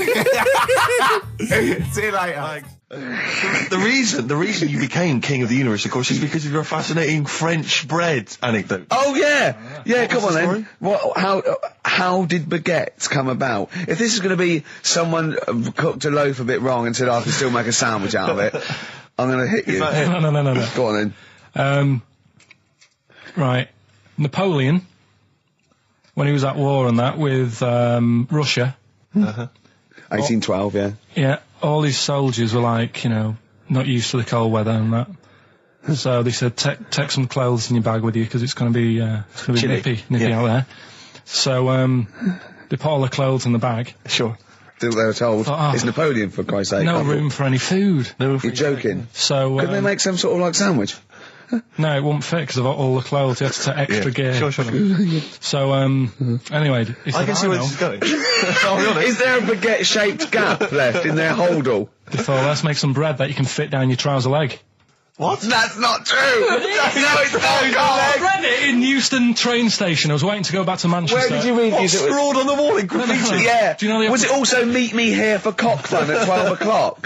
you later. The reason you became king of the universe, of course, is because of your fascinating French bread anecdote. Oh yeah, come on the then. story? How did baguettes come about? If this is going to be someone cooked a loaf a bit wrong and said I can still make a sandwich out of it, I'm going to hit you. No. Go on then. Right. Napoleon, when he was at war and that with Russia, 1812, yeah. yeah, all his soldiers were like, not used to the cold weather and that. So they said, take some clothes in your bag with you because it's going to be nippy out there. So they put all the clothes in the bag. Sure. They were told. It's Napoleon, for Christ's sake. No room for any food. You're joking. So Couldn't they make some sort of like sandwich? no, it wouldn't fit because of all the clothes. You had to take extra gear. Sure. So anyway, he said, I can see where this is going. I'll be honest. Is there a baguette-shaped gap left in their holdall? They thought, let's make some bread that you can fit down your trouser leg. What? That's not true! No, it's not, I Carl! read it in Euston train station. I was waiting to go back to Manchester. Where did you read What, this? scrawled on the wall in graffiti? Yeah. Do you know the Was it also meet me here for cock fun at 12 o'clock?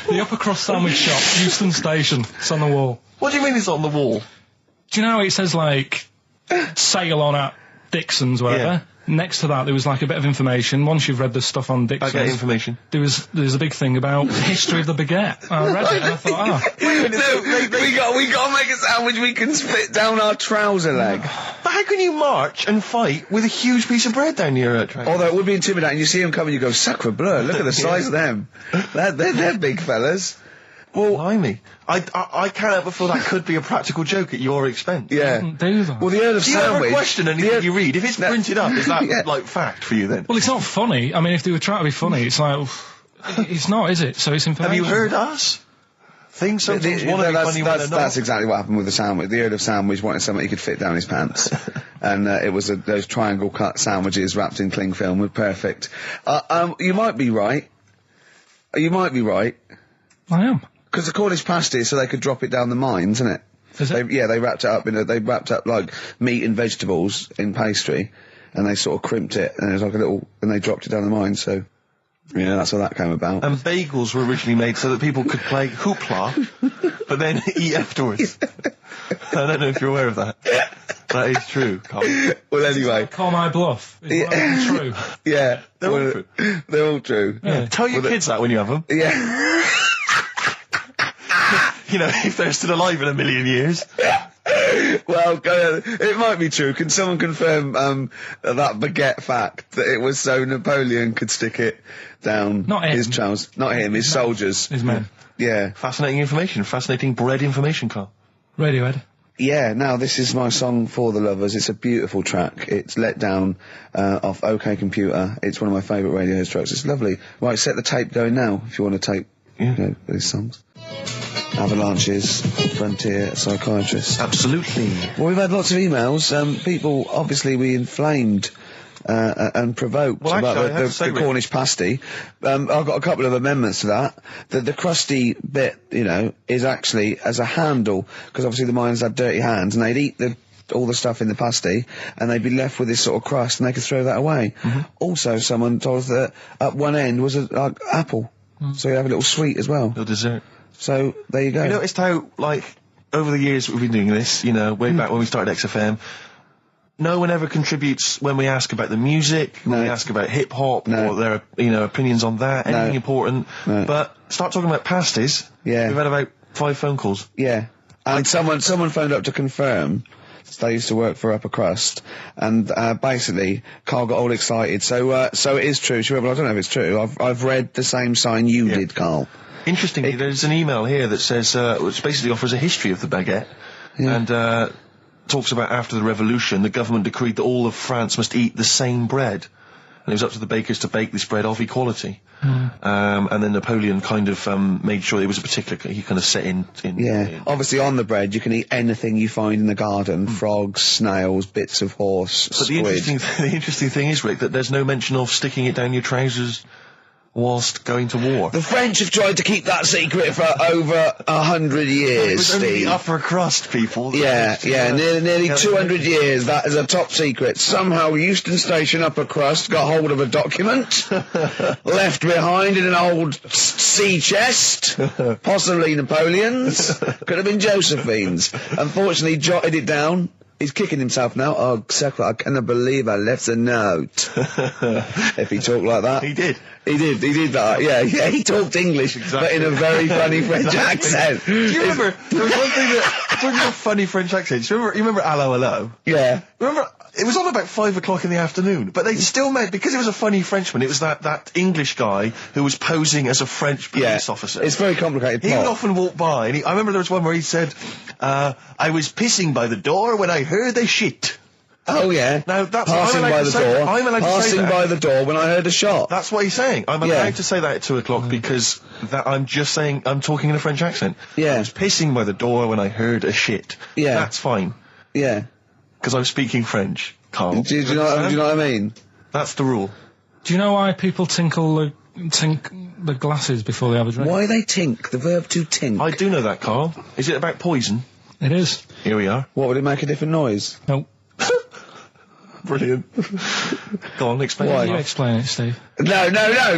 The upper crust sandwich shop, Euston station. It's on the wall. What do you mean it's on the wall? Do you know it says like sail on at Dixon's, whatever? Yeah. Next to that, there was like a bit of information. Once you've read the stuff on I Dixon's, get information. there's a big thing about the history of the baguette. I read it and I thought, We got to make a sandwich we can spit down our trouser leg. But how can you march and fight with a huge piece of bread down your train? Although it would be intimidating. You see them coming, you go, sacre bleu, look at the size of them. They're big fellas. Well, blimey. I can't help but feel that could be a practical joke at your expense. Yeah. Do that. Well, the Earl of Do you ever Sandwich... question anything you read? If it's printed up, is that, like, fact for you then? Well, it's not funny. I mean, if they were trying to be funny, it's like, it's not, is it? So it's information. Have you heard us? Things sometimes want to be funny when they're not. That's exactly what happened with the sandwich. The Earl of Sandwich wanted something he could fit down his pants. And it was those triangle cut sandwiches wrapped in cling film were perfect. You might be right. You might be right. I am. Because the Cornish pasty, so they could drop it down the mines, isn't it? Is it? They wrapped it up they wrapped up like meat and vegetables in pastry, and they sort of crimped it, and it was like and they dropped it down the mine, so... Yeah, that's how that came about. And bagels were originally made so that people could play hoopla, but then eat afterwards. I don't know if you're aware of that. That is true, Carl. Well, anyway. Call my bluff. Is that true? Yeah. They're all true. They're all true. Yeah. Tell your kids that when you have them. Yeah. You know, if they're still alive in a million years. Well, it might be true. Can someone confirm that baguette fact that it was so Napoleon could stick it down his trousers? Not him, his soldiers. His men. Yeah. Fascinating information. Fascinating bread information, Carl. Radiohead. Yeah, now this is my song for the lovers. It's a beautiful track. It's Let Down off OK Computer. It's one of my favourite Radiohead tracks. It's lovely. Right, set the tape going now if you want to tape these songs. Avalanches, Frontier, Psychiatrist. Absolutely. Well, we've had lots of emails. People, obviously, we inflamed and provoked about the Cornish pasty. I've got a couple of amendments to that. The crusty bit, is actually as a handle, because obviously the miners had dirty hands, and they'd eat all the stuff in the pasty, and they'd be left with this sort of crust, and they could throw that away. Mm-hmm. Also, someone told us that at one end was an apple, so you have a little sweet as well. Little dessert. So, there you go. You noticed how, over the years we've been doing this, way back when we started XFM, no one ever contributes when we ask about the music, when we ask about hip-hop, or their, opinions on that, anything important. No. But start talking about pasties. Yeah. We've had about 5 phone calls. Yeah. And someone phoned up to confirm. They used to work for Upper Crust, and basically, Carl got all excited. So it is true. Well, I don't know if it's true. I've read the same sign you did, Carl. Interestingly, there's an email here that says, which basically offers a history of the baguette, and talks about after the revolution, the government decreed that all of France must eat the same bread, and it was up to the bakers to bake this bread of equality. And then Napoleon kind of made sure it was a particular, he kind of set in. Obviously on the bread you can eat anything you find in the garden, frogs, snails, bits of horse, but squid. The interesting thing is, Rick, that there's no mention of sticking it down your trousers whilst going to war. The French have tried to keep that secret for over 100 years, it was only Steve. the upper crust people. Nearly 200 years, that is a top secret. Somehow Euston Station upper crust got hold of a document, left behind in an old sea chest, possibly Napoleon's, could have been Josephine's. Unfortunately, jotted it down. He's kicking himself now. Oh, Secretary, I cannot believe I left a note. If he talked like that. He did. He did that. Yeah, he talked English, but in a very funny French accent. Do you remember, there was one thing that, talking about funny French accents, you remember Allo Allo? Yeah. Remember, it was on about 5 o'clock in the afternoon, but they still meant, because it was a funny Frenchman, it was that English guy who was posing as a French police officer. It's very complicated. He would often walk by, and I remember there was one where he said, I was pissing by the door when I heard a shit. Oh yeah. Now that's passing by the door. I'm allowed to say that. Passing by the door when I heard a shot. That's what he's saying. I'm allowed to say that at 2 o'clock because I'm just saying I'm talking in a French accent. Yeah. I was pissing by the door when I heard a shit. Yeah. That's fine. Yeah. Because I'm speaking French, Carl. Do you know what I mean? That's the rule. Do you know why people tink the glasses before they have a drink? Why they tink? The verb to tink. I do know that, Carl. Is it about poison? It is. Here we are. What, would it make a different noise? No. Brilliant. Go on, explain it. Why? You explain it, Steve. No,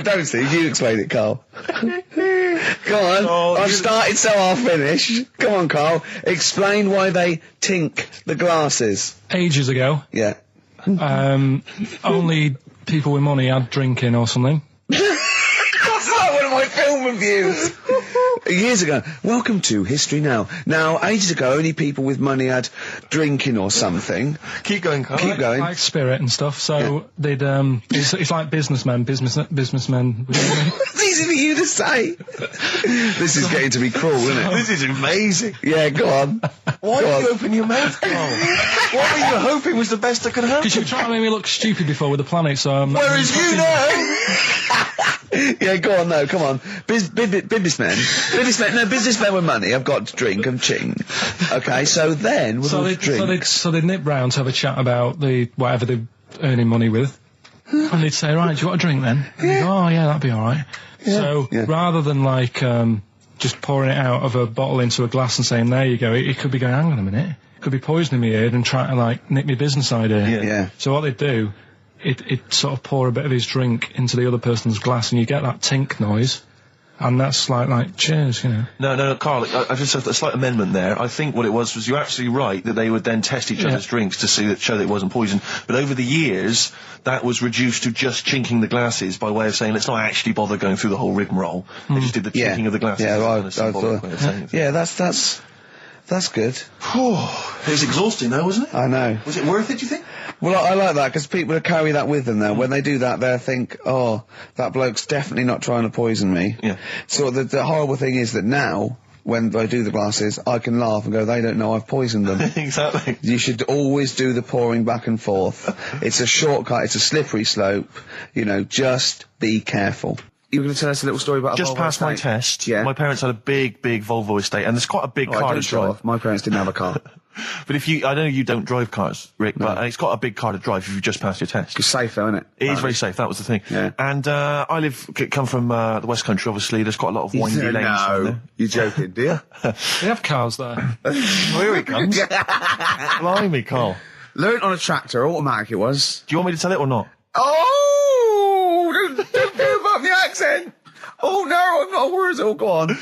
don't, Steve. You explain it, Carl. Go on. Oh, I've started, so I'll finish. Come on, Carl. Explain why they tink the glasses. Ages ago. Yeah. Only people with money had drinking or something. That's like one of my film reviews. Years ago. Welcome to History Now. Now, ages ago, only people with money had drinking or something. Keep going, Karl. Keep going. Like spirit and stuff. So they'd it's like businessmen. It's easy for you to say. This is getting to be cruel, isn't it? This is amazing. Yeah, go on. Why did you open your mouth, Karl? What were you hoping was the best that could happen? Because you were trying to make me look stupid before with the planet, so I'm... Whereas you know... Yeah, go on, no, come on. Businessmen with money have got to drink and ching. Okay, so then, with all the drinks... So they'd nip round to have a chat about whatever they're earning money with. And they'd say, right, do you want a drink then? And they'd go, oh, yeah, that'd be alright. Yeah. So, rather than, like, just pouring it out of a bottle into a glass and saying, there you go, it could be going, hang on a minute, it could be poisoning me head and trying to, like, nick my business idea. Yeah. So what they'd do, it'd sort of pour a bit of his drink into the other person's glass and you get that tink noise. And that's like cheers, you know. No, Karl, I just have a slight amendment there. I think what it was you're absolutely right that they would then test each other's drinks to show that it wasn't poison. But over the years, that was reduced to just chinking the glasses by way of saying, let's not actually bother going through the whole rigmarole. They just did the chinking of the glasses. Yeah, that's good. It was exhausting though, wasn't it? I know. Was it worth it, do you think? Well, I like that, because people carry that with them, though. When they do that, they'll think, oh, that bloke's definitely not trying to poison me. Yeah. So the horrible thing is that now, when I do the glasses, I can laugh and go, they don't know I've poisoned them. Exactly. You should always do the pouring back and forth. It's a shortcut, it's a slippery slope. You know, just be careful. You were going to tell us a little story about just a Volvo past my estate? test. Yeah. My parents had a big Volvo estate, and there's quite a big car to drive. My parents didn't have a car. But I know you don't drive cars, Rick, but it's got a big car to drive if you've just passed your test. It's safe though, isn't it? It is very safe, that was the thing. Yeah. And I come from the West Country, obviously, there's quite a lot of windy lanes. No, you're joking, do you? They have cars there. Here he comes. Blimey, Karl. Learnt on a tractor, automatic it was. Do you want me to tell it or not? Oh! Don't give up the accent! Oh no, I'm not worried. Oh, go on.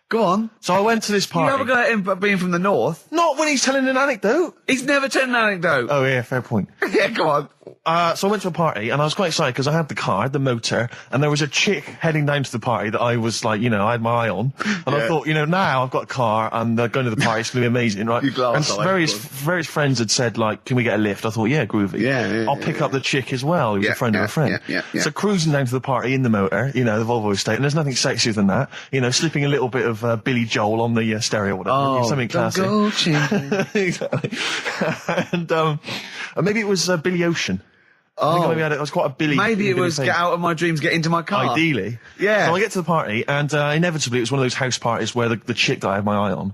Go on. So I went to this party. You never got him being from the north. Not when he's telling an anecdote. He's never told an anecdote. Oh yeah, fair point. Yeah, go on. So I went to a party and I was quite excited because I had the car, the motor, and there was a chick heading down to the party that I was like, I had my eye on. And I thought, now I've got a car and going to the party, it's going to be amazing, right? And various friends had said, like, can we get a lift? I thought, yeah, groovy. Yeah, I'll pick up the chick as well, who's a friend of a friend. Yeah. So cruising down to the party in the motor, the Volvo estate, and there's nothing sexier than that. Slipping a little bit of Billy Joel on the stereo or whatever. Something classic. Go Exactly. And maybe it was Billy Ocean. I think it was quite a Billy. Maybe it was thing. Get out of my dreams, get into my car. Ideally. Yeah. So I get to the party, and inevitably it was one of those house parties where the chick that I had my eye on,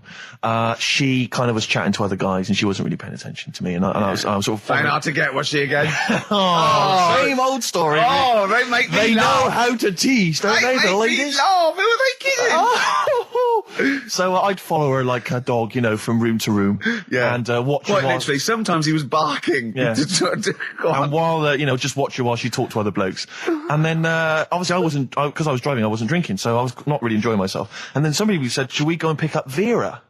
she kind of was chatting to other guys, and she wasn't really paying attention to me, and I was sort of... Found out to get, was she again? Same old story. Oh, they make me They laugh. know how to tease, don't they, the ladies? Laugh. Who are they kidding? So I'd follow her like a dog, from room to room. Yeah. And watch her Quite while... literally, sometimes he was barking. Yeah. And while, just watch her while she talked to other blokes. And then, obviously because I was driving, I wasn't drinking, so I was not really enjoying myself. And then somebody said, should we go and pick up Vera?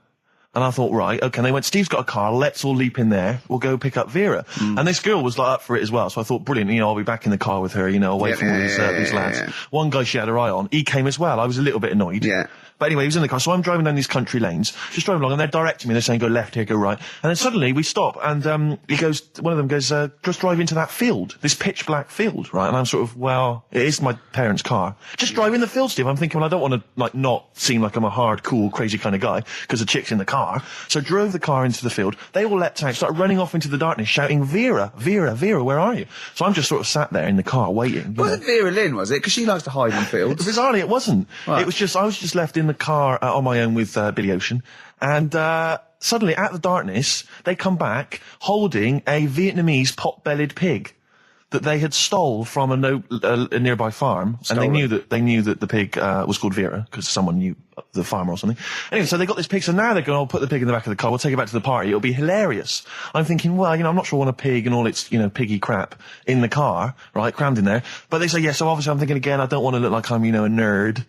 And I thought, right, okay. And they went, Steve's got a car, let's all leap in there, we'll go pick up Vera. And this girl was like up for it as well, so I thought, brilliant, I'll be back in the car with her, away from all these lads. Yeah. One guy she had her eye on, he came as well, I was a little bit annoyed. Yeah. But anyway, he was in the car, so I'm driving down these country lanes, just driving along, and they're directing me, they're saying, go left here, go right. And then suddenly we stop, and one of them goes, just drive into that field, this pitch black field, right? And I'm sort of, well, it is my parents' car. Just drive in the field, Steve. I'm thinking, well, I don't want to, not seem like I'm a hard, cool, crazy kind of guy, because the chick's in the car. So drove the car into the field, they all leapt out, started running off into the darkness, shouting, Vera, Vera, Vera, where are you? So I'm just sort of sat there in the car, waiting. Wasn't Vera Lynn, was it? Because she likes to hide in fields. Bizarrely, it wasn't. Right. It was just, I was just left in the car on my own with Billy Ocean, and suddenly, at the darkness, they come back holding a Vietnamese pot-bellied pig that they had stole from a nearby farm, and they knew that the pig was called Vera because someone knew the farmer or something. Anyway, so they got this pig, so now they're going, I'll put the pig in the back of the car, we'll take it back to the party, it'll be hilarious. I'm thinking, well, I'm not sure I want a pig and all its, piggy crap in the car, right, crammed in there. But they say, yeah, so obviously I'm thinking again, I don't want to look like I'm, a nerd.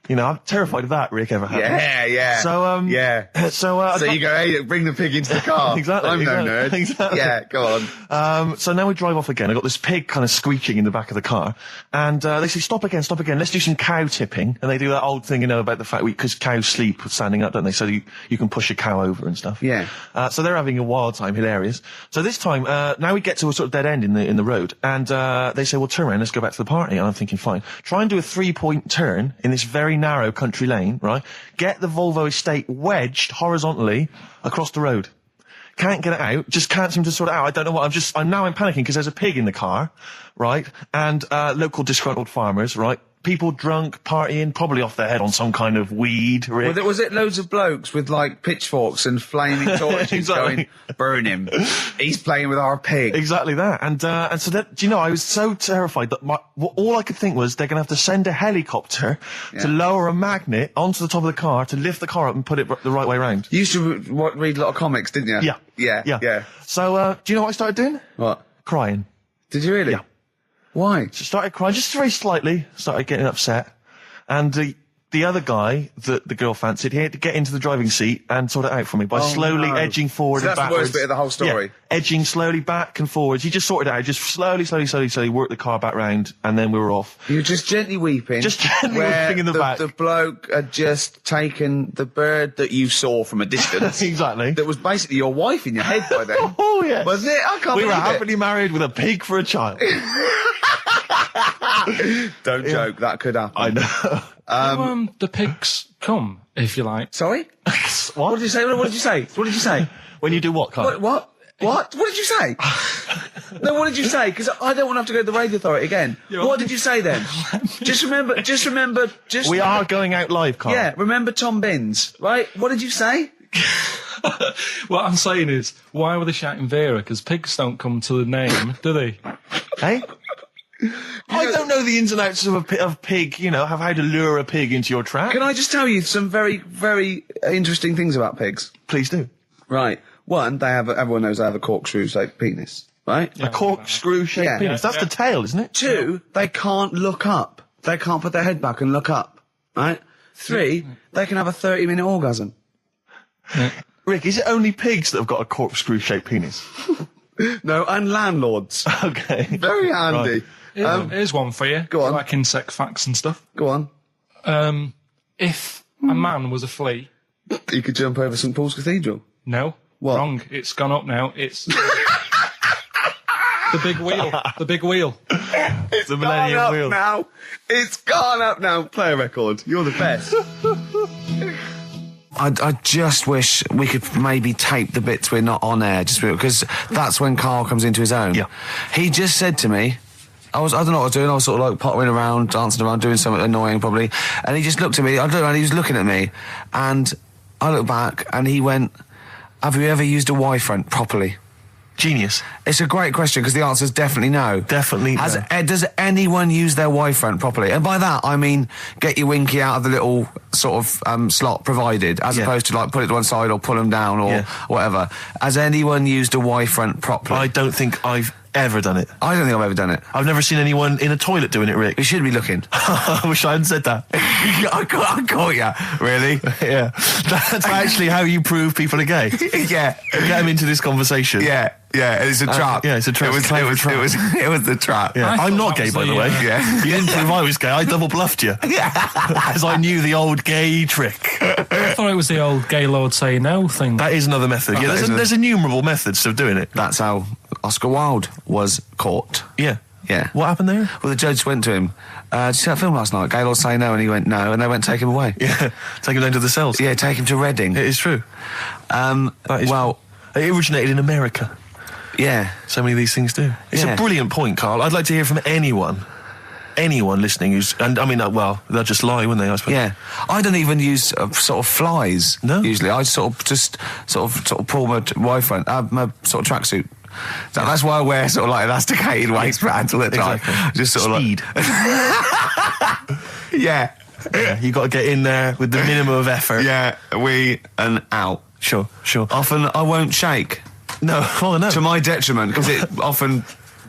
You know, I'm terrified of that, Rick, ever happened. Yeah. So, So you go, hey, bring the pig into the car. Exactly. I'm no nerd. Exactly. Yeah, go on. So now we drive off again. I got this pig kind of squeaking in the back of the car, and they say, stop again. Let's do some cow tipping. And they do that old thing, you know, about the fact because cows sleep standing up, don't they? So you can push a cow over and stuff. Yeah. So they're having a wild time, hilarious. So this time, now we get to a sort of dead end in the road, and they say, well, turn around, let's go back to the party. And I'm thinking, fine. Try and do a 3-point turn in this very narrow country lane, right? Get the Volvo estate wedged horizontally across the road. Can't get it out, just can't seem to sort it out. I don't know what, I'm panicking because there's a pig in the car, right? And, local disgruntled farmers, right? People drunk, partying, probably off their head on some kind of weed. Rick. Was it loads of blokes with, like, pitchforks and flaming torches Exactly. going, burn him. He's playing with our pig. Exactly that. And so that, do you know, I was so terrified that all I could think was they're going to have to send a helicopter to lower a magnet onto the top of the car to lift the car up and put it the right way round. You used to read a lot of comics, didn't you? Yeah. So, do you know what I started doing? What? Crying. Did you really? Yeah. Why? Just started crying, just very slightly, started getting upset. And the other guy that the girl fancied, he had to get into the driving seat and sort it out for me by slowly edging forward So and that's backwards. the worst bit of the whole story? Yeah, edging slowly back and forwards. He just sorted it out, just slowly worked the car back round, and then we were off. You were just gently weeping. Just gently where weeping in the back. The bloke had just taken the bird that you saw from a distance. Exactly. That was basically your wife in your head by then. Oh, yes. Wasn't it? I can't We were believe it. happily married with a pig for a child. Don't joke, that could happen. I know. The pigs come, if you like. Sorry? What? What did you say? What did you say? What did you say? When you do what, Karl? What? What did you say? No, what did you say? Because I don't want to have to go to the radio authority again. What did you say then? Just remember. We are going out live, Karl. Yeah, remember Tom Binns, right? What did you say? What I'm saying is, why were they shouting Vera? Because pigs don't come to the name, do they? Hey? I don't know the ins and outs of pig, you know, how to lure a pig into your trap. Can I just tell you some very, very interesting things about pigs? Please do. Right. One, everyone knows they have a corkscrew-shaped penis, right? A corkscrew-shaped penis. That's the tail, isn't it? Two, they can't look up. They can't put their head back and look up, right? Three, they can have a 30-minute orgasm. Rick, is it only pigs that have got a corkscrew-shaped penis? No, and landlords. Okay. Very handy. Right. Here's one for you. Go on. Like insect facts and stuff. Go on. If a man was a flea... You could jump over St Paul's Cathedral. No. What? Wrong. It's gone up now. It's... the big wheel. The big wheel. It's the Millennium gone up Wheel. now. It's gone up now. Play a record. You're the best. I just wish we could maybe tape the bits we're not on air, just because that's when Karl comes into his own. Yeah. He just said to me, I don't know what I was doing, I was sort of like pottering around, dancing around, doing something annoying probably, and he just looked at me, I looked around, he was looking at me, and I looked back, and he went, have you ever used a Y-front properly? Genius. It's a great question, because the answer is definitely no. Definitely no. Does anyone use their Y-front properly? And by that, I mean, get your winky out of the little sort of slot provided, as opposed to like put it to one side or pull them down or whatever. Has anyone used a Y-front properly? I don't think I've ever done it. I don't think I've ever done it. I've never seen anyone in a toilet doing it, Rick. You should be looking. I wish I hadn't said that. I caught you. Really? Yeah. That's actually how you prove people are gay. Yeah. Get them into this conversation. Yeah. It's a trap. Yeah, it's a trap. It was the trap. Yeah. I'm not that gay, was by the the, way. Yeah. You didn't prove I was gay. I double bluffed you. As I knew the old gay trick. I thought it was the old gay lord say no thing. That is another method. Yeah, there's innumerable methods of doing it. That's how Oscar Wilde was caught. Yeah. Yeah. What happened there? Well, the judge went to him, did you see that film last night? Gaylord say no, and he went no, and they went take him away. Yeah. Take him down to the cells. Yeah, take him to Reading. It is true. That is well, it originated in America. Yeah. So many of these things do. It's a brilliant point, Karl. I'd like to hear from anyone listening who's, and I mean, well, they'll just lie, wouldn't they, I suppose? Yeah. I don't even use sort of flies. No. Usually. I sort of pull my Y-front, my sort of tracksuit. So that's why I wear sort of like elasticated waistbands all the time. Exactly. Just sort Speed. of like... Yeah. You got to get in there with the minimum of effort. Yeah, and out. Sure. Often I won't shake. No, oh no. To my detriment, because it often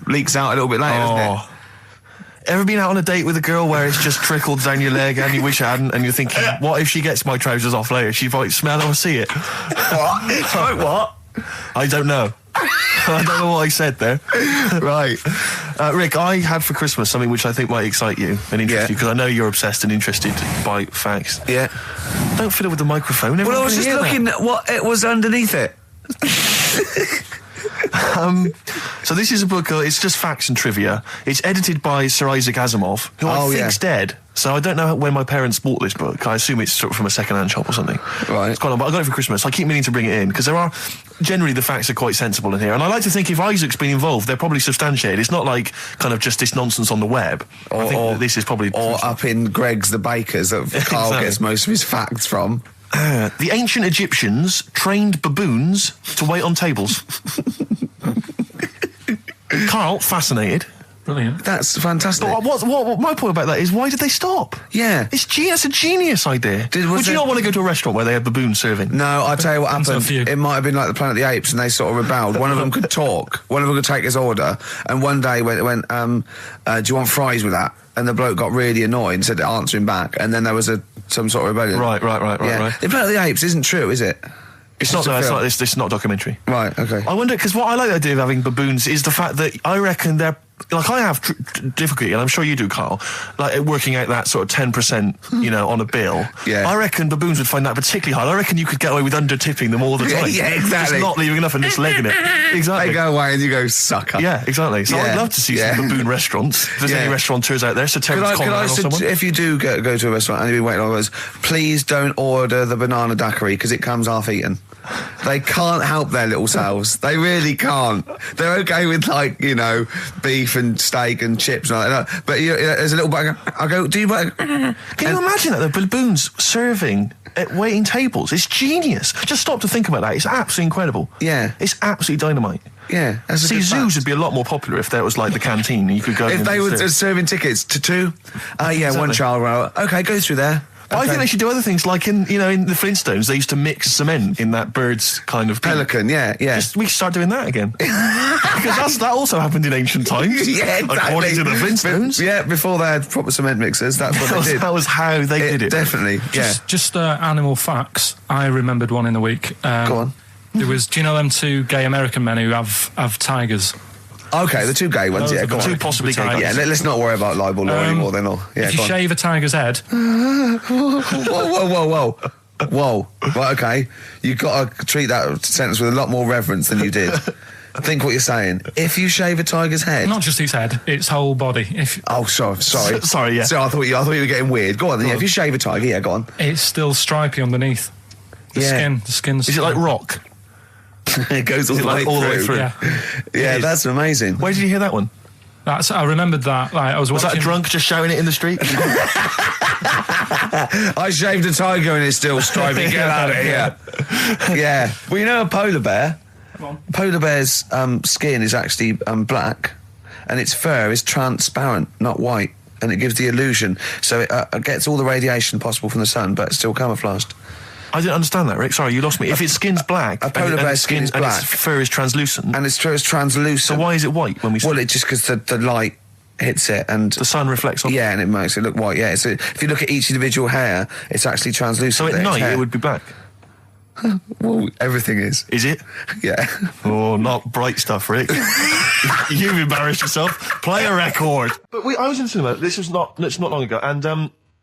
leaks out a little bit later, doesn't it? Ever been out on a date with a girl where it's just trickled down your leg and you wish it hadn't, and you're thinking, what if she gets my trousers off later? She might smell or see it. What? What? I don't know. I don't know what I said there. Right. Rick, I had for Christmas something which I think might excite you and interest you, because I know you're obsessed and interested by facts. Yeah. Don't fiddle with the microphone. Well, I was Everyone just can hear looking at what it was underneath it. So this is a book, it's just facts and trivia. It's edited by Sir Isaac Asimov, who I think's dead. So I don't know when my parents bought this book. I assume it's sort of from a second-hand shop or something. Right. It's quite long, but I got it for Christmas. I keep meaning to bring it in, because generally the facts are quite sensible in here. And I like to think if Isaac's been involved, they're probably substantiated. It's not like kind of just this nonsense on the web. I think that this is probably... Or up in Greg's The Baker's that Karl gets most of his facts from. The ancient Egyptians trained baboons to wait on tables. Karl, fascinated. Brilliant. That's fantastic. But what my point about that is, why did they stop? Yeah. It's a genius idea. Would you not want to go to a restaurant where they have baboons serving? No, I'll tell you what happened. It might have been like the Planet of the Apes, and they sort of rebelled. One of them could talk. One of them could take his order. And one day went, do you want fries with that? And the bloke got really annoyed and said to answer him back. And then there was some sort of rebellion. Right. The Planet of the Apes isn't true, is it? It's not a documentary. Right, okay. I wonder, because what I like the idea of having baboons is the fact that I reckon they're, like, I have difficulty, and I'm sure you do, Karl, like working out that sort of 10%, on a bill. Yeah. I reckon baboons would find that particularly hard. I recken you could get away with under-tipping them all the time. Yeah, exactly. Just not leaving enough and just legging it. Exactly. They go away and you go, sucker. Yeah, exactly. So I'd love to see some baboon restaurants. If there's any restaurateurs out there, so Terence Conran or someone. If you do go to a restaurant and you've been waiting on those, please don't order the banana daiquiri, because it comes half-eaten. They can't help their little selves. They really can't. They're okay with, like, beef and steak and chips and all that. But there's a little bag. I go, do you... Can you imagine that? The baboons serving at waiting tables. It's genius. Just stop to think about that. It's absolutely incredible. Yeah. It's absolutely dynamite. Yeah. See, zoos would be a lot more popular if there was, like, the canteen and you could go... If they were serving tickets to two? Exactly. One child. Okay, go through there. But I think they should do other things, like in the Flintstones, they used to mix cement in that bird's kind of... Pelican, yeah. We should start doing that again. Because that also happened in ancient times. Yeah, exactly. According to the Flintstones. Yeah, before they had proper cement mixers, that's what they did. That was how they did it. Definitely, Just animal facts. I remembered one in the week. Go on. There was, do you know them two gay American men who have tigers? Okay, the two gay ones, Those go on. Two possibly gay guys. Yeah, let's not worry about libel law anymore then. If you shave a tiger's head... Whoa. Right, okay. You've got to treat that sentence with a lot more reverence than you did. Think what you're saying. If you shave a tiger's head... Not just his head, its whole body. Sorry. Sorry, yeah. So I thought you were getting weird. Go on then, if you shave a tiger, go on. It's still stripy underneath. The skin's... Is it like rock? It goes all the way through. Yeah, that's amazing. Where did you hear that one? I remembered that. Like, was that a drunk just shouting it in the street? I shaved a tiger and it's still stripy. Get out of here. Yeah. Well, a polar bear. Polar bear's skin is actually black, and its fur is transparent, not white, and it gives the illusion. So it gets all the radiation possible from the sun, but it's still camouflaged. I didn't understand that, Rick. Sorry, you lost me. If its skin's black, a polar bear's skin is black, and its fur is translucent, and its fur is translucent. So why is it white when we? Well, it's just because the light hits it and the sun reflects on. Yeah, and it makes it look white. Yeah, so if you look at each individual hair, it's actually translucent. So at night it would be black. Well, everything is. Is it? Yeah. Oh, not bright stuff, Rick. You've embarrassed yourself. Play a record. But I was in the cinema. This was not long ago, and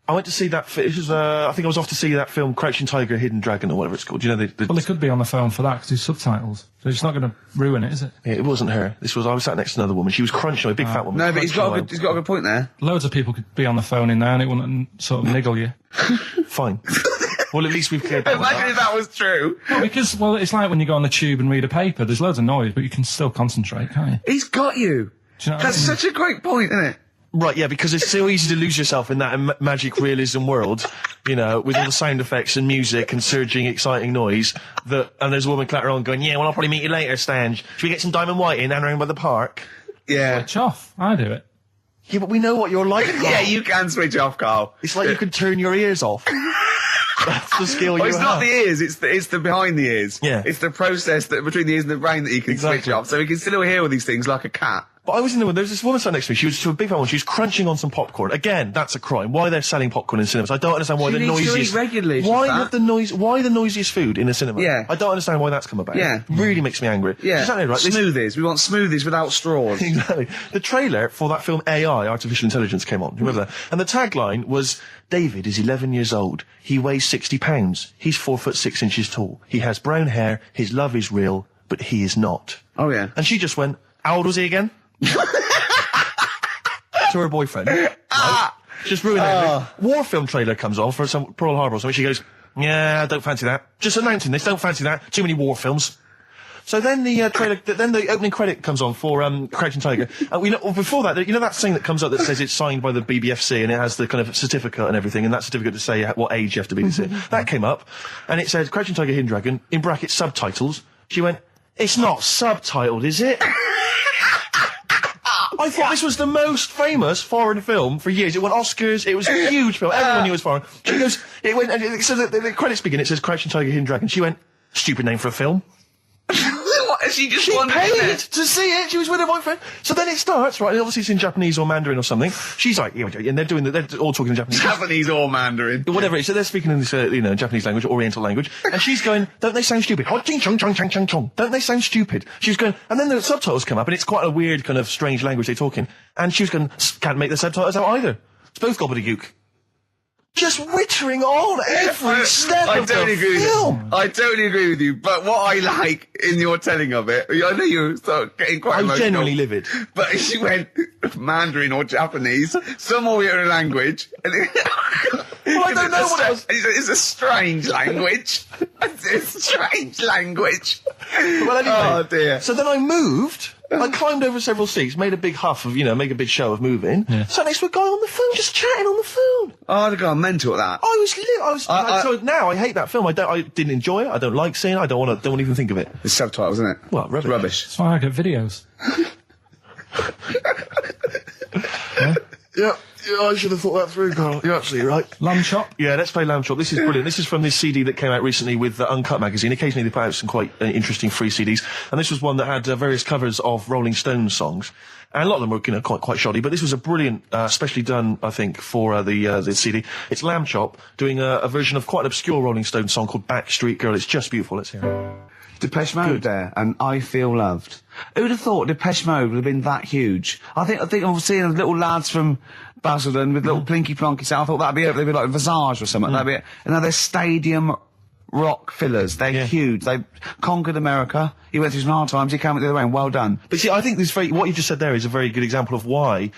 I went to see that. This was, I think I was off to see that film, Crouching Tiger, Hidden Dragon, or whatever it's called. You know, well, they could be on the phone for that because there's subtitles. So it's not going to ruin it, is it? Yeah, it wasn't her. I was sat next to another woman. She was crunching, a big fat woman. No, but he's got a good point there. Loads of people could be on the phone in there, and it wouldn't sort of niggle you. Fine. Well, at least we've cleared that. Imagine if that was true. Well, it's like when you go on the tube and read a paper. There's loads of noise, but you can still concentrate, can't you? He's got you. Do you know That's such a great point, isn't it? Right, yeah, because it's so easy to lose yourself in that magic realism world, with all the sound effects and music and surging, exciting noise, and there's a woman clattering on going, yeah, well, I'll probably meet you later, Stange. Should we get some Diamond White in and around by the park? Yeah. Switch off. I do it. Yeah, but we know what you're like, Karl. Yeah, you can switch off, Karl. It's like you can turn your ears off. That's the skill you have. It's not the ears, it's the behind the ears. Yeah. It's the process that between the ears and the brain that you can switch off. So you can still hear all these things like a cat. But I was in the there was this woman sat next to me. She was to a big one. She was crunching on some popcorn. Again, that's a crime. Why they're selling popcorn in cinemas? I don't understand why She the needs to noisiest. eat regularly, she's Why fat. Why the noisiest food in a cinema? Yeah. I don't understand why that's come about. Yeah. It really makes me angry. Yeah. She's exactly right. This- Smoothies. We want smoothies without straws. Exactly. The trailer for that film AI, Artificial Intelligence, came on. Remember that? And the tagline was, David is 11 years old. He weighs 60 pounds. He's 4'6" tall. He has brown hair. His love is real, but he is not. Oh, yeah. And she just went, how old was he again? To her boyfriend. Right? Just ruined it. War film trailer comes on for some Pearl Harbor or something. She goes, yeah, I don't fancy that. Just announcing this, don't fancy that. Too many war films. So then the trailer, then the opening credit comes on for Crouching Tiger. Before that, you know that thing that comes up that says it's signed by the BBFC and it has the kind of certificate and everything, and that certificate to say what age you have to be to see it. That came up, and it said Crouching Tiger, Hidden Dragon in brackets subtitles. She went, it's not subtitled, is it? I thought this was the most famous foreign film for years. It won Oscars. It was a huge film. Everyone knew it was foreign. She goes, it went, and so the credits begin. It says Crouching Tiger, Hidden Dragon. She went, stupid name for a film. What? She just She wanted paid it. to see it. She was with her boyfriend. So then it starts, right? And obviously it's in Japanese or Mandarin or something. She's like, yeah, and they're all talking in Japanese. Japanese or Mandarin. Whatever it is. So they're speaking in this, Japanese language, Oriental language. And she's going, don't they sound stupid? Don't they sound stupid? She was going, and then the subtitles come up, and it's quite a weird kind of strange language they're talking. And she was going, can't make the subtitles out either. It's both gobbledygook. Just wittering on every step of the film. I totally agree with you, but what I like in your telling of it, I know you're getting quite I'm emotional. genuinely livid. But she went Mandarin or Japanese, some Oriental language. And Well, I don't know what else. It's a strange language. It's a strange language. Well, anyway. Oh, dear. So then I moved. I climbed over several seats, made a big huff of, make a big show of moving. Yeah. Sat next to a guy on the phone, just chatting on the phone. Oh, I'd have gone mental at that. I was lit. So now I hate that film. I didn't enjoy it. I don't like seeing it. I don't want to even think of it. It's subtitles, isn't it? Well, rubbish. Rubbish. That's why I get videos. Yeah, I should have thought that through, Carl. You're absolutely right. Lamb chop. Yeah, let's play Lamb Chop. This is brilliant. This is from this CD that came out recently with Uncut magazine. Occasionally they put out some quite interesting free CDs, and this was one that had various covers of Rolling Stones songs. And a lot of them were, quite shoddy, but this was a brilliant, specially done, I think, for the CD. It's Lamb Chop doing a version of quite an obscure Rolling Stones song called Backstreet Girl. It's just beautiful. Let's hear it. Depeche Mode there, and I Feel Loved. Who'd have thought Depeche Mode would have been that huge? I think I'm seeing little lads from Basildon with little plinky plonky sound. I thought that'd be it. They'd be like Visage or something. That'd be it. And now they're stadium rock fillers. They're huge. They conquered America. He went through some hard times. He came out the other way, and well done. But see, I think what you just said there is a very good example of why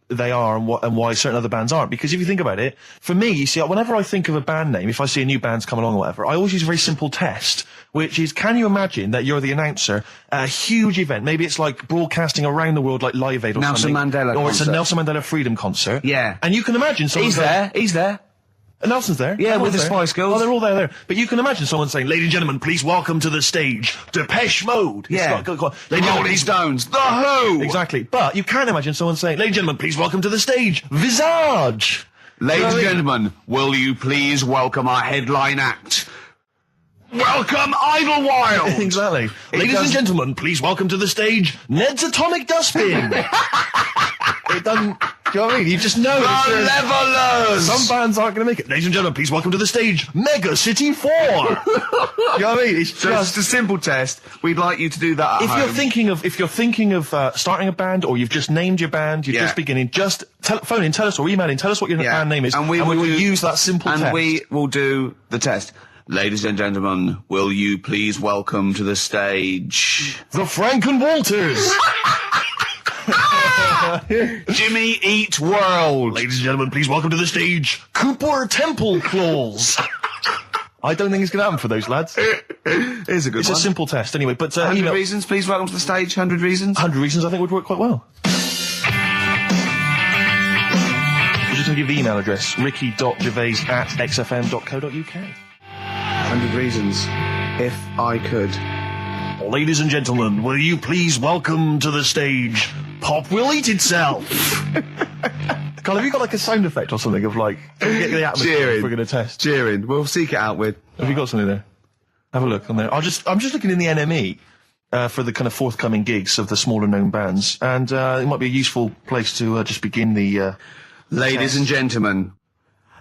they are and why certain other bands aren't. Because if you think about it, for me, you see, whenever I think of a band name, if I see a new band's come along or whatever, I always use a very simple test, which is, can you imagine that you're the announcer at a huge event? Maybe it's like broadcasting around the world like Live Aid or Nelson something. Mandela Or it's a concert. Nelson Mandela Freedom concert. Yeah. And you can imagine someone He's there. He's there. Nelson's there. Yeah, with Everyone's the there. Spice Girls. Oh, they're all there. But you can imagine someone saying, ladies and gentlemen, please welcome to the stage, Depeche Mode. Yeah. Ladies and gentlemen, Rolling Stones. The Who. Exactly. But you can imagine someone saying, ladies and gentlemen, please welcome to the stage, Visage. Ladies and gentlemen, will you please welcome our headline act? Welcome Idlewild! Exactly. Ladies and gentlemen, please welcome to the stage, Ned's Atomic Dustbin. It doesn't... Do you know what I mean? You just know. The Levelers! Some bands aren't going to make it. Ladies and gentlemen, please welcome to the stage, Mega City 4. You know what I mean? It's So it's just a simple test. We'd like you to do that at If home. you're thinking of starting a band, or you've just named your band, you're just beginning, just phone in, tell us, or email in, tell us what your band name is, and we will use that simple test. And we will do the test. Ladies and gentlemen, will you please welcome to the stage the Franken Walters. Jimmy Eat World. Ladies and gentlemen, please welcome to the stage, Cooper Temple Claws. I don't think it's going to happen for those lads. Here's a good It's one. a simple test anyway, but 100 reasons, please welcome to the stage. 100 reasons. 100 reasons I think would work quite well. I'm just going to give the email address, ricky.gervais@xfm.co.uk. 100 reasons. If I could. Ladies and gentlemen, will you please welcome to the stage, Pop Will Eat Itself. Carl, have you got like a sound effect or something of like, get the atmosphere Cheering. we're going to test? Cheering. We'll seek it out with. Have you got something there? Have a look on there. I'm just looking in the NME. for the kind of forthcoming gigs of the smaller known bands, and it might be a useful place to just begin the. Ladies and gentlemen,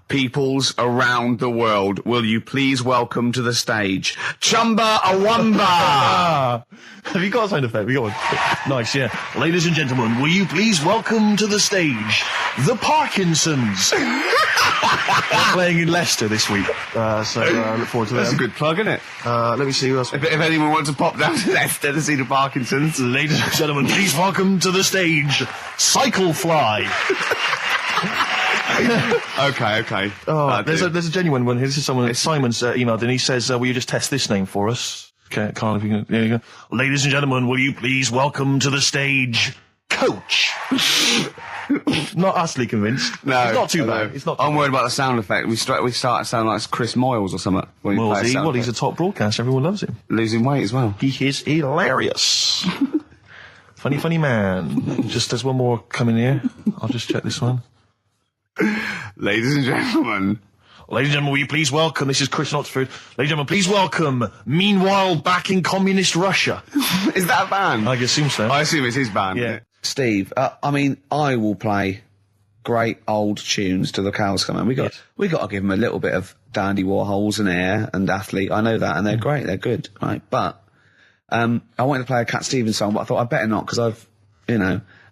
peoples around the world, will you please welcome to the stage Chumba Awamba? Have you got a sound effect? We got one. Nice, yeah. Ladies and gentlemen, will you please welcome to the stage the Parkinsons? They're playing in Leicester this week, so look forward to that. That's a good plug, isn't it? Let me see who else. If anyone wants to pop down to Leicester to see the Parkinsons. Ladies and gentlemen, please welcome to the stage Cyclefly. Okay. Oh, there's a genuine one here. This is someone. Simon's emailed, and he says, "Will you just test this name for us?" Okay, Karl, if you can. There you go. Ladies and gentlemen, will you please welcome to the stage Coach? Not utterly convinced. No, it's not too bad. It's not. I'm worried about the sound effect. We start to sound like Chris Moyles or something. Well, he's a top broadcaster. Everyone loves him. Losing weight as well. He is hilarious. funny man. Just there's one more coming here. I'll just check this one. Ladies and gentlemen, will you please welcome, this is Chris in Oxford, ladies and gentlemen, please welcome, meanwhile back in communist Russia. Is that a band? I assume so. I assume it's his band. Yeah. Steve, I will play great old tunes to the cows come home. We got to give them a little bit of Dandy Warhols and Air and Athlete. I know that, and they're great, they're good, right? But, I wanted to play a Cat Stevens song, but I thought I'd better not, because I've,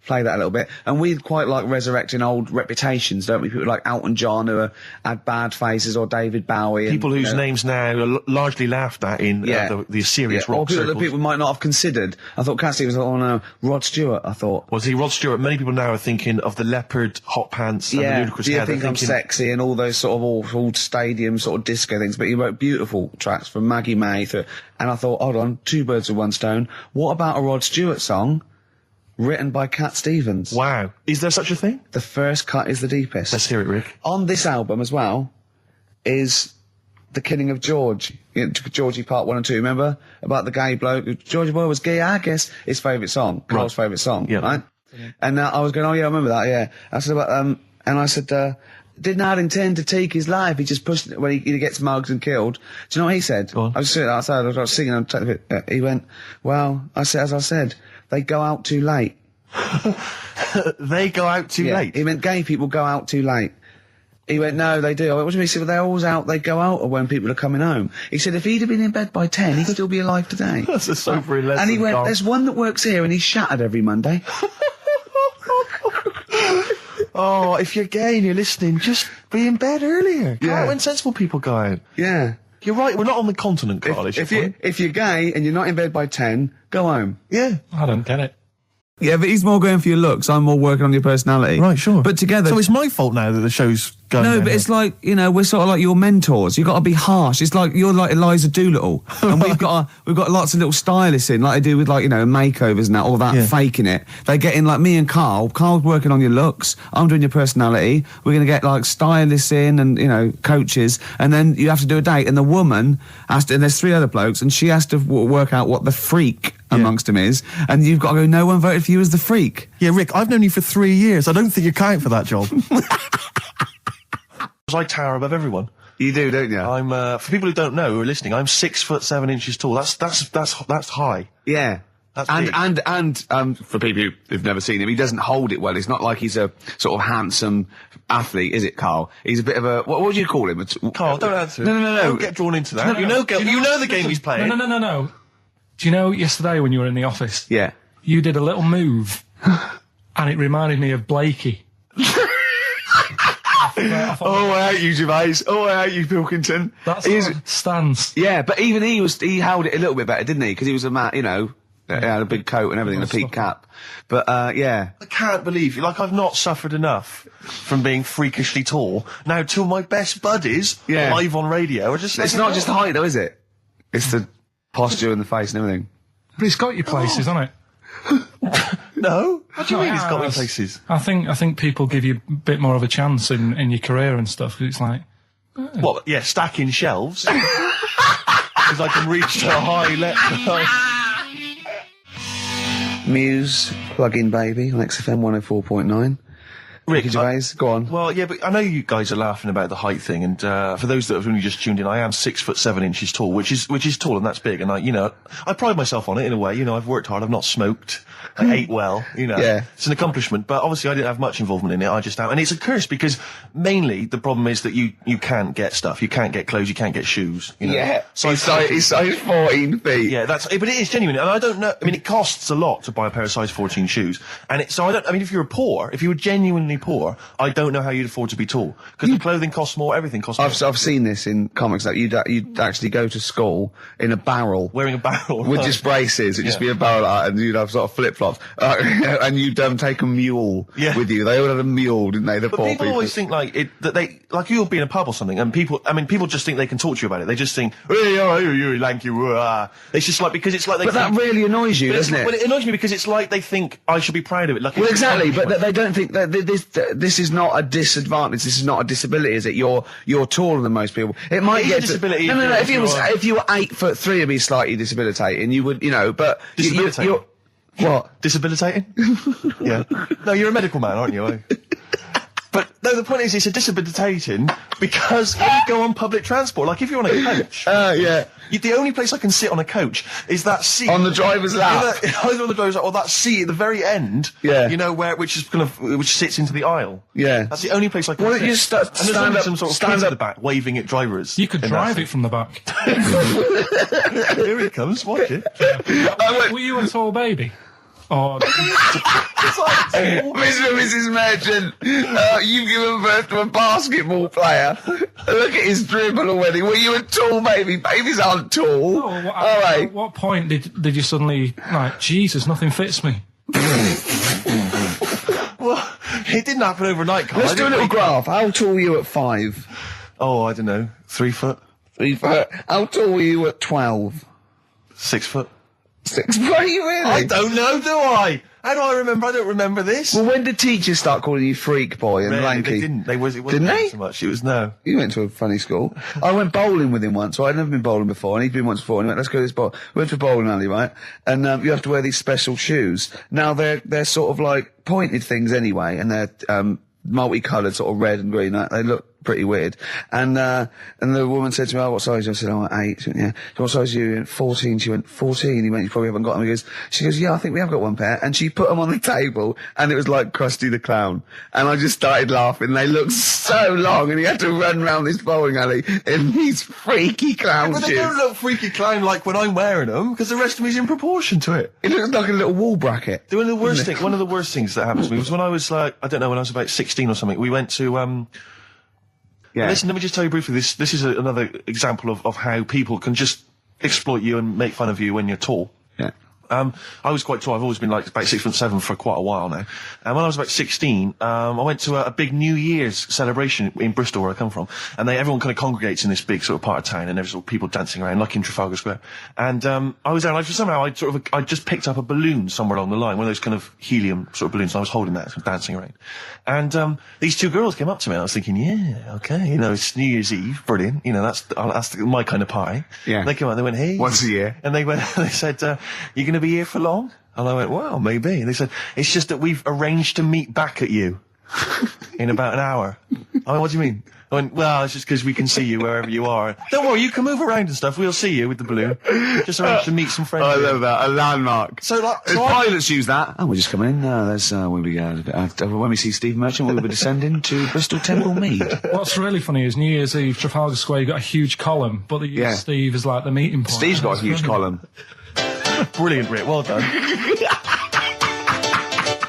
play that a little bit. And we quite like resurrecting old reputations, don't we? People like Elton John who had bad faces, or David Bowie. People whose names now are largely laughed at in the serious rock circles. Or circles. people might not have considered. I thought Cat Stevens, no, Rod Stewart, I thought. Was he Rod Stewart? Many people now are thinking of the leopard hot pants and the ludicrous hair. I think I'm sexy and all those sort of awful stadium sort of disco things, but he wrote beautiful tracks from Maggie May and I thought, hold on, two birds with one stone. What about a Rod Stewart song written by Cat Stevens? Wow. Is there such a thing? The first cut is the deepest. Let's hear it, Rick. On this album as well is The Killing of George. Georgie Part 1 and 2, remember? About the gay bloke. Georgie Boy was gay, I guess. His favourite song. Carl's favourite song, right? And I was going, oh yeah, I remember that, yeah. I said about, and I said, did not intend to take his life. He just pushed it when he gets mugged and killed. Do you know what he said? I was sitting outside, I was singing, he went, well, as I said, they go out too late. They go out too late? He meant gay people go out too late. He went, no, they do. I went, what do you mean? He said, well, they're always out, they go out when people are coming home. He said, if he'd have been in bed by 10, he'd still be alive today. That's a sobering lesson. And he went, there's one that works here and he's shattered every Monday. Oh, if you're gay and you're listening, just be in bed earlier. Go out when sensible people go out. Yeah. You're right, we're not on the continent, Karl. If you're gay and you're not in bed by 10, go home. Yeah. I don't get it. Yeah, but he's more going for your looks. I'm more working on your personality. Right, sure. But together... So it's my fault now that the show's going No, down but here. it's like, we're sort of like your mentors. You've got to be harsh. It's like, you're like Eliza Doolittle. And we've got lots of little stylists in, like they do with, like, makeovers and that, all that, faking it. They get in, like, me and Karl. Karl's working on your looks. I'm doing your personality. We're going to get, like, stylists in and, coaches. And then you have to do a date. And the woman has to, and there's 3 other blokes, and she has to work out what the freak amongst them is. And you've got to go, no one voted for you as the freak. Yeah, Rick, I've known you for 3 years. I don't think you count for that job. I tower above everyone. You do, don't you? I'm for people who don't know, who are listening, I'm 6'7" tall. That's high. Yeah. That's and for people who've never seen him, he doesn't hold it well. It's not like he's a sort of handsome athlete, is it, Karl? He's a bit of a what would you call him? Karl, don't answer. No. Don't get drawn into that. You know the game he's playing. No. Do you know yesterday when you were in the office? Yeah. You did a little move, and it reminded me of Blakey. Oh, I hate you, Gervais. Oh, I hate you, Pilkington. That's our stance. Yeah, but even he held it a little bit better, didn't he? Because he was a man, he had a big coat and everything, a peak cap. But, yeah. I can't believe you. Like, I've not suffered enough from being freakishly tall. Now, two of my best buddies live on radio are just... It's not just the height, though, is it? It's the posture and the face and everything. But it's got your places, hasn't it? No? What do you mean it's got me places? I think people give you a bit more of a chance in your career and stuff. It's like... What, yeah, stacking shelves? Because I can reach to a high level. Muse, Plug In Baby on XFM 104.9. Ricky Gervais, go on. Well, yeah, but I know you guys are laughing about the height thing, and for those that have only just tuned in, I am 6'7" tall, which is tall, and that's big. And I pride myself on it in a way. I've worked hard. I've not smoked. I ate well. Yeah. It's an accomplishment. But obviously, I didn't have much involvement in it. I just am, and it's a curse because mainly the problem is that you can't get stuff. You can't get clothes. You can't get shoes. Yeah. He's size 14 feet. Yeah, but it is genuine, and I don't know. I mean, it costs a lot to buy a pair of size 14 shoes, and if you were genuinely poor, I don't know how you'd afford to be tall because the clothing costs more, everything costs more. I've seen this in comics. Like you'd actually go to school in a barrel, wearing a barrel with just braces. It'd just be a barrel, and you'd have sort of flip flops, and you'd take a mule with you. They all had a mule, didn't they? But people always think that you'll be in a pub or something, and people just think they can talk to you about it. They just think, hey, you lanky, it's just like because it's like they. But that really annoys you, doesn't it? Well, it annoys me because it's like they think I should be proud of it. Like, well, exactly, but they don't think that this is not a disadvantage. This is not a disability, is it? You're taller than most people. It might get disability. No. If you were 8'3", it'd be slightly disabilitating. You would, but disabilitating. What? Disabilitating? Yeah. No, you're a medical man, aren't you? But no, the point is, it's a disabilitating because when you go on public transport, like if you're on a coach. Yeah. The only place I can sit on a coach is that seat on the driver's lap. Either on the driver's lap or that seat at the very end. Yeah. Which sits into the aisle. Yeah. That's the only place I can sit. Why don't you stand up? Some sort of kids at the back waving at drivers. You could drive it from the back. Here he comes. Watch it. Were you a tall baby? Oh, Mr. and Mrs. Merchant, you've given birth to a basketball player. Look at his dribble already. Were you a tall baby? Babies aren't tall. At what point did you suddenly, Jesus, nothing fits me? Well, it didn't happen overnight, Karl. Let's do a little graph. How tall were you at 5? Oh, I don't know. 3 foot? 3 foot. How tall were you at 12? 6 foot. 6 foot, are you really? I don't know, do I? How do I remember? I don't remember this. Well, when did teachers start calling you freak boy and lanky? They didn't. It wasn't Didn't they? so much. It was no. You went to a funny school. I went bowling with him once. I'd never been bowling before, and he'd been once before, and he went, let's go to this bowl. We went to a bowling alley, right? And you have to wear these special shoes. Now, they're sort of like pointed things anyway, and they're multicoloured, sort of red and green. They look pretty weird. And the woman said to me, what size? I said, 8. She went, yeah. So what size are you? He went, 14. She went, 14? He went, you probably haven't got them. She goes, yeah, I think we have got one pair. And she put them on the table, and it was like Krusty the Clown. And I just started laughing. They looked so long, and he had to run round this bowling alley in these freaky clown shoes. But they don't look freaky clown like when I'm wearing them, because the rest of me's in proportion to it. It looks like a little wall bracket. One of the worst things that happened to me was when I was when I was about 16 or something, we went to, yeah. Listen, let me just tell you briefly, this is another example of how people can just exploit you and make fun of you when you're tall. Yeah. I was quite tall. I've always been about 6'7" for quite a while now. And when I was about 16, I went to a big New Year's celebration in Bristol, where I come from. And everyone kind of congregates in this big sort of part of town, and there's sort of people dancing around, like in Trafalgar Square. And I was there, and somehow I just picked up a balloon somewhere along the line, one of those kind of helium sort of balloons, and I was holding that, dancing around. And these 2 girls came up to me, and I was thinking, yeah, okay, it's New Year's Eve, brilliant, that's my kind of party. Yeah. And they came out, and they went, hey. Once a year. And they said, you going to be here for long? And I went, well, maybe. And they said, it's just that we've arranged to meet back at you in about an hour. I went, what do you mean? I went, well, it's just because we can see you wherever you are. Don't worry, you can move around and stuff. We'll see you with the balloon. Just arranged to meet some friends. I love that. A landmark. So pilots use that. Oh, we're just coming in. There's when we see Steve Merchant, we'll be descending to Bristol Temple Mead. What's really funny is New Year's Eve, Trafalgar Square, you got a huge column, but they use Steve as like the meeting point. Steve's got a huge column. Brilliant, Rick. Well done.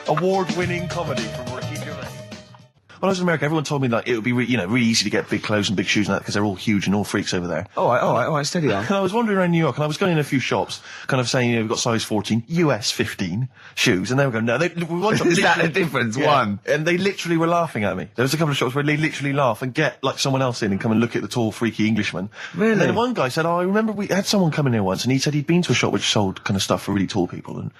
Award-winning comedy from Ricky Gervais. When I was in America, everyone told me that it would be really easy to get big clothes and big shoes and that because they're all huge and all freaks over there. All right, steady on. And I was wandering around New York, and I was going in a few shops, kind of saying, we've got size 14, US 15 shoes, and they were going, no, is that the difference? Yeah. One. And they literally were laughing at me. There was a couple of shops where they literally laugh and get someone else in and come and look at the tall, freaky Englishman. Really? And then one guy said, I remember we had someone come in here once, and he said he'd been to a shop which sold kind of stuff for really tall people,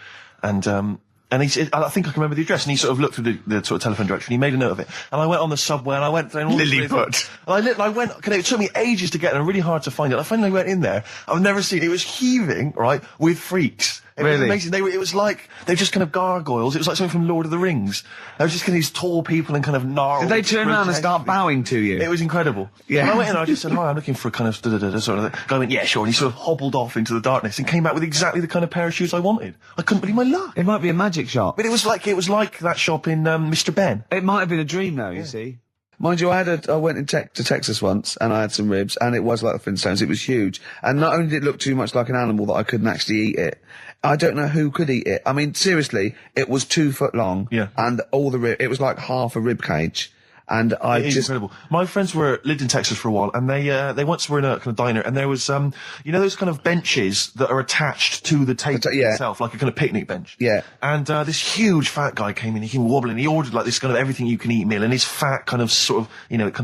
and he said, I think I can remember the address, and he sort of looked through the sort of telephone directory, and he made a note of it. And I went on the subway, and I went through Lilliput. And I went, it took me ages to get there, and really hard to find it. I finally went in there. I've never seen it. It was heaving, right, with freaks. It was amazing. It was like, they were just kind of gargoyles. It was like something from Lord of the Rings. They were just kind of these tall people and kind of gnarled. Did they turn around and start bowing to you? It was incredible. Yeah. And I went in and I just said, hi, I'm looking for a kind of sort of guy went, yeah, sure. And he sort of hobbled off into the darkness and came back with exactly the kind of pair of shoes I wanted. I couldn't believe my luck. It might be a magic shop. But it was like that shop in Mr. Ben. It might have been a dream though, you see. Mind you, I went to Texas once and I had some ribs and it was like the Flintstones. It was huge. And not only did it look too much like an animal that I couldn't actually eat it, I don't know who could eat it. I mean, seriously, it was 2 foot long. Yeah. And it was like half a rib cage. And It is incredible. My friends lived in Texas for a while, and they once were in a kind of diner, and there was those kind of benches that are attached to the table itself, like a kind of picnic bench. Yeah. And this huge fat guy came in. He came wobbling. He ordered like this kind of everything you can eat meal, and his fat kind of sort of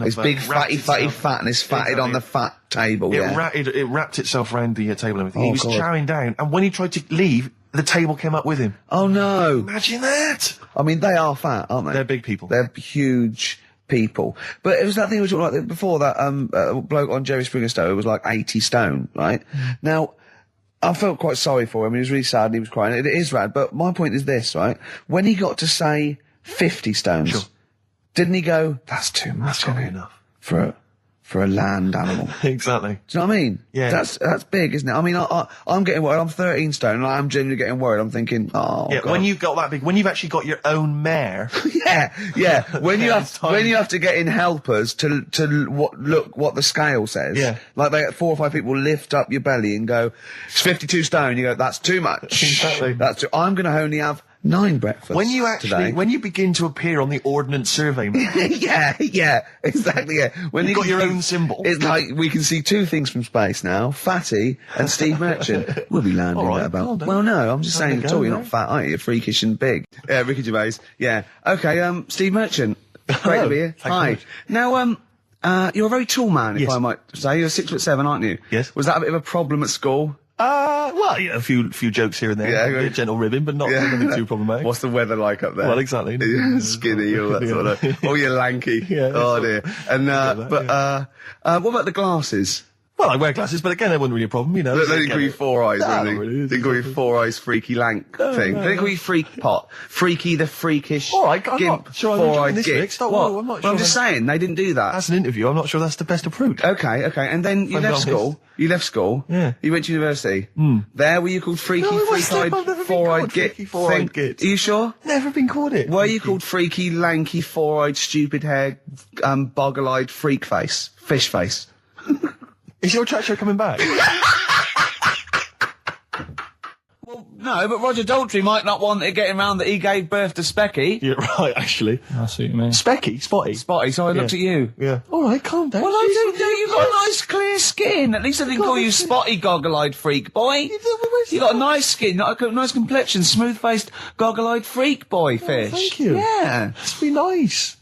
his big fatty fat, and it's fatted on the fat table. It wrapped itself around the table and everything. He was chowing down, and when he tried to leave, the table came up with him. Oh no! Imagine that. I mean, they are fat, aren't they? They're big people. They're huge people. But it was that thing we talked about before, that bloke on Jerry Springer Show who was like 80 stone, right? Now, I felt quite sorry for him. He was really sad and he was crying. It is rad. But my point is this, right? When he got to say 50 stones, didn't he go, that's too much, That's not enough. For a land animal. Exactly. Do you know what I mean? Yeah. That's big, isn't it? I mean, I'm getting worried. I'm 13 stone and I'm genuinely getting worried. I'm thinking, God. When you've got that big, when you've actually got your own mare. yeah. When you have to get in helpers to look what the scale says. Yeah. Like 4 or 5 people lift up your belly and go, it's 52 stone. You go, that's too much. Exactly. I'm going to only have 9 breakfasts When you today. when you begin to appear on the Ordnance Survey map. yeah, exactly, yeah. When You've got your own symbol. It's like, we can see 2 things from space now, Fatty and Steve Merchant. We'll be landing All right, at about... well done. Well, no, I'm just saying Have a at all, go, you're mate. not fat, aren't you? You're freakish and big. Yeah, Ricky Gervais, yeah. Okay, Steve Merchant. Great Hello. to be here. Thank you Hi. very much. Now, you're a very tall man, if Yes. I might say. You're 6'7", aren't you? Yes. Was that a bit of a problem at school? Well, yeah, a few jokes here and there. Yeah, A bit of gentle ribbing, but nothing too problematic. What's the weather like up there? Well, exactly. Skinny, all that sort of... Oh, you're lanky. Yeah, oh, dear. And, that, what about the glasses? Well, I wear glasses, but again, that wasn't really a problem, you know. They didn't call you Four Eyes, No, really. not They call you Four Eyes Freaky Lank thing. They didn't call you Freak Pot. Freaky the freakish. All right, I'm gimp, not sure I'm Four-Eyed enjoying this, git. Rick. Stop, What? whoa, I'm not Well, sure I'm just saying, they didn't do that. As an interview, I'm not sure that's the best approach. Okay. And then you I'm left honest. school. You left school. Yeah. You went to university. There were you called Freaky, No, what's that? Freak-Eyed, I've never been Four-Eyed called Git Freaky, Four-Eyed thing? Git. Are you sure? Never been called it. Were you called Freaky, Lanky, Four-Eyed, Stupid Hair, Boggle-Eyed, Freak Face? Fish Face? Is your chat show coming back? No, but Roger Daltrey might not want it getting round that he gave birth to Specky. Yeah, right, actually. I see what you mean. Specky? Spotty? Spotty, so I looked at you. Yeah. All right, calm down. Well, I do. You've got nice, clear skin. At least I didn't call you Spotty, goggle-eyed freak boy. You got a nice skin, a nice complexion, smooth-faced, goggle-eyed freak boy fish. thank you. Yeah. Must be nice.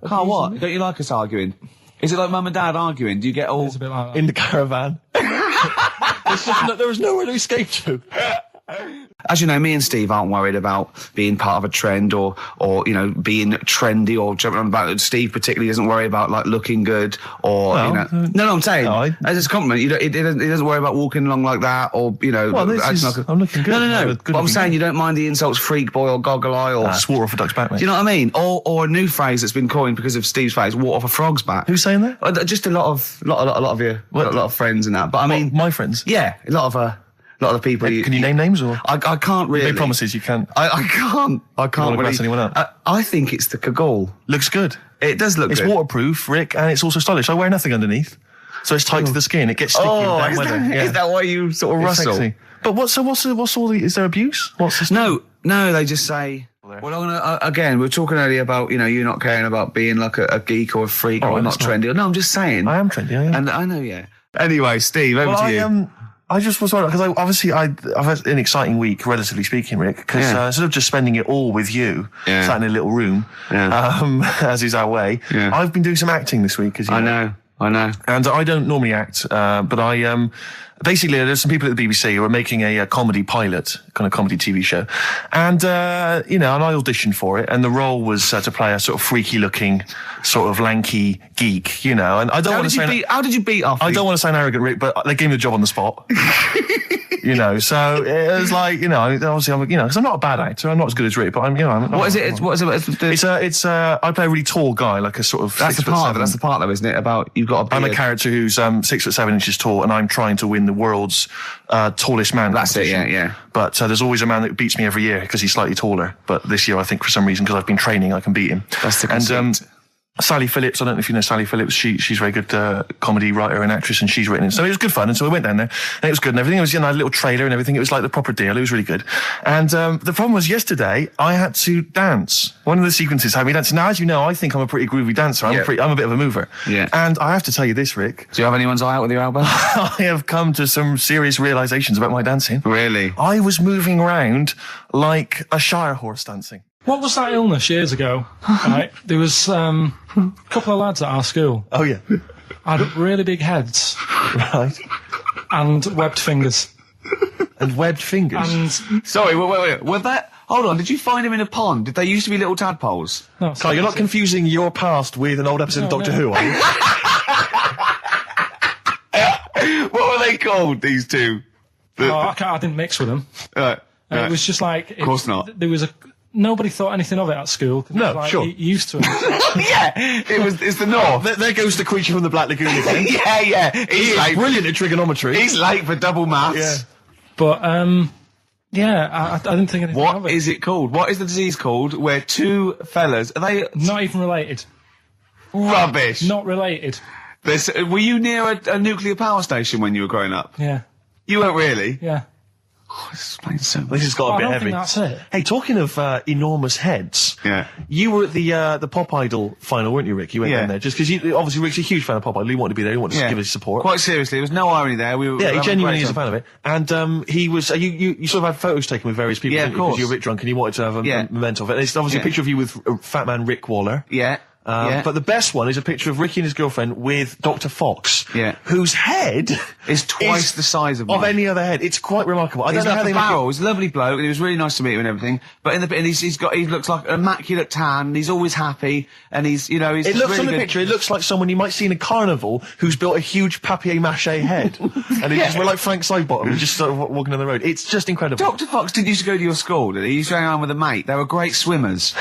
Carl, what? Don't you like us arguing? Is it like mum and dad arguing? Do you get all... It's a bit like that. In the caravan. There was nowhere to escape to. As you know, me and Steve aren't worried about being part of a trend or being trendy or jumping on about. Steve particularly doesn't worry about like looking good or Well, No, I'm saying no, as a compliment. He doesn't worry about walking along like that or Well, I'm looking good. No. Good But I'm looking saying good. you don't mind the insults freak boy or goggle eye or. Swore off a duck's back, mate. Do you know what I mean? Or a new phrase that's been coined because of Steve's face, walk off a frog's back. Who's saying that? Just a lot of your, a lot of friends and that. But I mean, My friends. yeah, a lot of the people. Can you name names or? I can't really. Make promises you can't. I can't wanna really. mess anyone up? I think it's the Kaggle. Looks good. It does look It's good. waterproof, Rick, and it's also stylish. I wear nothing underneath, so it's tight to the skin. It gets sticky in Oh, damp is weather. that, is that why you sort of It's rustle? sexy. But what's all the? Is there abuse? What's this? No, they just say. Well, I'm gonna, again, we were talking earlier about, you not caring about being like a geek or a freak or right, not that's trendy. No, I'm just saying. I am trendy. I am. And I know, yeah. Anyway, Steve, over to you. I just was wondering, because I've had an exciting week, relatively speaking, Rick, because instead of just spending it all with you, sat in a little room, as is our way, I've been doing some acting this week, as you know. I know. And I don't normally act, but I, basically, there's some people at the BBC who are making a comedy pilot, kind of comedy TV show. And, and I auditioned for it, and the role was to play a sort of freaky-looking, sort of lanky geek, and I don't want to say... How did you beat off? I don't want to sound arrogant, Rick, but they gave me the job on the spot. you know. So it was like, you know, obviously, because I'm not a bad actor. I'm not as good as Rick, but I'm, you know. What is it? I play a really tall guy, like a sort of. That's the part. That's the part, though, isn't it? About you've got a beard. I'm a character who's 6'7" tall, and I'm trying to win the world's tallest man. That's it. Yeah. But there's always a man that beats me every year because he's slightly taller. But this year, I think for some reason, because I've been training, I can beat him. That's the conceit. And Sally Phillips, I don't know if you know Sally Phillips, she's a very good comedy writer and actress, and she's written it. So it was good fun, and so we went down there, and it was good and everything. It was, you know, a little trailer and everything. It was like the proper deal. It was really good. And the problem was yesterday, I had to dance. One of the sequences had me dancing. Now, as you know, I think I'm a pretty groovy dancer. I'm a bit of a mover. Yeah. And I have to tell you this, Rick. Do you have anyone's eye out with your elbow? I have come to some serious realizations about my dancing. Really? I was moving around like a Shire horse dancing. What was that illness years ago? Right, there was a couple of lads at our school. Oh yeah, had really big heads, right, and webbed fingers. And webbed fingers. And sorry, wait. Was that? Hold on. Did you find him in a pond? Did they used to be little tadpoles? No, Carl, you're not confusing your past with an old episode of Doctor Who, are you? What were they called? These two? I didn't mix with them. Right. It was just like. Of course not. There was nobody thought anything of it at school. No, like, sure. Used to it. Yeah, it's the North. There goes the creature from the Black Lagoon again. yeah. He's brilliant at trigonometry. He's late for double maths. Yeah. But, I didn't think anything of it. What is it called? What is the disease called where two fellas, are they... Not even related. Rubbish. Not related. Were you near a nuclear power station when you were growing up? Yeah. You weren't really? Yeah. Oh, this explains so much. This has got a bit I don't heavy. think that's it. Hey, talking of enormous heads, yeah, you were at the Pop Idol final, weren't you, Rick? You went down there just because obviously Rick's a huge fan of Pop Idol. He wanted to be there. He wanted to give us support. Quite seriously, there was no irony there. He genuinely is a fan of it. And he was. You sort of had photos taken with various people. Yeah, of course. Because you were a bit drunk and you wanted to have a memento of it. And it's obviously a picture of you with Fat Man Rick Waller. Yeah. But the best one is a picture of Ricky and his girlfriend with Dr. Fox, whose head is twice the size of mine. any other head. It's quite remarkable. I don't know how they barrel. He was a lovely bloke, and it was really nice to meet him and everything. But he looks like an immaculate tan. And he's always happy, and he's It looks really on the good. picture. It looks like someone you might see in a carnival who's built a huge papier-mâché head, and we're like Frank Sidebottom, and just sort of walking on the road. It's just incredible. Dr. Fox didn't used to go to your school, did he? He used to hang around with a mate. They were great swimmers.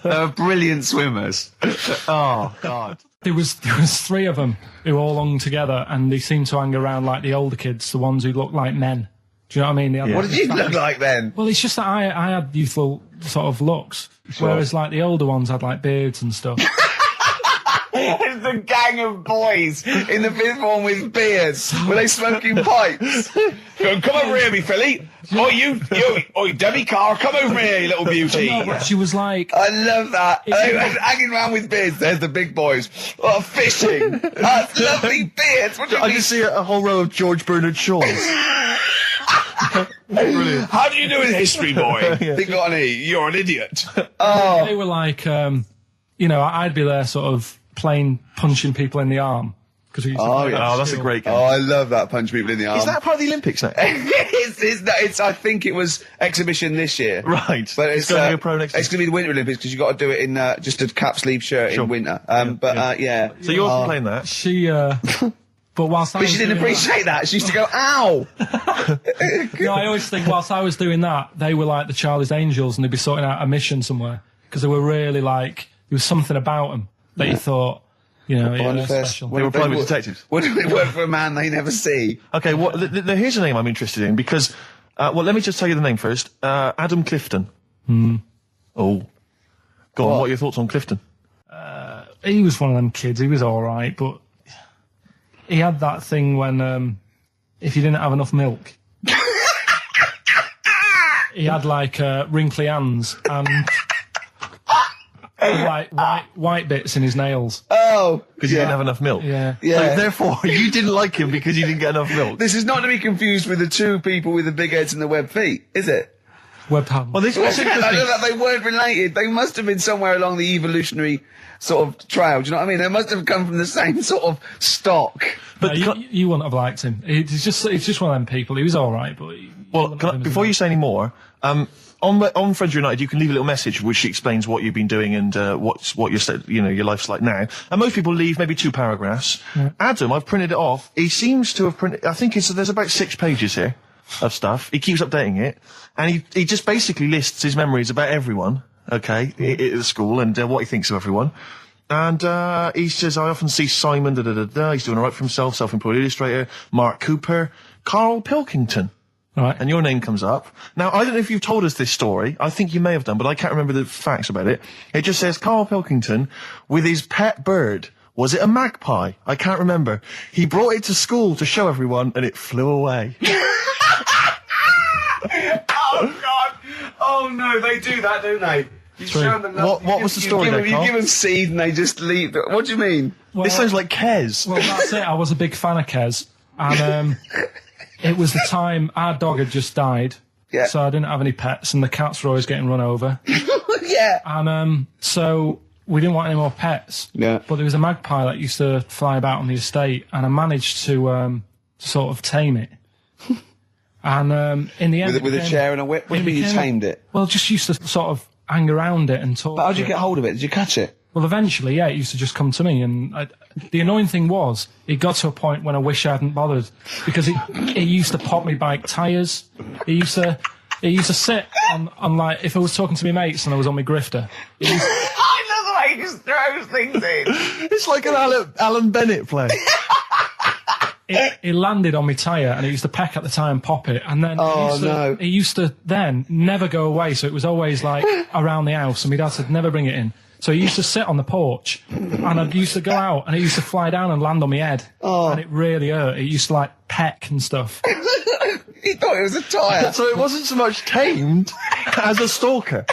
They were brilliant swimmers. Oh, God. There was three of them who all hung together, and they seemed to hang around like the older kids, the ones who looked like men. Do you know what I mean? What did you look like then? Well, it's just that I had youthful sort of looks, whereas like the older ones had like beards and stuff. It's the gang of boys in the fifth form with beards. Were they smoking pipes? Come over here, me filly. Oh, Debbie Carr, come over here, you little beauty. No, but she was like... I love that. They were hanging around with beards. There's the big boys. Oh, fishing. That's lovely beards. What do you I mean? just see a whole row of George Bernard Shaws. Brilliant. How do you do in history, boy? Think got any? You're an idiot. Oh. They were like, I'd be there sort of punching people in the arm. That's a great game. Oh, I love that, punch people in the arm. Is that part of the Olympics now? it's I think it was exhibition this year. Right. But it's going to be a pro next year. It's going to be the Winter Olympics because you've got to do it in just a cap sleeve shirt in winter. So you're playing that? She, but whilst I But was she didn't doing appreciate that. She used to go, ow! No, I always think whilst I was doing that, they were like the Charlie's Angels and they'd be sorting out a mission somewhere. Because they were really like, there was something about them that you thought, they're special. They were private detectives. What do they work for a man they never see? Okay, well, here's a name I'm interested in because, let me just tell you the name first. Adam Clifton. Oh. Go on, what are your thoughts on Clifton? He was one of them kids. He was all right, but he had that thing when if you didn't have enough milk, he had like wrinkly hands and like white bits in his nails. Oh, because he didn't have enough milk. Yeah. So therefore, you didn't like him because you didn't get enough milk. This is not to be confused with the two people with the big heads and the webbed feet, is it? Webbed hands. Well, this was interesting. I know that they weren't related. They must have been somewhere along the evolutionary sort of trail. Do you know what I mean? They must have come from the same sort of stock. But you wouldn't have liked him. It's just one of them people. He was all right, but before you say any more, on Friends United, you can leave a little message which explains what you've been doing and what your life's like now. And most people leave maybe 2 paragraphs. Yeah. Adam, I've printed it off. He seems to have printed. I think there's about 6 pages here. of stuff. He keeps updating it, and he just basically lists his memories about everyone, okay, at the school, and what he thinks of everyone. And he says, I often see Simon, he's doing all right for himself, self-employed illustrator, Mark Cooper, Karl Pilkington. Right. And your name comes up. Now, I don't know if you've told us this story. I think you may have done, but I can't remember the facts about it. It just says Karl Pilkington with his pet bird. Was it a magpie? I can't remember. He brought it to school to show everyone, and it flew away. Oh, God. Oh, no, they do that, don't they? You show them what was the story there, You Karl? give them seed and they just leave. What do you mean? Well, This sounds like Kez. Well, that's it. I was a big fan of Kez. And it was the time our dog had just died. Yeah. So I didn't have any pets, and the cats were always getting run over. Yeah. And so we didn't want any more pets. Yeah. But there was a magpie that used to fly about on the estate, and I managed to sort of tame it. And in the end, With a chair and a whip? What do you mean you tamed it? Well, just used to sort of hang around it and talk. But how did to you it. get hold of it? Did you catch it? Well, eventually, yeah, it used to just come to me, and the annoying thing was, it got to a point when I wish I hadn't bothered, because it used to pop me bike tyres. It used to sit on like, if I was talking to my mates and I was on my grifter. I love the way he just throws things in. It's like an Alan Bennett play. It landed on my tyre, and it used to peck at the tyre and pop it, and then it used to then never go away, so it was always like around the house, and my dad said never bring it in. So he used to sit on the porch, and I used to go out, and it used to fly down and land on my head, and it really hurt. It used to like peck and stuff. He thought it was a tyre. So it wasn't so much tamed as a stalker.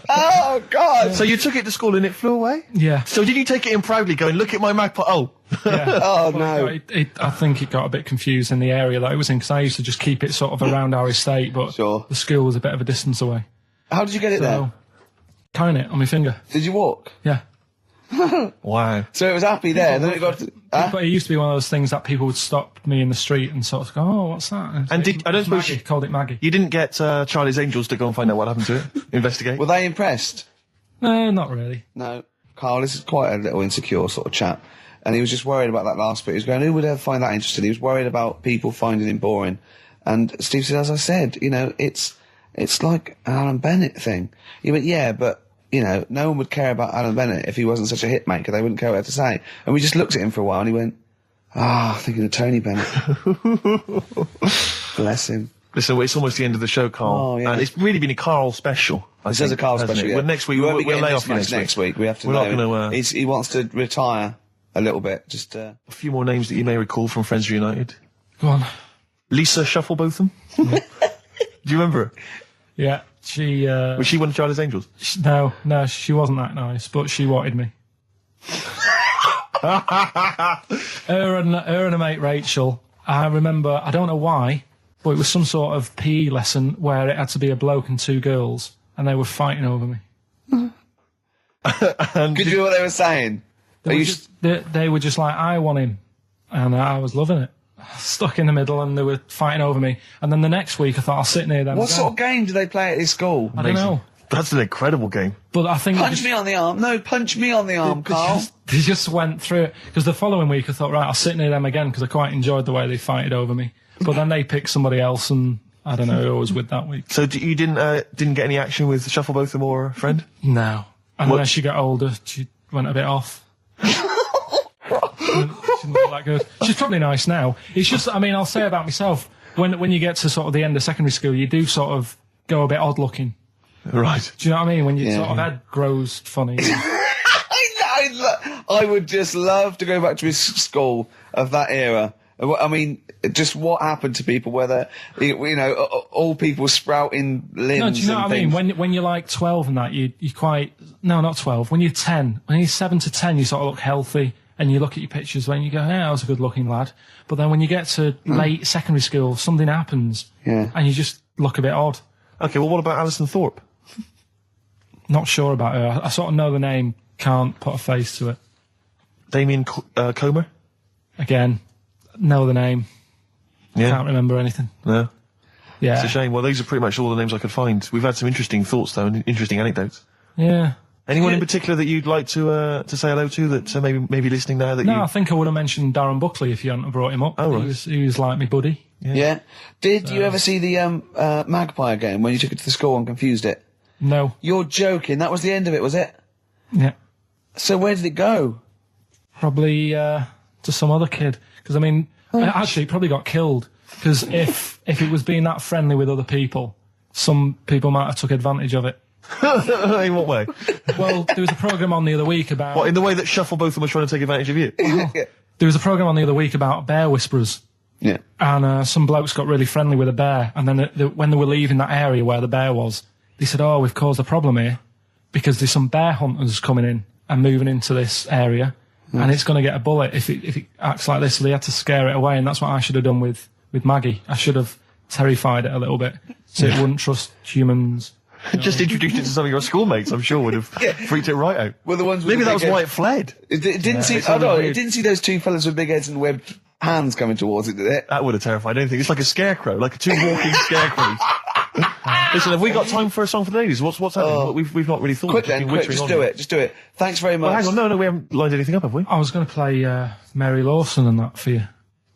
Oh, God. So you took it to school and it flew away? Yeah. So did you take it in proudly going, look at my magpie? Oh. Yeah. Oh, But no. I think it got a bit confused in the area that it was in, because I used to just keep it sort of around our estate, but Sure. the school was a bit of a distance away. How did you get it there? So, carrying it on my finger. Did you walk? Yeah. Wow. So it was happy there, and then it got... But it used to be one of those things that people would stop me in the street and sort of go, oh, what's that? And I don't suppose Maggie, called it Maggie. you didn't get Charlie's Angels to go and find out what happened to it? Investigate? Were they impressed? No, not really. No. Carl, this is quite a little insecure sort of chap. And he was just worried about that last bit. He was going, who would ever find that interesting? He was worried about people finding him boring. And Steve said, as I said, you know, it's like an Alan Bennett thing. He went, yeah, but, you know, no one would care about Alan Bennett if he wasn't such a hit maker. They wouldn't care what to say. And we just looked at him for a while, and he went, thinking of Tony Bennett. Bless him. Listen, it's almost the end of the show, Carl. Oh, yeah. And it's really been a Carl special. This is a Carl hasn't special, it? yeah. Well, next week, We won't be we'll getting lay this off you much next week. We have to We're not know. going to... He wants to retire a little bit. Just, a few more names that you may recall from Friends Reunited. Go on. Lisa Shufflebotham. Do you remember her? Yeah, she... Was she one of Charlie's Angels? No, she wasn't that nice, but she wanted me. her and her mate Rachel, I remember, I don't know why, but it was some sort of PE lesson where it had to be a bloke and two girls, and they were fighting over me. could you hear what they were saying? They were just like, I want him, and I was loving it. Stuck in the middle, and they were fighting over me. And then the next week, I thought I'll sit near them. What sort of game do they play at this school? I don't know. That's an incredible game. But I think Punch me on the arm. No, punch me on the arm, Carl. They just went through it. Because the following week, I thought, right, I'll sit near them again, because I quite enjoyed the way they fighted over me. But then they picked somebody else, and I don't know who I was with that week. So you didn't get any action with Shufflebotham or a friend? No. And then as she got older, she went a bit off. She's not that good. She's probably nice now. It's just, I mean, I'll say about myself, when you get to sort of the end of secondary school, you do sort of go a bit odd looking. Right. Do you know what I mean? When your sort of head grows funny. I would just love to go back to his school of that era. I mean, just what happened to people, whether, you know, all people sprouting limbs. No, do you know and what I mean? things. When you're like 12 and that, you quite, no, not 12. When you're 10, when you're 7 to 10, you sort of look healthy, and you look at your pictures when you go, yeah, I was a good looking lad. But then when you get to late secondary school, something happens. Yeah. And you just look a bit odd. Okay, well, what about Alison Thorpe? Not sure about her. I sort of know the name, can't put a face to it. Damien Comer? Again, know the name. Yeah. Can't remember anything. No. Yeah. It's a shame. Well, these are pretty much all the names I could find. We've had some interesting thoughts, though, and interesting anecdotes. Yeah. Anyone in particular that you'd like to say hello to that maybe listening now that No, I think I would have mentioned Darren Buckley if you hadn't brought him up. Oh, right. He was like my buddy. Yeah. Did you ever see the Magpie game when you took it to the school and confused it? No. You're joking. That was the end of it, was it? Yeah. So where did it go? Probably to some other kid. Because, I mean, actually, it probably got killed. Because if it was being that friendly with other people, some people might have took advantage of it. In what way? Well, there was a programme on the other week about... What, in the way that Shuffle both of them were trying to take advantage of you? There was a programme on the other week about bear whisperers. Yeah. And some blokes got really friendly with a bear. And then when they were leaving that area where the bear was, they said, we've caused a problem here because there's some bear hunters coming in and moving into this area. And it's going to get a bullet if it acts like this. So they had to scare it away. And that's what I should have done with Maggie. I should have terrified it a little bit so it wouldn't trust humans. Just introduced it to some of your schoolmates, I'm sure would have freaked it right out. Well, the ones with maybe the that was big why heads. it fled. It didn't see. It didn't see those two fellas with big heads and webbed hands coming towards it, did it? That would have terrified anything. It's like a scarecrow, like two walking scarecrows. Listen, have we got time for a song for the ladies? What's happening? We've not really thought. Quick, just do it. Just do it. Thanks very much. Well, hang on, no, we haven't lined anything up, have we? I was going to play Mary Lawson and that for you.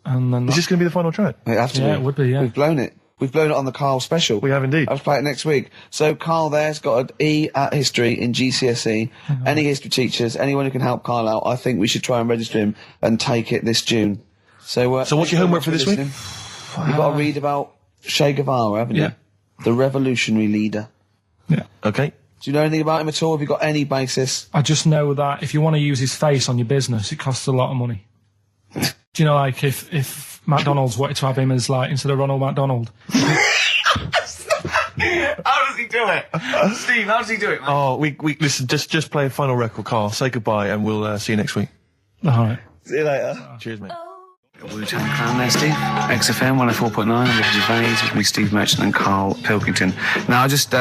And then Is this going to be the final track? It has to be. it would be, yeah. We've blown it. We've blown it on the Karl special. We have indeed. I'll play it next week. So Karl there's got an E at history in GCSE. Any history teachers, anyone who can help Karl out, I think we should try and register him and take it this June. So what's your homework for this week? You've got to read about Che Guevara, haven't you? The revolutionary leader. Yeah. Okay. Do you know anything about him at all? Have you got any basis? I just know that if you want to use his face on your business, it costs a lot of money. Do you know, like, if McDonald's wanted to have him as, like, instead of Ronald McDonald? How does he do it? Steve, how does he do it, man? Oh, we listen, just play a final record, Karl. Say goodbye and we'll see you next week. All right. See you later. Cheers, mate. Wu-Tang Clan there, Steve. XFM 104.9. I'm Ricky Gervais with me, Steve Merchant and Karl Pilkington. Now, I just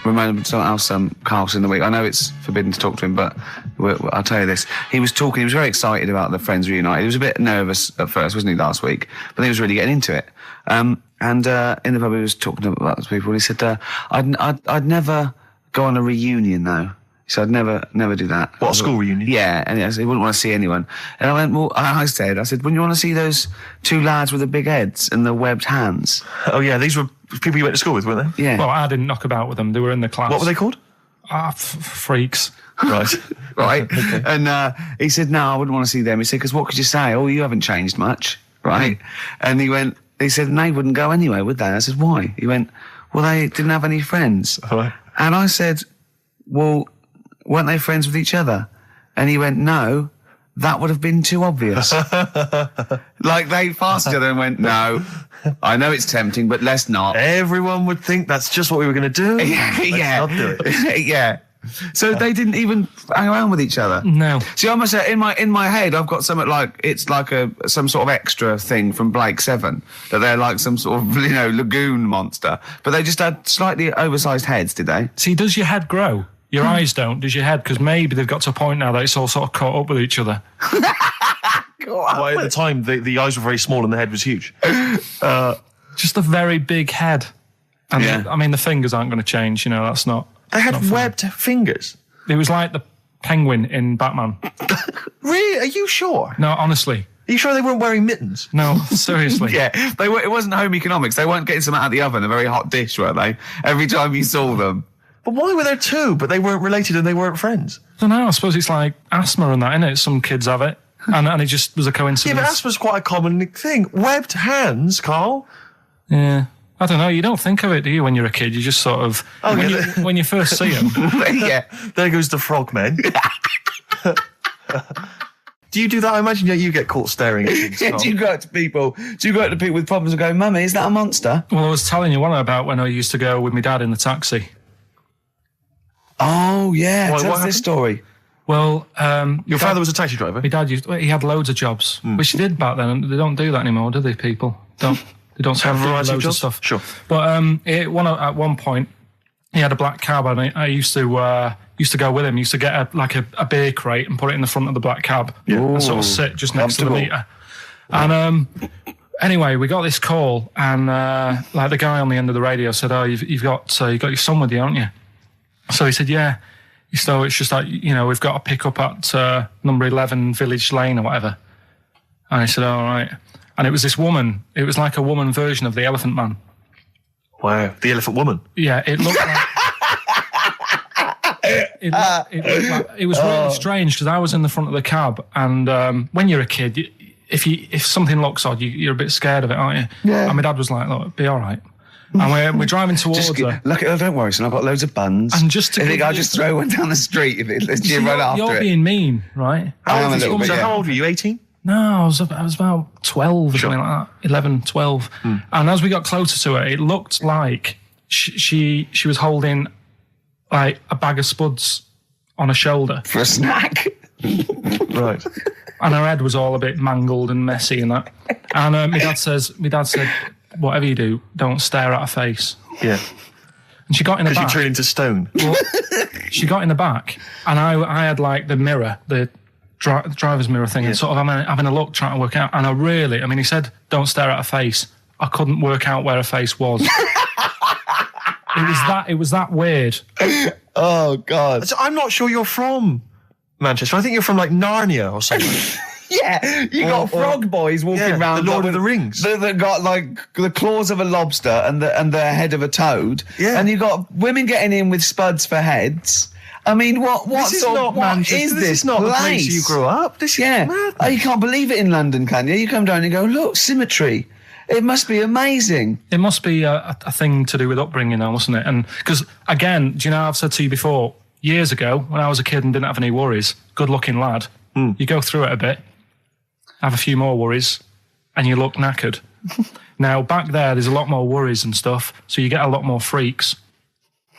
remembered something else Karl's in the week. I know it's forbidden to talk to him, but I'll tell you this. He was very excited about the Friends reunited. He was a bit nervous at first, wasn't he, last week? But he was really getting into it. And in the pub, he was talking about those people. He said, I'd never go on a reunion, though. He said, I'd never do that. What, a school reunion? Yeah, and he wouldn't want to see anyone. And I went, well, I said, wouldn't you want to see those two lads with the big heads and the webbed hands? Oh, yeah, these were people you went to school with, weren't they? Yeah. Well, I didn't knock about with them. They were in the class. What were they called? Freaks. Right. Right. Okay. And he said, no, I wouldn't want to see them. He said, because what could you say? Oh, you haven't changed much. Right. And he said, and they wouldn't go anyway, would they? I said, why? He went, well, they didn't have any friends. Right. And I said, well, weren't they friends with each other? And he went, no, that would have been too obvious. Like, they passed each other and went, no, I know it's tempting, but let's not. Everyone would think that's just what we were going to do. Yeah. Let's not do it. Yeah. So they didn't even hang around with each other. No. See, I must say, in my head, I've got something like it's like some sort of extra thing from Blake 7 that they're like some sort of lagoon monster, but they just had slightly oversized heads, did they? See, does your head grow? Your eyes don't, does your head? Because maybe they've got to a point now that it's all sort of caught up with each other. Well, at the time, the eyes were very small and the head was huge. Just a very big head. And Yeah. I mean, the fingers aren't going to change, that's not... They had not funny. webbed fingers. It was like the penguin in Batman. Really? Are you sure? No, honestly. Are you sure they weren't wearing mittens? No, seriously. Yeah, it wasn't home economics. They weren't getting some out of the oven, a very hot dish, were they? Every time you saw them. But why were there two, but they weren't related and they weren't friends? I don't know, I suppose it's like asthma and that, innit? Some kids have it. And it just was a Yeah, coincidence. but asthma's quite a common thing. Webbed hands, Karl. Yeah. I don't know, you don't think of it, do you, when you're a kid? You just sort of... Oh, when, yeah. when you first see them... Yeah. There goes the frogmen. Do you do that? I imagine you get caught staring at things. Do you go up to people with problems and go, Mummy, is that a monster? Well, I was telling you one about when I used to go with my dad in the taxi. Oh, yeah. Why, Tell what us this happened? story. Well, Your father was a taxi driver? my dad he had loads of jobs, which he did back then, and they don't do that anymore, do they, people? They don't Have a do variety of loads jobs? stuff. Sure. But at one point, he had a black cab, and I used to go with him. Used to get a beer crate and put it in the front of the black cab, and sort of sit just next to the meter. And anyway, we got this call, and the guy on the end of the radio said, "Oh, you've got your son with you, haven't you?" So he said, "Yeah." So it's just like, we've got to pick up at number 11 Village Lane or whatever. And I said, all right. And it was this woman. It was like a woman version of the Elephant Man. Wow, the Elephant Woman. Yeah, it looked like... It was really strange because I was in the front of the cab, and when you're a kid, if something looks odd, you're a bit scared of it, aren't you? Yeah. And my dad was like, "Look, it'll be all right." And we're driving towards her. Look, don't worry, son. I've got loads of buns. And just to I'll just throw one down the street if it lets you run after it. You're being mean, right? How old were you? 18? No, I was about 12 or something like that. 11, 12. And as we got closer to her, it looked like she was holding like a bag of spuds on her shoulder for a snack. Right. And her head was all a bit mangled and messy and that. And my dad said, whatever you do, don't stare at her face. Yeah. And she got in the back. Because you turned into stone. Well, she got in the back, and I had like the mirror, the driver's mirror thing, and sort of having a look, trying to work out. And he said, don't stare at her face. I couldn't work out where her face was. It was that weird. Oh, God. So I'm not sure you're from Manchester. I think you're from like Narnia or something. Yeah, you got frog boys walking around. The Lord of the Rings. That got like the claws of a lobster and the head of a toad. Yeah. And you got women getting in with spuds for heads. I mean, what is this? This is not the place you grew up. This is mad. Oh, you can't believe it in London, can you? You come down and you go, look, symmetry. It must be amazing. It must be a thing to do with upbringing now, mustn't it? And because, again, do you know, I've said to you before, years ago, when I was a kid and didn't have any worries, good-looking lad, you go through it a bit, have a few more worries, and you look knackered. Now, back there's a lot more worries and stuff, so you get a lot more freaks.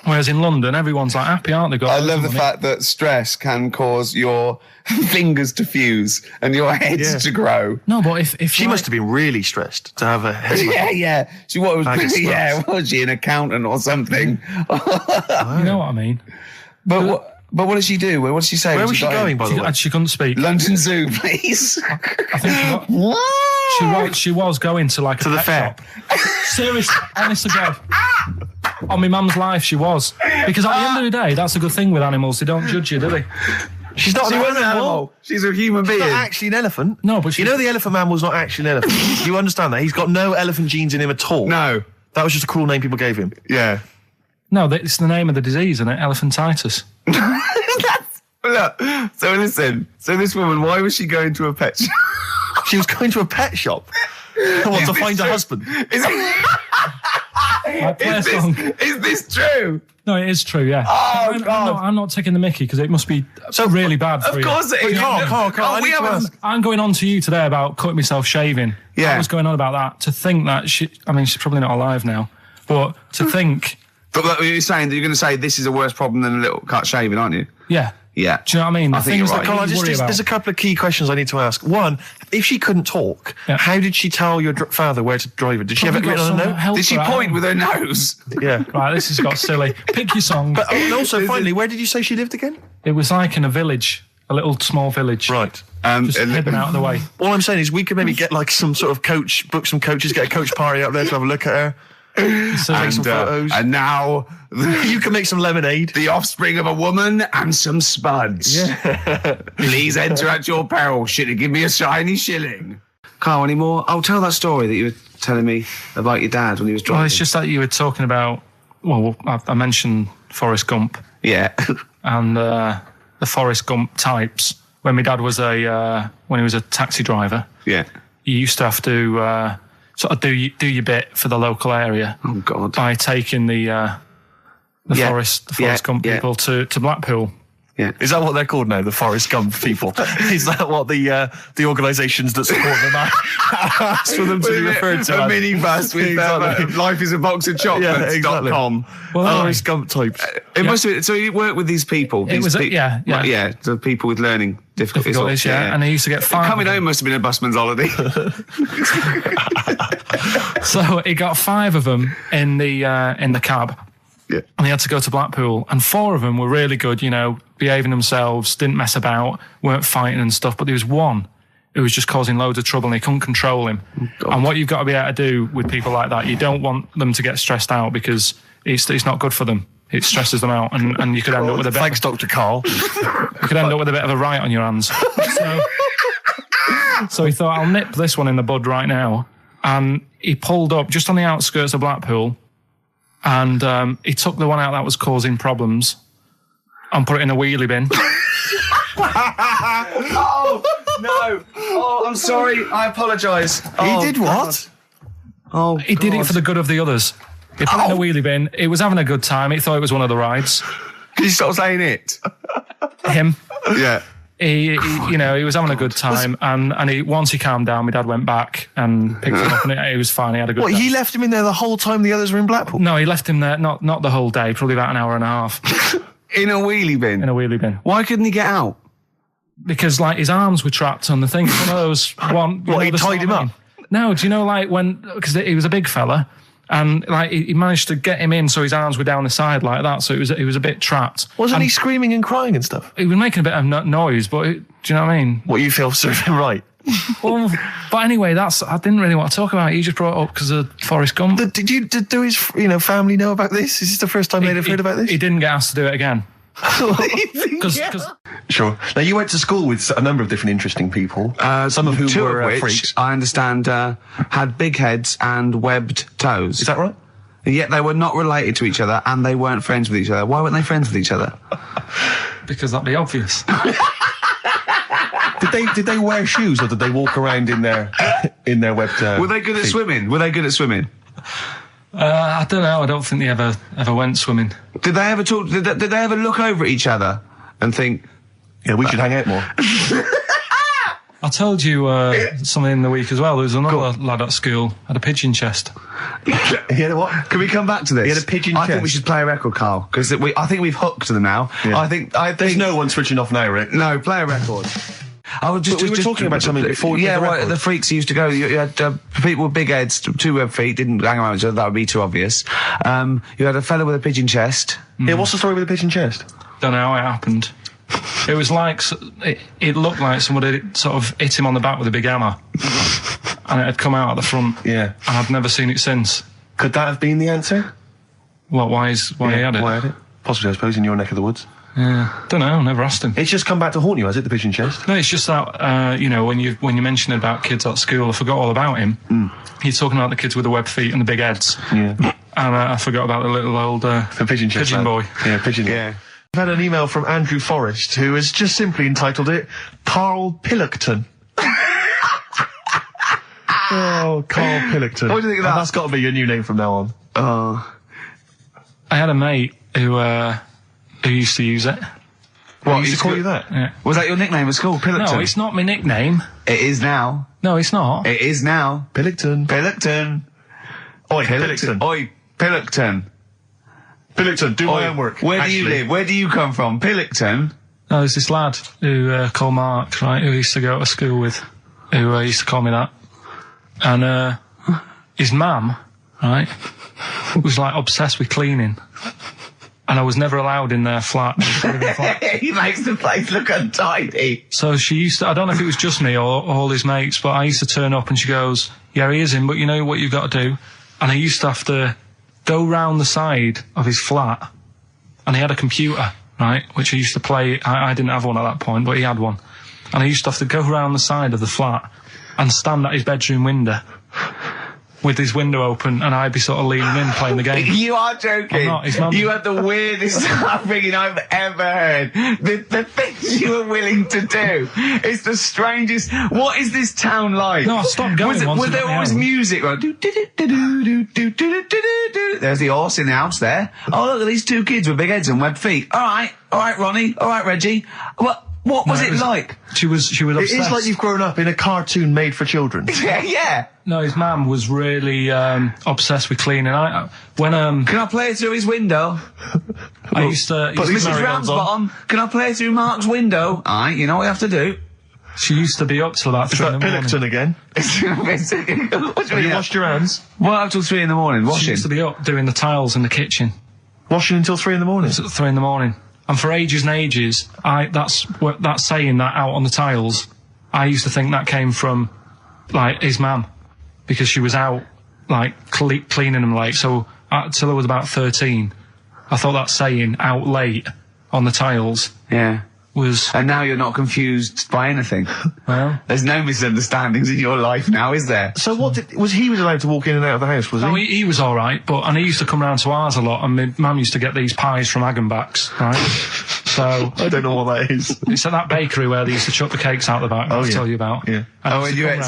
Whereas in London, everyone's like happy, aren't they? I love the fact that stress can cause your fingers to fuse and your heads to grow. No, but if she must have been really stressed to have a head. Yeah. She was she an accountant or something? You know what I mean? But what did she do? What did she say? Where was she going, by the way? She couldn't speak. London Zoo, please. I think she was going to like to the fair. Seriously, honest to God. On my mum's life, she was. Because at the end of the day, that's a good thing with animals. They don't judge you, do they? She's not an animal. She's a human being. She's not actually an elephant. No, but you know the Elephant Man was not actually an elephant. You understand that? He's got no elephant genes in him at all. No. That was just a cruel name people gave him. Yeah. No, it's the name of the disease, isn't it? Elephantitis. Look, so listen. So this woman, why was she going to a pet shop? She was going to a pet shop. To find a husband. Is this true? No, it is true, yeah. Oh, God. I'm not taking the mickey because it must be really bad for you. Of course it is. Carl, I'm going on to you today about cutting myself shaving. Yeah. I was going on about that. To think that she's probably not alive now, but to think... But you're saying that you're going to say this is a worse problem than a little cut shaving, aren't you? Yeah. Yeah. Do you know what I mean? I think you're right. Carl, there's a couple of key questions I need to ask. One, if she couldn't talk, how did she tell your father where to drive her? Did she have it written on a note? Did she point with her nose? Yeah. Right, this has got silly. Pick your song. But also, finally, where did you say she lived again? It was like in a village, a little small village. Right. Just hidden out of the way. All I'm saying is we could maybe get like some sort of coach, book some coaches, get a coach party up there to have a look at her. Take some photos. And now you can make some lemonade. The offspring of a woman and some spuds. Yeah. Please enter at your peril. Give me a shiny shilling. Carl, any more? I'll tell that story that you were telling me about your dad when he was driving. Well, it's just that you were talking about. Well, I mentioned Forrest Gump. Yeah. And the Forrest Gump types. When my dad was when he was a taxi driver. Yeah. You used to have to. Sort of do your bit for the local area. Oh God! By taking the Forrest Gump people to Blackpool. Yeah, is that what they're called now? The Forrest Gump people? Is that what the organisations that support them ask for them to be referred to? A minibus with Life is a Box of Chocolates.com. Well, Forrest Gump types. It must be. So you work with these people. The people with learning difficulties. And they used to get 5. Coming home must have been a busman's holiday. So he got 5 of them in the cab. Yeah. And they had to go to Blackpool, and 4 of them were really good, behaving themselves, didn't mess about, weren't fighting and stuff, but there was one who was just causing loads of trouble and they couldn't control him. Oh, and what you've got to be able to do with people like that, you don't want them to get stressed out because it's not good for them. It stresses them out, and you could end up with a bit... Thanks, Dr. Karl. You could end up with a bit of a riot on your hands. So, So he thought, I'll nip this one in the bud right now. And he pulled up just on the outskirts of Blackpool, and he took the one out that was causing problems and put it in a wheelie bin. Oh, no. Oh, I'm sorry. I apologise. He did what? Oh, He did it for the good of the others. He put it in a wheelie bin. He was having a good time. He thought it was one of the rides. Can you stop saying it? Him. Yeah. He was having a good time, and once he calmed down, my dad went back and picked him up, and he was fine. He had a good What, day. he left him in there the whole time the others were in Blackpool? No, he left him there, not the whole day, probably about an hour and a half. In a wheelie bin? In a wheelie bin. Why couldn't he get out? Because, like, his arms were trapped on the thing. It's one of those... What, he tied him up? No, do you know, like, because he was a big fella, and, like, he managed to get him in so his arms were down the side like that, so he was a bit trapped. Wasn't he screaming and crying and stuff? He was making a bit of noise, but, do you know what I mean? What, you feel served him right? Well, but anyway, I didn't really want to talk about it. You just brought it up because of Forrest Gump. Did his family know about this? Is this the first time they'd have heard about this? He didn't get asked to do it again. Sure. Now, you went to school with a number of different interesting people, some of whom two were of which, freaks. I understand, had big heads and webbed toes. Is that right? Yet they were not related to each other, and they weren't friends with each other. Why weren't they friends with each other? Because that'd be obvious. Did they wear shoes, or did they walk around in their webbed? Were they good at swimming? I don't know. I don't think they ever went swimming. Did they ever talk? Did they ever look over at each other and think, Yeah, we should hang out more. I told you something in the week as well. There was another lad at school had a pigeon chest. He had a what? Can we come back to this? He had a pigeon I think chest. we should play a record, Carl, because I think we've hooked them now. Yeah. I think There's no one switching off now, Rick. No, play a record. I was But we were talking about something before we Yeah, played the well, record. the freaks used to go. You had people with big heads, two webbed feet, didn't hang around each other. That would be too obvious. You had a fella with a pigeon chest. Yeah, what's the story with the pigeon chest? Don't know how it happened. It was like it looked like somebody had sort of hit him on the back with a big hammer, and it had come out at the front. Yeah. And I've never seen it since. Could that have been the answer? What? Why he had it? Why had it? Possibly, I suppose, in your neck of the woods. Yeah. Don't know. Never asked him. It's just come back to haunt you, has it, the pigeon chest? No, it's just that when you mentioned about kids at school, I forgot all about him. He's talking about the kids with the webbed feet and the big heads. Yeah. And I forgot about the little old The pigeon chest. pigeon boy. Yeah, pigeon. Yeah. I've had an email from Andrew Forrest, who has just simply entitled it Karl Pilkington. Oh, Karl Pilkington. What do you think of that? That's got to be your new name from now on. Oh. I had a mate who used to use it. What, he used to call you that? Yeah. Was that your nickname at school, Pilkington? No, it's not my nickname. It is now. No, it's not. It is now. Pilkington. Pilkington. Oi, Pilkington. Oi, Pilkington. Pilkington, do my Oi, homework. Where do Actually. you live? Where do you come from? Pilkington? No, there's this lad who called Mark, right, who I used to go to school with, who used to call me that. And his mum, right, was like obsessed with cleaning. And I was never allowed in their flat. He makes the place look untidy. So she used to, I don't know if it was just me or all his mates, but I used to turn up and she goes, yeah, he is in, but you know what you've got to do? And I used to have to go round the side of his flat, and he had a computer, right, which I used to play. I didn't have one at that point, but he had one. And I used to have to go round the side of the flat and stand at his bedroom window with his window open, and I'd be sort of leaning in playing the game. You are joking. I'm not, his mum- You had the weirdest upbringing I've ever heard. The things you were willing to do. It's the strangest. What is this town like? No, I stopped going once Was I there got my always own. music? Like, there's the horse in the house there. Oh, look at these two kids with big heads and webbed feet. All right, Ronnie. All right, Reggie. What was it like? She was obsessed. It is like you've grown up in a cartoon made for children. Yeah. No, his mum was really obsessed with cleaning. Can I play it through his window? I used to... But Mrs. Ramsbottom, can I play it through Mark's window? Aye, you know what you have to do. She used to be up till about Is 3 that in the morning. Pilkington again? Have you washed your hands? Well, up till 3 in the morning, She washing. used to be up doing the tiles in the kitchen. Washing until 3 in the morning? It's at 3 in the morning. And for ages and ages, that saying that out on the tiles, I used to think that came from, like, his mum. Because she was out, like, cleaning them late. So, till I was about 13, I thought that saying, out late, on the tiles, Yeah. was... And now you're not confused by anything. Well... There's no misunderstandings in your life now, is there? So was he allowed to walk in and out of the house, was he? No, he was all right, and he used to come round to ours a lot, and my mum used to get these pies from Hagenbach's, right? So... I don't know what that is. It's at that bakery where they used to chuck the cakes out the back, I'll tell you about. Yeah. And you ate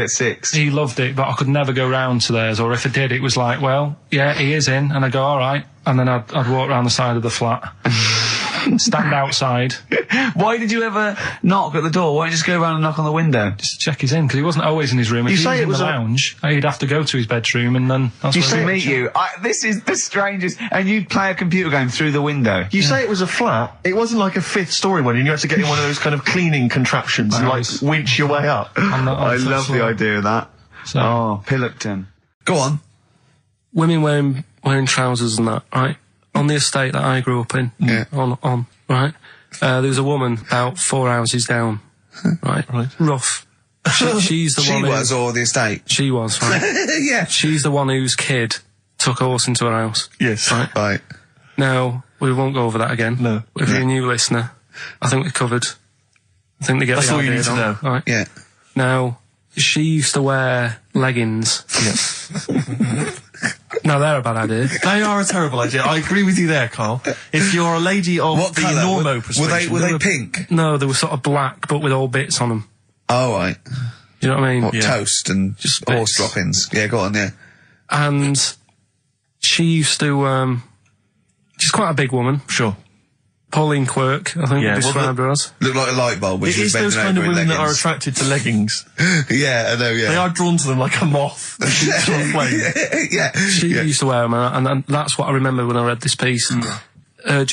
six. He loved it, but I could never go round to theirs, or if I did, it was like, well, yeah, he is in, and I'd go, all right, and then I'd walk round the side of the flat. Stand outside. Why did you ever knock at the door? Why don't you just go around and knock on the window? Just to check he's in, because he wasn't always in his room. If he was in the lounge, he'd have to go to his bedroom, and then that's where to meet you. This is the strangest. And you'd play a computer game through the window. You say it was a flat. It wasn't like a fifth-story one, and you had to get in one of those kind of cleaning contraptions and like winch your way up. I love the idea of that. So. Pilkington. Go on. Women wearing trousers and that, right? On the estate that I grew up in, on right, there was a woman about 4 houses down, right? Rough. She's the one. She was, or the estate? She was, right? Yeah. She's the one whose kid took a horse into her house. Yes. Right. Now, we won't go over that again. No. If you're a new listener, I think we've covered. I think they get That's the all idea you need to know. Right? Yeah. Now, she used to wear leggings. Yeah. No, they're a bad idea. They are a terrible idea. I agree with you there, Karl. If you're a lady of What the colour? normo persuasion... Were they pink? No, they were sort of black, but with all bits on them. Oh, right. You know what I mean? What, toast and Just horse bits. droppings? Yeah, go on, yeah. And she used to, she's quite a big woman. Sure. Pauline Quirk, I think Yeah, we described her as. Looked like a light bulb, which It was is those bending kind of over in women that are leggings. attracted to leggings. Yeah, I know, yeah. They are drawn to them like a moth. Yeah. She used to wear them, and that's what I remember when I read this piece.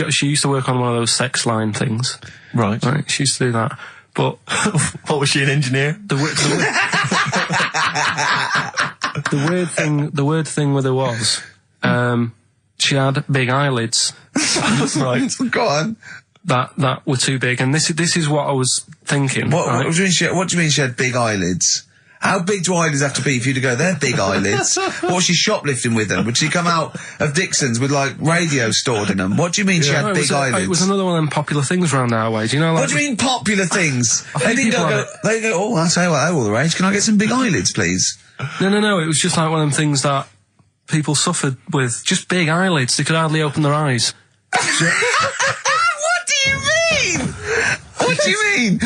She used to work on one of those sex line things. Right. She used to do that. But what was she, an engineer? the weird thing with her was, she had big eyelids. Right. Go on. That were too big, and this is what I was thinking. What right? do you mean she had big eyelids? How big do eyelids have to be for you to go, they're big eyelids? What was she shoplifting with them? Would she come out of Dixon's with, like, radio stored in them? What do you mean she had big eyelids? It was another one of them popular things around our way. Do you know, like... What do you mean popular things? They didn't people go, oh, I'll tell you what, they're all the rage. Can I get some big eyelids, please? No. It was just like one of them things that people suffered with. Just big eyelids. They could hardly open their eyes. What do you mean? What do you mean?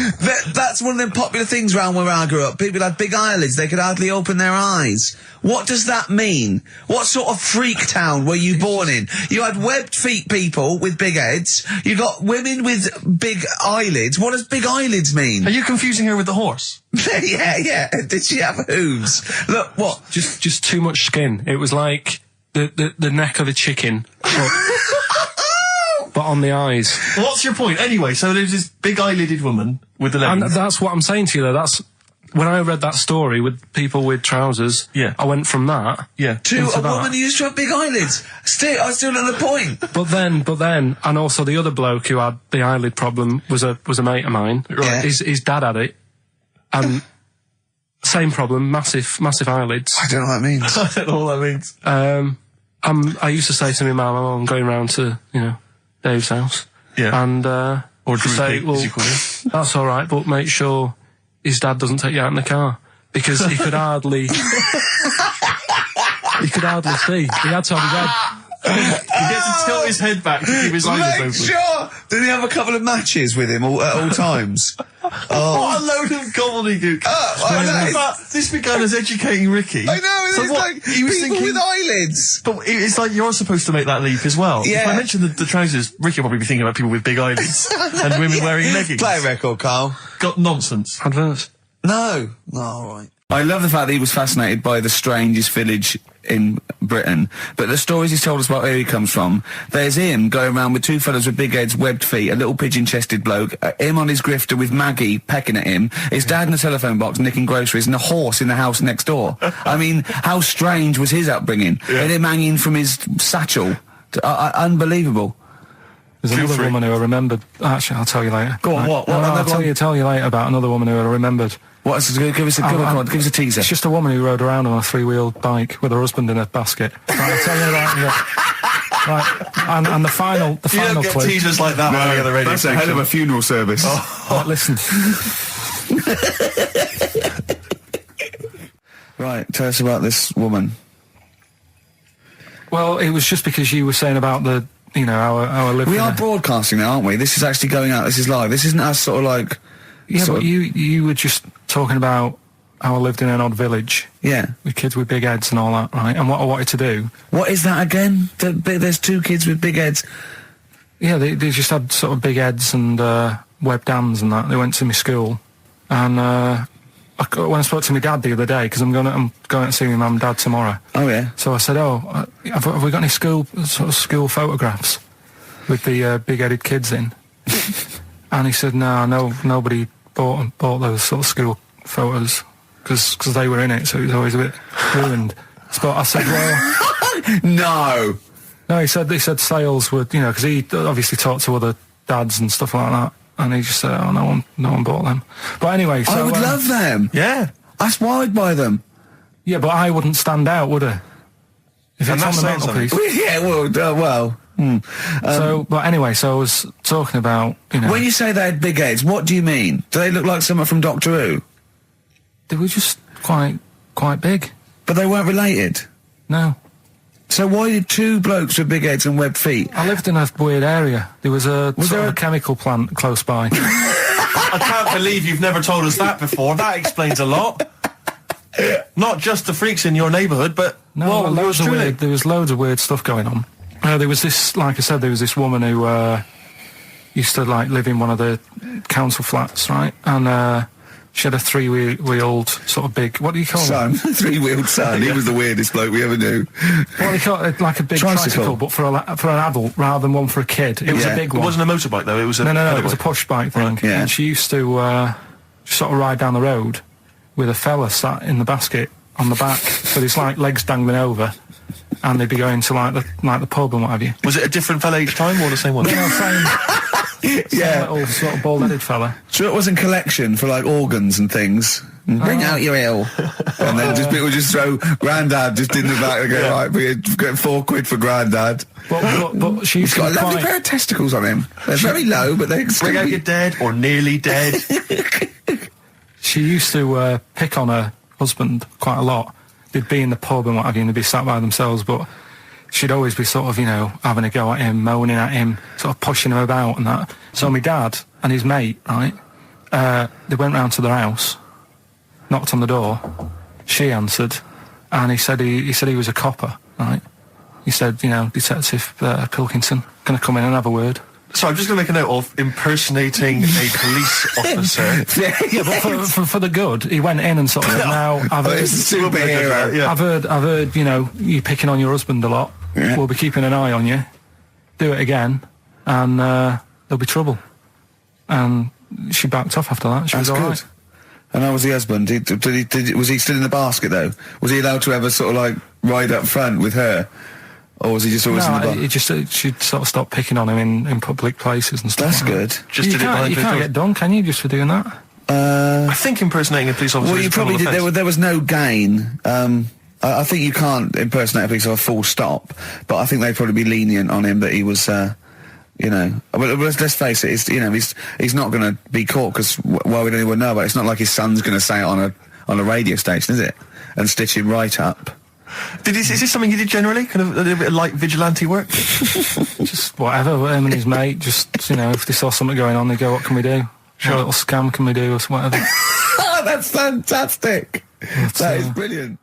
That's one of them popular things around where I grew up. People had big eyelids. They could hardly open their eyes. What does that mean? What sort of freak town were you born in? You had webbed feet people with big heads. You got women with big eyelids. What does big eyelids mean? Are you confusing her with the horse? Yeah. Did she have hooves? Look, what? Just too much skin. It was like the neck of a chicken. But on the eyes. What's your point? Anyway, so there's this big eyelidded woman with the leggings. And that's what I'm saying to you, though. That's when I read that story with people with trousers. Yeah. I went from that. Yeah. To a woman who used to have big eyelids. I still at the point. But then, and also the other bloke who had the eyelid problem was a mate of mine. Right. Yeah. His dad had it, and same problem, massive eyelids. I don't know what that means. I don't know what that means. I used to say to my mum, I'm going round to Dave's house. Yeah. And Or Drew say, Pete, well, as you call it. that's all right, but make sure his dad doesn't take you out in the car, because he could hardly see. He had to have his head. He gets to tilt his head back to keep his eyes Make open. sure! Did he have a couple of matches with him at all times? Oh. What a load of gobbledygook. I know. But this began as educating Ricky. I know, So it's what, like he was people thinking, with eyelids. But it's like you're supposed to make that leap as well. Yeah. If I mentioned the trousers, Ricky will probably be thinking about people with big eyelids and women wearing leggings. Play a record, Karl. Got nonsense. Adverts. No. All right. I love the fact that he was fascinated by the strangest village in Britain, but the stories he's told us about where he comes from, there's him going around with two fellas with big heads, webbed feet, a little pigeon-chested bloke, him on his grifter with Maggie pecking at him, his dad in a telephone box nicking groceries, and a horse in the house next door. I mean, how strange was his upbringing? And him hanging from his satchel. Unbelievable. There's another woman who I remembered. Actually, I'll tell you later. Go on, what? No, I'll tell you later about another woman who I remembered. Give us a teaser. It's just a woman who rode around on a three-wheeled bike with her husband in a basket. I'll tell you about Right, and the final You don't get clip. teasers like that on any other radio That's a hell of a funeral service. Right, listen. Right, tell us about this woman. Well, it was just because you were saying about the, our living. We are broadcasting now, aren't we? This is actually going out. This is live. This isn't us sort of like... Yeah, but you were just talking about how I lived in an odd village. Yeah. With kids with big heads and all that, right? And what I wanted to do... What is that again? There's 2 kids with big heads. Yeah, they just had sort of big heads and webbed hands and that. They went to my school. And when I spoke to my dad the other day, because I'm going to see my mum and dad tomorrow. Oh, yeah. So I said, have we got any school photographs with the big-headed kids in? And he said, no, nobody bought those sort of school photos because they were in it, so it was always a bit ruined. But I said, well... No, he said sales would, because he obviously talked to other dads and stuff like that, and he just said, oh, no one bought them. But anyway, so... I would love them. Yeah. That's why I'd buy them. Yeah, but I wouldn't stand out, would I? If it's on the mantelpiece. Yeah, well... But anyway, so I was talking about, When you say they had big heads, what do you mean? Do they look like someone from Doctor Who? They were just quite big. But they weren't related? No. So why did 2 blokes with big heads and webbed feet? I lived in a weird area. There was a chemical plant close by. I can't believe you've never told us that before. That explains a lot. Not just the freaks in your neighbourhood, but... No, there was loads of weird stuff going on. There was this, like I said, there was this woman who used to live in one of the council flats, right? And she had a 3-wheeled sort of big, what do you call it? Son, 3-wheeled son. He was the weirdest bloke we ever knew. What do you call it? Like a big tricycle, but for an adult rather than one for a kid. It was a big one. It wasn't a motorbike though. It was a no. It was a push bike thing. Right, yeah. And she used to sort of ride down the road with a fella sat in the basket on the back with his legs dangling over. And they'd be going to the pub and what have you. Was it a different fella each time or the same one? No, same little sort of bald-headed fella. So it wasn't collection for organs and things. Bring out your ale. And then people just throw Grandad just in the back and go, right, we're getting £4 for Grandad. But she's got a lovely pair of testicles on him. They're very low, but they bring out your dead or nearly dead. She used to pick on her husband quite a lot. They'd be in the pub and what have you, and they'd be sat by themselves, but she'd always be sort of, having a go at him, moaning at him, sort of pushing him about and that. So my dad and his mate, right, they went round to their house, knocked on the door, she answered, and he said he was a copper, right? He said, Detective Pilkington, can I come in and have a word? So I'm just going to make a note of impersonating a police officer. Yeah, but for the good, he went in and sort of now I've heard superhero. Yeah. I've heard you picking on your husband a lot. Yeah. We'll be keeping an eye on you. Do it again, and there'll be trouble. And she backed off after that. She was all right. And how was the husband? Was he still in the basket though? Was he allowed to ever sort of ride up front with her? Or was he just always in the bar? She'd sort of stopped picking on him in public places and stuff. That's good. You can't get done, can you, just for doing that? I think impersonating a police officer. Well, you probably did. There was no gain. I think you can't impersonate a police officer full stop. But I think they'd probably be lenient on him that he was. But let's face it. He's not going to be caught because why would anyone know about it? It's not like his son's going to say it on a radio station, is it? And stitch him right up. Is this something you did generally? Kind of a little bit of light vigilante work? Just whatever, him and his mate, just, if they saw something going on, they go, what can we do? Sure. What little scam can we do, or whatever. That's fantastic. That is brilliant.